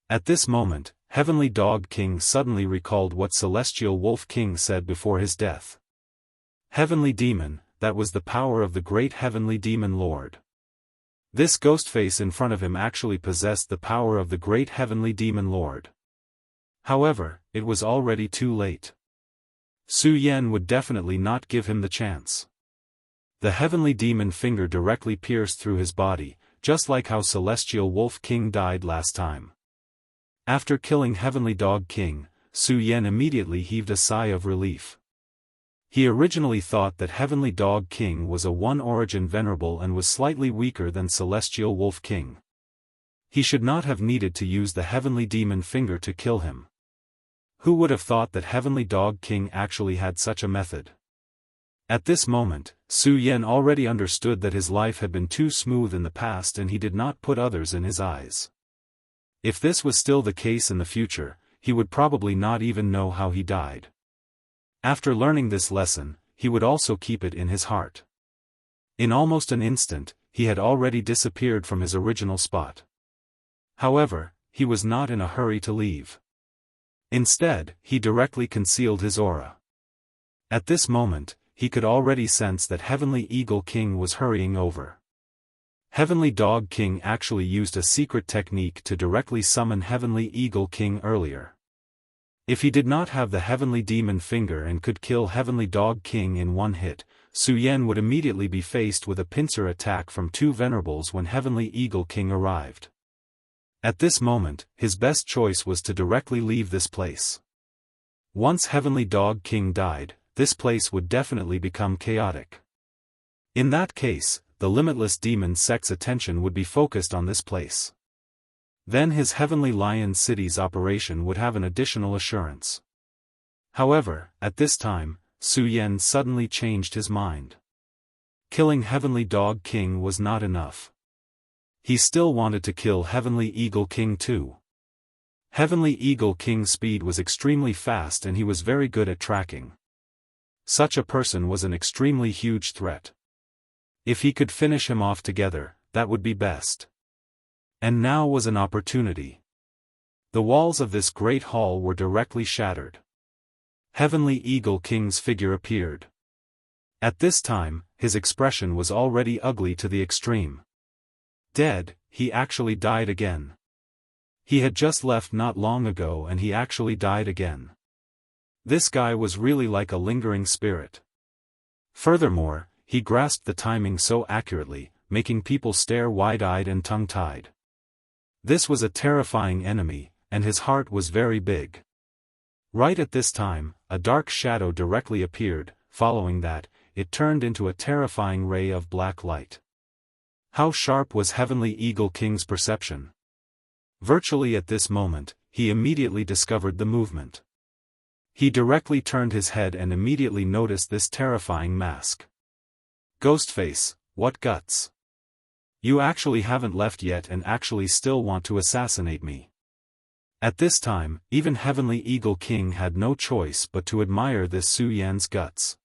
At this moment, Heavenly Dog King suddenly recalled what Celestial Wolf King said before his death. Heavenly Demon, that was the power of the great heavenly demon lord. This ghost face in front of him actually possessed the power of the great heavenly demon lord. However, it was already too late. Su Yan would definitely not give him the chance. The heavenly demon finger directly pierced through his body, just like how Celestial Wolf King died last time. After killing Heavenly Dog King, Su Yan immediately heaved a sigh of relief. He originally thought that Heavenly Dog King was a one-origin venerable and was slightly weaker than Celestial Wolf King. He should not have needed to use the heavenly demon finger to kill him. Who would have thought that Heavenly Dog King actually had such a method? At this moment, Su Yan already understood that his life had been too smooth in the past and he did not put others in his eyes. If this was still the case in the future, he would probably not even know how he died. After learning this lesson, he would also keep it in his heart. In almost an instant, he had already disappeared from his original spot. However, he was not in a hurry to leave. Instead, he directly concealed his aura. At this moment, he could already sense that Heavenly Eagle King was hurrying over. Heavenly Dog King actually used a secret technique to directly summon Heavenly Eagle King earlier. If he did not have the heavenly demon finger and could kill Heavenly Dog King in one hit, Su Yan would immediately be faced with a pincer attack from two venerables when Heavenly Eagle King arrived. At this moment, his best choice was to directly leave this place. Once Heavenly Dog King died, this place would definitely become chaotic. In that case, the limitless demon sect's attention would be focused on this place. Then his Heavenly Lion City's operation would have an additional assurance. However, at this time, Su Yan suddenly changed his mind. Killing Heavenly Dog King was not enough. He still wanted to kill Heavenly Eagle King too. Heavenly Eagle King's speed was extremely fast and he was very good at tracking. Such a person was an extremely huge threat. If he could finish him off together, that would be best. And now was an opportunity. The walls of this great hall were directly shattered. Heavenly Eagle King's figure appeared. At this time, his expression was already ugly to the extreme. Dead, he actually died again. He had just left not long ago and he actually died again. This guy was really like a lingering spirit. Furthermore, he grasped the timing so accurately, making people stare wide-eyed and tongue-tied. This was a terrifying enemy, and his heart was very big. Right at this time, a dark shadow directly appeared. Following that, it turned into a terrifying ray of black light. How sharp was Heavenly Eagle King's perception? Virtually at this moment, he immediately discovered the movement. He directly turned his head and immediately noticed this terrifying mask. Ghostface, what guts? You actually haven't left yet and actually still want to assassinate me. At this time, even Heavenly Eagle King had no choice but to admire this Su Yan's guts.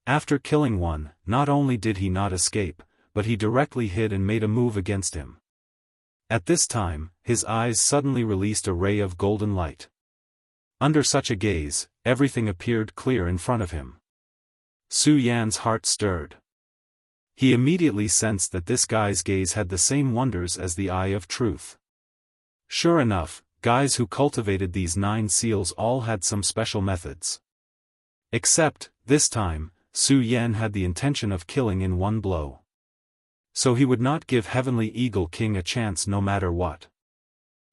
After killing one, not only did he not escape, but he directly hid and made a move against him. At this time, his eyes suddenly released a ray of golden light. Under such a gaze, everything appeared clear in front of him. Su Yan's heart stirred. He immediately sensed that this guy's gaze had the same wonders as the eye of truth. Sure enough, guys who cultivated these 9 seals all had some special methods. Except, this time, Su Yan had the intention of killing in one blow. So he would not give Heavenly Eagle King a chance no matter what.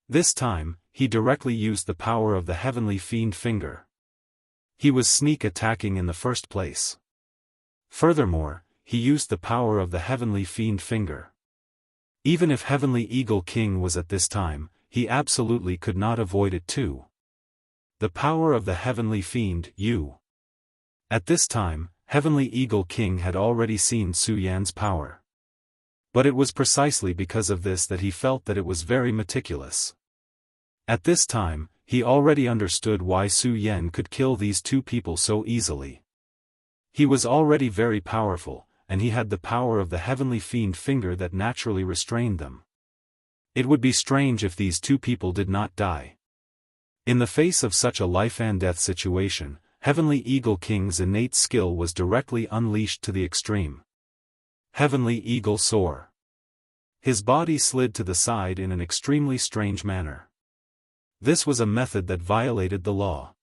This time, he directly used the power of the Heavenly Fiend Finger. He was sneak attacking in the first place. Furthermore, he used the power of the Heavenly Fiend Finger. Even if Heavenly Eagle King was at this time, he absolutely could not avoid it too. The power of the Heavenly Fiend, you. At this time, Heavenly Eagle King had already seen Su Yan's power. But it was precisely because of this that he felt that it was very meticulous. At this time, he already understood why Su Yan could kill these 2 people so easily. He was already very powerful, and he had the power of the Heavenly Fiend Finger that naturally restrained them. It would be strange if these 2 people did not die. In the face of such a life-and-death situation, Heavenly Eagle King's innate skill was directly unleashed to the extreme. Heavenly Eagle Soar. His body slid to the side in an extremely strange manner. This was a method that violated the law.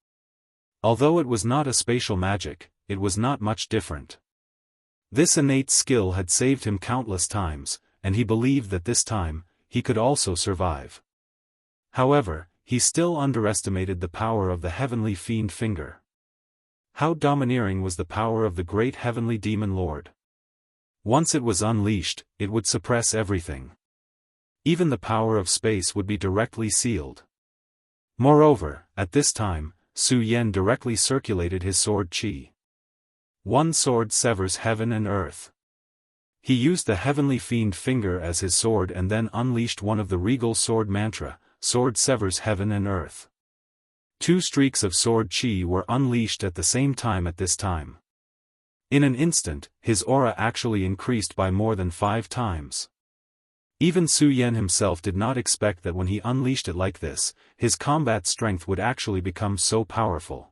Although it was not a spatial magic, it was not much different. This innate skill had saved him countless times, and he believed that this time, he could also survive. However, he still underestimated the power of the Heavenly Fiend Finger. How domineering was the power of the great Heavenly Demon Lord! Once it was unleashed, it would suppress everything. Even the power of space would be directly sealed. Moreover, at this time, Su Yan directly circulated his sword qi. One sword severs heaven and earth. He used the Heavenly Fiend Finger as his sword and then unleashed one of the regal sword mantra, sword severs heaven and earth. 2 streaks of sword qi were unleashed at the same time at this time. In an instant, his aura actually increased by more than 5 times. Even Su Yan himself did not expect that when he unleashed it like this, his combat strength would actually become so powerful.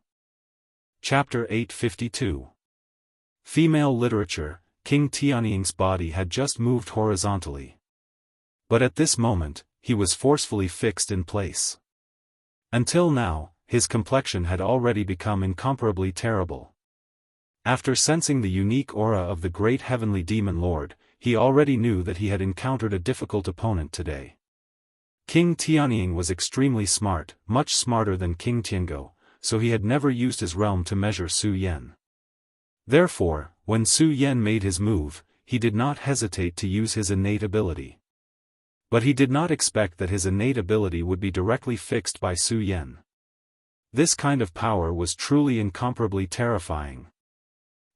Chapter 852. Female Literature. King Tianying's body had just moved horizontally. But at this moment, he was forcefully fixed in place. Until now, his complexion had already become incomparably terrible. After sensing the unique aura of the great Heavenly Demon Lord, he already knew that he had encountered a difficult opponent today. King Tianying was extremely smart, much smarter than King Tiango, so he had never used his realm to measure Su Yan. Therefore, when Su Yan made his move, he did not hesitate to use his innate ability. But he did not expect that his innate ability would be directly fixed by Su Yan. This kind of power was truly incomparably terrifying.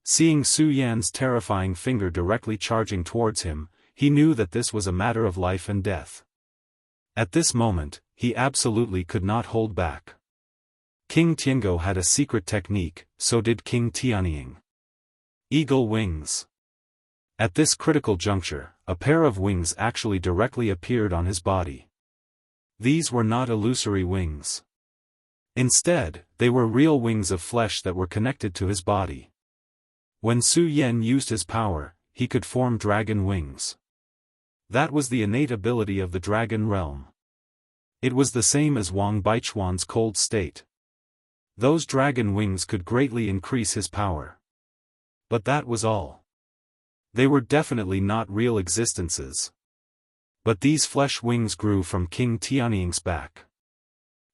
Seeing Su Yan's terrifying finger directly charging towards him, he knew that this was a matter of life and death. At this moment, he absolutely could not hold back. King Tiango had a secret technique, so did King Tianying. Eagle wings. At this critical juncture, a pair of wings actually directly appeared on his body. These were not illusory wings. Instead, they were real wings of flesh that were connected to his body. When Su Yan used his power, he could form dragon wings. That was the innate ability of the dragon realm. It was the same as Wang Baichuan's cold state. Those dragon wings could greatly increase his power. But that was all. They were definitely not real existences. But these flesh wings grew from King Tianying's back.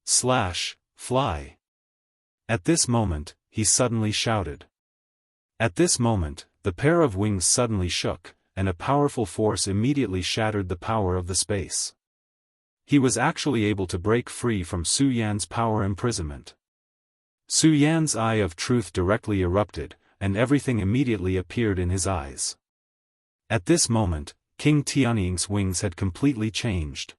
Fly. At this moment, he suddenly shouted. At this moment, the pair of wings suddenly shook, and a powerful force immediately shattered the power of the space. He was actually able to break free from Su Yan's power imprisonment. Su Yan's eye of truth directly erupted, and everything immediately appeared in his eyes. At this moment, King Tianying's wings had completely changed.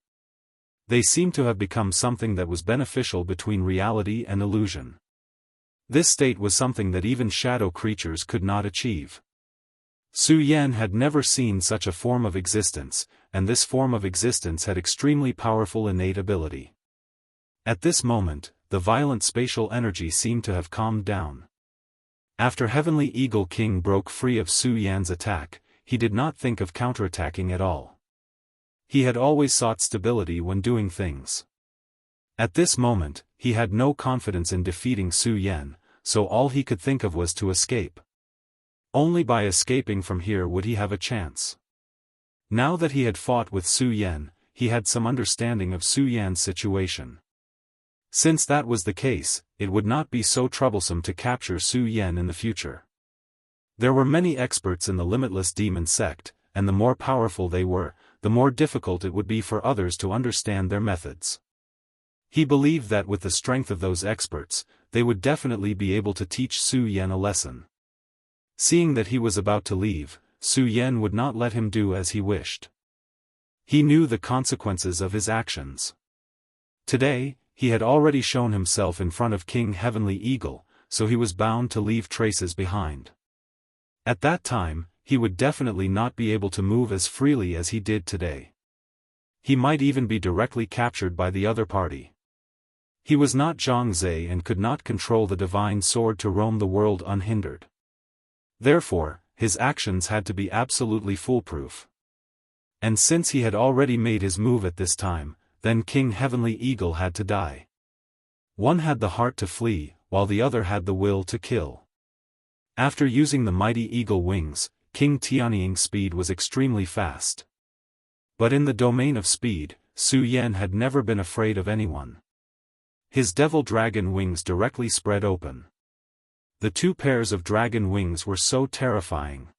They seemed to have become something that was beneficial between reality and illusion. This state was something that even shadow creatures could not achieve. Su Yan had never seen such a form of existence, and this form of existence had extremely powerful innate ability. At this moment, the violent spatial energy seemed to have calmed down. After Heavenly Eagle King broke free of Su Yan's attack, he did not think of counterattacking at all. He had always sought stability when doing things. At this moment, he had no confidence in defeating Su Yan, so all he could think of was to escape. Only by escaping from here would he have a chance. Now that he had fought with Su Yan, he had some understanding of Su Yan's situation. Since that was the case, it would not be so troublesome to capture Su Yan in the future. There were many experts in the limitless demon sect, and the more powerful they were, the more difficult it would be for others to understand their methods. He believed that with the strength of those experts, they would definitely be able to teach Su Yan a lesson. Seeing that he was about to leave, Su Yan would not let him do as he wished. He knew the consequences of his actions. Today, he had already shown himself in front of King Heavenly Eagle, so he was bound to leave traces behind. At that time, he would definitely not be able to move as freely as he did today. He might even be directly captured by the other party. He was not Zhang and could not control the divine sword to roam the world unhindered. Therefore, his actions had to be absolutely foolproof. And since he had already made his move at this time, then King Heavenly Eagle had to die. One had the heart to flee, while the other had the will to kill. After using the mighty eagle wings, King Tianying's speed was extremely fast. But in the domain of speed, Su Yan had never been afraid of anyone. His devil dragon wings directly spread open. The two pairs of dragon wings were so terrifying.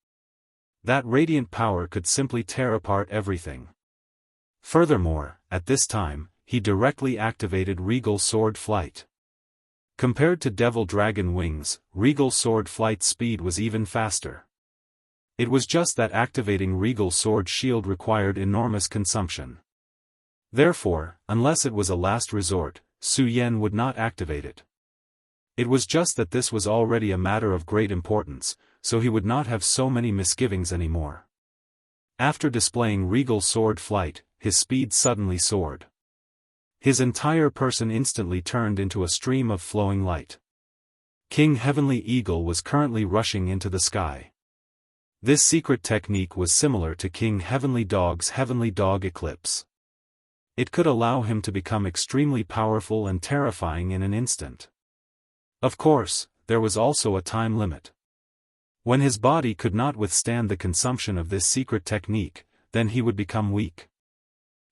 That radiant power could simply tear apart everything. Furthermore, at this time, he directly activated Regal Sword Flight. Compared to Devil Dragon Wings, Regal Sword Flight's speed was even faster. It was just that activating Regal Sword Shield required enormous consumption. Therefore, unless it was a last resort, Su Yan would not activate it. It was just that this was already a matter of great importance, so he would not have so many misgivings anymore. After displaying Regal Sword Flight, his speed suddenly soared. His entire person instantly turned into a stream of flowing light. King Heavenly Eagle was currently rushing into the sky. This secret technique was similar to King Heavenly Dog's Heavenly Dog Eclipse. It could allow him to become extremely powerful and terrifying in an instant. Of course, there was also a time limit. When his body could not withstand the consumption of this secret technique, then he would become weak.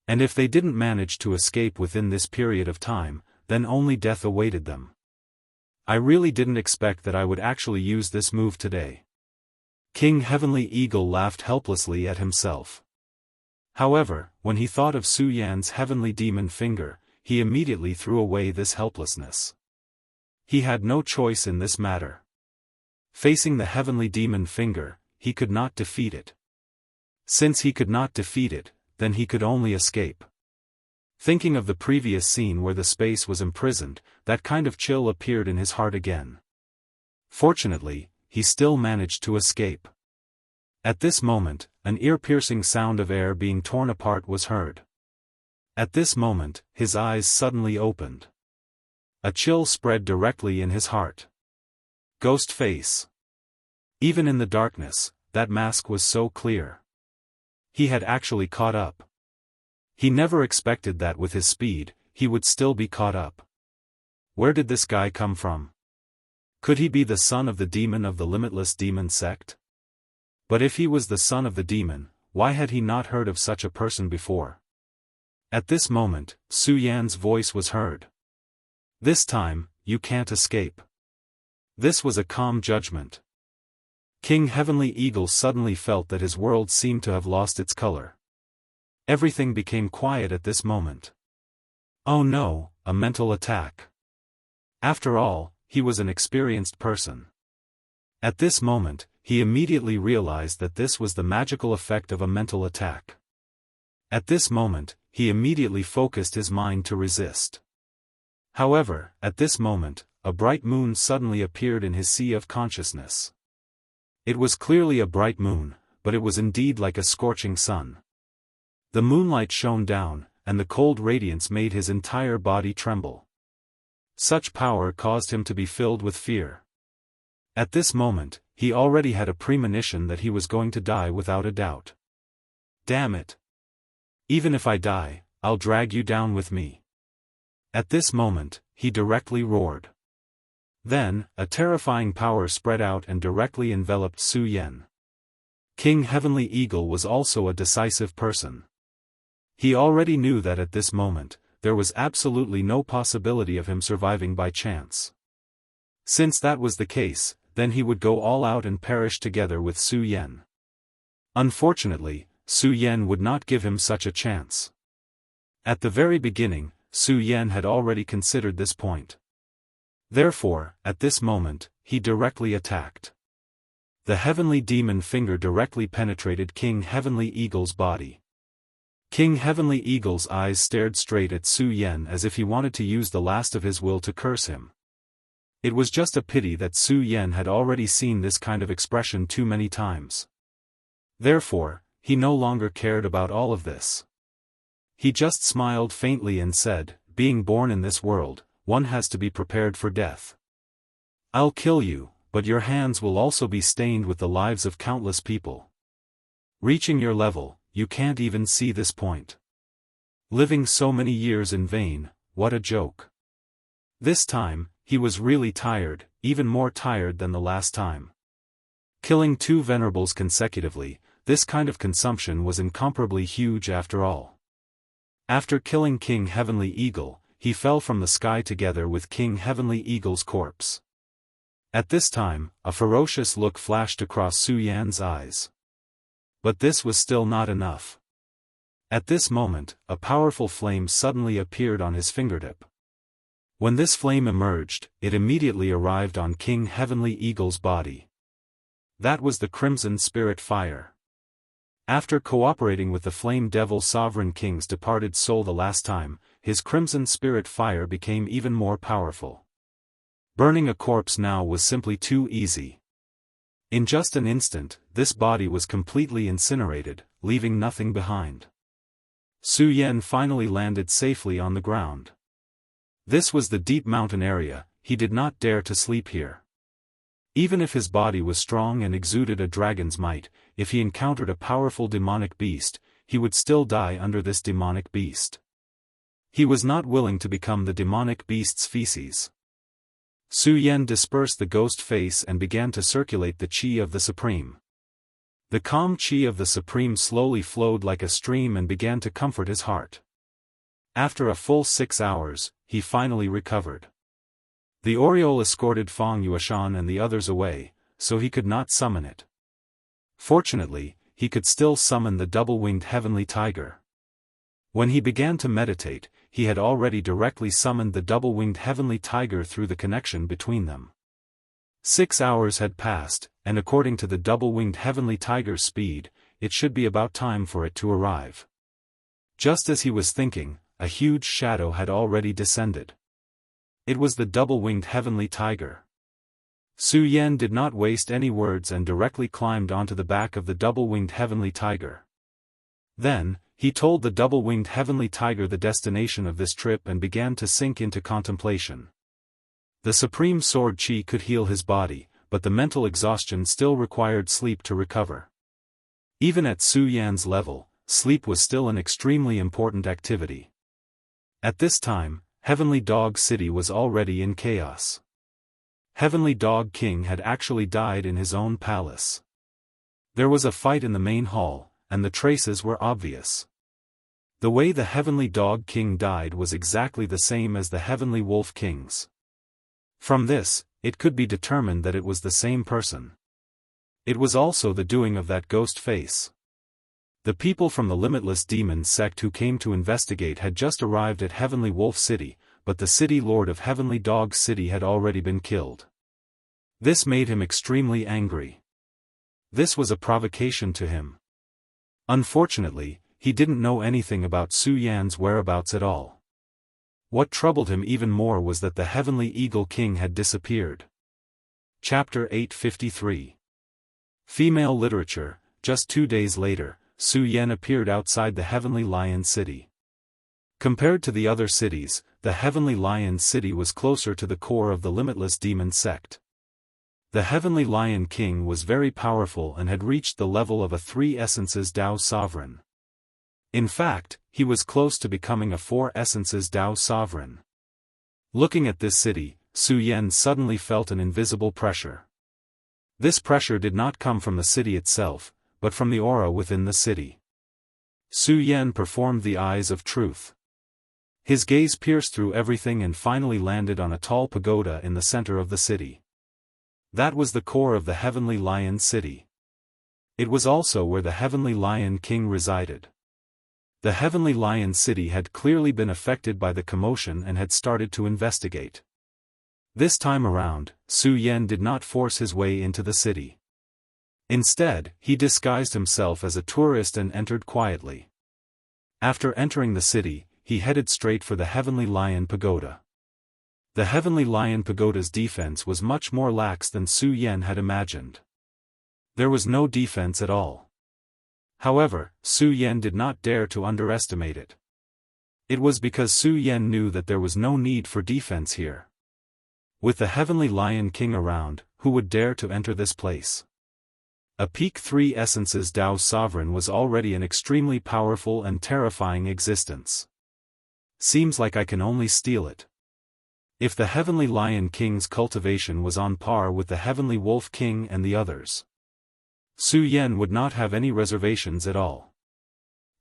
And if they didn't manage to escape within this period of time, then only death awaited them. I really didn't expect that I would actually use this move today. King Heavenly Eagle laughed helplessly at himself. However, when he thought of Su Yan's heavenly demon finger, he immediately threw away this helplessness. He had no choice in this matter. Facing the heavenly demon finger, he could not defeat it. Since he could not defeat it, then he could only escape. Thinking of the previous scene where the space was imprisoned, that kind of chill appeared in his heart again. Fortunately, he still managed to escape. At this moment, an ear-piercing sound of air being torn apart was heard. At this moment, his eyes suddenly opened. A chill spread directly in his heart. Ghost face. Even in the darkness, that mask was so clear. He had actually caught up. He never expected that with his speed, he would still be caught up. Where did this guy come from? Could he be the son of the demon of the limitless demon sect? But if he was the son of the demon, why had he not heard of such a person before? At this moment, Su Yan's voice was heard. This time, you can't escape. This was a calm judgment. King Heavenly Eagle suddenly felt that his world seemed to have lost its color. Everything became quiet at this moment. Oh no, a mental attack. After all, he was an experienced person. At this moment, he immediately realized that this was the magical effect of a mental attack. At this moment, he immediately focused his mind to resist. However, at this moment, a bright moon suddenly appeared in his sea of consciousness. It was clearly a bright moon, but it was indeed like a scorching sun. The moonlight shone down, and the cold radiance made his entire body tremble. Such power caused him to be filled with fear. At this moment, he already had a premonition that he was going to die without a doubt. Damn it! Even if I die, I'll drag you down with me. At this moment, he directly roared. Then, a terrifying power spread out and directly enveloped Su Yan. King Heavenly Eagle was also a decisive person. He already knew that at this moment, there was absolutely no possibility of him surviving by chance. Since that was the case, then he would go all out and perish together with Su Yan. Unfortunately, Su Yan would not give him such a chance. At the very beginning, Su Yan had already considered this point. Therefore, at this moment, he directly attacked. The heavenly demon finger directly penetrated King Heavenly Eagle's body. King Heavenly Eagle's eyes stared straight at Su Yan as if he wanted to use the last of his will to curse him. It was just a pity that Su Yan had already seen this kind of expression too many times. Therefore, he no longer cared about all of this. He just smiled faintly and said, being born in this world, one has to be prepared for death. I'll kill you, but your hands will also be stained with the lives of countless people. Reaching your level, you can't even see this point. Living so many years in vain, what a joke. This time, he was really tired, even more tired than the last time. Killing two venerables consecutively, this kind of consumption was incomparably huge after all. After killing King Heavenly Eagle, he fell from the sky together with King Heavenly Eagle's corpse. At this time, a ferocious look flashed across Su Yan's eyes. But this was still not enough. At this moment, a powerful flame suddenly appeared on his fingertip. When this flame emerged, it immediately arrived on King Heavenly Eagle's body. That was the Crimson Spirit Fire. After cooperating with the Flame Devil Sovereign King's departed soul the last time, his Crimson Spirit Fire became even more powerful. Burning a corpse now was simply too easy. In just an instant, this body was completely incinerated, leaving nothing behind. Su Yan finally landed safely on the ground. This was the deep mountain area, he did not dare to sleep here. Even if his body was strong and exuded a dragon's might, if he encountered a powerful demonic beast, he would still die under this demonic beast. He was not willing to become the demonic beast's feces. Su Yan dispersed the ghost face and began to circulate the qi of the Supreme. The calm qi of the Supreme slowly flowed like a stream and began to comfort his heart. After a full 6 hours, he finally recovered. The aureole escorted Fang Yuashan and the others away, so he could not summon it. Fortunately, he could still summon the double-winged heavenly tiger. When he began to meditate, he had already directly summoned the double-winged heavenly tiger through the connection between them. 6 hours had passed, and according to the double-winged heavenly tiger's speed, it should be about time for it to arrive. Just as he was thinking, a huge shadow had already descended. It was the double-winged heavenly tiger. Su Yan did not waste any words and directly climbed onto the back of the double-winged heavenly tiger. Then, he told the double-winged heavenly tiger the destination of this trip and began to sink into contemplation. The supreme sword chi could heal his body, but the mental exhaustion still required sleep to recover. Even at Su Yan's level, sleep was still an extremely important activity. At this time, Heavenly Dog City was already in chaos. Heavenly Dog King had actually died in his own palace. There was a fight in the main hall, and the traces were obvious. The way the Heavenly Dog King died was exactly the same as the Heavenly Wolf King's. From this, it could be determined that it was the same person. It was also the doing of that ghost face. The people from the Limitless Demon sect who came to investigate had just arrived at Heavenly Wolf City, but the city lord of Heavenly Dog City had already been killed. This made him extremely angry. This was a provocation to him. Unfortunately, he didn't know anything about Su Yan's whereabouts at all. What troubled him even more was that the Heavenly Eagle King had disappeared. Chapter 853. Female Literature. Just 2 days later, Su Yan appeared outside the Heavenly Lion City. Compared to the other cities, the Heavenly Lion City was closer to the core of the Limitless Demon sect. The Heavenly Lion King was very powerful and had reached the level of a 3 Essences Dao Sovereign. In fact, he was close to becoming a 4 Essences Dao Sovereign. Looking at this city, Su Yan suddenly felt an invisible pressure. This pressure did not come from the city itself, but from the aura within the city. Su Yan performed the eyes of truth. His gaze pierced through everything and finally landed on a tall pagoda in the center of the city. That was the core of the Heavenly Lion City. It was also where the Heavenly Lion King resided. The Heavenly Lion City had clearly been affected by the commotion and had started to investigate. This time around, Su Yan did not force his way into the city. Instead, he disguised himself as a tourist and entered quietly. After entering the city, he headed straight for the Heavenly Lion Pagoda. The Heavenly Lion Pagoda's defense was much more lax than Su Yan had imagined. There was no defense at all. However, Su Yan did not dare to underestimate it. It was because Su Yan knew that there was no need for defense here. With the Heavenly Lion King around, who would dare to enter this place? A peak 3 Essences Dao Sovereign was already an extremely powerful and terrifying existence. Seems like I can only steal it. If the Heavenly Lion King's cultivation was on par with the Heavenly Wolf King and the others, Su Yan would not have any reservations at all.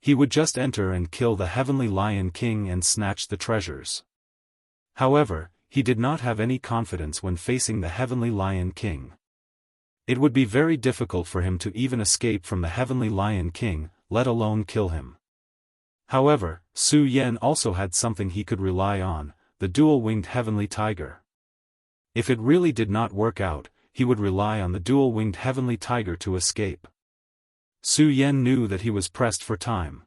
He would just enter and kill the Heavenly Lion King and snatch the treasures. However, he did not have any confidence when facing the Heavenly Lion King. It would be very difficult for him to even escape from the Heavenly Lion King, let alone kill him. However, Su Yan also had something he could rely on, the dual-winged Heavenly Tiger. If it really did not work out, he would rely on the dual-winged Heavenly Tiger to escape. Su Yan knew that he was pressed for time.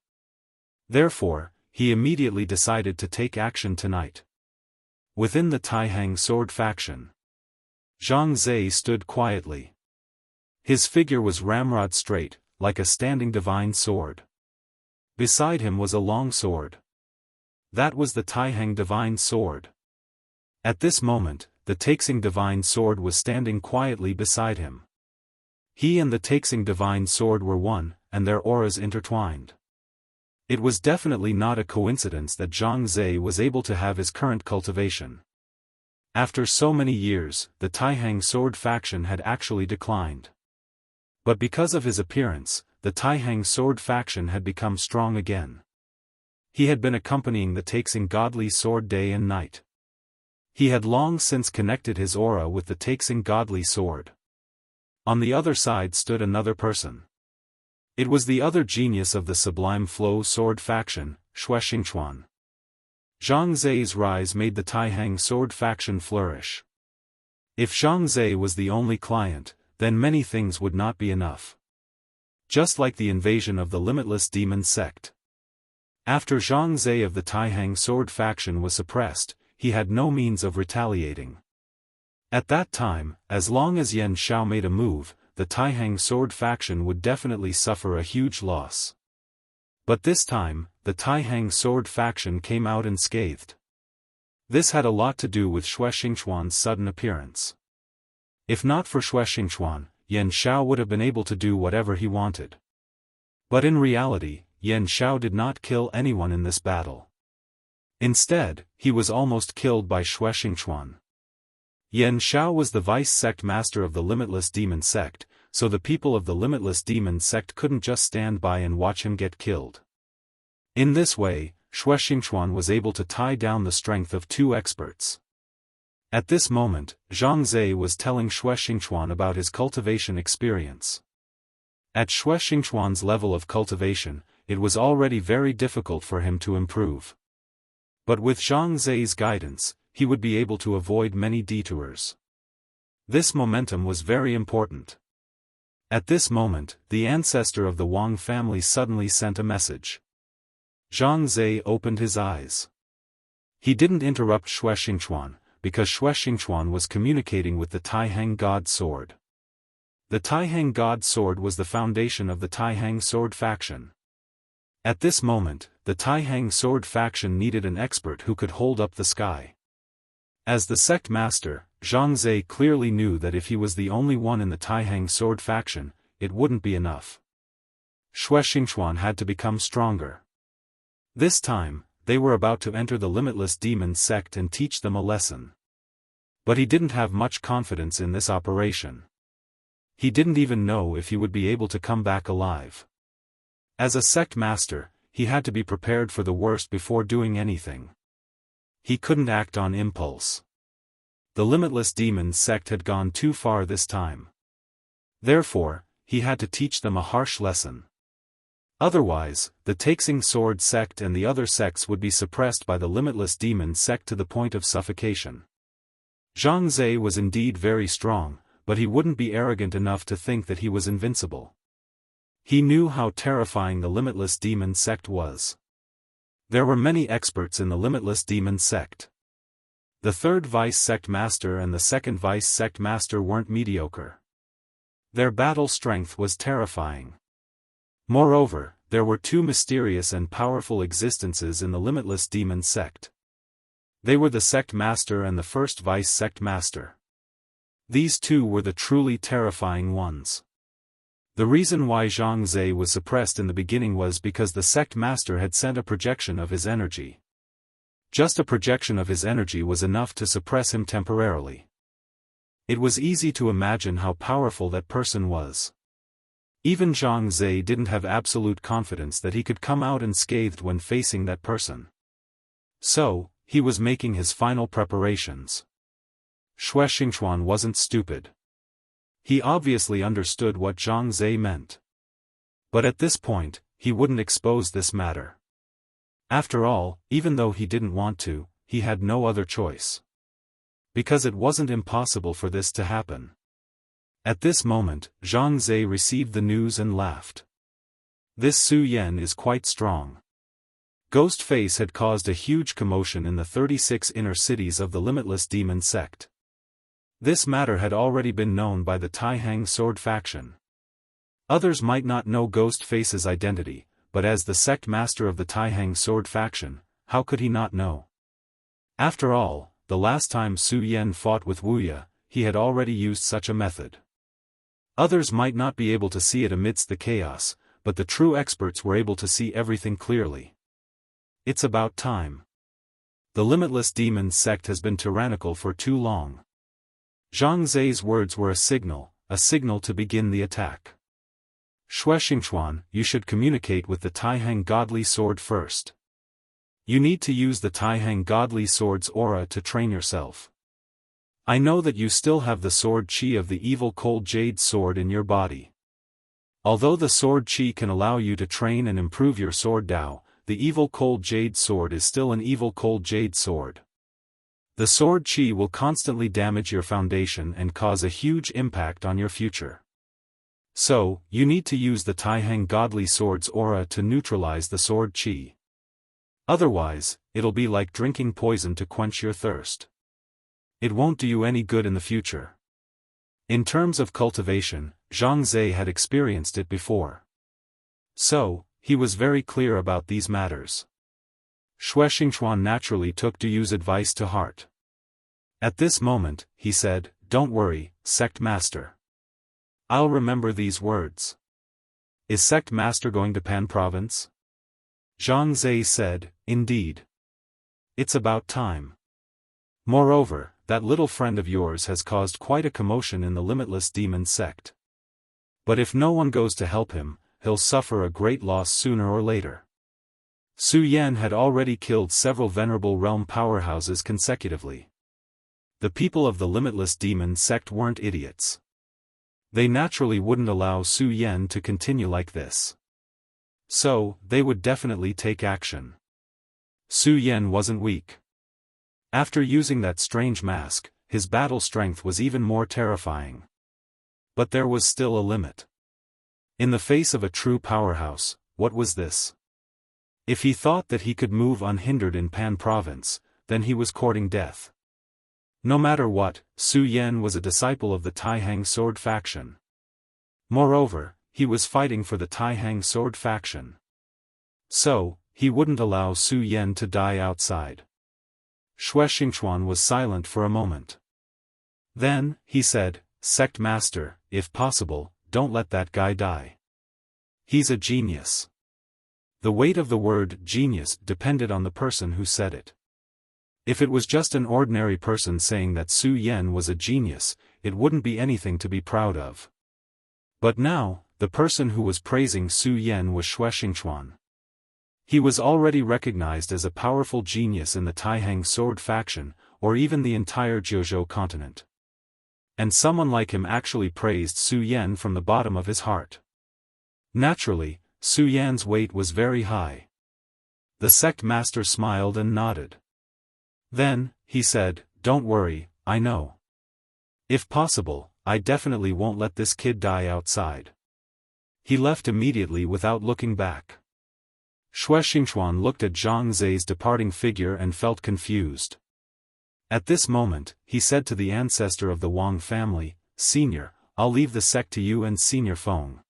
Therefore, he immediately decided to take action tonight. Within the Taihang sword faction, Zhang Zhe stood quietly. His figure was ramrod straight, like a standing divine sword. Beside him was a long sword. That was the Taihang divine sword. At this moment, the Taixing divine sword was standing quietly beside him. He and the Taixing divine sword were one, and their auras intertwined. It was definitely not a coincidence that Zhang Zhe was able to have his current cultivation. After so many years, the Taihang sword faction had actually declined. But because of his appearance, the Taihang sword faction had become strong again. He had been accompanying the Taixing godly sword day and night. He had long since connected his aura with the Taixing godly sword. On the other side stood another person. It was the other genius of the Sublime Flow sword faction, Xue Xingchuan. Zhang Zi's rise made the Taihang sword faction flourish. If Zhang Zi was the only client, then many things would not be enough. Just like the invasion of the Limitless Demon sect. After Zhang Zi of the Taihang sword faction was suppressed, he had no means of retaliating. At that time, as long as Yan Xiao made a move, the Taihang sword faction would definitely suffer a huge loss. But this time, the Taihang sword faction came out unscathed. This had a lot to do with Xue Xingchuan's sudden appearance. If not for Xue Xingchuan, Yan Xiao would have been able to do whatever he wanted. But in reality, Yan Xiao did not kill anyone in this battle. Instead, he was almost killed by Xue Xingchuan. Yan Xiao was the vice sect master of the Limitless Demon sect, so the people of the Limitless Demon sect couldn't just stand by and watch him get killed. In this way, Xue Xingchuan was able to tie down the strength of two experts. At this moment, Zhang Zi was telling Xue Xingchuan about his cultivation experience. At Xue Xingchuan's level of cultivation, it was already very difficult for him to improve. But with Zhang Zi's guidance, he would be able to avoid many detours. This momentum was very important. At this moment, the ancestor of the Wang family suddenly sent a message. Zhang Zi opened his eyes. He didn't interrupt Xue Xingchuan, because Xue Xingchuan was communicating with the Taihang God Sword. The Taihang God Sword was the foundation of the Taihang Sword faction. At this moment, the Taihang Sword faction needed an expert who could hold up the sky. As the sect master, Zhang Zi clearly knew that if he was the only one in the Taihang sword faction, it wouldn't be enough. Xue Xingchuan had to become stronger. This time, they were about to enter the Limitless Demon sect and teach them a lesson. But he didn't have much confidence in this operation. He didn't even know if he would be able to come back alive. As a sect master, he had to be prepared for the worst before doing anything. He couldn't act on impulse. The Limitless Demon sect had gone too far this time. Therefore, he had to teach them a harsh lesson. Otherwise, the Taixing Sword sect and the other sects would be suppressed by the Limitless Demon sect to the point of suffocation. Zhang Zi was indeed very strong, but he wouldn't be arrogant enough to think that he was invincible. He knew how terrifying the Limitless Demon sect was. There were many experts in the Limitless Demon sect. The third vice sect master and the second vice sect master weren't mediocre. Their battle strength was terrifying. Moreover, there were two mysterious and powerful existences in the Limitless Demon sect. They were the sect master and the first vice sect master. These two were the truly terrifying ones. The reason why Zhang Zi was suppressed in the beginning was because the sect master had sent a projection of his energy. Just a projection of his energy was enough to suppress him temporarily. It was easy to imagine how powerful that person was. Even Zhang Zi didn't have absolute confidence that he could come out unscathed when facing that person. So, he was making his final preparations. Xue Xingchuan wasn't stupid. He obviously understood what Zhang Zi meant. But at this point, he wouldn't expose this matter. After all, even though he didn't want to, he had no other choice. Because it wasn't impossible for this to happen. At this moment, Zhang Zi received the news and laughed. This Su Yan is quite strong. Ghostface had caused a huge commotion in the 36 inner cities of the Limitless Demon sect. This matter had already been known by the Taihang sword faction. Others might not know Ghostface's identity, but as the sect master of the Taihang sword faction, how could he not know? After all, the last time Su Yan fought with Wuxia, he had already used such a method. Others might not be able to see it amidst the chaos, but the true experts were able to see everything clearly. It's about time. The Limitless Demon sect has been tyrannical for too long. Zhang Zi's words were a signal to begin the attack. Xue Xingchuan, you should communicate with the Taihang Godly Sword first. You need to use the Taihang Godly Sword's aura to train yourself. I know that you still have the sword qi of the evil cold jade sword in your body. Although the sword qi can allow you to train and improve your sword Dao, the evil cold jade sword is still an evil cold jade sword. The sword chi will constantly damage your foundation and cause a huge impact on your future. So, you need to use the Taihang godly sword's aura to neutralize the sword chi. Otherwise, it'll be like drinking poison to quench your thirst. It won't do you any good in the future. In terms of cultivation, Zhang Zhe had experienced it before. So, he was very clear about these matters. Xue Xingchuan naturally took Du Yu's advice to heart. At this moment, he said, "Don't worry, Sect Master. I'll remember these words." "Is Sect Master going to Pan Province?" Zhang Zhe said, "Indeed. It's about time. Moreover, that little friend of yours has caused quite a commotion in the Limitless Demon Sect. But if no one goes to help him, he'll suffer a great loss sooner or later." Su Yan had already killed several venerable realm powerhouses consecutively. The people of the Limitless Demon Sect weren't idiots. They naturally wouldn't allow Su Yan to continue like this. So, they would definitely take action. Su Yan wasn't weak. After using that strange mask, his battle strength was even more terrifying. But there was still a limit. In the face of a true powerhouse, what was this? If he thought that he could move unhindered in Pan Province, then he was courting death. No matter what, Su Yan was a disciple of the Taihang sword faction. Moreover, he was fighting for the Taihang sword faction. So, he wouldn't allow Su Yan to die outside. Xue Xingchuan was silent for a moment. Then, he said, "Sect Master, if possible, don't let that guy die. He's a genius." The weight of the word genius depended on the person who said it. If it was just an ordinary person saying that Su Yan was a genius, it wouldn't be anything to be proud of. But now, the person who was praising Su Yan was Xue Xingchuan. He was already recognized as a powerful genius in the Taihang sword faction, or even the entire Jiuzhou continent. And someone like him actually praised Su Yan from the bottom of his heart. Naturally, Su Yan's weight was very high. The sect master smiled and nodded. Then, he said, "Don't worry, I know. If possible, I definitely won't let this kid die outside." He left immediately without looking back. Xue Xingchuan looked at Zhang Zhe's departing figure and felt confused. At this moment, he said to the ancestor of the Wang family, "Senior, I'll leave the sect to you and Senior Feng."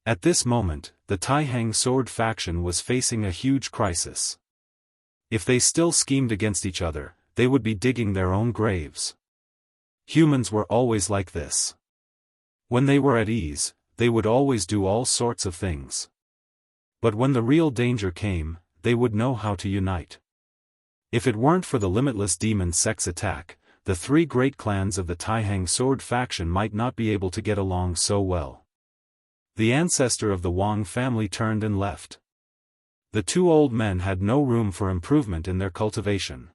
At this moment, the Taihang sword faction was facing a huge crisis. If they still schemed against each other, they would be digging their own graves. Humans were always like this. When they were at ease, they would always do all sorts of things. But when the real danger came, they would know how to unite. If it weren't for the Limitless Demon Sect's attack, the three great clans of the Taihang sword faction might not be able to get along so well. The ancestor of the Wang family turned and left. The two old men had no room for improvement in their cultivation.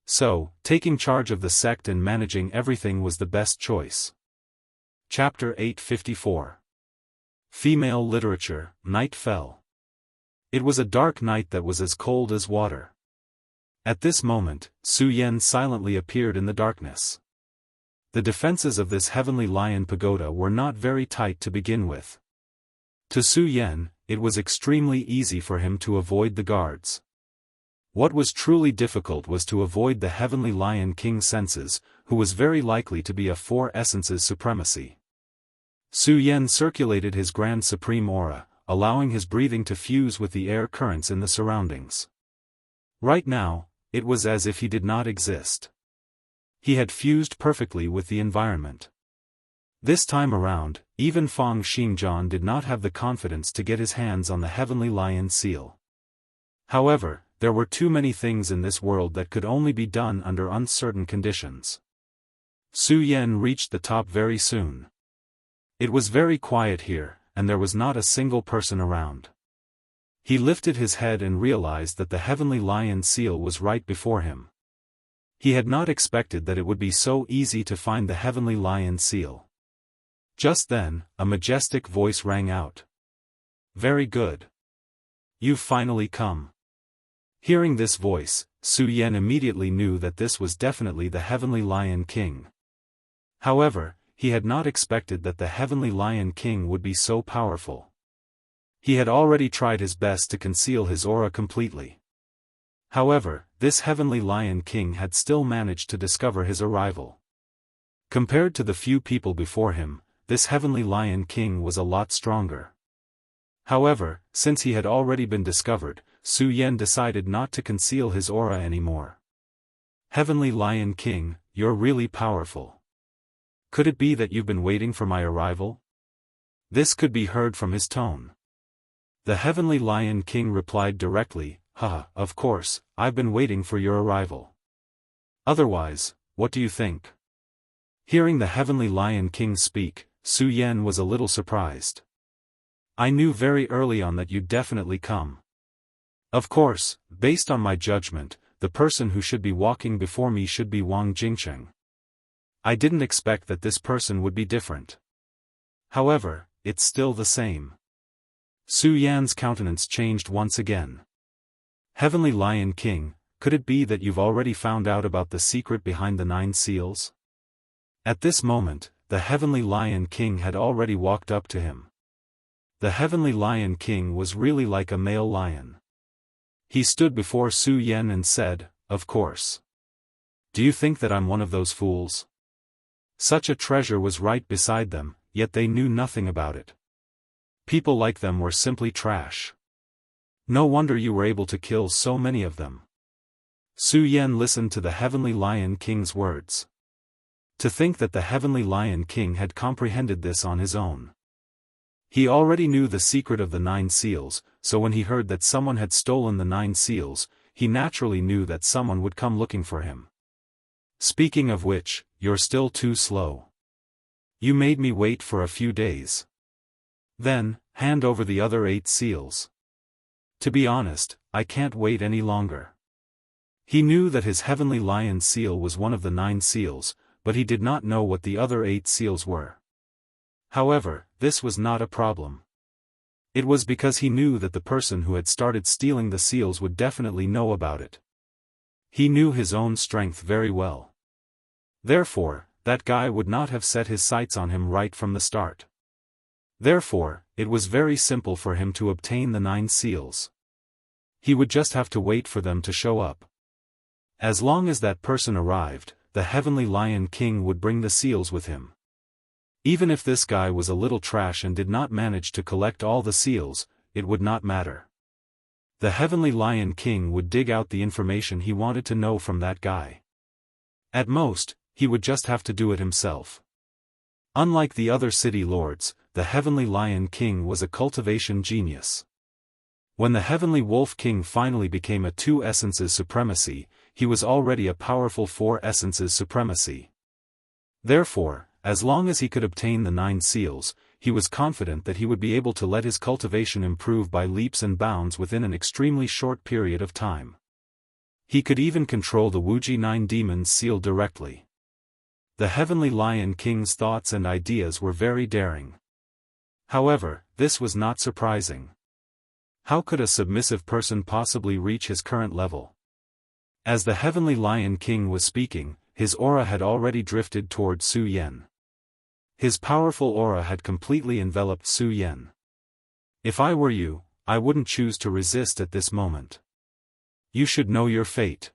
So, taking charge of the sect and managing everything was the best choice. Chapter 854. Female Literature. Night fell. It was a dark night that was as cold as water. At this moment, Su Yan silently appeared in the darkness. The defenses of this heavenly lion pagoda were not very tight to begin with. To Su Yan, it was extremely easy for him to avoid the guards. What was truly difficult was to avoid the heavenly lion king's senses, who was very likely to be a four essences supremacy. Su Yan circulated his grand supreme aura, allowing his breathing to fuse with the air currents in the surroundings. Right now, it was as if he did not exist. He had fused perfectly with the environment. This time around, even Fang Xingjian did not have the confidence to get his hands on the heavenly lion seal. However, there were too many things in this world that could only be done under uncertain conditions. Su Yan reached the top very soon. It was very quiet here, and there was not a single person around. He lifted his head and realized that the heavenly lion seal was right before him. He had not expected that it would be so easy to find the heavenly lion seal. Just then, a majestic voice rang out. "Very good. You've finally come. Hearing this voice, Su Yan immediately knew that this was definitely the Heavenly Lion King. However, he had not expected that the Heavenly Lion King would be so powerful. He had already tried his best to conceal his aura completely. However, this Heavenly Lion King had still managed to discover his arrival. Compared to the few people before him, this Heavenly Lion King was a lot stronger. However, since he had already been discovered, Su Yan decided not to conceal his aura anymore. Heavenly Lion King, you're really powerful. Could it be that you've been waiting for my arrival? This could be heard from his tone. The Heavenly Lion King replied directly, "Haha, of course, I've been waiting for your arrival. Otherwise, what do you think?" Hearing the Heavenly Lion King speak, Su Yan was a little surprised. "I knew very early on that you'd definitely come. Of course, based on my judgment, the person who should be walking before me should be Wang Jingcheng. I didn't expect that this person would be different. However, it's still the same." Su Yan's countenance changed once again. "Heavenly Lion King, could it be that you've already found out about the secret behind the 9 seals?" At this moment, the Heavenly Lion King had already walked up to him. The Heavenly Lion King was really like a male lion. He stood before Su Yan and said, "Of course. Do you think that I'm one of those fools?" Such a treasure was right beside them, yet they knew nothing about it. People like them were simply trash. No wonder you were able to kill so many of them. Su Yan listened to the Heavenly Lion King's words. To think that the Heavenly Lion King had comprehended this on his own. He already knew the secret of the 9 seals, so when he heard that someone had stolen the 9 seals, he naturally knew that someone would come looking for him. Speaking of which, you're still too slow. You made me wait for a few days. Then, hand over the other 8 seals. To be honest, I can't wait any longer. He knew that his Heavenly Lion seal was one of the 9 seals, but he did not know what the other 8 seals were. However, this was not a problem. It was because he knew that the person who had started stealing the seals would definitely know about it. He knew his own strength very well. Therefore, that guy would not have set his sights on him right from the start. Therefore, it was very simple for him to obtain the 9 seals. He would just have to wait for them to show up. As long as that person arrived, the Heavenly Lion King would bring the seals with him. Even if this guy was a little trash and did not manage to collect all the seals, it would not matter. The Heavenly Lion King would dig out the information he wanted to know from that guy. At most, he would just have to do it himself. Unlike the other city lords, the Heavenly Lion King was a cultivation genius. When the Heavenly Wolf King finally became a 2 essences supremacy, he was already a powerful 4 essences supremacy. Therefore, as long as he could obtain the 9 seals, he was confident that he would be able to let his cultivation improve by leaps and bounds within an extremely short period of time. He could even control the Wuxia 9 demons seal directly. The Heavenly Lion King's thoughts and ideas were very daring. However, this was not surprising. How could a submissive person possibly reach his current level? As the Heavenly Lion King was speaking, his aura had already drifted toward Su Yan. His powerful aura had completely enveloped Su Yan. If I were you, I wouldn't choose to resist at this moment. You should know your fate.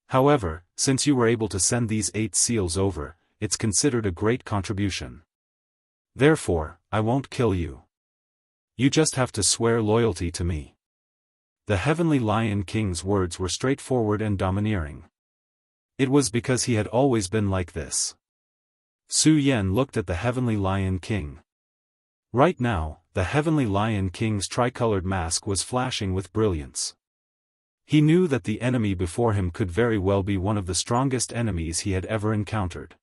However, since you were able to send these 8 seals over, it's considered a great contribution. Therefore, I won't kill you. You just have to swear loyalty to me. The Heavenly Lion King's words were straightforward and domineering. It was because he had always been like this. Su Yan looked at the Heavenly Lion King. Right now, the Heavenly Lion King's tricolored mask was flashing with brilliance. He knew that the enemy before him could very well be one of the strongest enemies he had ever encountered.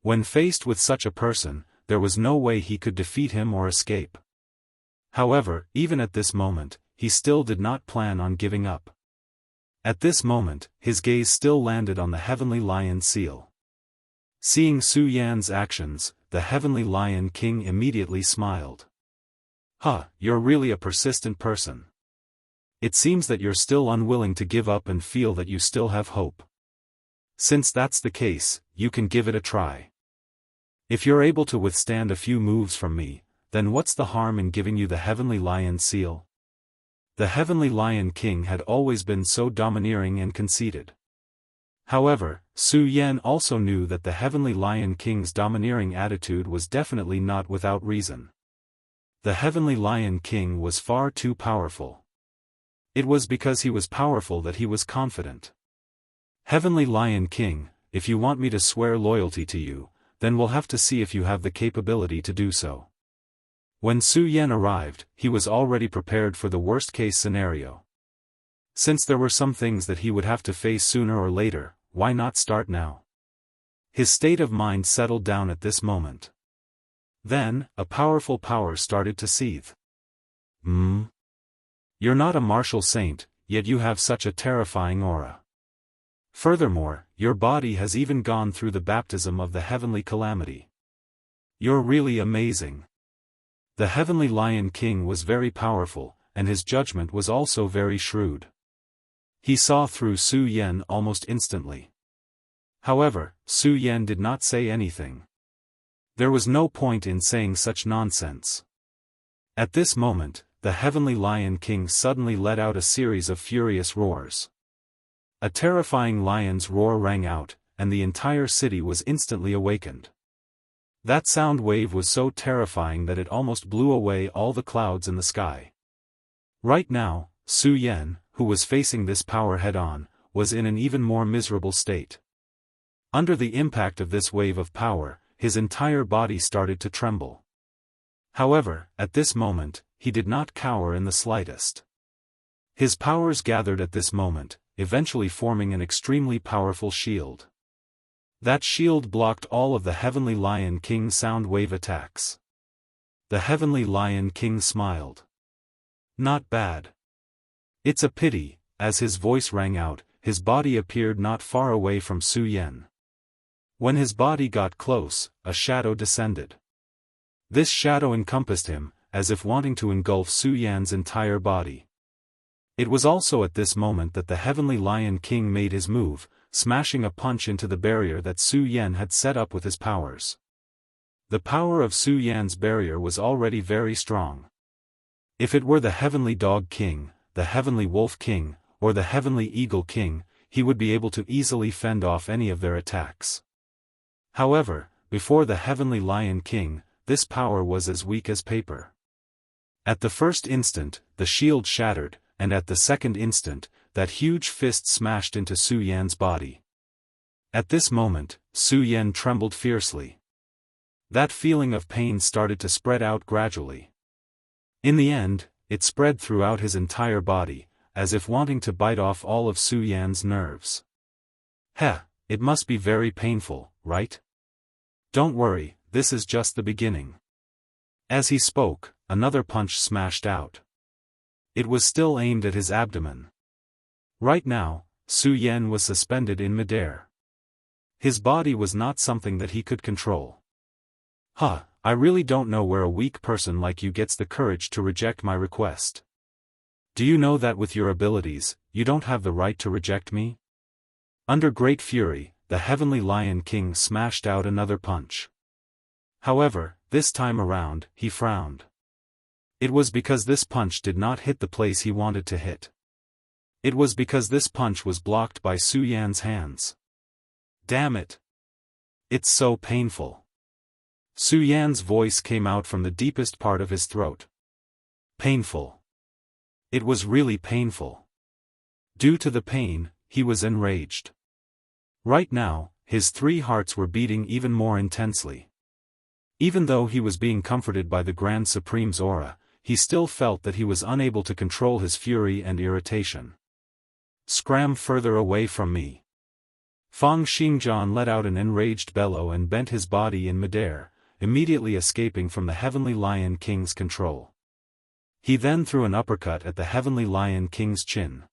When faced with such a person, there was no way he could defeat him or escape. However, even at this moment, he still did not plan on giving up. At this moment, his gaze still landed on the Heavenly Lion seal. Seeing Su Yan's actions, the Heavenly Lion King immediately smiled. You're really a persistent person. It seems that you're still unwilling to give up and feel that you still have hope. Since that's the case, you can give it a try. If you're able to withstand a few moves from me, then what's the harm in giving you the Heavenly Lion seal? The Heavenly Lion King had always been so domineering and conceited. However, Su Yan also knew that the Heavenly Lion King's domineering attitude was definitely not without reason. The Heavenly Lion King was far too powerful. It was because he was powerful that he was confident. Heavenly Lion King, if you want me to swear loyalty to you, then we'll have to see if you have the capability to do so. When Su Yan arrived, he was already prepared for the worst-case scenario. Since there were some things that he would have to face sooner or later, why not start now? His state of mind settled down at this moment. Then, a powerful power started to seethe. You're not a martial saint, yet you have such a terrifying aura. Furthermore, your body has even gone through the baptism of the heavenly calamity. You're really amazing. The Heavenly Lion King was very powerful, and his judgment was also very shrewd. He saw through Su Yan almost instantly. However, Su Yan did not say anything. There was no point in saying such nonsense. At this moment, the Heavenly Lion King suddenly let out a series of furious roars. A terrifying lion's roar rang out, and the entire city was instantly awakened. That sound wave was so terrifying that it almost blew away all the clouds in the sky. Right now, Su Yan, who was facing this power head-on, was in an even more miserable state. Under the impact of this wave of power, his entire body started to tremble. However, at this moment, he did not cower in the slightest. His powers gathered at this moment, eventually forming an extremely powerful shield. That shield blocked all of the Heavenly Lion King's sound wave attacks. The Heavenly Lion King smiled. Not bad. It's a pity, as his voice rang out, his body appeared not far away from Su Yan. When his body got close, a shadow descended. This shadow encompassed him, as if wanting to engulf Su Yan's entire body. It was also at this moment that the Heavenly Lion King made his move, smashing a punch into the barrier that Su Yan had set up with his powers. The power of Su Yan's barrier was already very strong. If it were the Heavenly Dog King, the Heavenly Wolf King, or the Heavenly Eagle King, he would be able to easily fend off any of their attacks. However, before the Heavenly Lion King, this power was as weak as paper. At the first instant, the shield shattered, and at the second instant, that huge fist smashed into Su Yan's body. At this moment, Su Yan trembled fiercely. That feeling of pain started to spread out gradually. In the end, it spread throughout his entire body, as if wanting to bite off all of Su Yan's nerves. Heh, it must be very painful, right? Don't worry, this is just the beginning. As he spoke, another punch smashed out. It was still aimed at his abdomen. Right now, Su Yan was suspended in midair. His body was not something that he could control. I really don't know where a weak person like you gets the courage to reject my request. Do you know that with your abilities, you don't have the right to reject me? Under great fury, the Heavenly Lion King smashed out another punch. However, this time around, he frowned. It was because this punch did not hit the place he wanted to hit. It was because this punch was blocked by Su Yan's hands. Damn it! It's so painful. Su Yan's voice came out from the deepest part of his throat. Painful. It was really painful. Due to the pain, he was enraged. Right now, his three hearts were beating even more intensely. Even though he was being comforted by the Grand Supreme's aura, he still felt that he was unable to control his fury and irritation. Scram further away from me. Fang Xingjian let out an enraged bellow and bent his body in midair, immediately escaping from the Heavenly Lion King's control. He then threw an uppercut at the Heavenly Lion King's chin.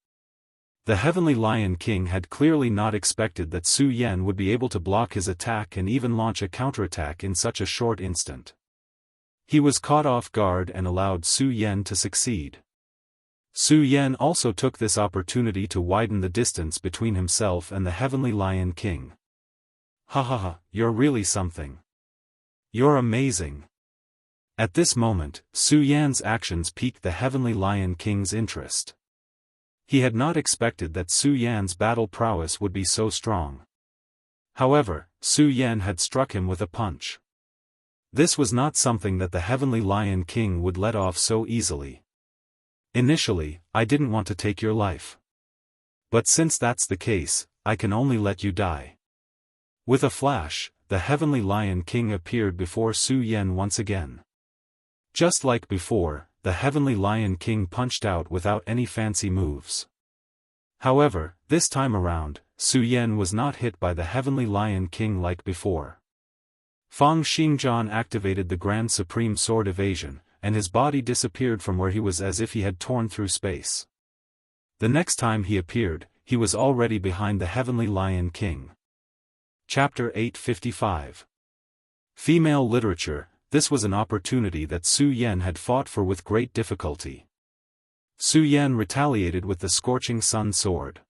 The Heavenly Lion King had clearly not expected that Su Yan would be able to block his attack and even launch a counterattack in such a short instant. He was caught off guard and allowed Su Yan to succeed. Su Yan also took this opportunity to widen the distance between himself and the Heavenly Lion King. Ha ha ha, you're really something. You're amazing. At this moment, Su Yan's actions piqued the Heavenly Lion King's interest. He had not expected that Su Yan's battle prowess would be so strong. However, Su Yan had struck him with a punch. This was not something that the Heavenly Lion King would let off so easily. Initially, I didn't want to take your life. But since that's the case, I can only let you die. With a flash, the Heavenly Lion King appeared before Su Yan once again. Just like before, the Heavenly Lion King punched out without any fancy moves. However, this time around, Su Yan was not hit by the Heavenly Lion King like before. Fang Xingjian activated the Grand Supreme Sword Evasion, and his body disappeared from where he was as if he had torn through space. The next time he appeared, he was already behind the Heavenly Lion King. Chapter 855. Female Literature. This was an opportunity that Su Yan had fought for with great difficulty. Su Yan retaliated with the Scorching Sun Sword.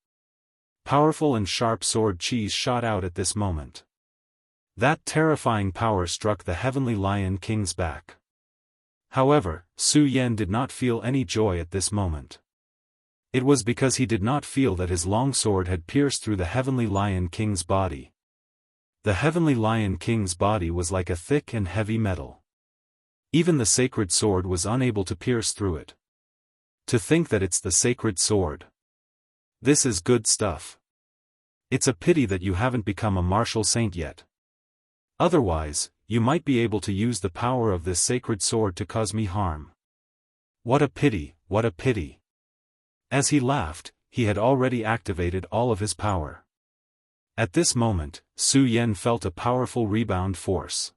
Powerful and sharp sword qis shot out at this moment. That terrifying power struck the Heavenly Lion King's back. However, Su Yan did not feel any joy at this moment. It was because he did not feel that his long sword had pierced through the Heavenly Lion King's body. The Heavenly Lion King's body was like a thick and heavy metal. Even the sacred sword was unable to pierce through it. To think that it's the sacred sword. This is good stuff. It's a pity that you haven't become a martial saint yet. Otherwise, you might be able to use the power of this sacred sword to cause me harm. What a pity, what a pity. As he laughed, he had already activated all of his power. At this moment, Su Yan felt a powerful rebound force.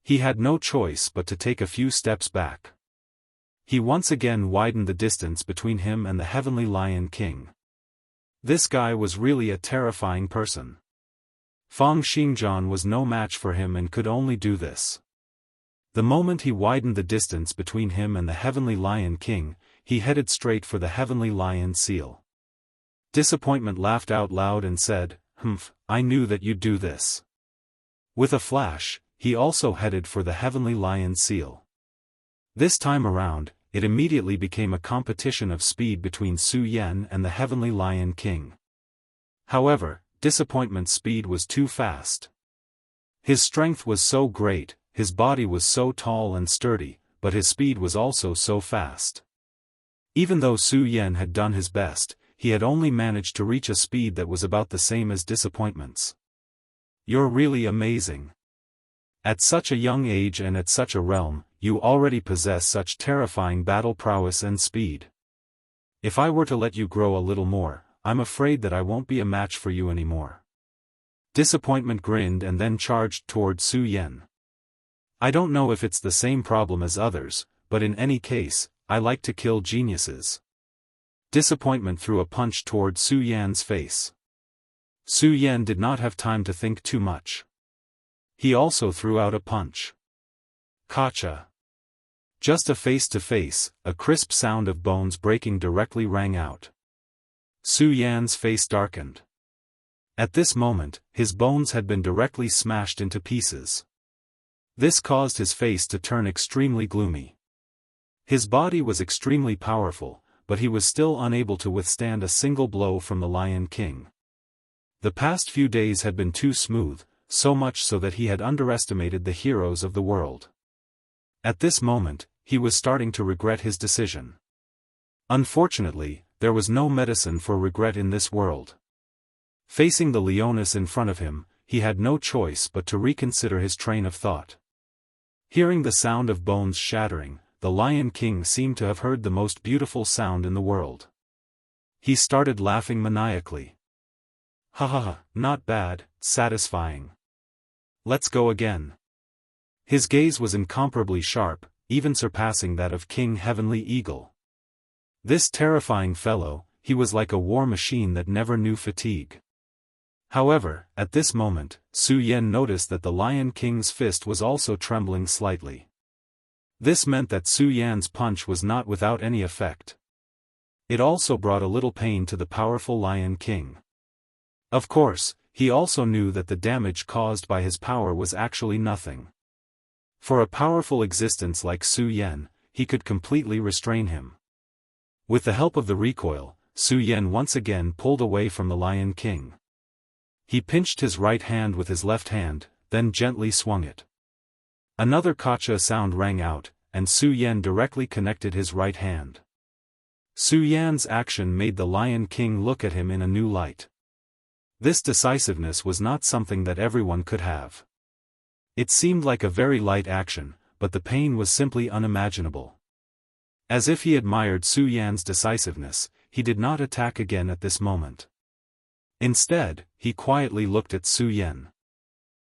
He had no choice but to take a few steps back. He once again widened the distance between him and the Heavenly Lion King. This guy was really a terrifying person. Fang Xingjian was no match for him and could only do this. The moment he widened the distance between him and the Heavenly Lion King, he headed straight for the Heavenly Lion Seal. Disappointment laughed out loud and said, "Humph, I knew that you'd do this." With a flash, he also headed for the Heavenly Lion Seal. This time around, it immediately became a competition of speed between Su Yan and the Heavenly Lion King. However, Disappointment's speed was too fast. His strength was so great, his body was so tall and sturdy, but his speed was also so fast. Even though Su Yan had done his best, he had only managed to reach a speed that was about the same as Disappointment's. You're really amazing. At such a young age and at such a realm, you already possess such terrifying battle prowess and speed. If I were to let you grow a little more, I'm afraid that I won't be a match for you anymore. Disappointment grinned and then charged toward Su Yan. I don't know if it's the same problem as others, but in any case, I like to kill geniuses. Disappointment threw a punch toward Su Yan's face. Su Yan did not have time to think too much. He also threw out a punch. Gotcha. Just a face-to-face, a crisp sound of bones breaking directly rang out. Su Yan's face darkened. At this moment, his bones had been directly smashed into pieces. This caused his face to turn extremely gloomy. His body was extremely powerful, but he was still unable to withstand a single blow from the Lion King. The past few days had been too smooth, so much so that he had underestimated the heroes of the world. At this moment, he was starting to regret his decision. Unfortunately, there was no medicine for regret in this world. Facing the Leonis in front of him, he had no choice but to reconsider his train of thought. Hearing the sound of bones shattering, the Lion King seemed to have heard the most beautiful sound in the world. He started laughing maniacally. Ha ha ha, not bad, satisfying. Let's go again. His gaze was incomparably sharp, even surpassing that of King Heavenly Eagle. This terrifying fellow, he was like a war machine that never knew fatigue. However, at this moment, Su Yan noticed that the Lion King's fist was also trembling slightly. This meant that Su Yan's punch was not without any effect. It also brought a little pain to the powerful Lion King. Of course, he also knew that the damage caused by his power was actually nothing. For a powerful existence like Su Yan, he could completely restrain him. With the help of the recoil, Su Yan once again pulled away from the Lion King. He pinched his right hand with his left hand, then gently swung it. Another kacha sound rang out, and Su Yan directly connected his right hand. Su Yan's action made the Lion King look at him in a new light. This decisiveness was not something that everyone could have. It seemed like a very light action, but the pain was simply unimaginable. As if he admired Su Yan's decisiveness, he did not attack again at this moment. Instead, he quietly looked at Su Yan.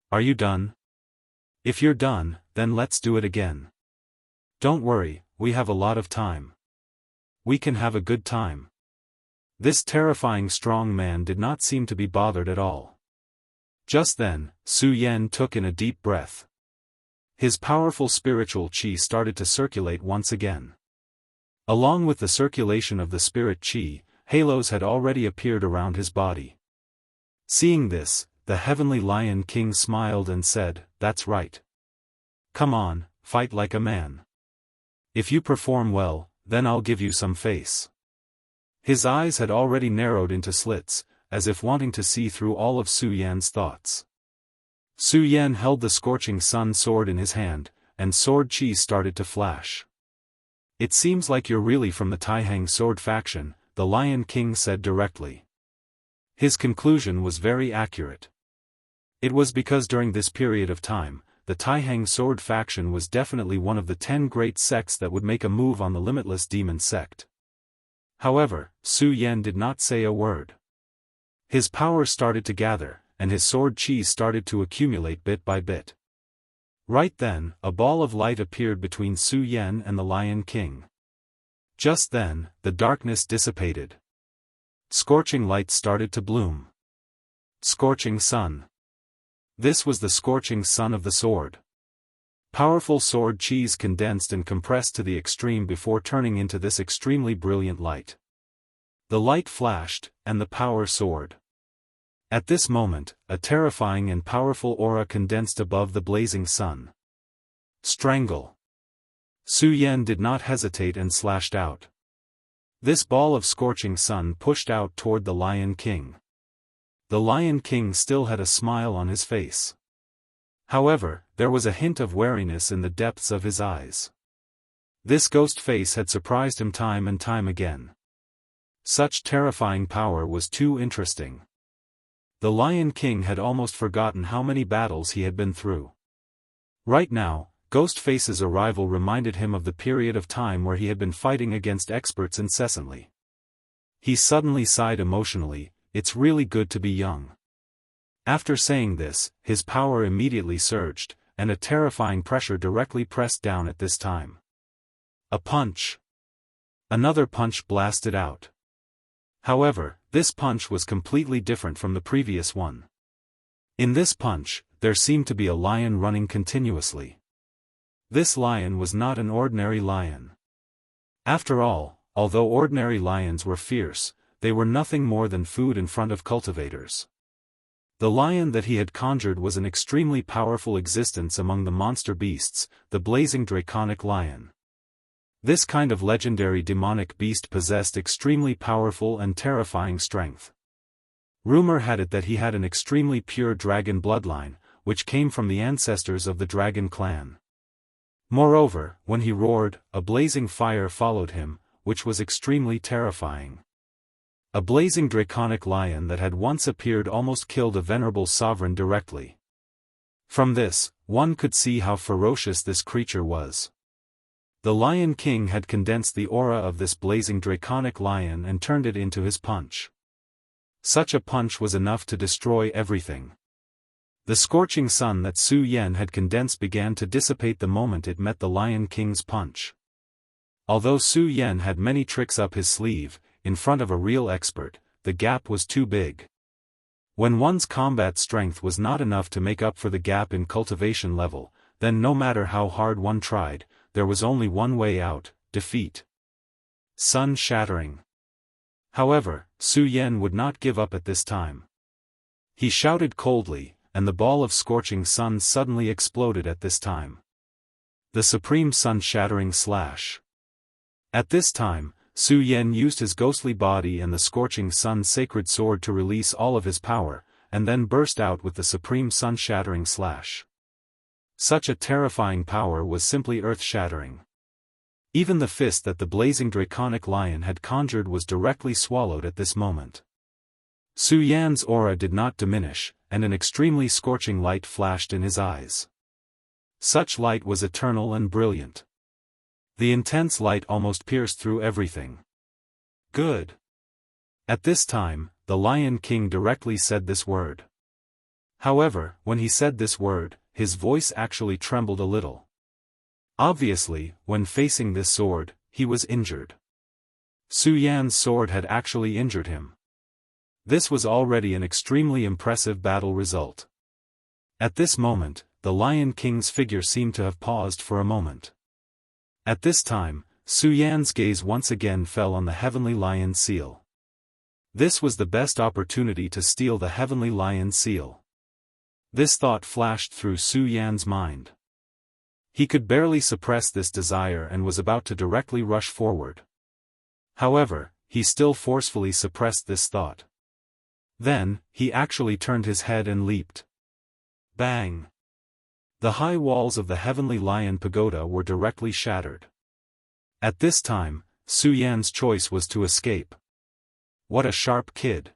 "Are you done? If you're done, then let's do it again. Don't worry, we have a lot of time. We can have a good time." This terrifying strong man did not seem to be bothered at all. Just then, Su Yan took in a deep breath. His powerful spiritual qi started to circulate once again. Along with the circulation of the spirit qi, halos had already appeared around his body. Seeing this, the heavenly Lion King smiled and said, "That's right. Come on, fight like a man. If you perform well, then I'll give you some face." His eyes had already narrowed into slits, as if wanting to see through all of Su Yan's thoughts. Su Yan held the scorching sun sword in his hand, and sword qi started to flash. "It seems like you're really from the Taihang sword faction," the Lion King said directly. His conclusion was very accurate. It was because during this period of time, the Taihang sword faction was definitely one of the 10 great sects that would make a move on the limitless demon sect. However, Su Yan did not say a word. His power started to gather, and his sword qi started to accumulate bit by bit. Right then, a ball of light appeared between Su Yan and the Lion King. Just then, the darkness dissipated. Scorching light started to bloom. Scorching sun. This was the scorching sun of the sword. Powerful sword qis condensed and compressed to the extreme before turning into this extremely brilliant light. The light flashed, and the power soared. At this moment, a terrifying and powerful aura condensed above the blazing sun. Strangle. Su Yan did not hesitate and slashed out. This ball of scorching sun pushed out toward the Lion King. The Lion King still had a smile on his face. However, there was a hint of wariness in the depths of his eyes. This ghost face had surprised him time and time again. Such terrifying power was too interesting. The Lion King had almost forgotten how many battles he had been through. Right now, Ghostface's arrival reminded him of the period of time where he had been fighting against experts incessantly. He suddenly sighed emotionally, "It's really good to be young." After saying this, his power immediately surged, and a terrifying pressure directly pressed down at this time. A punch. Another punch blasted out. However, this punch was completely different from the previous one. In this punch, there seemed to be a lion running continuously. This lion was not an ordinary lion. After all, although ordinary lions were fierce, they were nothing more than food in front of cultivators. The lion that he had conjured was an extremely powerful existence among the monster beasts, the blazing draconic lion. This kind of legendary demonic beast possessed extremely powerful and terrifying strength. Rumor had it that he had an extremely pure dragon bloodline, which came from the ancestors of the dragon clan. Moreover, when he roared, a blazing fire followed him, which was extremely terrifying. A blazing draconic lion that had once appeared almost killed a venerable sovereign directly. From this, one could see how ferocious this creature was. The Lion King had condensed the aura of this blazing draconic lion and turned it into his punch. Such a punch was enough to destroy everything. The scorching sun that Su Yan had condensed began to dissipate the moment it met the Lion King's punch. Although Su Yan had many tricks up his sleeve, in front of a real expert, the gap was too big. When one's combat strength was not enough to make up for the gap in cultivation level, then no matter how hard one tried, there was only one way out: defeat. Sun shattering. However, Su Yan would not give up at this time. He shouted coldly, and the ball of scorching sun suddenly exploded at this time. The supreme sun-shattering slash. At this time, Su Yan used his ghostly body and the scorching sun's sacred sword to release all of his power, and then burst out with the supreme sun-shattering slash. Such a terrifying power was simply earth-shattering. Even the fist that the blazing draconic lion had conjured was directly swallowed at this moment. Su Yan's aura did not diminish, and an extremely scorching light flashed in his eyes. Such light was eternal and brilliant. The intense light almost pierced through everything. Good. At this time, the Lion King directly said this word. However, when he said this word, his voice actually trembled a little. Obviously, when facing this sword, he was injured. Su Yan's sword had actually injured him. This was already an extremely impressive battle result. At this moment, the Lion King's figure seemed to have paused for a moment. At this time, Su Yan's gaze once again fell on the Heavenly Lion seal. This was the best opportunity to steal the Heavenly Lion seal. This thought flashed through Su Yan's mind. He could barely suppress this desire and was about to directly rush forward. However, he still forcefully suppressed this thought. Then, he actually turned his head and leaped. Bang! The high walls of the Heavenly Lion Pagoda were directly shattered. At this time, Su Yan's choice was to escape. What a sharp kid!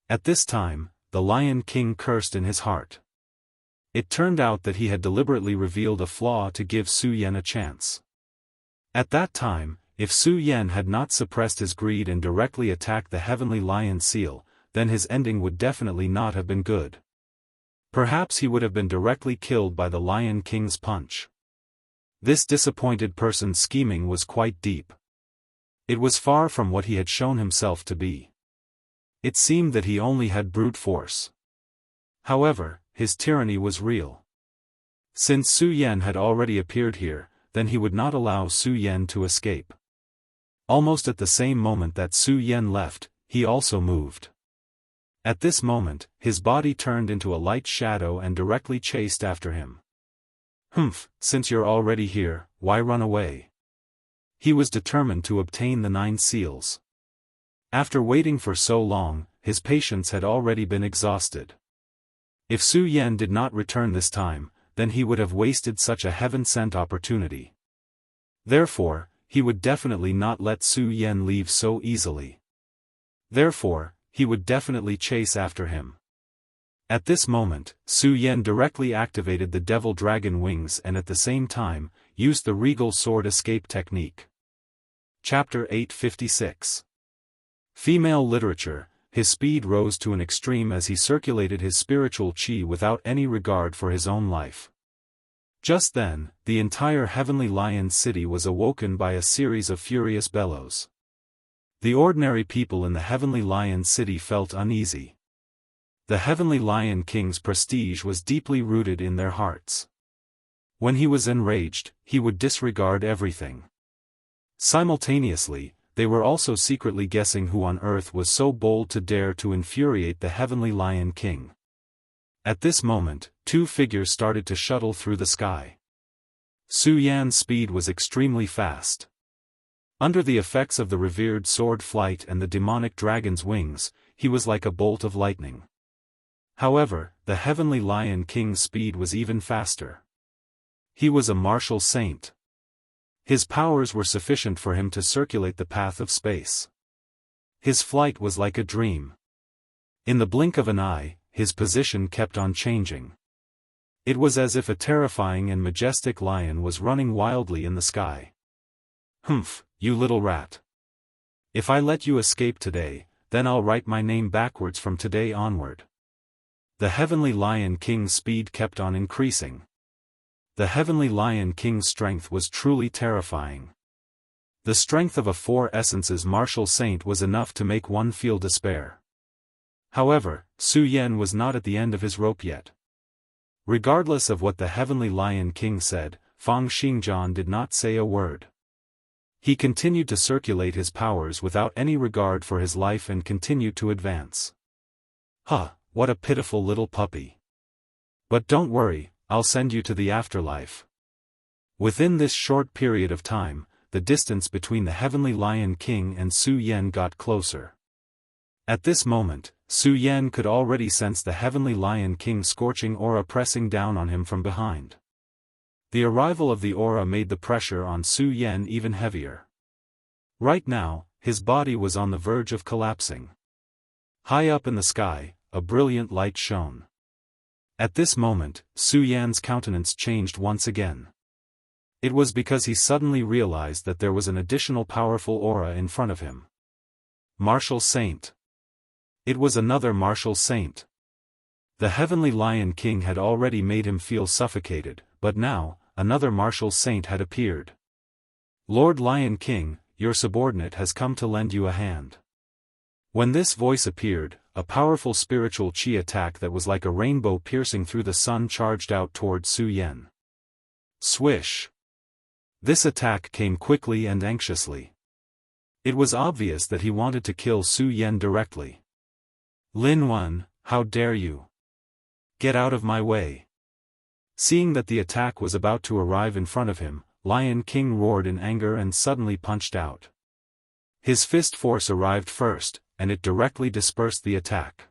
At this time, the Lion King cursed in his heart. It turned out that he had deliberately revealed a flaw to give Su Yan a chance. At that time, if Su Yan had not suppressed his greed and directly attacked the Heavenly Lion seal, then his ending would definitely not have been good. Perhaps he would have been directly killed by the Lion King's punch. This disappointed person's scheming was quite deep. It was far from what he had shown himself to be. It seemed that he only had brute force. However, his tyranny was real. Since Su Yan had already appeared here, then he would not allow Su Yan to escape. Almost at the same moment that Su Yan left, he also moved. At this moment, his body turned into a light shadow and directly chased after him. Humph, since you're already here, why run away? He was determined to obtain the 9 seals. After waiting for so long, his patience had already been exhausted. If Su Yan did not return this time, then he would have wasted such a heaven-sent opportunity. Therefore, he would definitely not let Su Yan leave so easily. Therefore, he would definitely chase after him. At this moment, Su Yan directly activated the Devil Dragon wings and at the same time, used the Regal Sword escape technique. Chapter 856. Female Literature. His speed rose to an extreme as he circulated his spiritual chi without any regard for his own life. Just then, the entire Heavenly Lion city was awoken by a series of furious bellows. The ordinary people in the Heavenly Lion city felt uneasy. The Heavenly Lion King's prestige was deeply rooted in their hearts. When he was enraged, he would disregard everything. Simultaneously, they were also secretly guessing who on earth was so bold to dare to infuriate the Heavenly Lion King. At this moment, 2 figures started to shuttle through the sky. Su Yan's speed was extremely fast. Under the effects of the revered sword flight and the demonic dragon's wings, he was like a bolt of lightning. However, the Heavenly Lion King's speed was even faster. He was a martial saint. His powers were sufficient for him to circulate the path of space. His flight was like a dream. In the blink of an eye, his position kept on changing. It was as if a terrifying and majestic lion was running wildly in the sky. Humph, you little rat. If I let you escape today, then I'll write my name backwards from today onward. The Heavenly Lion King's speed kept on increasing. The Heavenly Lion King's strength was truly terrifying. The strength of a 4 essences martial saint was enough to make one feel despair. However, Su Yan was not at the end of his rope yet. Regardless of what the Heavenly Lion King said, Fang Xingjian did not say a word. He continued to circulate his powers without any regard for his life and continued to advance. Huh, what a pitiful little puppy. But don't worry, I'll send you to the afterlife. Within this short period of time, the distance between the Heavenly Lion King and Su Yan got closer. At this moment, Su Yan could already sense the Heavenly Lion King's scorching aura pressing down on him from behind. The arrival of the aura made the pressure on Su Yan even heavier. Right now, his body was on the verge of collapsing. High up in the sky, a brilliant light shone. At this moment, Su Yan's countenance changed once again. It was because he suddenly realized that there was an additional powerful aura in front of him. Martial Saint. It was another martial saint. The Heavenly Lion King had already made him feel suffocated, but now, another martial saint had appeared. Lord Lion King, your subordinate has come to lend you a hand. When this voice appeared, a powerful spiritual chi attack that was like a rainbow piercing through the sun charged out toward Su Yan. Swish! This attack came quickly and anxiously. It was obvious that he wanted to kill Su Yan directly. Lin Wen, how dare you? Get out of my way. Seeing that the attack was about to arrive in front of him, Lion King roared in anger and suddenly punched out. His fist force arrived first, and it directly dispersed the attack.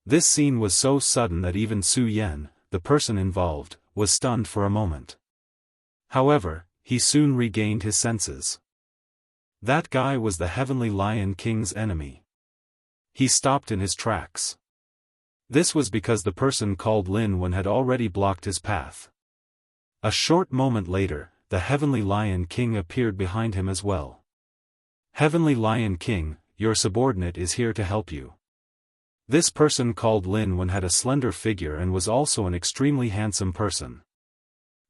This scene was so sudden that even Su Yan, the person involved, was stunned for a moment. However, he soon regained his senses. That guy was the Heavenly Lion King's enemy. He stopped in his tracks. This was because the person called Lin Wen had already blocked his path. A short moment later, the Heavenly Lion King appeared behind him as well. Heavenly Lion King, your subordinate is here to help you. This person called Lin Wen had a slender figure and was also an extremely handsome person.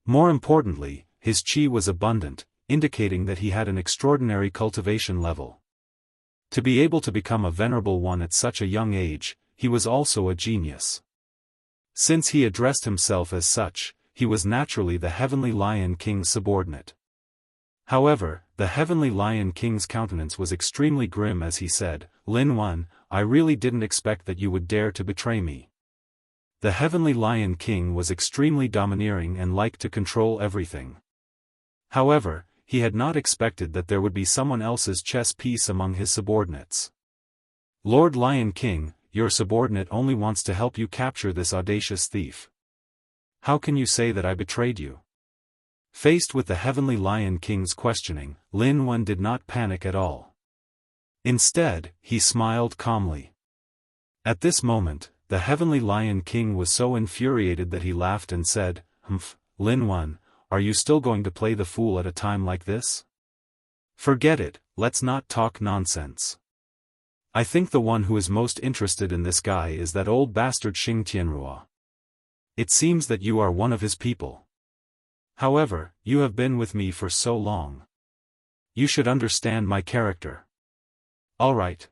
More importantly, his chi was abundant, indicating that he had an extraordinary cultivation level. To be able to become a venerable one at such a young age, he was also a genius. Since he addressed himself as such, he was naturally the Heavenly Lion King's subordinate. However, the Heavenly Lion King's countenance was extremely grim as he said, Lin Wen, I really didn't expect that you would dare to betray me. The Heavenly Lion King was extremely domineering and liked to control everything. However, he had not expected that there would be someone else's chess piece among his subordinates. Lord Lion King, your subordinate only wants to help you capture this audacious thief. How can you say that I betrayed you? Faced with the Heavenly Lion King's questioning, Lin Wen did not panic at all. Instead, he smiled calmly. At this moment, the Heavenly Lion King was so infuriated that he laughed and said, Humph, Lin Wen, are you still going to play the fool at a time like this? Forget it, let's not talk nonsense. I think the one who is most interested in this guy is that old bastard Xing Tianrua. It seems that you are one of his people. However, you have been with me for so long. You should understand my character. Alright.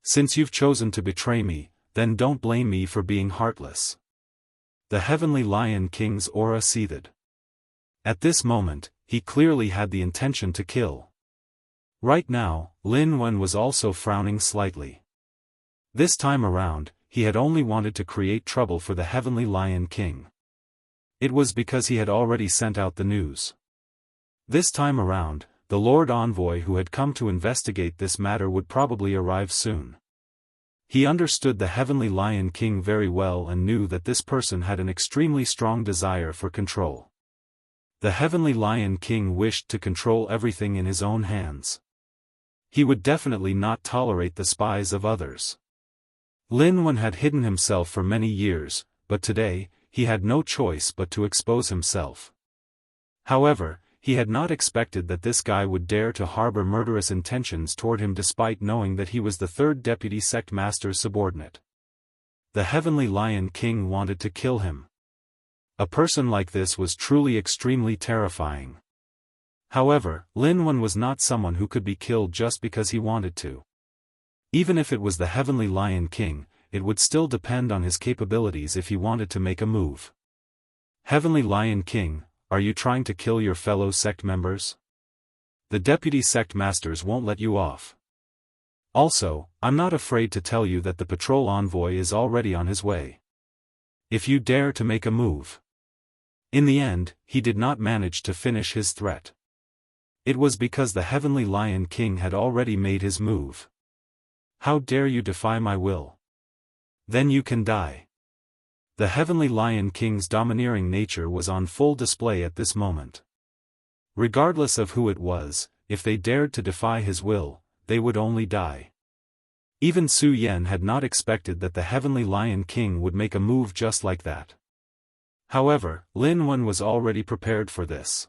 Since you've chosen to betray me, then don't blame me for being heartless. The Heavenly Lion King's aura seethed. At this moment, he clearly had the intention to kill. Right now, Lin Wen was also frowning slightly. This time around, he had only wanted to create trouble for the Heavenly Lion King. It was because he had already sent out the news. This time around, the Lord Envoy who had come to investigate this matter would probably arrive soon. He understood the Heavenly Lion King very well and knew that this person had an extremely strong desire for control. The Heavenly Lion King wished to control everything in his own hands. He would definitely not tolerate the spies of others. Lin Wen had hidden himself for many years, but today, he had no choice but to expose himself. However, he had not expected that this guy would dare to harbor murderous intentions toward him despite knowing that he was the third deputy sect master's subordinate. The Heavenly Lion King wanted to kill him. A person like this was truly extremely terrifying. However, Lin Wen was not someone who could be killed just because he wanted to. Even if it was the Heavenly Lion King, it would still depend on his capabilities if he wanted to make a move. Heavenly Lion King, are you trying to kill your fellow sect members? The deputy sect masters won't let you off. Also, I'm not afraid to tell you that the patrol envoy is already on his way. If you dare to make a move. In the end, he did not manage to finish his threat. It was because the Heavenly Lion King had already made his move. How dare you defy my will? Then you can die. The Heavenly Lion King's domineering nature was on full display at this moment. Regardless of who it was, if they dared to defy his will, they would only die. Even Su Yan had not expected that the Heavenly Lion King would make a move just like that. However, Lin Wen was already prepared for this.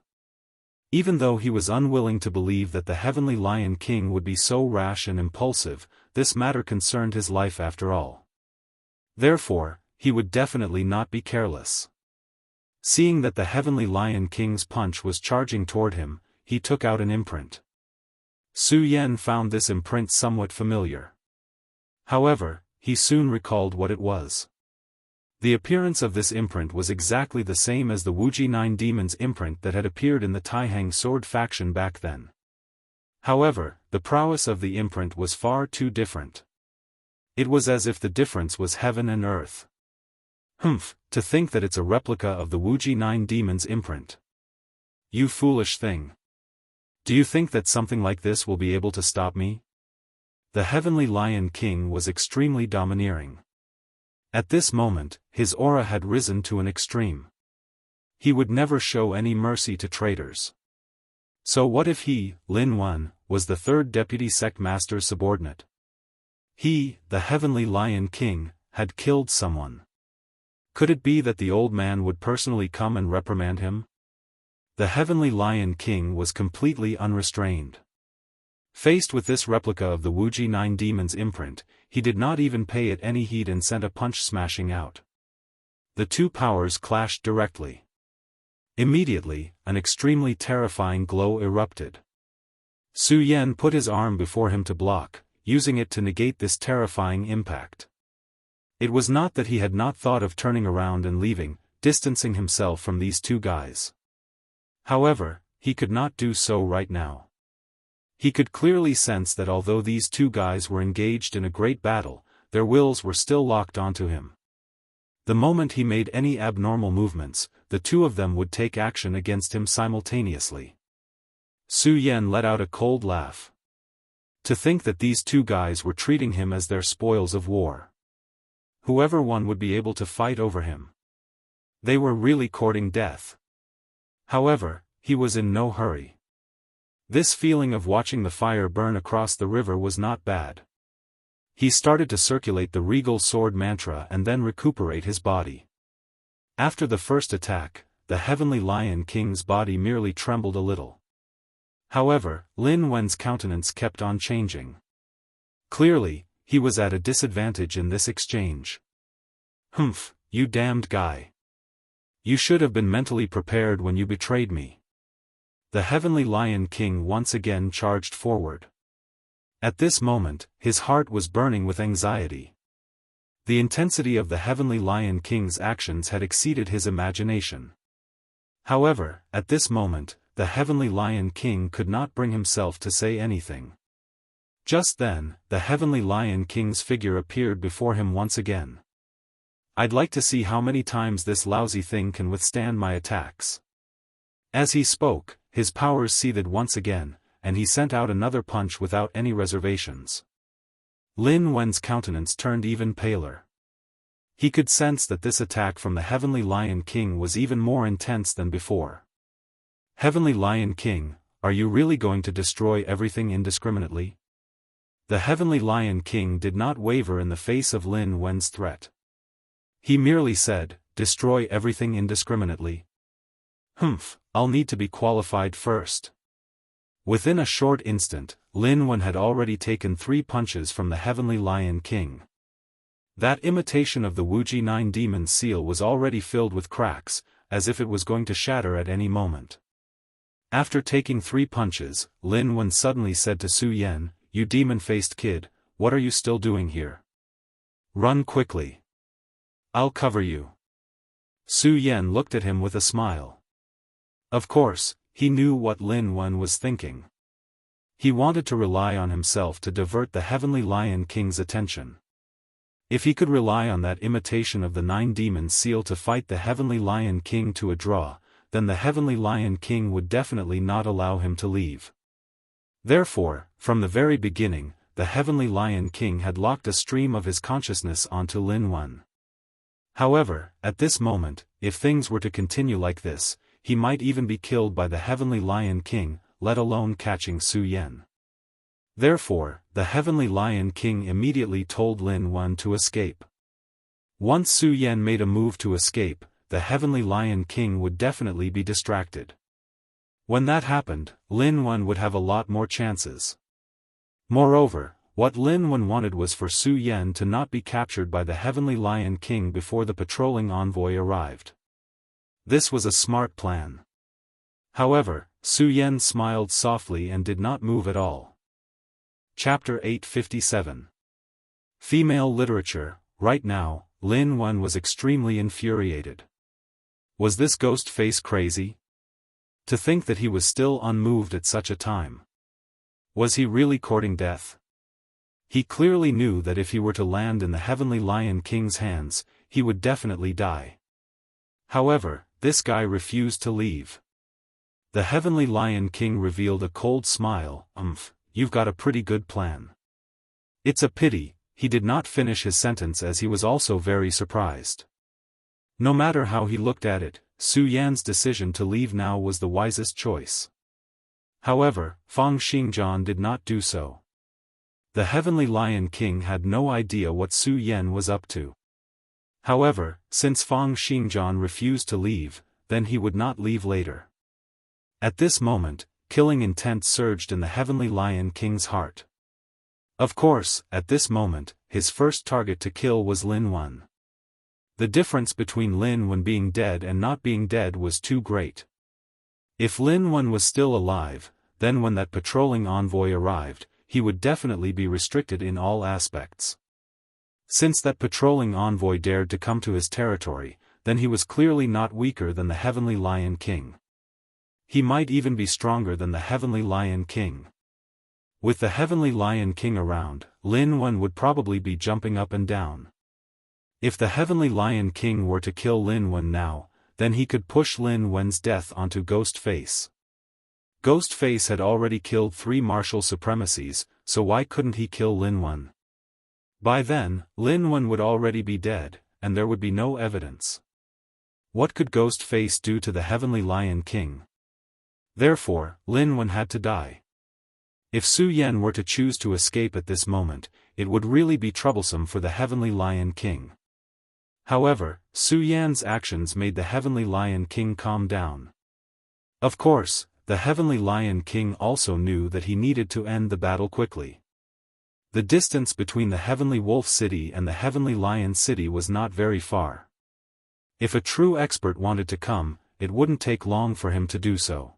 Even though he was unwilling to believe that the Heavenly Lion King would be so rash and impulsive, this matter concerned his life after all. Therefore, he would definitely not be careless. Seeing that the Heavenly Lion King's punch was charging toward him, he took out an imprint. Su Yan found this imprint somewhat familiar. However, he soon recalled what it was. The appearance of this imprint was exactly the same as the Wuxia 9 Demon's imprint that had appeared in the Taihang sword faction back then. However, the prowess of the imprint was far too different. It was as if the difference was heaven and earth. To think that it's a replica of the Wuxia 9 Demon's imprint. You foolish thing. Do you think that something like this will be able to stop me? The Heavenly Lion King was extremely domineering. At this moment, his aura had risen to an extreme. He would never show any mercy to traitors. So what if he, Lin Wen, was the third deputy sect master's subordinate? He, the Heavenly Lion King, had killed someone. Could it be that the old man would personally come and reprimand him? The Heavenly Lion King was completely unrestrained. Faced with this replica of the Wuxia 9 Demon's imprint, he did not even pay it any heed and sent a punch smashing out. The two powers clashed directly. Immediately, an extremely terrifying glow erupted. Su Yan put his arm before him to block, using it to negate this terrifying impact. It was not that he had not thought of turning around and leaving, distancing himself from these two guys. However, he could not do so right now. He could clearly sense that although these two guys were engaged in a great battle, their wills were still locked onto him. The moment he made any abnormal movements, the two of them would take action against him simultaneously. Su Yan let out a cold laugh. To think that these two guys were treating him as their spoils of war. Whoever won would be able to fight over him. They were really courting death. However, he was in no hurry. This feeling of watching the fire burn across the river was not bad. He started to circulate the regal sword mantra and then recuperate his body. After the first attack, the Heavenly Lion King's body merely trembled a little. However, Lin Wen's countenance kept on changing. Clearly, he was at a disadvantage in this exchange. You damned guy. You should have been mentally prepared when you betrayed me. The Heavenly Lion King once again charged forward. At this moment, his heart was burning with anxiety. The intensity of the Heavenly Lion King's actions had exceeded his imagination. However, at this moment, the Heavenly Lion King could not bring himself to say anything. Just then, the Heavenly Lion King's figure appeared before him once again. I'd like to see how many times this lousy thing can withstand my attacks. As he spoke, his powers seethed once again, and he sent out another punch without any reservations. Lin Wen's countenance turned even paler. He could sense that this attack from the Heavenly Lion King was even more intense than before. Heavenly Lion King, are you really going to destroy everything indiscriminately? The Heavenly Lion King did not waver in the face of Lin Wen's threat. He merely said, destroy everything indiscriminately. I'll need to be qualified first. Within a short instant, Lin Wen had already taken 3 punches from the Heavenly Lion King. That imitation of the Wuxia 9 Demon's seal was already filled with cracks, as if it was going to shatter at any moment. After taking 3 punches, Lin Wen suddenly said to Su Yan, you demon-faced kid, what are you still doing here? Run quickly. I'll cover you. Su Yan looked at him with a smile. Of course, he knew what Lin Wen was thinking. He wanted to rely on himself to divert the Heavenly Lion King's attention. If he could rely on that imitation of the 9-demon seal to fight the Heavenly Lion King to a draw, then the Heavenly Lion King would definitely not allow him to leave. Therefore, from the very beginning, the Heavenly Lion King had locked a stream of his consciousness onto Lin Wen. However, at this moment, if things were to continue like this, he might even be killed by the Heavenly Lion King, let alone catching Su Yan. Therefore, the Heavenly Lion King immediately told Lin Wen to escape. Once Su Yan made a move to escape, the Heavenly Lion King would definitely be distracted. When that happened, Lin Wen would have a lot more chances. Moreover, what Lin Wen wanted was for Su Yan to not be captured by the Heavenly Lion King before the patrolling envoy arrived. This was a smart plan. However, Su Yan smiled softly and did not move at all. Chapter 857. Female Literature. Right now, Lin Wen was extremely infuriated. Was this ghost face crazy? To think that he was still unmoved at such a time. Was he really courting death? He clearly knew that if he were to land in the Heavenly Lion King's hands, he would definitely die. However, this guy refused to leave. The Heavenly Lion King revealed a cold smile. You've got a pretty good plan. It's a pity, he did not finish his sentence as he was also very surprised. No matter how he looked at it, Su Yan's decision to leave now was the wisest choice. However, Fang Xingjian did not do so. The Heavenly Lion King had no idea what Su Yan was up to. However, since Fang Xingjian refused to leave, then he would not leave later. At this moment, killing intent surged in the Heavenly Lion King's heart. Of course, at this moment, his first target to kill was Lin Wen. The difference between Lin Wen being dead and not being dead was too great. If Lin Wen was still alive, then when that patrolling envoy arrived, he would definitely be restricted in all aspects. Since that patrolling envoy dared to come to his territory, then he was clearly not weaker than the Heavenly Lion King. He might even be stronger than the Heavenly Lion King. With the Heavenly Lion King around, Lin Wen would probably be jumping up and down. If the Heavenly Lion King were to kill Lin Wen now, then he could push Lin Wen's death onto Ghostface. Ghostface had already killed 3 martial supremacies, so why couldn't he kill Lin Wen? By then, Lin Wen would already be dead, and there would be no evidence. What could Ghostface do to the Heavenly Lion King? Therefore, Lin Wen had to die. If Su Yan were to choose to escape at this moment, it would really be troublesome for the Heavenly Lion King. However, Su Yan's actions made the Heavenly Lion King calm down. Of course, the Heavenly Lion King also knew that he needed to end the battle quickly. The distance between the Heavenly Wolf City and the Heavenly Lion City was not very far. If a true expert wanted to come, it wouldn't take long for him to do so.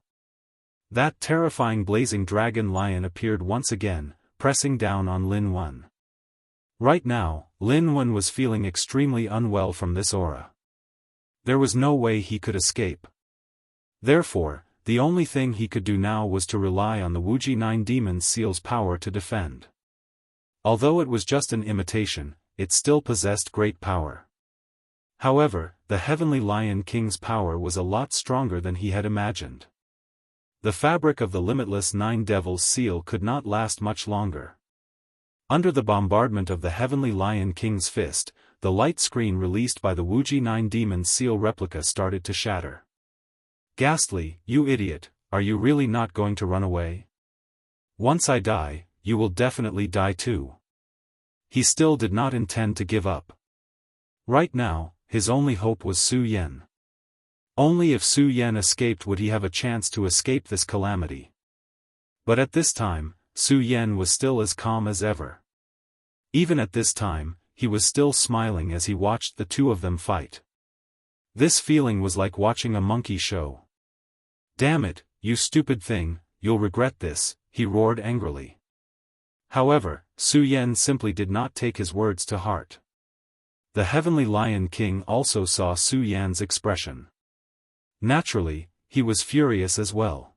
That terrifying blazing dragon lion appeared once again, pressing down on Lin Wen. Right now, Lin Wen was feeling extremely unwell from this aura. There was no way he could escape. Therefore, the only thing he could do now was to rely on the Wuxia 9-demon seal's power to defend. Although it was just an imitation, it still possessed great power. However, the Heavenly Lion King's power was a lot stronger than he had imagined. The fabric of the limitless 9 Devils seal could not last much longer. Under the bombardment of the Heavenly Lion King's fist, the light screen released by the Wuxia 9-demon seal replica started to shatter. Ghastly, you idiot, are you really not going to run away? Once I die, you will definitely die too. He still did not intend to give up. Right now, his only hope was Su Yan. Only if Su Yan escaped would he have a chance to escape this calamity. But at this time, Su Yan was still as calm as ever. Even at this time, he was still smiling as he watched the two of them fight. This feeling was like watching a monkey show. Damn it, you stupid thing, you'll regret this, he roared angrily. However, Su Yan simply did not take his words to heart. The Heavenly Lion King also saw Su Yan's expression. Naturally, he was furious as well.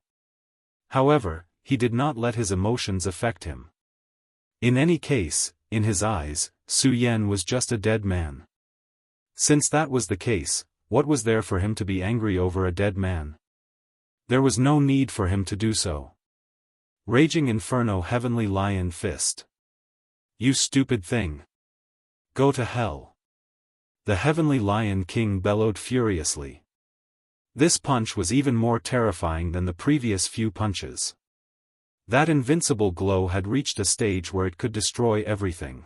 However, he did not let his emotions affect him. In any case, in his eyes, Su Yan was just a dead man. Since that was the case, what was there for him to be angry over a dead man? There was no need for him to do so. Raging Inferno Heavenly Lion Fist. You stupid thing. Go to hell. The Heavenly Lion King bellowed furiously. This punch was even more terrifying than the previous few punches. That invincible glow had reached a stage where it could destroy everything.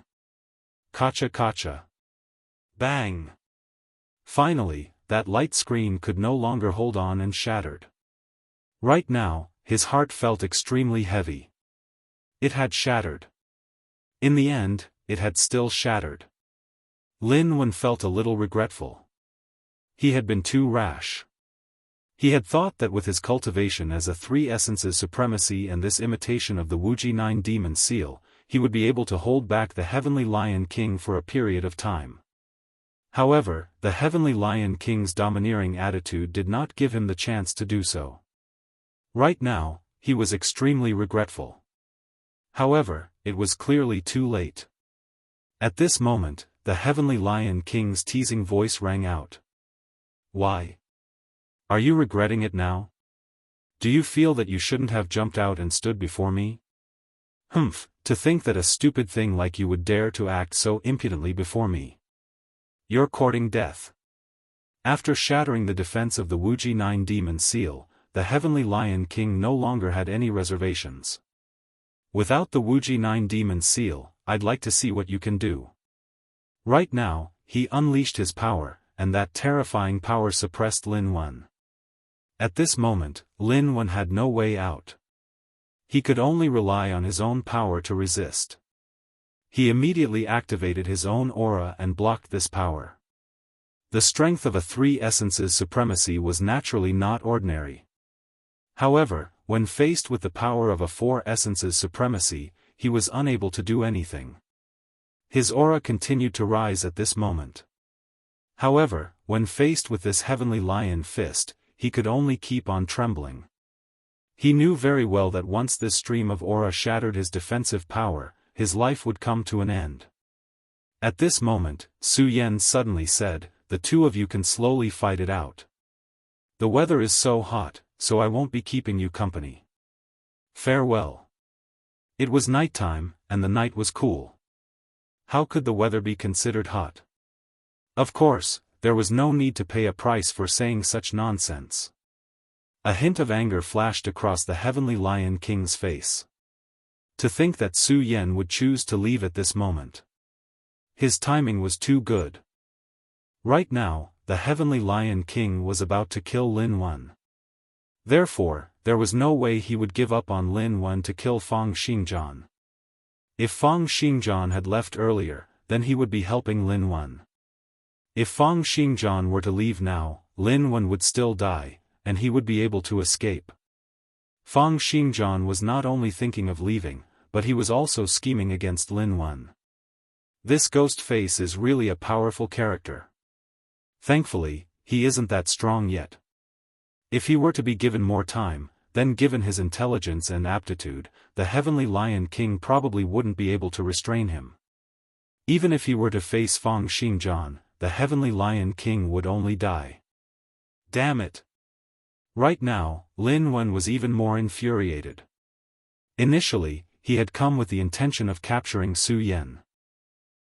Kacha kacha. Bang! Finally, that light screen could no longer hold on and shattered. Right now, his heart felt extremely heavy. It had shattered. In the end, it had still shattered. Lin Wen felt a little regretful. He had been too rash. He had thought that with his cultivation as a three essences supremacy and this imitation of the Wuxia 9 demon seal, he would be able to hold back the Heavenly Lion King for a period of time. However, the Heavenly Lion King's domineering attitude did not give him the chance to do so. Right now, he was extremely regretful. However, it was clearly too late. At this moment, the Heavenly Lion King's teasing voice rang out. Why? Are you regretting it now? Do you feel that you shouldn't have jumped out and stood before me? Humph, to think that a stupid thing like you would dare to act so impudently before me. You're courting death. After shattering the defense of the Wuxia 9 demon seal, the Heavenly Lion King no longer had any reservations. Without the Wuxia 9 demon seal, I'd like to see what you can do. Right now, he unleashed his power, and that terrifying power suppressed Lin Wen. At this moment, Lin Wen had no way out. He could only rely on his own power to resist. He immediately activated his own aura and blocked this power. The strength of a three essences supremacy was naturally not ordinary. However, when faced with the power of a four essences supremacy, he was unable to do anything. His aura continued to rise at this moment. However, when faced with this Heavenly Lion Fist, he could only keep on trembling. He knew very well that once this stream of aura shattered his defensive power, his life would come to an end. At this moment, Su Yan suddenly said, "The two of you can slowly fight it out. The weather is so hot, so I won't be keeping you company. Farewell." It was nighttime, and the night was cool. How could the weather be considered hot? Of course, there was no need to pay a price for saying such nonsense. A hint of anger flashed across the Heavenly Lion King's face. To think that Su Yan would choose to leave at this moment. His timing was too good. Right now, the Heavenly Lion King was about to kill Lin Wen. Therefore, there was no way he would give up on Lin Wen to kill Fang Xingjian. If Fang Xingjian had left earlier, then he would be helping Lin Wen. If Fang Xingjian were to leave now, Lin Wen would still die, and he would be able to escape. Fang Xingjian was not only thinking of leaving, but he was also scheming against Lin Wen. This ghost face is really a powerful character. Thankfully, he isn't that strong yet. If he were to be given more time, then given his intelligence and aptitude, the Heavenly Lion King probably wouldn't be able to restrain him. Even if he were to face Fang Xingjian, the Heavenly Lion King would only die. Damn it! Right now, Lin Wen was even more infuriated. Initially, he had come with the intention of capturing Su Yan.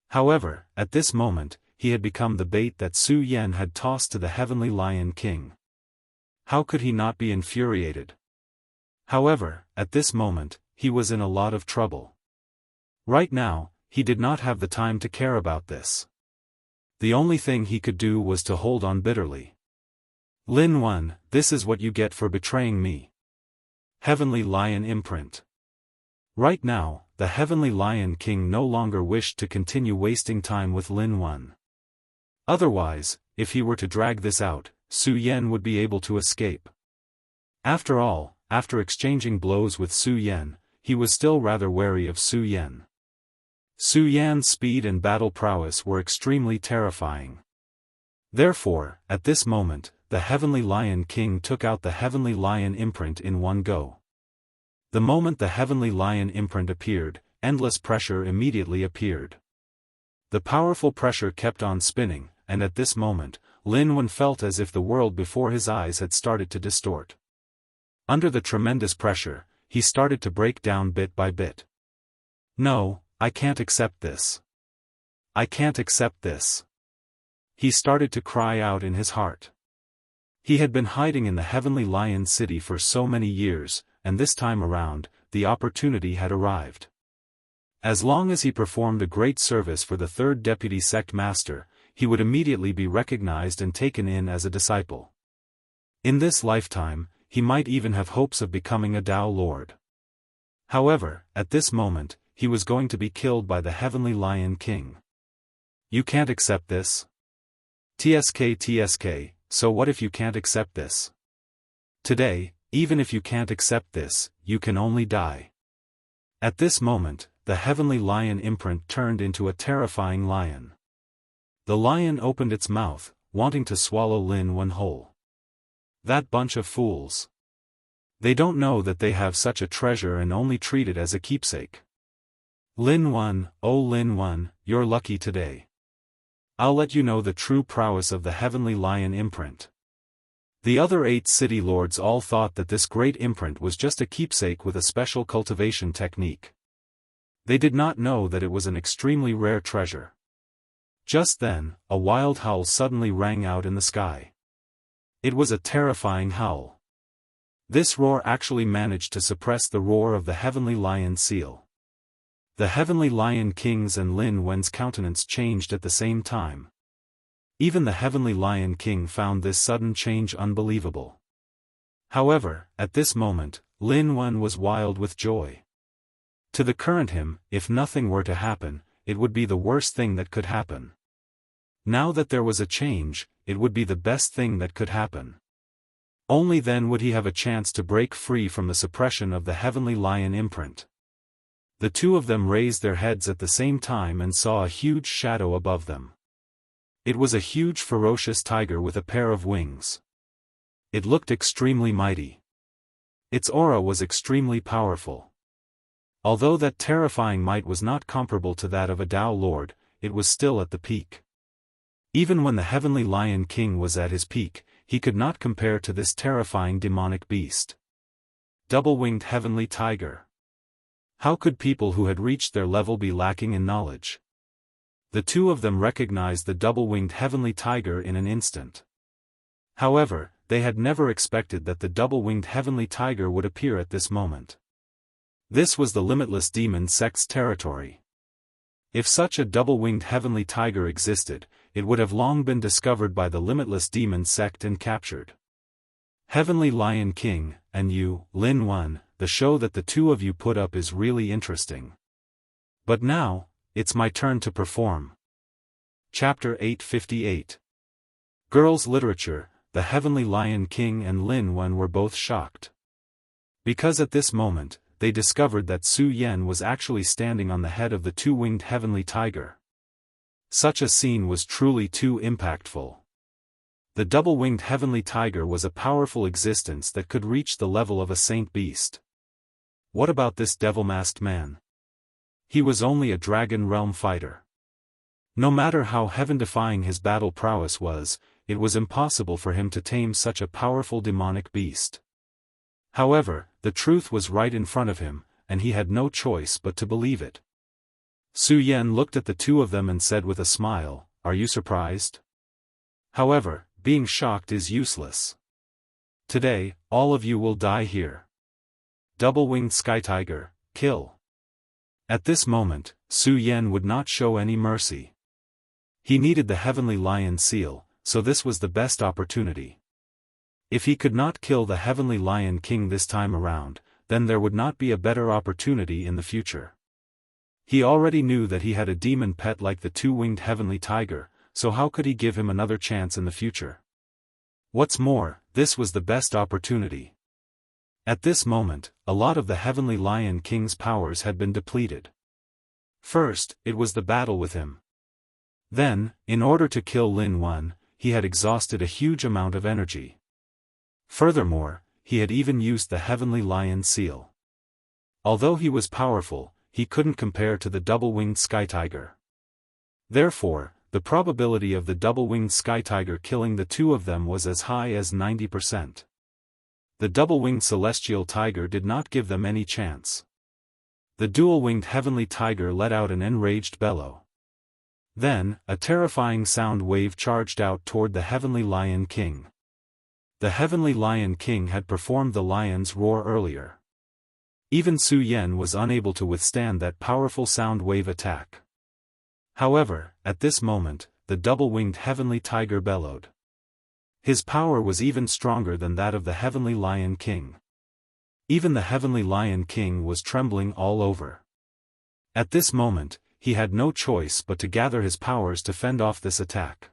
However, at this moment, he had become the bait that Su Yan had tossed to the Heavenly Lion King. How could he not be infuriated? However, at this moment, he was in a lot of trouble. Right now, he did not have the time to care about this. The only thing he could do was to hold on bitterly. Lin Wen, this is what you get for betraying me. Heavenly Lion Imprint. Right now, the Heavenly Lion King no longer wished to continue wasting time with Lin Wen. Otherwise, if he were to drag this out, Su Yan would be able to escape. After all, after exchanging blows with Su Yan, he was still rather wary of Su Yan. Su Yan's speed and battle prowess were extremely terrifying. Therefore, at this moment, the Heavenly Lion King took out the Heavenly Lion Imprint in one go. The moment the heavenly lion imprint appeared, endless pressure immediately appeared. The powerful pressure kept on spinning, and at this moment, Lin Wen felt as if the world before his eyes had started to distort. Under the tremendous pressure, he started to break down bit by bit. No, I can't accept this. I can't accept this. He started to cry out in his heart. He had been hiding in the Heavenly Lion City for so many years, and this time around, the opportunity had arrived. As long as he performed a great service for the third deputy sect master, he would immediately be recognized and taken in as a disciple. In this lifetime, he might even have hopes of becoming a Tao Lord. However, at this moment, he was going to be killed by the Heavenly Lion King. You can't accept this? TSK, so what if you can't accept this? Today, even if you can't accept this, you can only die. At this moment, the Heavenly Lion imprint turned into a terrifying lion. The lion opened its mouth, wanting to swallow Lin Wen whole. That bunch of fools. They don't know that they have such a treasure and only treat it as a keepsake. Lin Wen, oh Lin Wen, you're lucky today. I'll let you know the true prowess of the Heavenly Lion imprint. The other 8 city lords all thought that this great imprint was just a keepsake with a special cultivation technique. They did not know that it was an extremely rare treasure. Just then, a wild howl suddenly rang out in the sky. It was a terrifying howl. This roar actually managed to suppress the roar of the Heavenly Lion seal. The Heavenly Lion King's and Lin Wen's countenance changed at the same time. Even the Heavenly Lion King found this sudden change unbelievable. However, at this moment, Lin Wen was wild with joy. To the current him, if nothing were to happen, it would be the worst thing that could happen. Now that there was a change, it would be the best thing that could happen. Only then would he have a chance to break free from the suppression of the Heavenly Lion imprint. The two of them raised their heads at the same time and saw a huge shadow above them. It was a huge ferocious tiger with a pair of wings. It looked extremely mighty. Its aura was extremely powerful. Although that terrifying might was not comparable to that of a Tao Lord, it was still at the peak. Even when the Heavenly Lion King was at his peak, he could not compare to this terrifying demonic beast. Double-winged Heavenly Tiger. How could people who had reached their level be lacking in knowledge? The two of them recognized the double-winged Heavenly Tiger in an instant. However, they had never expected that the double-winged Heavenly Tiger would appear at this moment. This was the Limitless Demon Sect's territory. If such a double-winged Heavenly Tiger existed, it would have long been discovered by the Limitless Demon Sect and captured. Heavenly Lion King, and you, Lin Wen, the show that the two of you put up is really interesting. But now, it's my turn to perform. Chapter 858. Girls' Literature. The Heavenly Lion King and Lin Wen were both shocked. Because at this moment, they discovered that Su Yan was actually standing on the head of the two-winged Heavenly Tiger. Such a scene was truly too impactful. The double-winged Heavenly Tiger was a powerful existence that could reach the level of a saint beast. What about this devil-masked man? He was only a dragon realm fighter. No matter how heaven-defying his battle prowess was, it was impossible for him to tame such a powerful demonic beast. However, the truth was right in front of him, and he had no choice but to believe it. Su Yan looked at the two of them and said with a smile, "Are you surprised?" However, being shocked is useless. Today, all of you will die here. Double-winged Sky Tiger, kill. At this moment, Su Yan would not show any mercy. He needed the Heavenly Lion seal, so this was the best opportunity. If he could not kill the Heavenly Lion King this time around, then there would not be a better opportunity in the future. He already knew that he had a demon pet like the two-winged Heavenly Tiger, so how could he give him another chance in the future? What's more, this was the best opportunity. At this moment, a lot of the Heavenly Lion King's powers had been depleted. First, it was the battle with him. Then, in order to kill Lin Wen, he had exhausted a huge amount of energy. Furthermore, he had even used the Heavenly Lion seal. Although he was powerful, he couldn't compare to the double-winged sky tiger. Therefore, the probability of the double-winged sky tiger killing the two of them was as high as 90%. The double-winged celestial tiger did not give them any chance. The dual-winged heavenly tiger let out an enraged bellow. Then, a terrifying sound wave charged out toward the heavenly lion king. The heavenly lion king had performed the lion's roar earlier. Even Su Yan was unable to withstand that powerful sound wave attack. However, at this moment, the double-winged heavenly tiger bellowed. His power was even stronger than that of the heavenly lion king. Even the heavenly lion king was trembling all over. At this moment, he had no choice but to gather his powers to fend off this attack.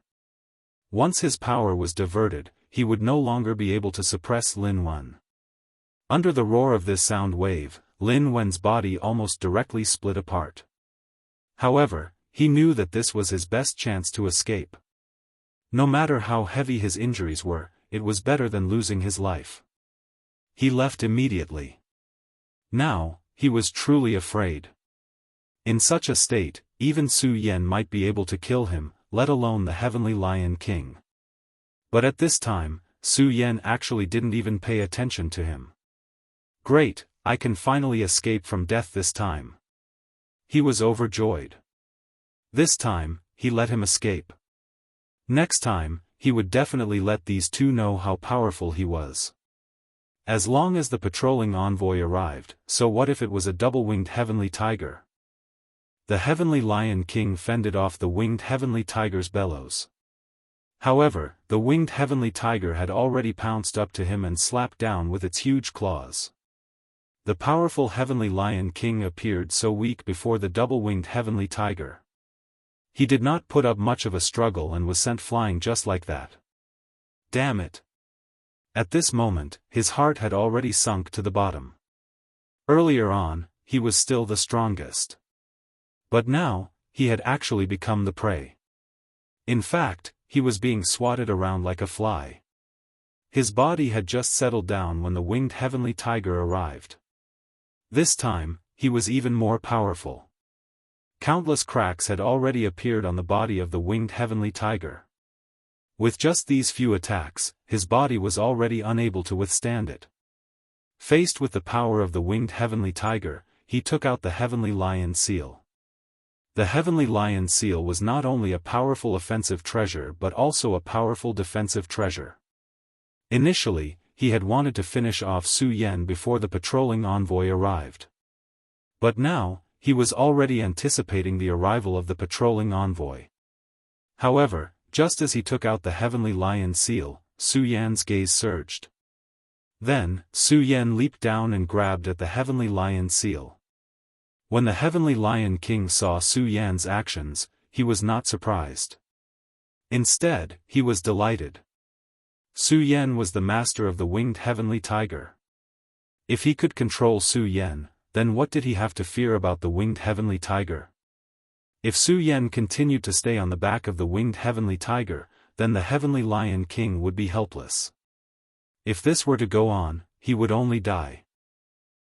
Once his power was diverted, he would no longer be able to suppress Lin Wen. Under the roar of this sound wave, Lin Wen's body almost directly split apart. However, he knew that this was his best chance to escape. No matter how heavy his injuries were, it was better than losing his life. He left immediately. Now, he was truly afraid. In such a state, even Su Yan might be able to kill him, let alone the heavenly lion king. But at this time, Su Yan actually didn't even pay attention to him. Great, I can finally escape from death this time. He was overjoyed. This time, he let him escape. Next time, he would definitely let these two know how powerful he was. As long as the patrolling envoy arrived, so what if it was a double-winged heavenly tiger? The heavenly lion king fended off the winged heavenly tiger's bellows. However, the winged heavenly tiger had already pounced up to him and slapped down with its huge claws. The powerful heavenly lion king appeared so weak before the double-winged heavenly tiger. He did not put up much of a struggle and was sent flying just like that. Damn it! At this moment, his heart had already sunk to the bottom. Earlier on, he was still the strongest. But now, he had actually become the prey. In fact, he was being swatted around like a fly. His body had just settled down when the winged heavenly tiger arrived. This time, he was even more powerful. Countless cracks had already appeared on the body of the winged heavenly tiger. With just these few attacks, his body was already unable to withstand it. Faced with the power of the winged heavenly tiger, he took out the heavenly lion seal. The heavenly lion seal was not only a powerful offensive treasure but also a powerful defensive treasure. Initially, he had wanted to finish off Su Yan before the patrolling envoy arrived. But now, he was already anticipating the arrival of the patrolling envoy. However, just as he took out the heavenly lion seal, Su Yan's gaze surged. Then, Su Yan leaped down and grabbed at the heavenly lion seal. When the heavenly lion king saw Su Yan's actions, he was not surprised. Instead, he was delighted. Su Yan was the master of the winged heavenly tiger. If he could control Su Yan, then what did he have to fear about the winged heavenly tiger? If Su Yan continued to stay on the back of the winged heavenly tiger, then the heavenly lion king would be helpless. If this were to go on, he would only die.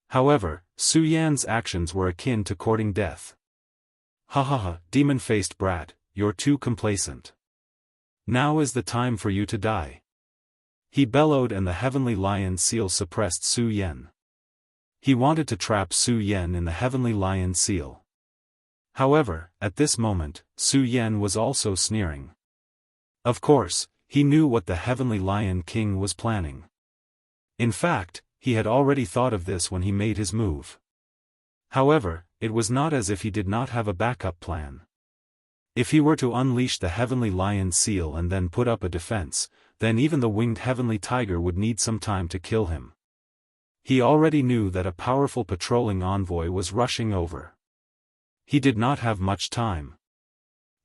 However, Su Yan's actions were akin to courting death. Ha ha ha, demon-faced brat, you're too complacent. Now is the time for you to die. He bellowed and the heavenly lion seal suppressed Su Yan. He wanted to trap Su Yan in the heavenly lion seal. However, at this moment, Su Yan was also sneering. Of course, he knew what the heavenly lion king was planning. In fact, he had already thought of this when he made his move. However, it was not as if he did not have a backup plan. If he were to unleash the heavenly lion seal and then put up a defense, then even the winged heavenly tiger would need some time to kill him. He already knew that a powerful patrolling envoy was rushing over. He did not have much time.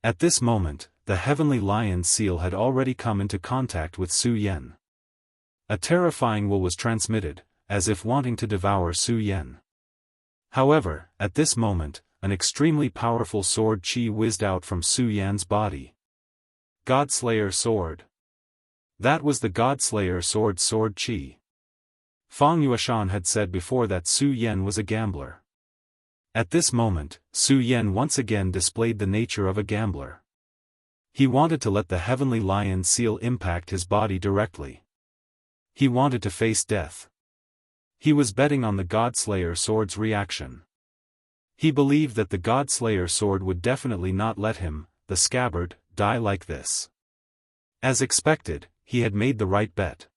At this moment, the heavenly lion seal had already come into contact with Su Yan. A terrifying will was transmitted, as if wanting to devour Su Yan. However, at this moment, an extremely powerful sword chi whizzed out from Su Yan's body. Godslayer sword. That was the Godslayer sword chi. Fang Yueshan had said before that Su Yan was a gambler. At this moment, Su Yan once again displayed the nature of a gambler. He wanted to let the heavenly lion seal impact his body directly. He wanted to face death. He was betting on the Godslayer sword's reaction. He believed that the Godslayer sword would definitely not let him, the scabbard, die like this. As expected, he had made the right bet.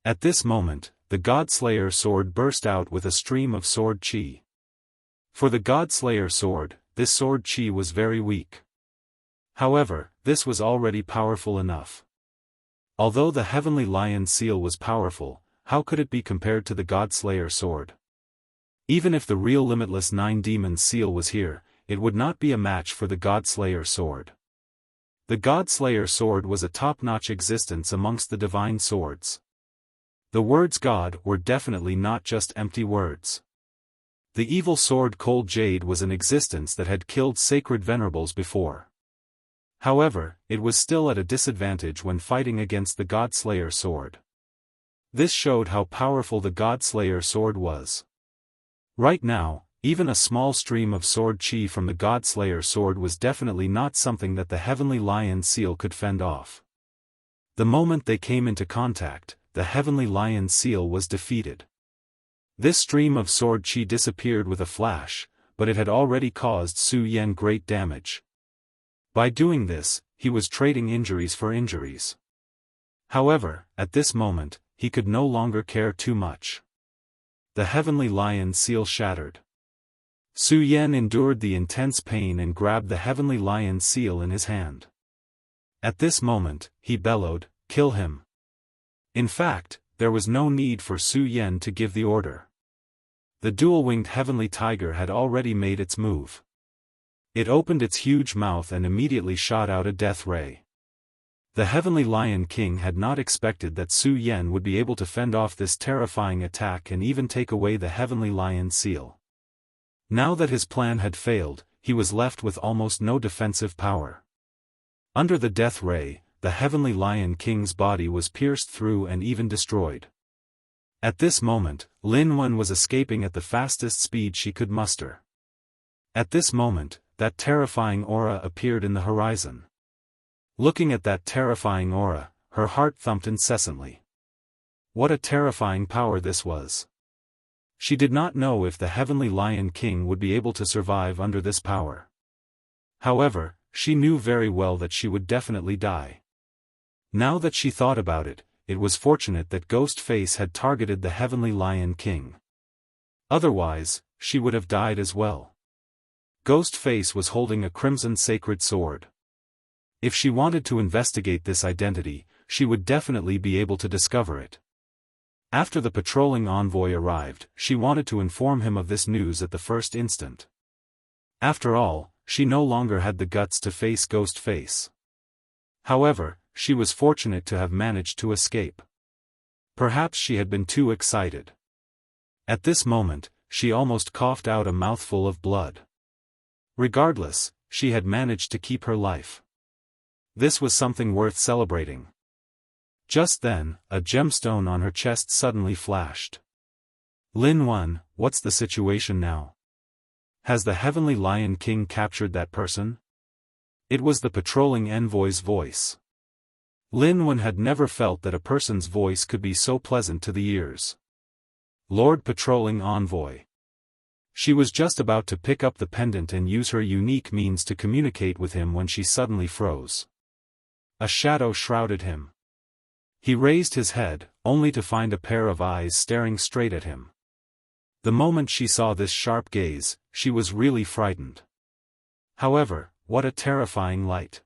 At this moment, the Godslayer sword burst out with a stream of sword chi. For the Godslayer sword, this sword chi was very weak. However, this was already powerful enough. Although the heavenly lion seal was powerful, how could it be compared to the Godslayer sword? Even if the real limitless Nine Demons seal was here, it would not be a match for the Godslayer sword. The Godslayer sword was a top-notch existence amongst the divine swords. The words God were definitely not just empty words. The evil sword Cold Jade was an existence that had killed sacred venerables before. However, it was still at a disadvantage when fighting against the Godslayer sword. This showed how powerful the Godslayer sword was. Right now, even a small stream of sword chi from the Godslayer sword was definitely not something that the heavenly lion seal could fend off. The moment they came into contact, the heavenly lion seal was defeated. This stream of sword chi disappeared with a flash, but it had already caused Su Yan great damage. By doing this, he was trading injuries for injuries. However, at this moment, he could no longer care too much. The heavenly lion seal shattered. Su Yan endured the intense pain and grabbed the heavenly lion seal in his hand. At this moment, he bellowed, "Kill him." In fact, there was no need for Su Yan to give the order. The dual-winged heavenly tiger had already made its move. It opened its huge mouth and immediately shot out a death ray. The heavenly lion king had not expected that Su Yan would be able to fend off this terrifying attack and even take away the heavenly lion seal. Now that his plan had failed, he was left with almost no defensive power. Under the death ray, the heavenly lion king's body was pierced through and even destroyed. At this moment, Lin Wen was escaping at the fastest speed she could muster. At this moment, that terrifying aura appeared in the horizon. Looking at that terrifying aura, her heart thumped incessantly. What a terrifying power this was. She did not know if the heavenly lion king would be able to survive under this power. However, she knew very well that she would definitely die. Now that she thought about it, it was fortunate that Ghost Face had targeted the heavenly lion king. Otherwise, she would have died as well. Ghost Face was holding a crimson sacred sword. If she wanted to investigate this identity, she would definitely be able to discover it. After the patrolling envoy arrived, she wanted to inform him of this news at the first instant. After all, she no longer had the guts to face Ghost Face. However, she was fortunate to have managed to escape. Perhaps she had been too excited. At this moment, she almost coughed out a mouthful of blood. Regardless, she had managed to keep her life. This was something worth celebrating. Just then, a gemstone on her chest suddenly flashed. Lin Wen, what's the situation now? Has the heavenly lion king captured that person? It was the patrolling envoy's voice. Lin Wen had never felt that a person's voice could be so pleasant to the ears. Lord Patrolling Envoy. She was just about to pick up the pendant and use her unique means to communicate with him when she suddenly froze. A shadow shrouded him. He raised his head, only to find a pair of eyes staring straight at him. The moment she saw this sharp gaze, she was really frightened. However, what a terrifying light.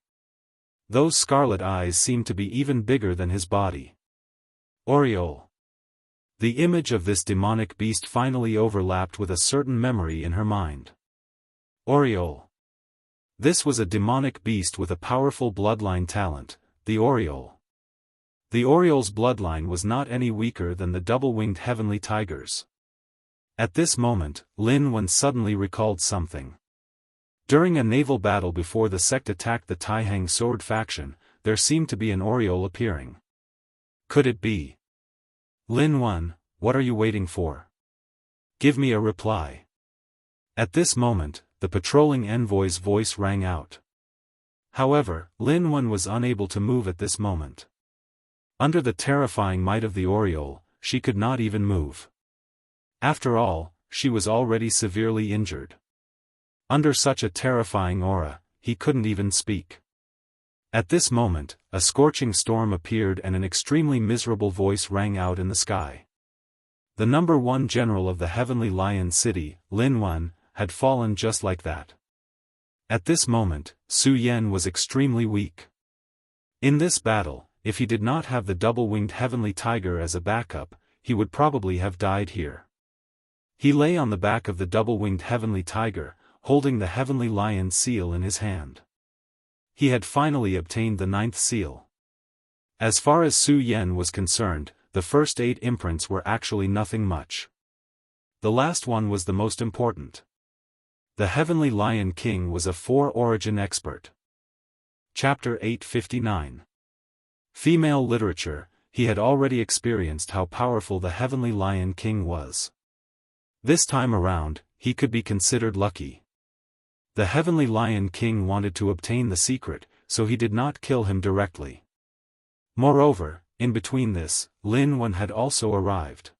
Those scarlet eyes seemed to be even bigger than his body. Aureole. The image of this demonic beast finally overlapped with a certain memory in her mind. Aureole. This was a demonic beast with a powerful bloodline talent, the Aureole. The Aureole's bloodline was not any weaker than the double-winged heavenly tigers. At this moment, Lin Wen suddenly recalled something. During a naval battle before the sect attacked the Taihang sword faction, there seemed to be an Aureole appearing. Could it be? Lin Wen, what are you waiting for? Give me a reply. At this moment, the patrolling envoy's voice rang out. However, Lin Wen was unable to move at this moment. Under the terrifying might of the Oriole, she could not even move. After all, she was already severely injured. Under such a terrifying aura, he couldn't even speak. At this moment, a scorching storm appeared and an extremely miserable voice rang out in the sky. The number 1 general of the Heavenly Lion City, Lin Wen, had fallen just like that. At this moment, Su Yan was extremely weak. In this battle, if he did not have the double-winged Heavenly Tiger as a backup, he would probably have died here. He lay on the back of the double-winged Heavenly Tiger, holding the Heavenly Lion seal in his hand. He had finally obtained the 9th seal. As far as Su Yan was concerned, the first 8 imprints were actually nothing much. The last one was the most important. The Heavenly Lion King was a 4-origin expert. Chapter 859. Female Literature. He had already experienced how powerful the Heavenly Lion King was. This time around, he could be considered lucky. The Heavenly Lion King wanted to obtain the secret, so he did not kill him directly. Moreover, in between this, Lin Wen had also arrived.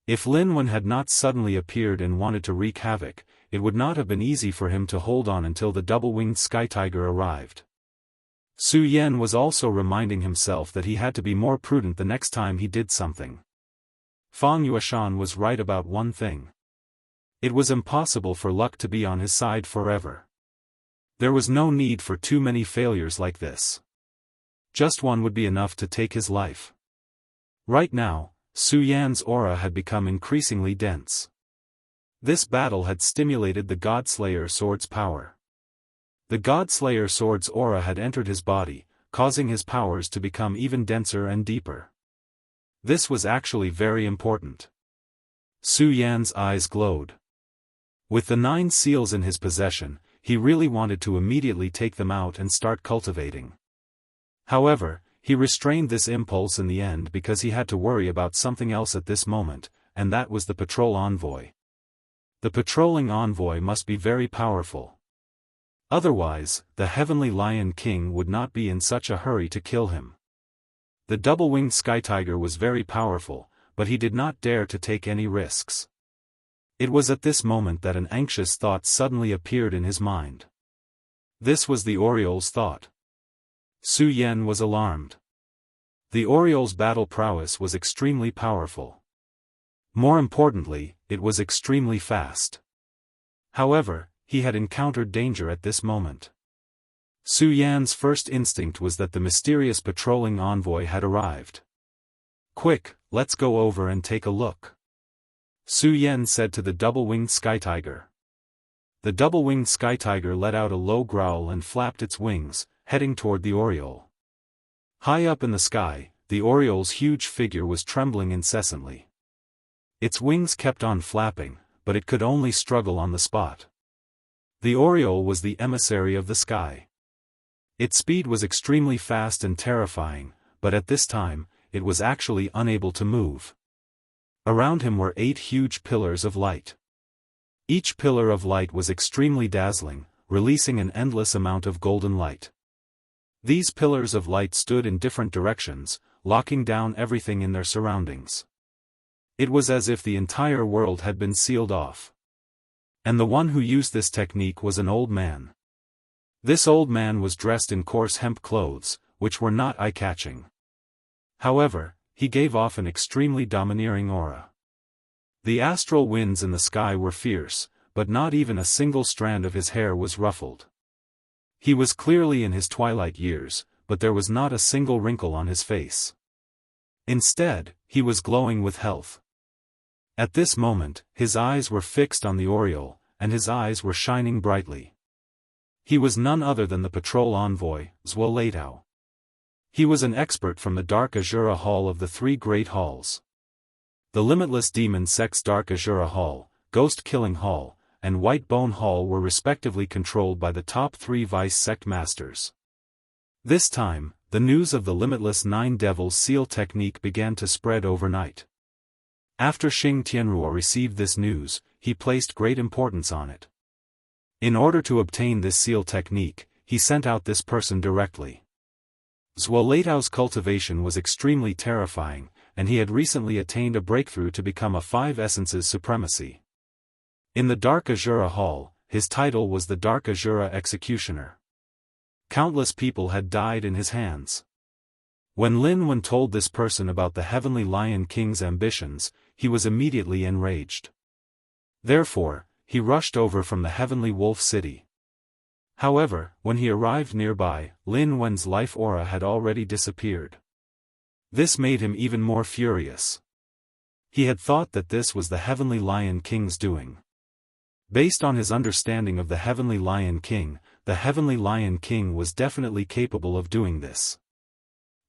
If Lin Wen had not suddenly appeared and wanted to wreak havoc, it would not have been easy for him to hold on until the double-winged Sky Tiger arrived. Su Yan was also reminding himself that he had to be more prudent the next time he did something. Fang Yueshan was right about one thing. It was impossible for luck to be on his side forever. There was no need for too many failures like this. Just one would be enough to take his life. Right now, Su Yan's aura had become increasingly dense. This battle had stimulated the Godslayer sword's power. The Godslayer sword's aura had entered his body, causing his powers to become even denser and deeper. This was actually very important. Su Yan's eyes glowed. With the 9 seals in his possession, he really wanted to immediately take them out and start cultivating. However, he restrained this impulse in the end because he had to worry about something else at this moment, and that was the patrol envoy. The patrolling envoy must be very powerful. Otherwise, the Heavenly Lion King would not be in such a hurry to kill him. The double-winged Sky Tiger was very powerful, but he did not dare to take any risks. It was at this moment that an anxious thought suddenly appeared in his mind. This was the Oriole's thought. Su Yan was alarmed. The Oriole's battle prowess was extremely powerful. More importantly, it was extremely fast. However, he had encountered danger at this moment. Su Yan's first instinct was that the mysterious patrolling envoy had arrived. "Quick, let's go over and take a look," Su Yan said to the double-winged Sky Tiger. The double-winged Sky Tiger let out a low growl and flapped its wings, heading toward the Oriole. High up in the sky, the Oriole's huge figure was trembling incessantly. Its wings kept on flapping, but it could only struggle on the spot. The Oriole was the emissary of the sky. Its speed was extremely fast and terrifying, but at this time, it was actually unable to move. Around him were 8 huge pillars of light. Each pillar of light was extremely dazzling, releasing an endless amount of golden light. These pillars of light stood in different directions, locking down everything in their surroundings. It was as if the entire world had been sealed off. And the one who used this technique was an old man. This old man was dressed in coarse hemp clothes, which were not eye-catching. However, he gave off an extremely domineering aura. The astral winds in the sky were fierce, but not even a single strand of his hair was ruffled. He was clearly in his twilight years, but there was not a single wrinkle on his face. Instead, he was glowing with health. At this moment, his eyes were fixed on the Oriole, and his eyes were shining brightly. He was none other than the patrol envoy, Zhuo Leitao. He was an expert from the Dark Azura Hall of the 3 Great Halls. The Limitless Demon Sect's Dark Azura Hall, Ghost Killing Hall, and White Bone Hall were respectively controlled by the top 3 Vice Sect Masters. This time, the news of the Limitless 9 Devils Seal technique began to spread overnight. After Xing Tianruo received this news, he placed great importance on it. In order to obtain this seal technique, he sent out this person directly. Zuoleitao's cultivation was extremely terrifying, and he had recently attained a breakthrough to become a 5 Essences supremacy. In the Dark Azura Hall, his title was the Dark Azura Executioner. Countless people had died in his hands. When Lin Wen told this person about the Heavenly Lion King's ambitions, he was immediately enraged. Therefore, he rushed over from the Heavenly Wolf City. However, when he arrived nearby, Lin Wen's life aura had already disappeared. This made him even more furious. He had thought that this was the Heavenly Lion King's doing. Based on his understanding of the Heavenly Lion King, the Heavenly Lion King was definitely capable of doing this.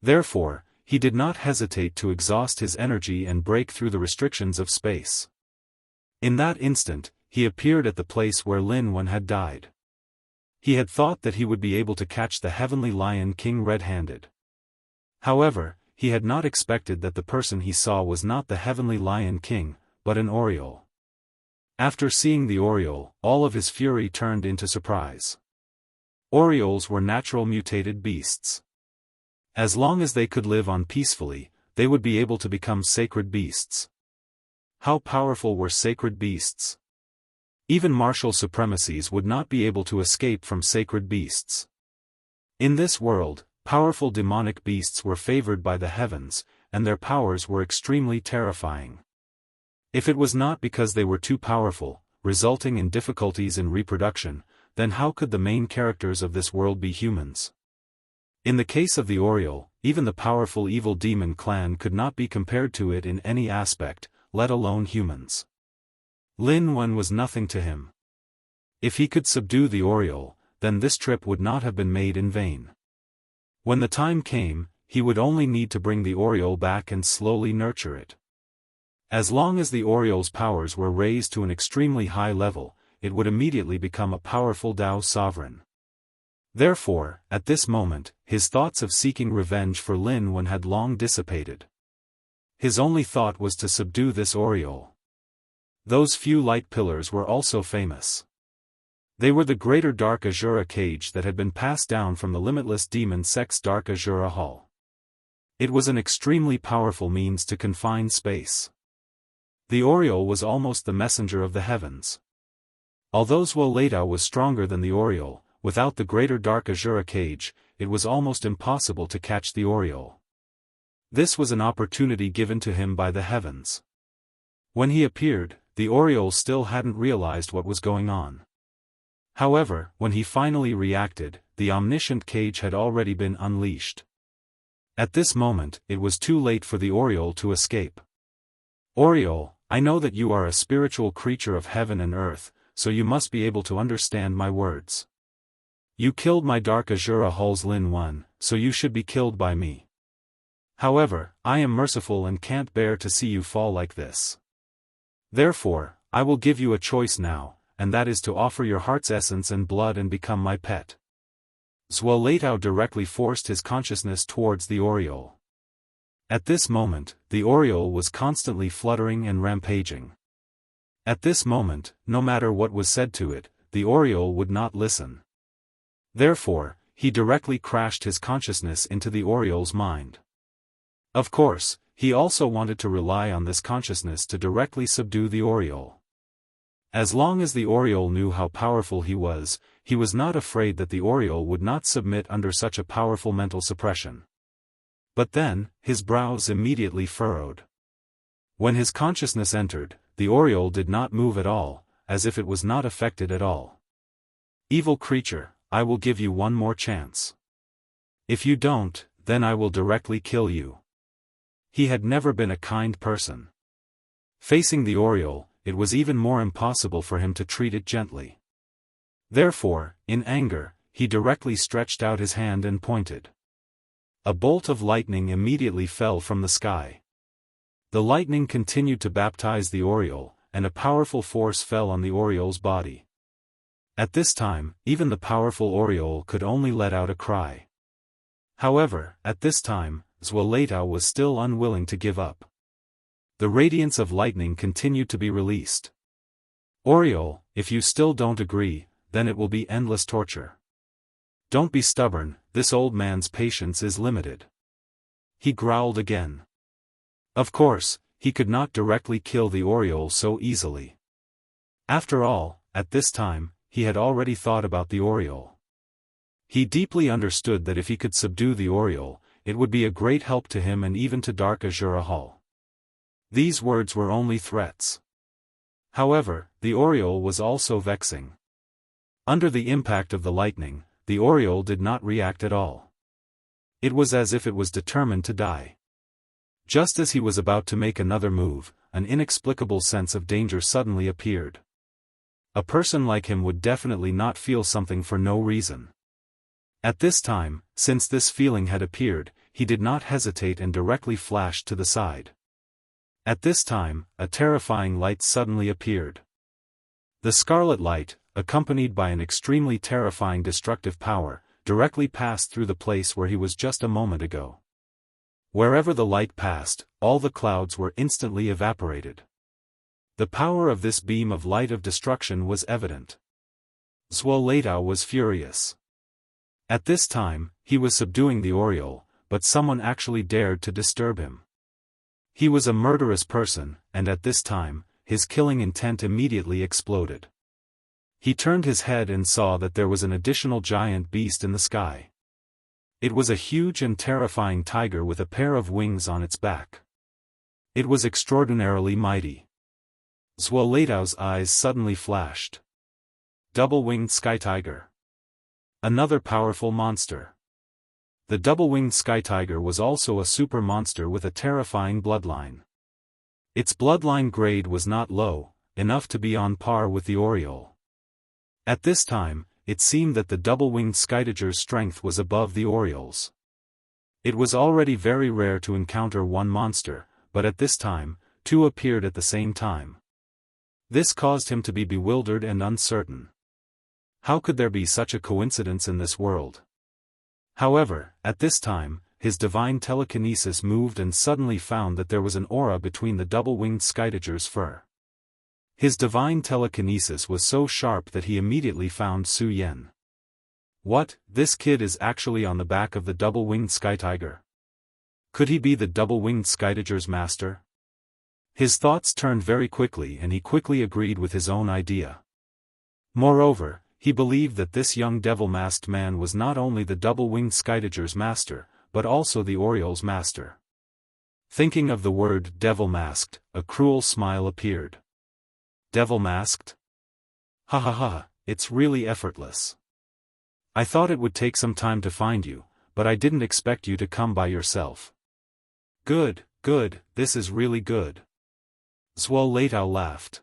Therefore, he did not hesitate to exhaust his energy and break through the restrictions of space. In that instant, he appeared at the place where Lin Wen had died. He had thought that he would be able to catch the Heavenly Lion King red-handed. However, he had not expected that the person he saw was not the Heavenly Lion King, but an Oriole. After seeing the Oriole, all of his fury turned into surprise. Orioles were natural mutated beasts. As long as they could live on peacefully, they would be able to become sacred beasts. How powerful were sacred beasts? Even martial supremacies would not be able to escape from sacred beasts. In this world, powerful demonic beasts were favored by the heavens, and their powers were extremely terrifying. If it was not because they were too powerful, resulting in difficulties in reproduction, then how could the main characters of this world be humans? In the case of the Oriole, even the powerful evil demon clan could not be compared to it in any aspect, let alone humans. Lin Wen was nothing to him. If he could subdue the Oriole, then this trip would not have been made in vain. When the time came, he would only need to bring the Oriole back and slowly nurture it. As long as the Oriole's powers were raised to an extremely high level, it would immediately become a powerful Dao sovereign. Therefore, at this moment, his thoughts of seeking revenge for Lin Wen had long dissipated. His only thought was to subdue this Oriole. Those few light pillars were also famous. They were the greater Dark Azura cage that had been passed down from the limitless demon sect's Dark Azura Hall. It was an extremely powerful means to confine space. The Oriole was almost the messenger of the heavens. Although Zuoleitao was stronger than the Oriole, without the greater Dark Azura cage, it was almost impossible to catch the Oriole. This was an opportunity given to him by the heavens. When he appeared, the Oriole still hadn't realized what was going on. However, when he finally reacted, the omniscient cage had already been unleashed. At this moment, it was too late for the Oriole to escape. Oriole, I know that you are a spiritual creature of heaven and earth, so you must be able to understand my words. You killed my Dark Azura Hall's Lin Wen, so you should be killed by me. However, I am merciful and can't bear to see you fall like this. Therefore, I will give you a choice now, and that is to offer your heart's essence and blood and become my pet. Zuoleitao directly forced his consciousness towards the Oriole. At this moment, the Oriole was constantly fluttering and rampaging. At this moment, no matter what was said to it, the Oriole would not listen. Therefore, he directly crashed his consciousness into the Oriole's mind. Of course, he also wanted to rely on this consciousness to directly subdue the Oriole. As long as the Oriole knew how powerful he was not afraid that the Oriole would not submit under such a powerful mental suppression. But then, his brows immediately furrowed. When his consciousness entered, the Oriole did not move at all, as if it was not affected at all. Evil creature, I will give you one more chance. If you don't, then I will directly kill you. He had never been a kind person. Facing the Oriole, it was even more impossible for him to treat it gently. Therefore, in anger, he directly stretched out his hand and pointed. A bolt of lightning immediately fell from the sky. The lightning continued to baptize the Oriole, and a powerful force fell on the Oriole's body. At this time, even the powerful Oriole could only let out a cry. However, at this time, Zuoleitao was still unwilling to give up. The radiance of lightning continued to be released. Oriole, if you still don't agree, then it will be endless torture. Don't be stubborn, this old man's patience is limited. He growled again. Of course, he could not directly kill the Oriole so easily. After all, at this time, he had already thought about the Oriole. He deeply understood that if he could subdue the Oriole, it would be a great help to him and even to Dark Azura Hall. These words were only threats. However, the Oriole was also vexing. Under the impact of the lightning, the Oriole did not react at all. It was as if it was determined to die. Just as he was about to make another move, an inexplicable sense of danger suddenly appeared. A person like him would definitely not feel something for no reason. At this time, since this feeling had appeared, he did not hesitate and directly flashed to the side. At this time, a terrifying light suddenly appeared. The scarlet light, accompanied by an extremely terrifying destructive power, directly passed through the place where he was just a moment ago. Wherever the light passed, all the clouds were instantly evaporated. The power of this beam of light of destruction was evident. Zuoletao was furious. At this time, he was subduing the Oriole, but someone actually dared to disturb him. He was a murderous person, and at this time, his killing intent immediately exploded. He turned his head and saw that there was an additional giant beast in the sky. It was a huge and terrifying tiger with a pair of wings on its back. It was extraordinarily mighty. Zuoletao's eyes suddenly flashed. Double-winged sky tiger. Another powerful monster. The double-winged sky tiger was also a super monster with a terrifying bloodline. Its bloodline grade was not low, enough to be on par with the Oriole. At this time, it seemed that the double-winged sky tiger's strength was above the Oriole's. It was already very rare to encounter one monster, but at this time, two appeared at the same time. This caused him to be bewildered and uncertain. How could there be such a coincidence in this world? However, at this time, his divine telekinesis moved and suddenly found that there was an aura between the double-winged sky tiger's fur. His divine telekinesis was so sharp that he immediately found Su Yan. What, this kid is actually on the back of the double-winged sky tiger? Could he be the double-winged sky tiger's master? His thoughts turned very quickly and he quickly agreed with his own idea. Moreover, he believed that this young devil-masked man was not only the double-winged sky tiger's master, but also the Oriole's master. Thinking of the word devil-masked, a cruel smile appeared. Devil-masked? Ha ha ha, it's really effortless. I thought it would take some time to find you, but I didn't expect you to come by yourself. Good, good, this is really good. Zuoletao laughed.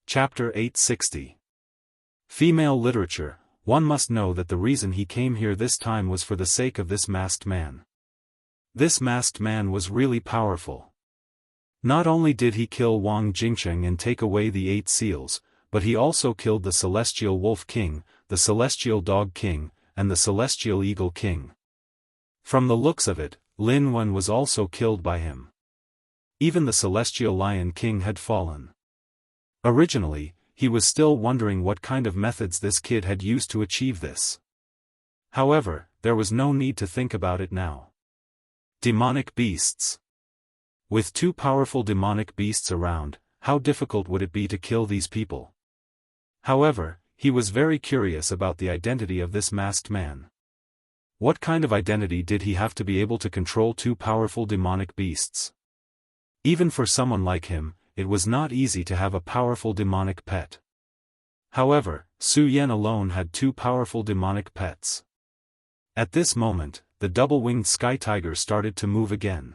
Chapter 860. Female literature. One must know that the reason he came here this time was for the sake of this masked man. This masked man was really powerful. Not only did he kill Wang Jingcheng and take away the 8 seals, but he also killed the Celestial Wolf King, the Celestial Dog King, and the Celestial Eagle King. From the looks of it, Lin Wen was also killed by him. Even the Celestial Lion King had fallen. Originally, he was still wondering what kind of methods this kid had used to achieve this. However, there was no need to think about it now. Demonic beasts. With 2 powerful demonic beasts around, how difficult would it be to kill these people? However, he was very curious about the identity of this masked man. What kind of identity did he have to be able to control 2 powerful demonic beasts? Even for someone like him, it was not easy to have a powerful demonic pet. However, Su Yan alone had 2 powerful demonic pets. At this moment, the double-winged sky tiger started to move again.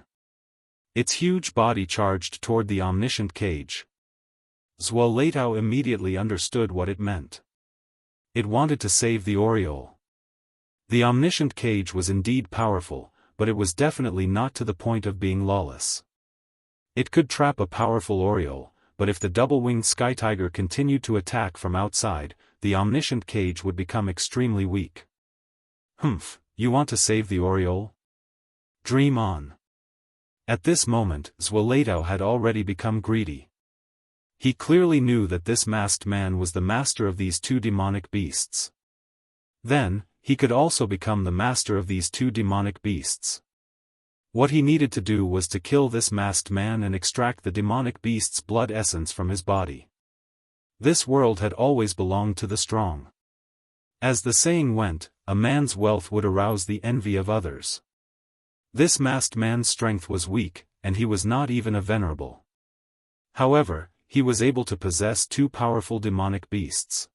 Its huge body charged toward the omniscient cage. Zuoletao immediately understood what it meant. It wanted to save the Oriole. The omniscient cage was indeed powerful, but it was definitely not to the point of being lawless. It could trap a powerful Oriole, but if the double-winged sky tiger continued to attack from outside, the omniscient cage would become extremely weak. Humph, you want to save the Oriole? Dream on. At this moment, Zueletao had already become greedy. He clearly knew that this masked man was the master of these two demonic beasts. Then, he could also become the master of these two demonic beasts. What he needed to do was to kill this masked man and extract the demonic beast's blood essence from his body. This world had always belonged to the strong. As the saying went, a man's wealth would arouse the envy of others. This masked man's strength was weak, and he was not even a venerable. However, he was able to possess two powerful demonic beasts.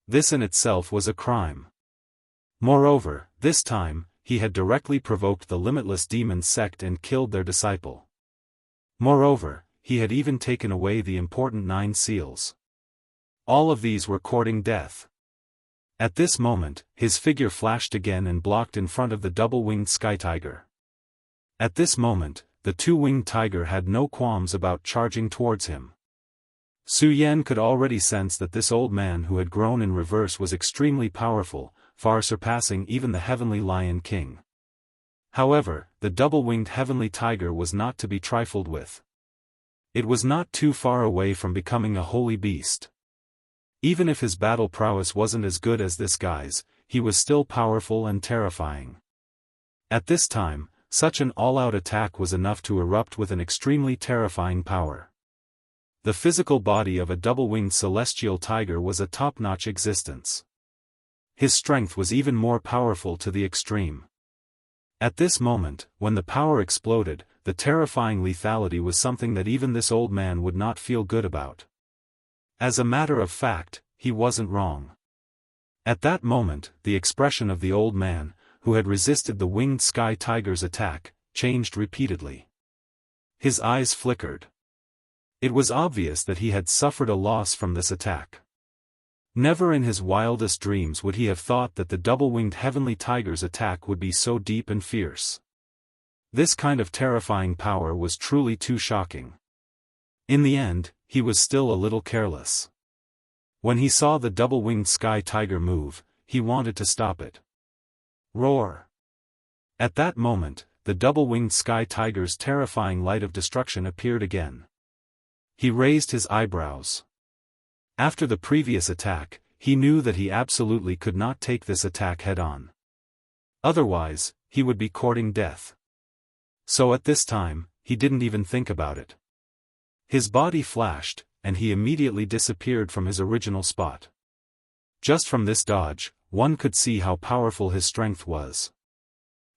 This in itself was a crime. Moreover, this time, he had directly provoked the limitless demon sect and killed their disciple. Moreover, he had even taken away the important 9 seals. All of these were courting death. At this moment, his figure flashed again and blocked in front of the double-winged sky tiger. At this moment, the two-winged tiger had no qualms about charging towards him. Su Yan could already sense that this old man who had grown in reverse was extremely powerful, far surpassing even the heavenly lion king. However, the double-winged heavenly tiger was not to be trifled with. It was not too far away from becoming a holy beast. Even if his battle prowess wasn't as good as this guy's, he was still powerful and terrifying. At this time, such an all-out attack was enough to erupt with an extremely terrifying power. The physical body of a double-winged celestial tiger was a top-notch existence. His strength was even more powerful to the extreme. At this moment, when the power exploded, the terrifying lethality was something that even this old man would not feel good about. As a matter of fact, he wasn't wrong. At that moment, the expression of the old man, who had resisted the winged sky tiger's attack, changed repeatedly. His eyes flickered. It was obvious that he had suffered a loss from this attack. Never in his wildest dreams would he have thought that the double-winged heavenly tiger's attack would be so deep and fierce. This kind of terrifying power was truly too shocking. In the end, he was still a little careless. When he saw the double-winged sky tiger move, he wanted to stop it. Roar! At that moment, the double-winged sky tiger's terrifying light of destruction appeared again. He raised his eyebrows. After the previous attack, he knew that he absolutely could not take this attack head-on. Otherwise, he would be courting death. So at this time, he didn't even think about it. His body flashed, and he immediately disappeared from his original spot. Just from this dodge, one could see how powerful his strength was.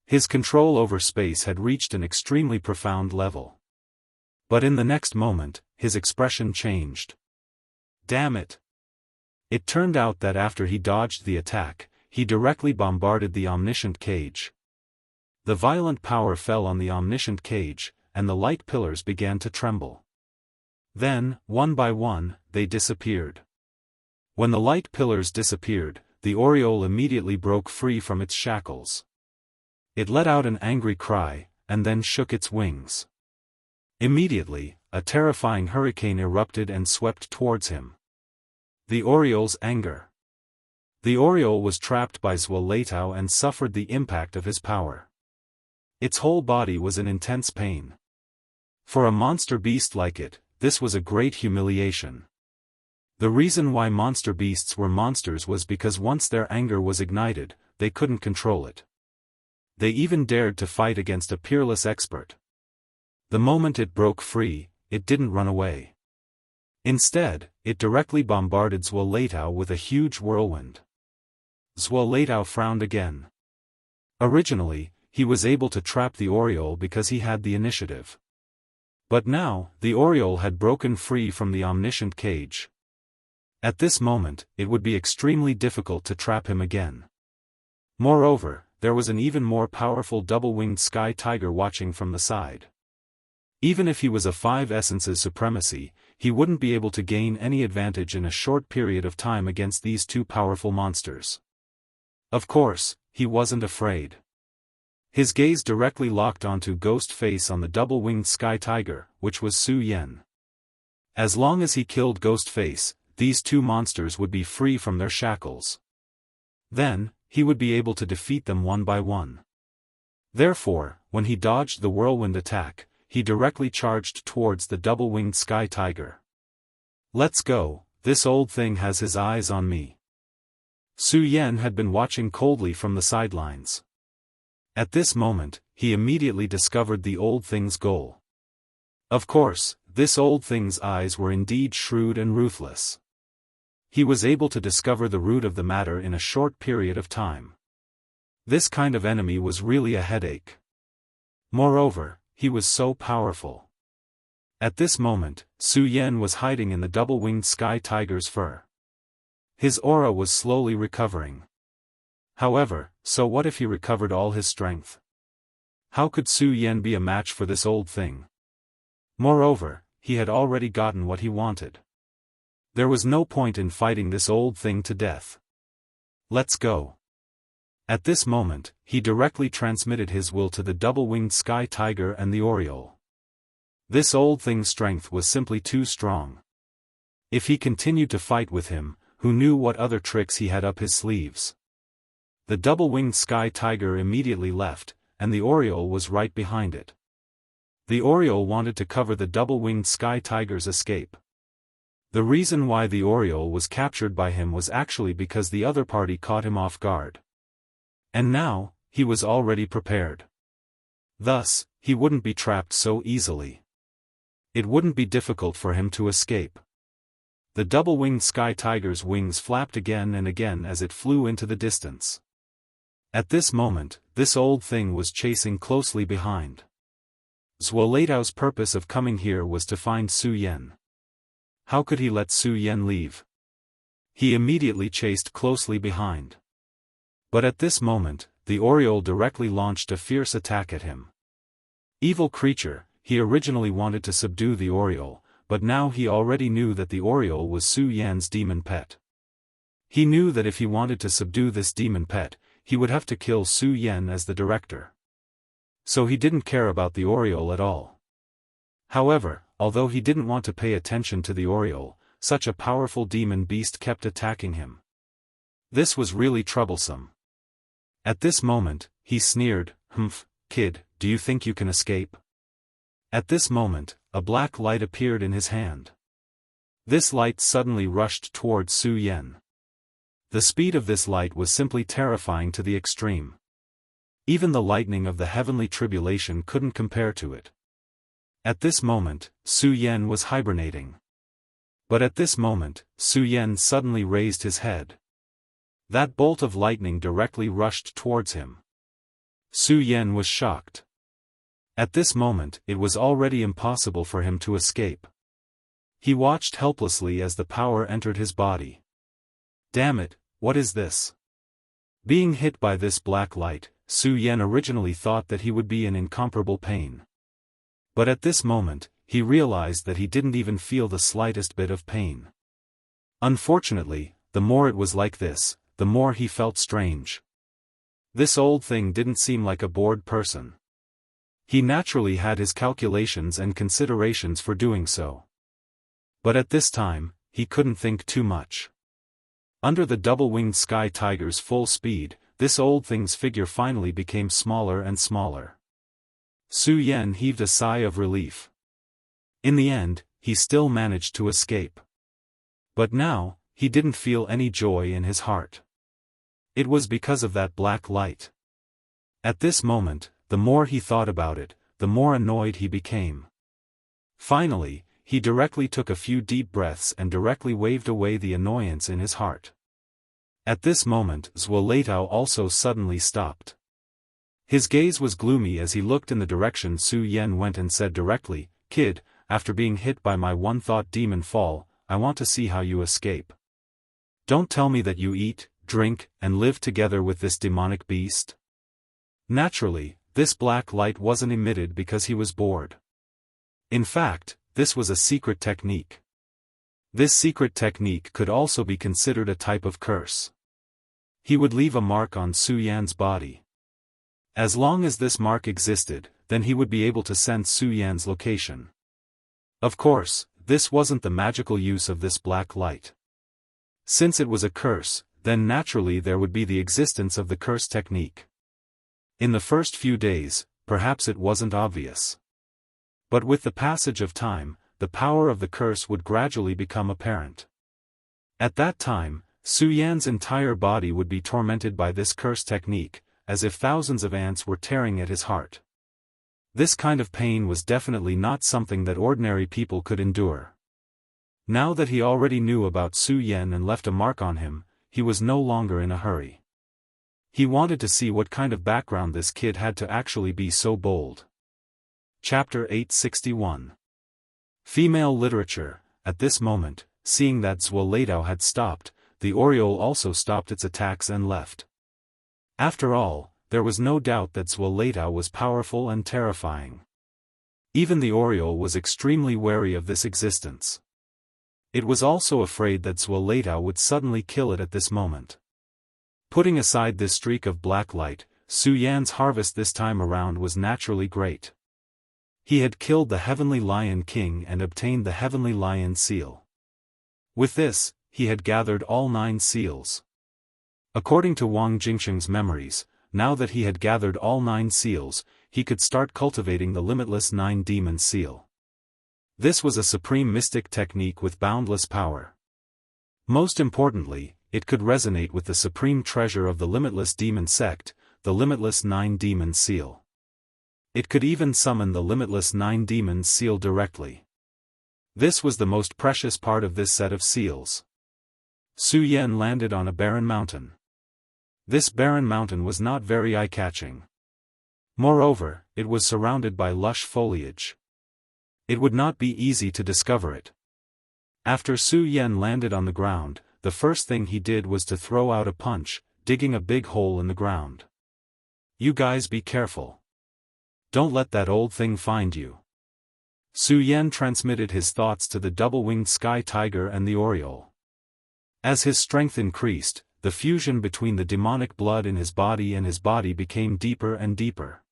His control over space had reached an extremely profound level. But in the next moment, his expression changed. Damn it! It turned out that after he dodged the attack, he directly bombarded the omniscient cage. The violent power fell on the omniscient cage, and the light pillars began to tremble. Then, one by one, they disappeared. When the light pillars disappeared, the Oriole immediately broke free from its shackles. It let out an angry cry, and then shook its wings. Immediately, a terrifying hurricane erupted and swept towards him. The Oriole's anger. The Oriole was trapped by Zueletao and suffered the impact of his power. Its whole body was in intense pain. For a monster beast like it, this was a great humiliation. The reason why monster beasts were monsters was because once their anger was ignited, they couldn't control it. They even dared to fight against a peerless expert. The moment it broke free, it didn't run away. Instead, it directly bombarded Zueletao with a huge whirlwind. Zueletao frowned again. Originally, he was able to trap the Oriole because he had the initiative. But now, the Oriole had broken free from the omniscient cage. At this moment, it would be extremely difficult to trap him again. Moreover, there was an even more powerful double-winged sky tiger watching from the side. Even if he was a 5 essences supremacy, he wouldn't be able to gain any advantage in a short period of time against these two powerful monsters. Of course, he wasn't afraid. His gaze directly locked onto Ghost Face on the double-winged sky tiger, which was Su Yan. As long as he killed Ghost Face, these two monsters would be free from their shackles. Then, he would be able to defeat them one by one. Therefore, when he dodged the whirlwind attack, he directly charged towards the double-winged sky tiger. "Let's go, this old thing has his eyes on me." Su Yan had been watching coldly from the sidelines. At this moment, he immediately discovered the old thing's goal. Of course, this old thing's eyes were indeed shrewd and ruthless. He was able to discover the root of the matter in a short period of time. This kind of enemy was really a headache. Moreover, he was so powerful. At this moment, Su Yan was hiding in the double-winged sky tiger's fur. His aura was slowly recovering. However, so what if he recovered all his strength? How could Su Yan be a match for this old thing? Moreover, he had already gotten what he wanted. There was no point in fighting this old thing to death. "Let's go." At this moment, he directly transmitted his will to the double-winged sky tiger and the oriole. This old thing's strength was simply too strong. If he continued to fight with him, who knew what other tricks he had up his sleeves? The double-winged sky tiger immediately left, and the oriole was right behind it. The oriole wanted to cover the double-winged sky tiger's escape. The reason why the oriole was captured by him was actually because the other party caught him off guard. And now, he was already prepared. Thus, he wouldn't be trapped so easily. It wouldn't be difficult for him to escape. The double-winged sky tiger's wings flapped again and again as it flew into the distance. At this moment, this old thing was chasing closely behind. Zuolatao's purpose of coming here was to find Su Yan. How could he let Su Yan leave? He immediately chased closely behind. But at this moment, the oriole directly launched a fierce attack at him. Evil creature, he originally wanted to subdue the oriole, but now he already knew that the oriole was Su Yan's demon pet. He knew that if he wanted to subdue this demon pet, he would have to kill Su Yan as the director. So he didn't care about the oriole at all. However, although he didn't want to pay attention to the oriole, such a powerful demon beast kept attacking him. This was really troublesome. At this moment, he sneered, "Humph, kid, do you think you can escape?" At this moment, a black light appeared in his hand. This light suddenly rushed towards Su Yan. The speed of this light was simply terrifying to the extreme. Even the lightning of the heavenly tribulation couldn't compare to it. At this moment, Su Yan was hibernating. But at this moment, Su Yan suddenly raised his head. That bolt of lightning directly rushed towards him. Su Yan was shocked. At this moment, it was already impossible for him to escape. He watched helplessly as the power entered his body. Damn it, what is this? Being hit by this black light, Su Yan originally thought that he would be in incomparable pain. But at this moment, he realized that he didn't even feel the slightest bit of pain. Unfortunately, the more it was like this, the more he felt strange. This old thing didn't seem like a bored person. He naturally had his calculations and considerations for doing so. But at this time, he couldn't think too much. Under the double-winged sky tiger's full speed, this old thing's figure finally became smaller and smaller. Su Yan heaved a sigh of relief. In the end, he still managed to escape. But now, he didn't feel any joy in his heart. It was because of that black light. At this moment, the more he thought about it, the more annoyed he became. Finally, he directly took a few deep breaths and directly waved away the annoyance in his heart. At this moment, Zuolatao also suddenly stopped. His gaze was gloomy as he looked in the direction Su Yan went and said directly, "Kid, after being hit by my one-thought demon fall, I want to see how you escape. Don't tell me that you eat, drink, and live together with this demonic beast." Naturally, this black light wasn't emitted because he was bored. In fact, this was a secret technique. This secret technique could also be considered a type of curse. He would leave a mark on Su Yan's body. As long as this mark existed, then he would be able to sense Su Yan's location. Of course, this wasn't the magical use of this black light. Since it was a curse, then naturally there would be the existence of the curse technique. In the first few days, perhaps it wasn't obvious. But with the passage of time, the power of the curse would gradually become apparent. At that time, Su Yan's entire body would be tormented by this curse technique, as if thousands of ants were tearing at his heart. This kind of pain was definitely not something that ordinary people could endure. Now that he already knew about Su Yan and left a mark on him, he was no longer in a hurry. He wanted to see what kind of background this kid had to actually be so bold. Chapter 861. Female Literature. At this moment, seeing that Zuoleitao had stopped, the Oriole also stopped its attacks and left. After all, there was no doubt that Zuoleitao was powerful and terrifying. Even the Oriole was extremely wary of this existence. It was also afraid that Zuoleitao would suddenly kill it at this moment. Putting aside this streak of black light, Su Yan's harvest this time around was naturally great. He had killed the Heavenly Lion King and obtained the Heavenly Lion Seal. With this, he had gathered all 9 seals. According to Wang Jingsheng's memories, now that he had gathered all 9 seals, he could start cultivating the limitless 9 demon seal. This was a supreme mystic technique with boundless power. Most importantly, it could resonate with the supreme treasure of the limitless demon sect, the limitless 9 demon seal. It could even summon the limitless 9 demon seal directly. This was the most precious part of this set of seals. Su Yan landed on a barren mountain. This barren mountain was not very eye-catching. Moreover, it was surrounded by lush foliage. It would not be easy to discover it. After Su Yan landed on the ground, the first thing he did was to throw out a punch, digging a big hole in the ground. "You guys be careful. Don't let that old thing find you." Su Yan transmitted his thoughts to the double-winged sky tiger and the Oriole. As his strength increased, the fusion between the demonic blood in his body and his body became deeper and deeper.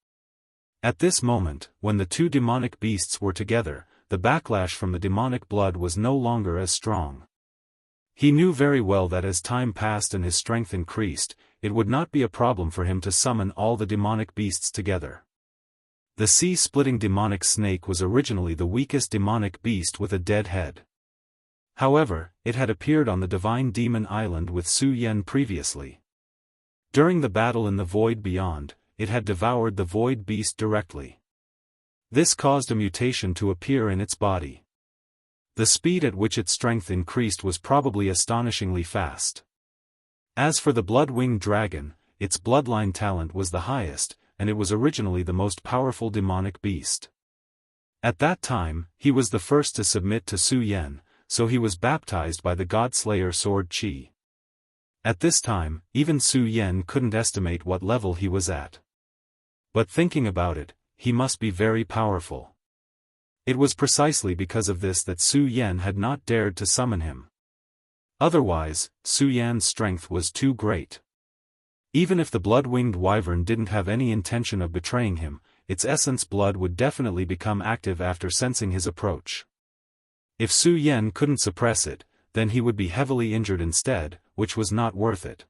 At this moment, when the 2 demonic beasts were together, the backlash from the demonic blood was no longer as strong. He knew very well that as time passed and his strength increased, it would not be a problem for him to summon all the demonic beasts together. The sea-splitting demonic snake was originally the weakest demonic beast with a dead head. However, it had appeared on the Divine Demon Island with Su Yan previously. During the battle in the void beyond, it had devoured the void beast directly. This caused a mutation to appear in its body. The speed at which its strength increased was probably astonishingly fast. As for the blood-winged dragon, its bloodline talent was the highest, and it was originally the most powerful demonic beast. At that time, he was the first to submit to Su Yan, so he was baptized by the God-Slayer Sword Qi. At this time, even Su Yan couldn't estimate what level he was at. But thinking about it, he must be very powerful. It was precisely because of this that Su Yan had not dared to summon him. Otherwise, Su Yan's strength was too great. Even if the blood-winged wyvern didn't have any intention of betraying him, its essence blood would definitely become active after sensing his approach. If Su Yan couldn't suppress it, then he would be heavily injured instead, which was not worth it.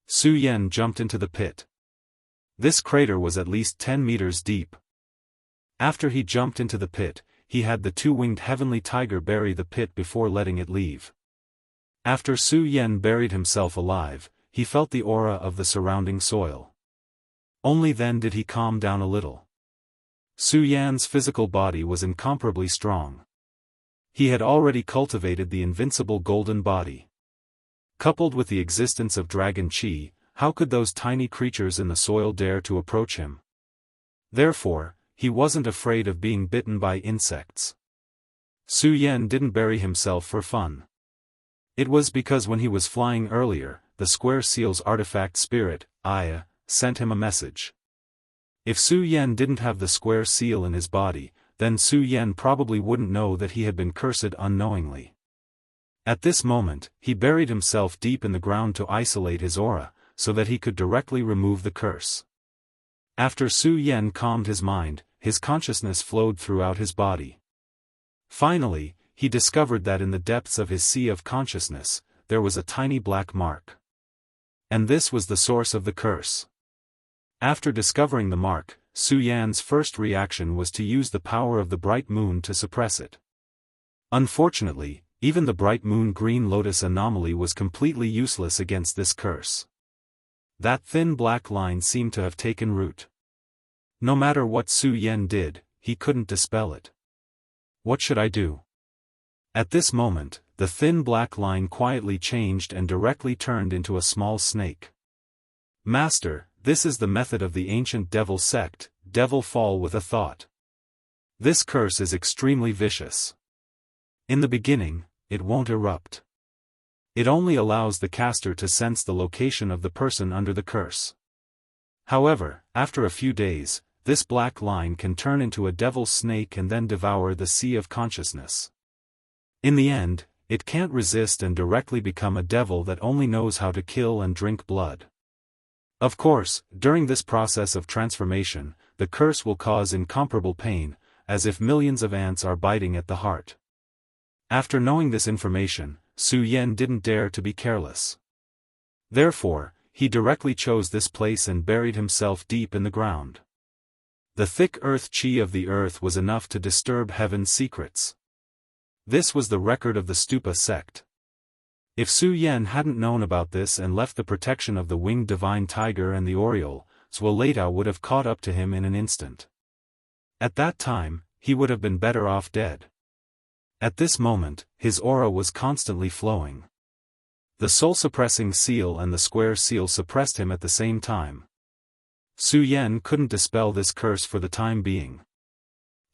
Su Yan jumped into the pit. This crater was at least 10 meters deep. After he jumped into the pit, he had the 2-winged heavenly tiger bury the pit before letting it leave. After Su Yan buried himself alive, he felt the aura of the surrounding soil. Only then did he calm down a little. Su Yan's physical body was incomparably strong. He had already cultivated the invincible golden body. Coupled with the existence of dragon Qi, how could those tiny creatures in the soil dare to approach him? Therefore, he wasn't afraid of being bitten by insects. Su Yan didn't bury himself for fun. It was because when he was flying earlier, the square seal's artifact spirit, Aya, sent him a message. If Su Yan didn't have the square seal in his body, then Su Yan probably wouldn't know that he had been cursed unknowingly. At this moment, he buried himself deep in the ground to isolate his aura, so that he could directly remove the curse. After Su Yan calmed his mind, his consciousness flowed throughout his body. Finally, he discovered that in the depths of his sea of consciousness, there was a tiny black mark. And this was the source of the curse. After discovering the mark, Su Yan's first reaction was to use the power of the bright moon to suppress it. Unfortunately, even the bright moon green lotus anomaly was completely useless against this curse. That thin black line seemed to have taken root. No matter what Su Yan did, he couldn't dispel it. What should I do? At this moment, the thin black line quietly changed and directly turned into a small snake. Master, this is the method of the ancient devil sect, devil fall with a thought. This curse is extremely vicious. In the beginning, it won't erupt. It only allows the caster to sense the location of the person under the curse. However, after a few days, this black line can turn into a devil's snake and then devour the sea of consciousness. In the end, it can't resist and directly become a devil that only knows how to kill and drink blood. Of course, during this process of transformation, the curse will cause incomparable pain, as if millions of ants are biting at the heart. After knowing this information, Su Yan didn't dare to be careless. Therefore, he directly chose this place and buried himself deep in the ground. The thick earth chi of the earth was enough to disturb heaven's secrets. This was the record of the Stupa sect. If Su Yan hadn't known about this and left the protection of the winged divine tiger and the Oriole, Zhuo would have caught up to him in an instant. At that time, he would have been better off dead. At this moment, his aura was constantly flowing. The soul-suppressing seal and the square seal suppressed him at the same time. Su Yan couldn't dispel this curse for the time being.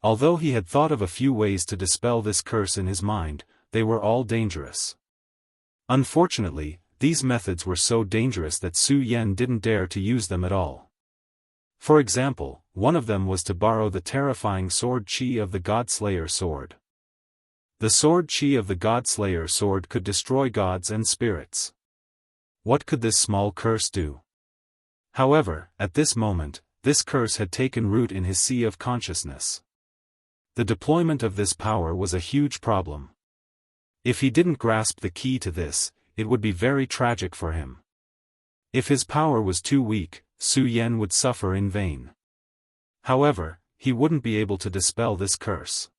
Although he had thought of a few ways to dispel this curse in his mind, they were all dangerous. Unfortunately, these methods were so dangerous that Su Yan didn't dare to use them at all. For example, one of them was to borrow the terrifying sword chi of the God-Slayer sword. The sword chi of the God-Slayer sword could destroy gods and spirits. What could this small curse do? However, at this moment, this curse had taken root in his sea of consciousness. The deployment of this power was a huge problem. If he didn't grasp the key to this, it would be very tragic for him. If his power was too weak, Su Yan would suffer in vain. However, he wouldn't be able to dispel this curse.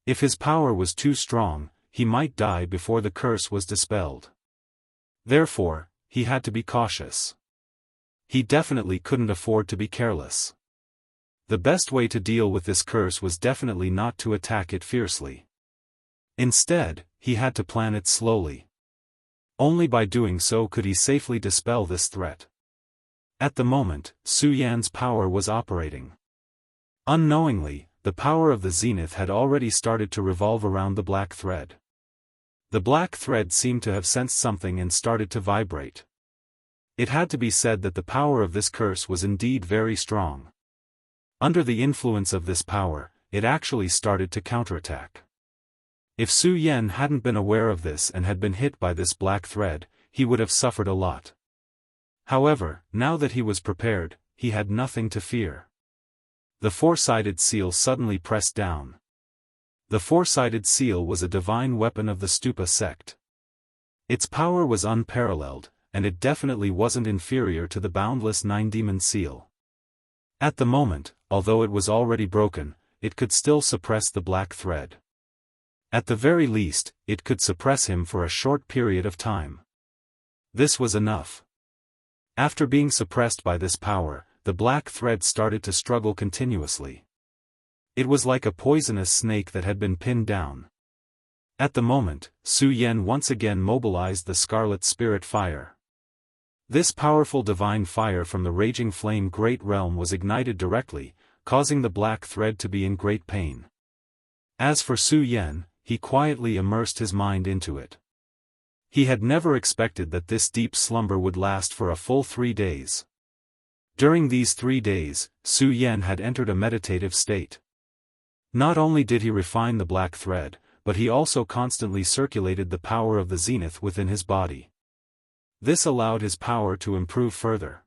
If his power was too strong, he might die before the curse was dispelled. Therefore, he had to be cautious. He definitely couldn't afford to be careless. The best way to deal with this curse was definitely not to attack it fiercely. Instead, he had to plan it slowly. Only by doing so could he safely dispel this threat. At the moment, Su Yan's power was operating. Unknowingly, the power of the zenith had already started to revolve around the black thread. The black thread seemed to have sensed something and started to vibrate. It had to be said that the power of this curse was indeed very strong. Under the influence of this power, it actually started to counterattack. If Su Yan hadn't been aware of this and had been hit by this black thread, he would have suffered a lot. However, now that he was prepared, he had nothing to fear. The four-sided seal suddenly pressed down. The four-sided seal was a divine weapon of the Stupa sect. Its power was unparalleled, and it definitely wasn't inferior to the Boundless nine-demon seal. At the moment, although it was already broken, it could still suppress the black thread. At the very least, it could suppress him for a short period of time. This was enough. After being suppressed by this power, the black thread started to struggle continuously. It was like a poisonous snake that had been pinned down. At the moment, Su Yan once again mobilized the Scarlet Spirit Fire. This powerful divine fire from the Raging Flame Great Realm was ignited directly, causing the black thread to be in great pain. As for Su Yan, he quietly immersed his mind into it. He had never expected that this deep slumber would last for a full 3 days. During these 3 days, Su Yan had entered a meditative state. Not only did he refine the black thread, but he also constantly circulated the power of the zenith within his body. This allowed his power to improve further.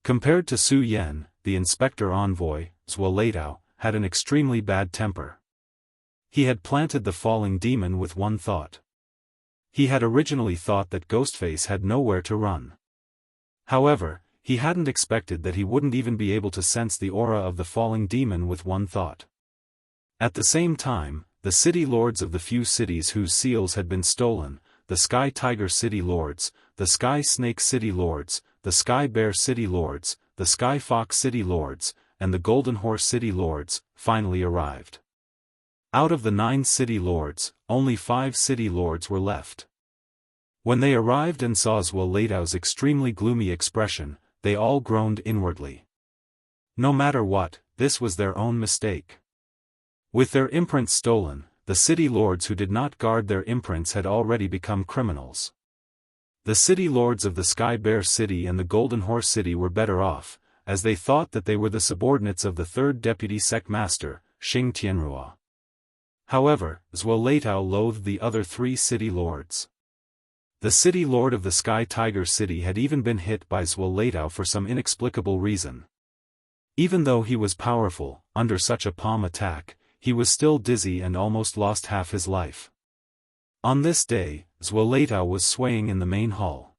Compared to Su Yan, the inspector envoy, Zhuo had an extremely bad temper. He had planted the falling demon with one thought. He had originally thought that Ghostface had nowhere to run. However, he hadn't expected that he wouldn't even be able to sense the aura of the falling demon with one thought. At the same time, the city lords of the few cities whose seals had been stolen, the Sky Tiger City Lords, the Sky Snake City Lords, the Sky Bear City Lords, the Sky Fox City Lords, and the Golden Horse City Lords, finally arrived. Out of the 9 city lords, only 5 city lords were left. When they arrived and saw Zuoladao's extremely gloomy expression, they all groaned inwardly. No matter what, this was their own mistake. With their imprints stolen, the city lords who did not guard their imprints had already become criminals. The city lords of the Sky Bear City and the Golden Horse City were better off, as they thought that they were the subordinates of the 3rd Deputy Sect Master, Xing Tianrua. However, Zuoladao loathed the other 3 city lords. The city lord of the Sky Tiger City had even been hit by Zuoladao for some inexplicable reason. Even though he was powerful, under such a palm attack, he was still dizzy and almost lost half his life. On this day, Zuoladao was swaying in the main hall.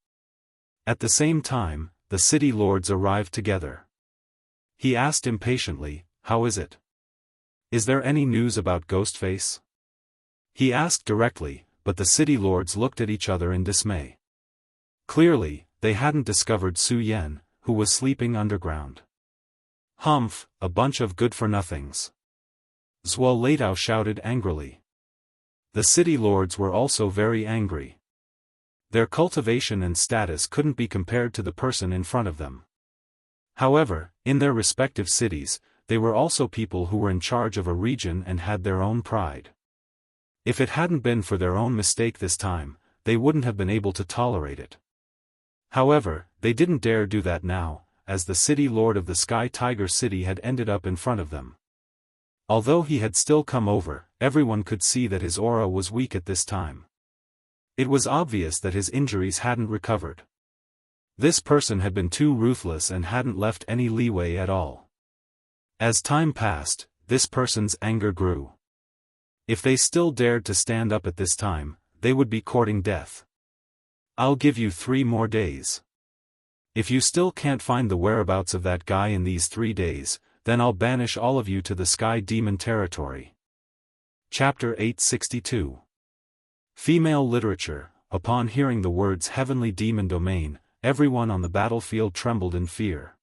At the same time, the city lords arrived together. He asked impatiently, "How is it? Is there any news about Ghostface?" He asked directly, but the city lords looked at each other in dismay. Clearly, they hadn't discovered Su Yan, who was sleeping underground. "Humph, a bunch of good-for-nothings," Zuoladao shouted angrily. The city lords were also very angry. Their cultivation and status couldn't be compared to the person in front of them. However, in their respective cities, they were also people who were in charge of a region and had their own pride. If it hadn't been for their own mistake this time, they wouldn't have been able to tolerate it. However, they didn't dare do that now, as the city lord of the Sky Tiger City had ended up in front of them. Although he had still come over, everyone could see that his aura was weak at this time. It was obvious that his injuries hadn't recovered. This person had been too ruthless and hadn't left any leeway at all. As time passed, this person's anger grew. If they still dared to stand up at this time, they would be courting death. "I'll give you 3 more days. If you still can't find the whereabouts of that guy in these 3 days, then I'll banish all of you to the Sky Demon territory." Chapter 862. Female Literature. Upon hearing the words Heavenly Demon Domain, everyone on the battlefield trembled in fear.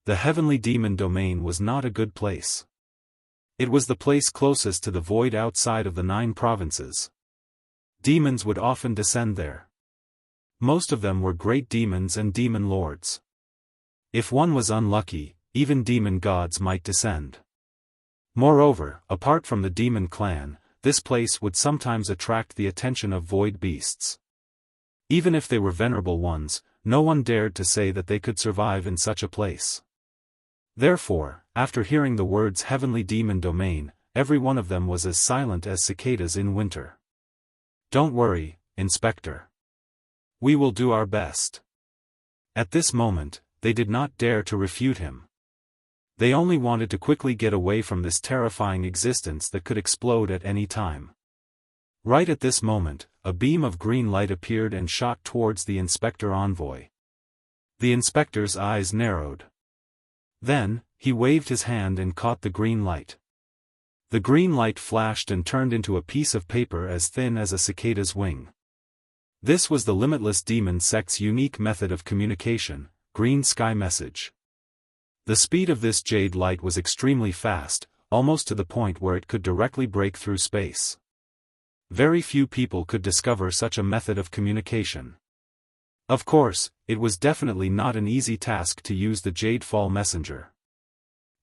The Heavenly Demon Domain was not a good place. It was the place closest to the void outside of the 9 provinces. Demons would often descend there. Most of them were great demons and demon lords. If one was unlucky, even demon gods might descend. Moreover, apart from the demon clan, this place would sometimes attract the attention of void beasts. Even if they were venerable ones, no one dared to say that they could survive in such a place. Therefore, after hearing the words Heavenly Demon Domain, every one of them was as silent as cicadas in winter. "Don't worry, Inspector. We will do our best." At this moment, they did not dare to refute him. They only wanted to quickly get away from this terrifying existence that could explode at any time. Right at this moment, a beam of green light appeared and shot towards the Inspector Envoy. The inspector's eyes narrowed. Then, he waved his hand and caught the green light. The green light flashed and turned into a piece of paper as thin as a cicada's wing. This was the Limitless Demon Sect's unique method of communication, Green Sky Message. The speed of this jade light was extremely fast, almost to the point where it could directly break through space. Very few people could discover such a method of communication. Of course, it was definitely not an easy task to use the Jade Fall Messenger.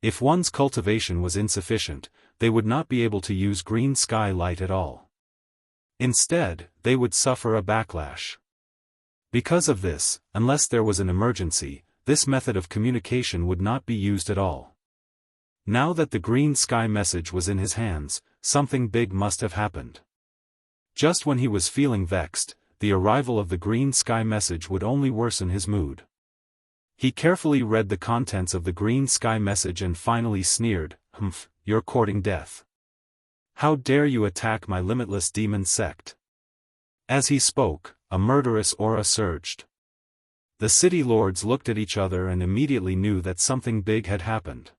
If one's cultivation was insufficient, they would not be able to use green sky light at all. Instead, they would suffer a backlash. Because of this, unless there was an emergency, this method of communication would not be used at all. Now that the green sky message was in his hands, something big must have happened. Just when he was feeling vexed, the arrival of the green sky message would only worsen his mood. He carefully read the contents of the green sky message and finally sneered, "Humph, you're courting death. How dare you attack my limitless demon sect?" As he spoke, a murderous aura surged. The city lords looked at each other and immediately knew that something big had happened.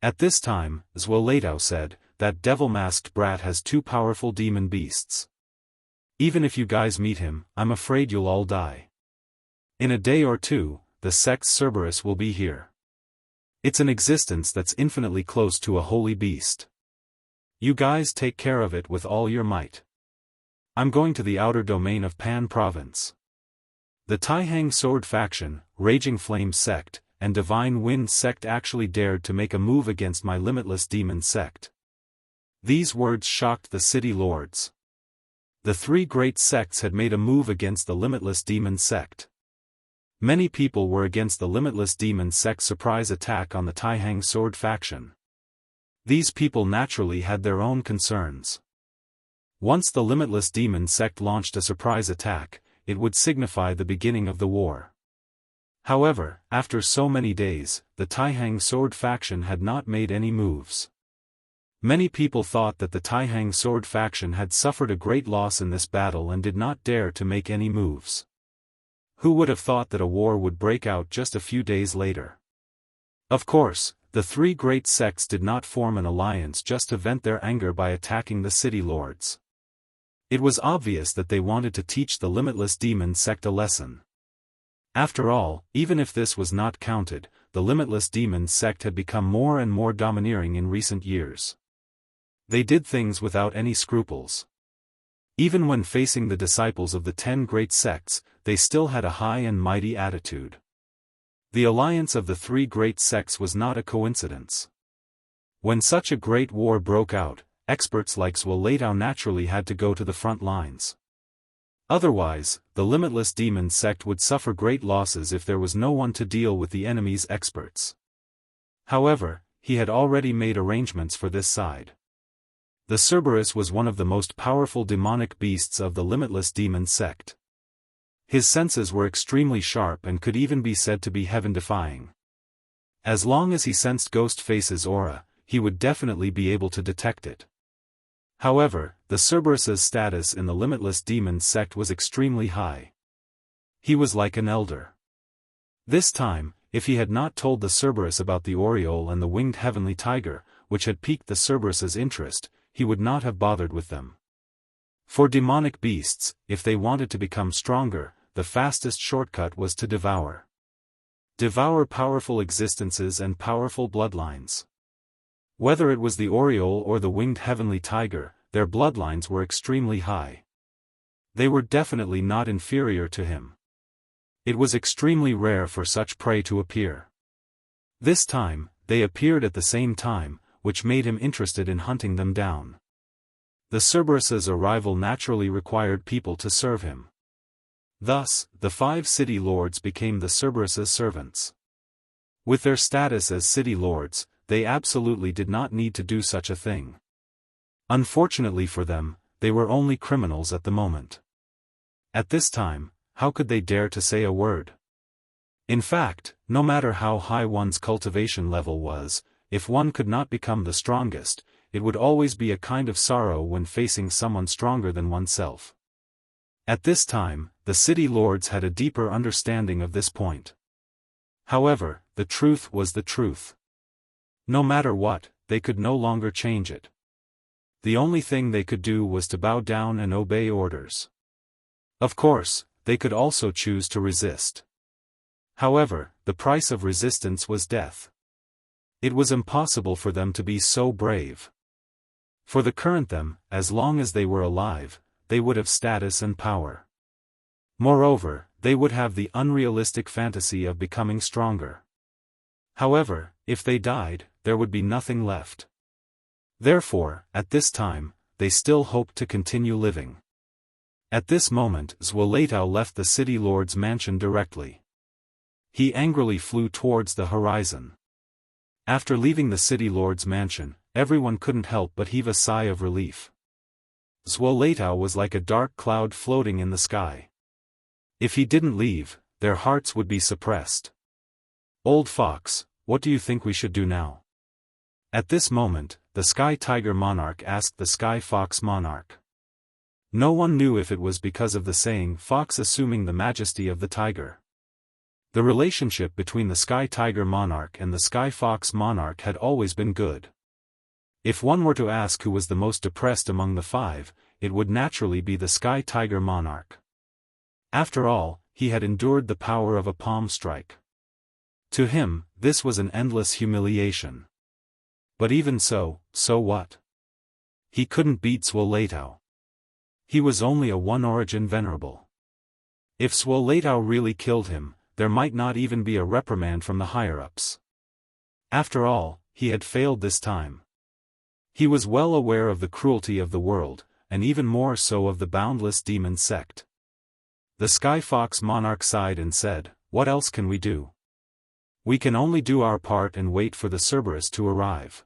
At this time, Zwolatao said, "That devil-masked brat has two powerful demon beasts. Even if you guys meet him, I'm afraid you'll all die. In a day or two, the sect Cerberus will be here. It's an existence that's infinitely close to a holy beast. You guys take care of it with all your might. I'm going to the outer domain of Pan Province." The Taihang Sword Faction, Raging Flame Sect, and Divine Wind Sect actually dared to make a move against my Limitless Demon Sect. These words shocked the city lords. The three great sects had made a move against the Limitless Demon Sect. Many people were against the Limitless Demon Sect's surprise attack on the Taihang Sword Faction. These people naturally had their own concerns. Once the Limitless Demon Sect launched a surprise attack, it would signify the beginning of the war. However, after so many days, the Taihang Sword Faction had not made any moves. Many people thought that the Taihang Sword Faction had suffered a great loss in this battle and did not dare to make any moves. Who would have thought that a war would break out just a few days later? Of course, the three great sects did not form an alliance just to vent their anger by attacking the city lords. It was obvious that they wanted to teach the Limitless Demon Sect a lesson. After all, even if this was not counted, the Limitless Demon Sect had become more and more domineering in recent years. They did things without any scruples. Even when facing the disciples of the 10 great sects, they still had a high and mighty attitude. The alliance of the three great sects was not a coincidence. When such a great war broke out, experts like Zwolatao naturally had to go to the front lines. Otherwise, the Limitless Demon Sect would suffer great losses if there was no one to deal with the enemy's experts. However, he had already made arrangements for this side. The Cerberus was one of the most powerful demonic beasts of the Limitless Demon Sect. His senses were extremely sharp and could even be said to be heaven-defying. As long as he sensed Ghostface's aura, he would definitely be able to detect it. However, the Cerberus's status in the Limitless Demon Sect was extremely high. He was like an elder. This time, if he had not told the Cerberus about the Oriole and the winged heavenly tiger, which had piqued the Cerberus's interest, he would not have bothered with them. For demonic beasts, if they wanted to become stronger, the fastest shortcut was to devour. Devour powerful existences and powerful bloodlines. Whether it was the Oriole or the winged heavenly tiger, their bloodlines were extremely high. They were definitely not inferior to him. It was extremely rare for such prey to appear. This time, they appeared at the same time, which made him interested in hunting them down. The Cerberus's arrival naturally required people to serve him. Thus, the 5 city lords became the Cerberus's servants. With their status as city lords, they absolutely did not need to do such a thing. Unfortunately for them, they were only criminals at the moment. At this time, how could they dare to say a word? In fact, no matter how high one's cultivation level was, if one could not become the strongest, it would always be a kind of sorrow when facing someone stronger than oneself. At this time, the city lords had a deeper understanding of this point. However, the truth was the truth. No matter what, they could no longer change it. The only thing they could do was to bow down and obey orders. Of course, they could also choose to resist. However, the price of resistance was death. It was impossible for them to be so brave. For the current them, as long as they were alive, they would have status and power. Moreover, they would have the unrealistic fantasy of becoming stronger. However, if they died, there would be nothing left. Therefore, at this time, they still hoped to continue living. At this moment Zwolatao left the city lord's mansion directly. He angrily flew towards the horizon. After leaving the city lord's mansion, everyone couldn't help but heave a sigh of relief. Zwolatao was like a dark cloud floating in the sky. If he didn't leave, their hearts would be suppressed. "Old fox, what do you think we should do now?" At this moment, the Sky Tiger Monarch asked the Sky Fox Monarch. No one knew if it was because of the saying fox assuming the majesty of the tiger. The relationship between the Sky Tiger Monarch and the Sky Fox Monarch had always been good. If one were to ask who was the most depressed among the five, it would naturally be the Sky Tiger Monarch. After all, he had endured the power of a palm strike. To him, this was an endless humiliation. But even so what? He couldn't beat Swoleitao. He was only a one-origin venerable. If Swoleitao really killed him, there might not even be a reprimand from the higher-ups. After all, he had failed this time. He was well aware of the cruelty of the world, and even more so of the Boundless demon sect. The Sky Fox Monarch sighed and said, "What else can we do? We can only do our part and wait for the Cerberus to arrive.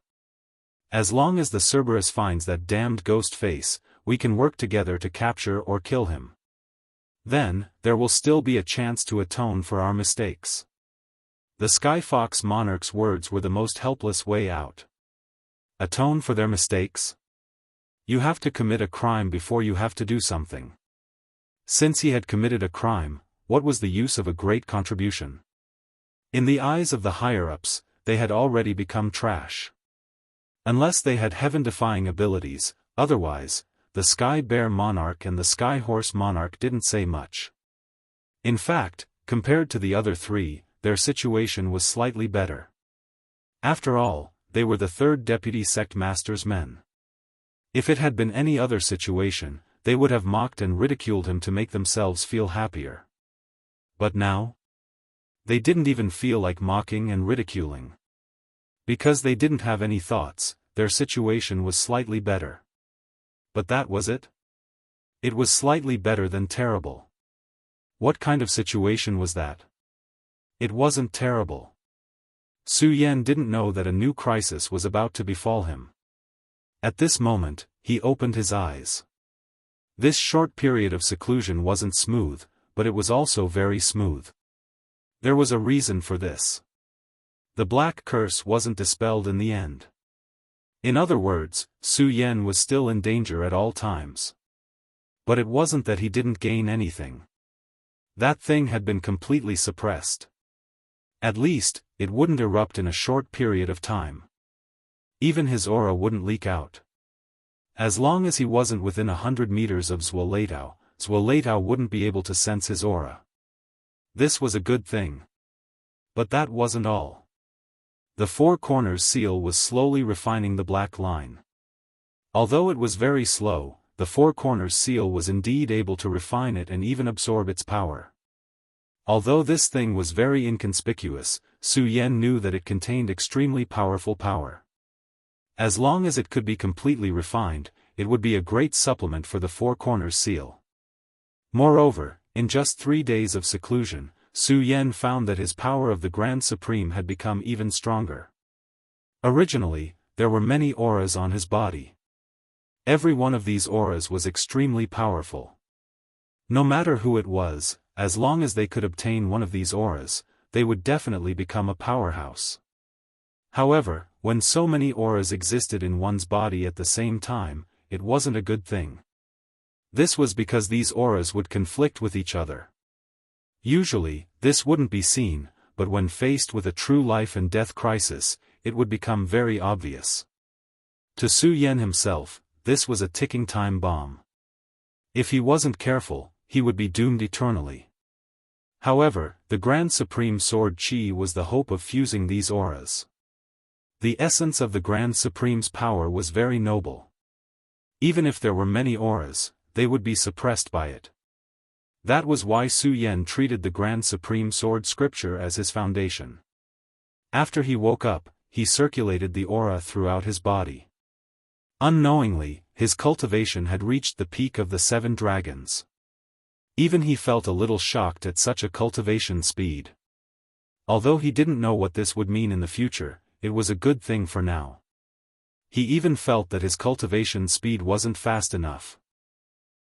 As long as the Cerberus finds that damned ghost face, we can work together to capture or kill him. Then, there will still be a chance to atone for our mistakes." The Sky Fox Monarch's words were the most helpless way out. Atone for their mistakes? You have to commit a crime before you have to do something. Since he had committed a crime, what was the use of a great contribution? In the eyes of the higher-ups, they had already become trash. Unless they had heaven-defying abilities, otherwise, the Sky Bear Monarch and the Sky Horse Monarch didn't say much. In fact, compared to the other three, their situation was slightly better. After all, they were the third Deputy Sect Master's men. If it had been any other situation, they would have mocked and ridiculed him to make themselves feel happier. But now? They didn't even feel like mocking and ridiculing. Because they didn't have any thoughts, their situation was slightly better. But that was it? It was slightly better than terrible. What kind of situation was that? It wasn't terrible. Su Yan didn't know that a new crisis was about to befall him. At this moment, he opened his eyes. This short period of seclusion wasn't smooth, but it was also very smooth. There was a reason for this. The black curse wasn't dispelled in the end. In other words, Su Yan was still in danger at all times. But it wasn't that he didn't gain anything. That thing had been completely suppressed. At least, it wouldn't erupt in a short period of time. Even his aura wouldn't leak out. As long as he wasn't within 100 meters of Swoleitao, Swoleitao wouldn't be able to sense his aura. This was a good thing. But that wasn't all. The Four Corners seal was slowly refining the black line. Although it was very slow, the Four Corners seal was indeed able to refine it and even absorb its power. Although this thing was very inconspicuous, Su Yan knew that it contained extremely powerful power. As long as it could be completely refined, it would be a great supplement for the Four Corners seal. Moreover, in just 3 days of seclusion, Su Yan found that his power of the Grand Supreme had become even stronger. Originally, there were many auras on his body. Every one of these auras was extremely powerful. No matter who it was, as long as they could obtain one of these auras, they would definitely become a powerhouse. However, when so many auras existed in one's body at the same time, it wasn't a good thing. This was because these auras would conflict with each other. Usually, this wouldn't be seen, but when faced with a true life and death crisis, it would become very obvious. To Su Yan himself, this was a ticking time bomb. If he wasn't careful, he would be doomed eternally. However, the Grand Supreme Sword Chi was the hope of fusing these auras. The essence of the Grand Supreme's power was very noble. Even if there were many auras, they would be suppressed by it. That was why Su Yan treated the Grand Supreme Sword Scripture as his foundation. After he woke up, he circulated the aura throughout his body. Unknowingly, his cultivation had reached the peak of the 7 dragons. Even he felt a little shocked at such a cultivation speed. Although he didn't know what this would mean in the future, it was a good thing for now. He even felt that his cultivation speed wasn't fast enough.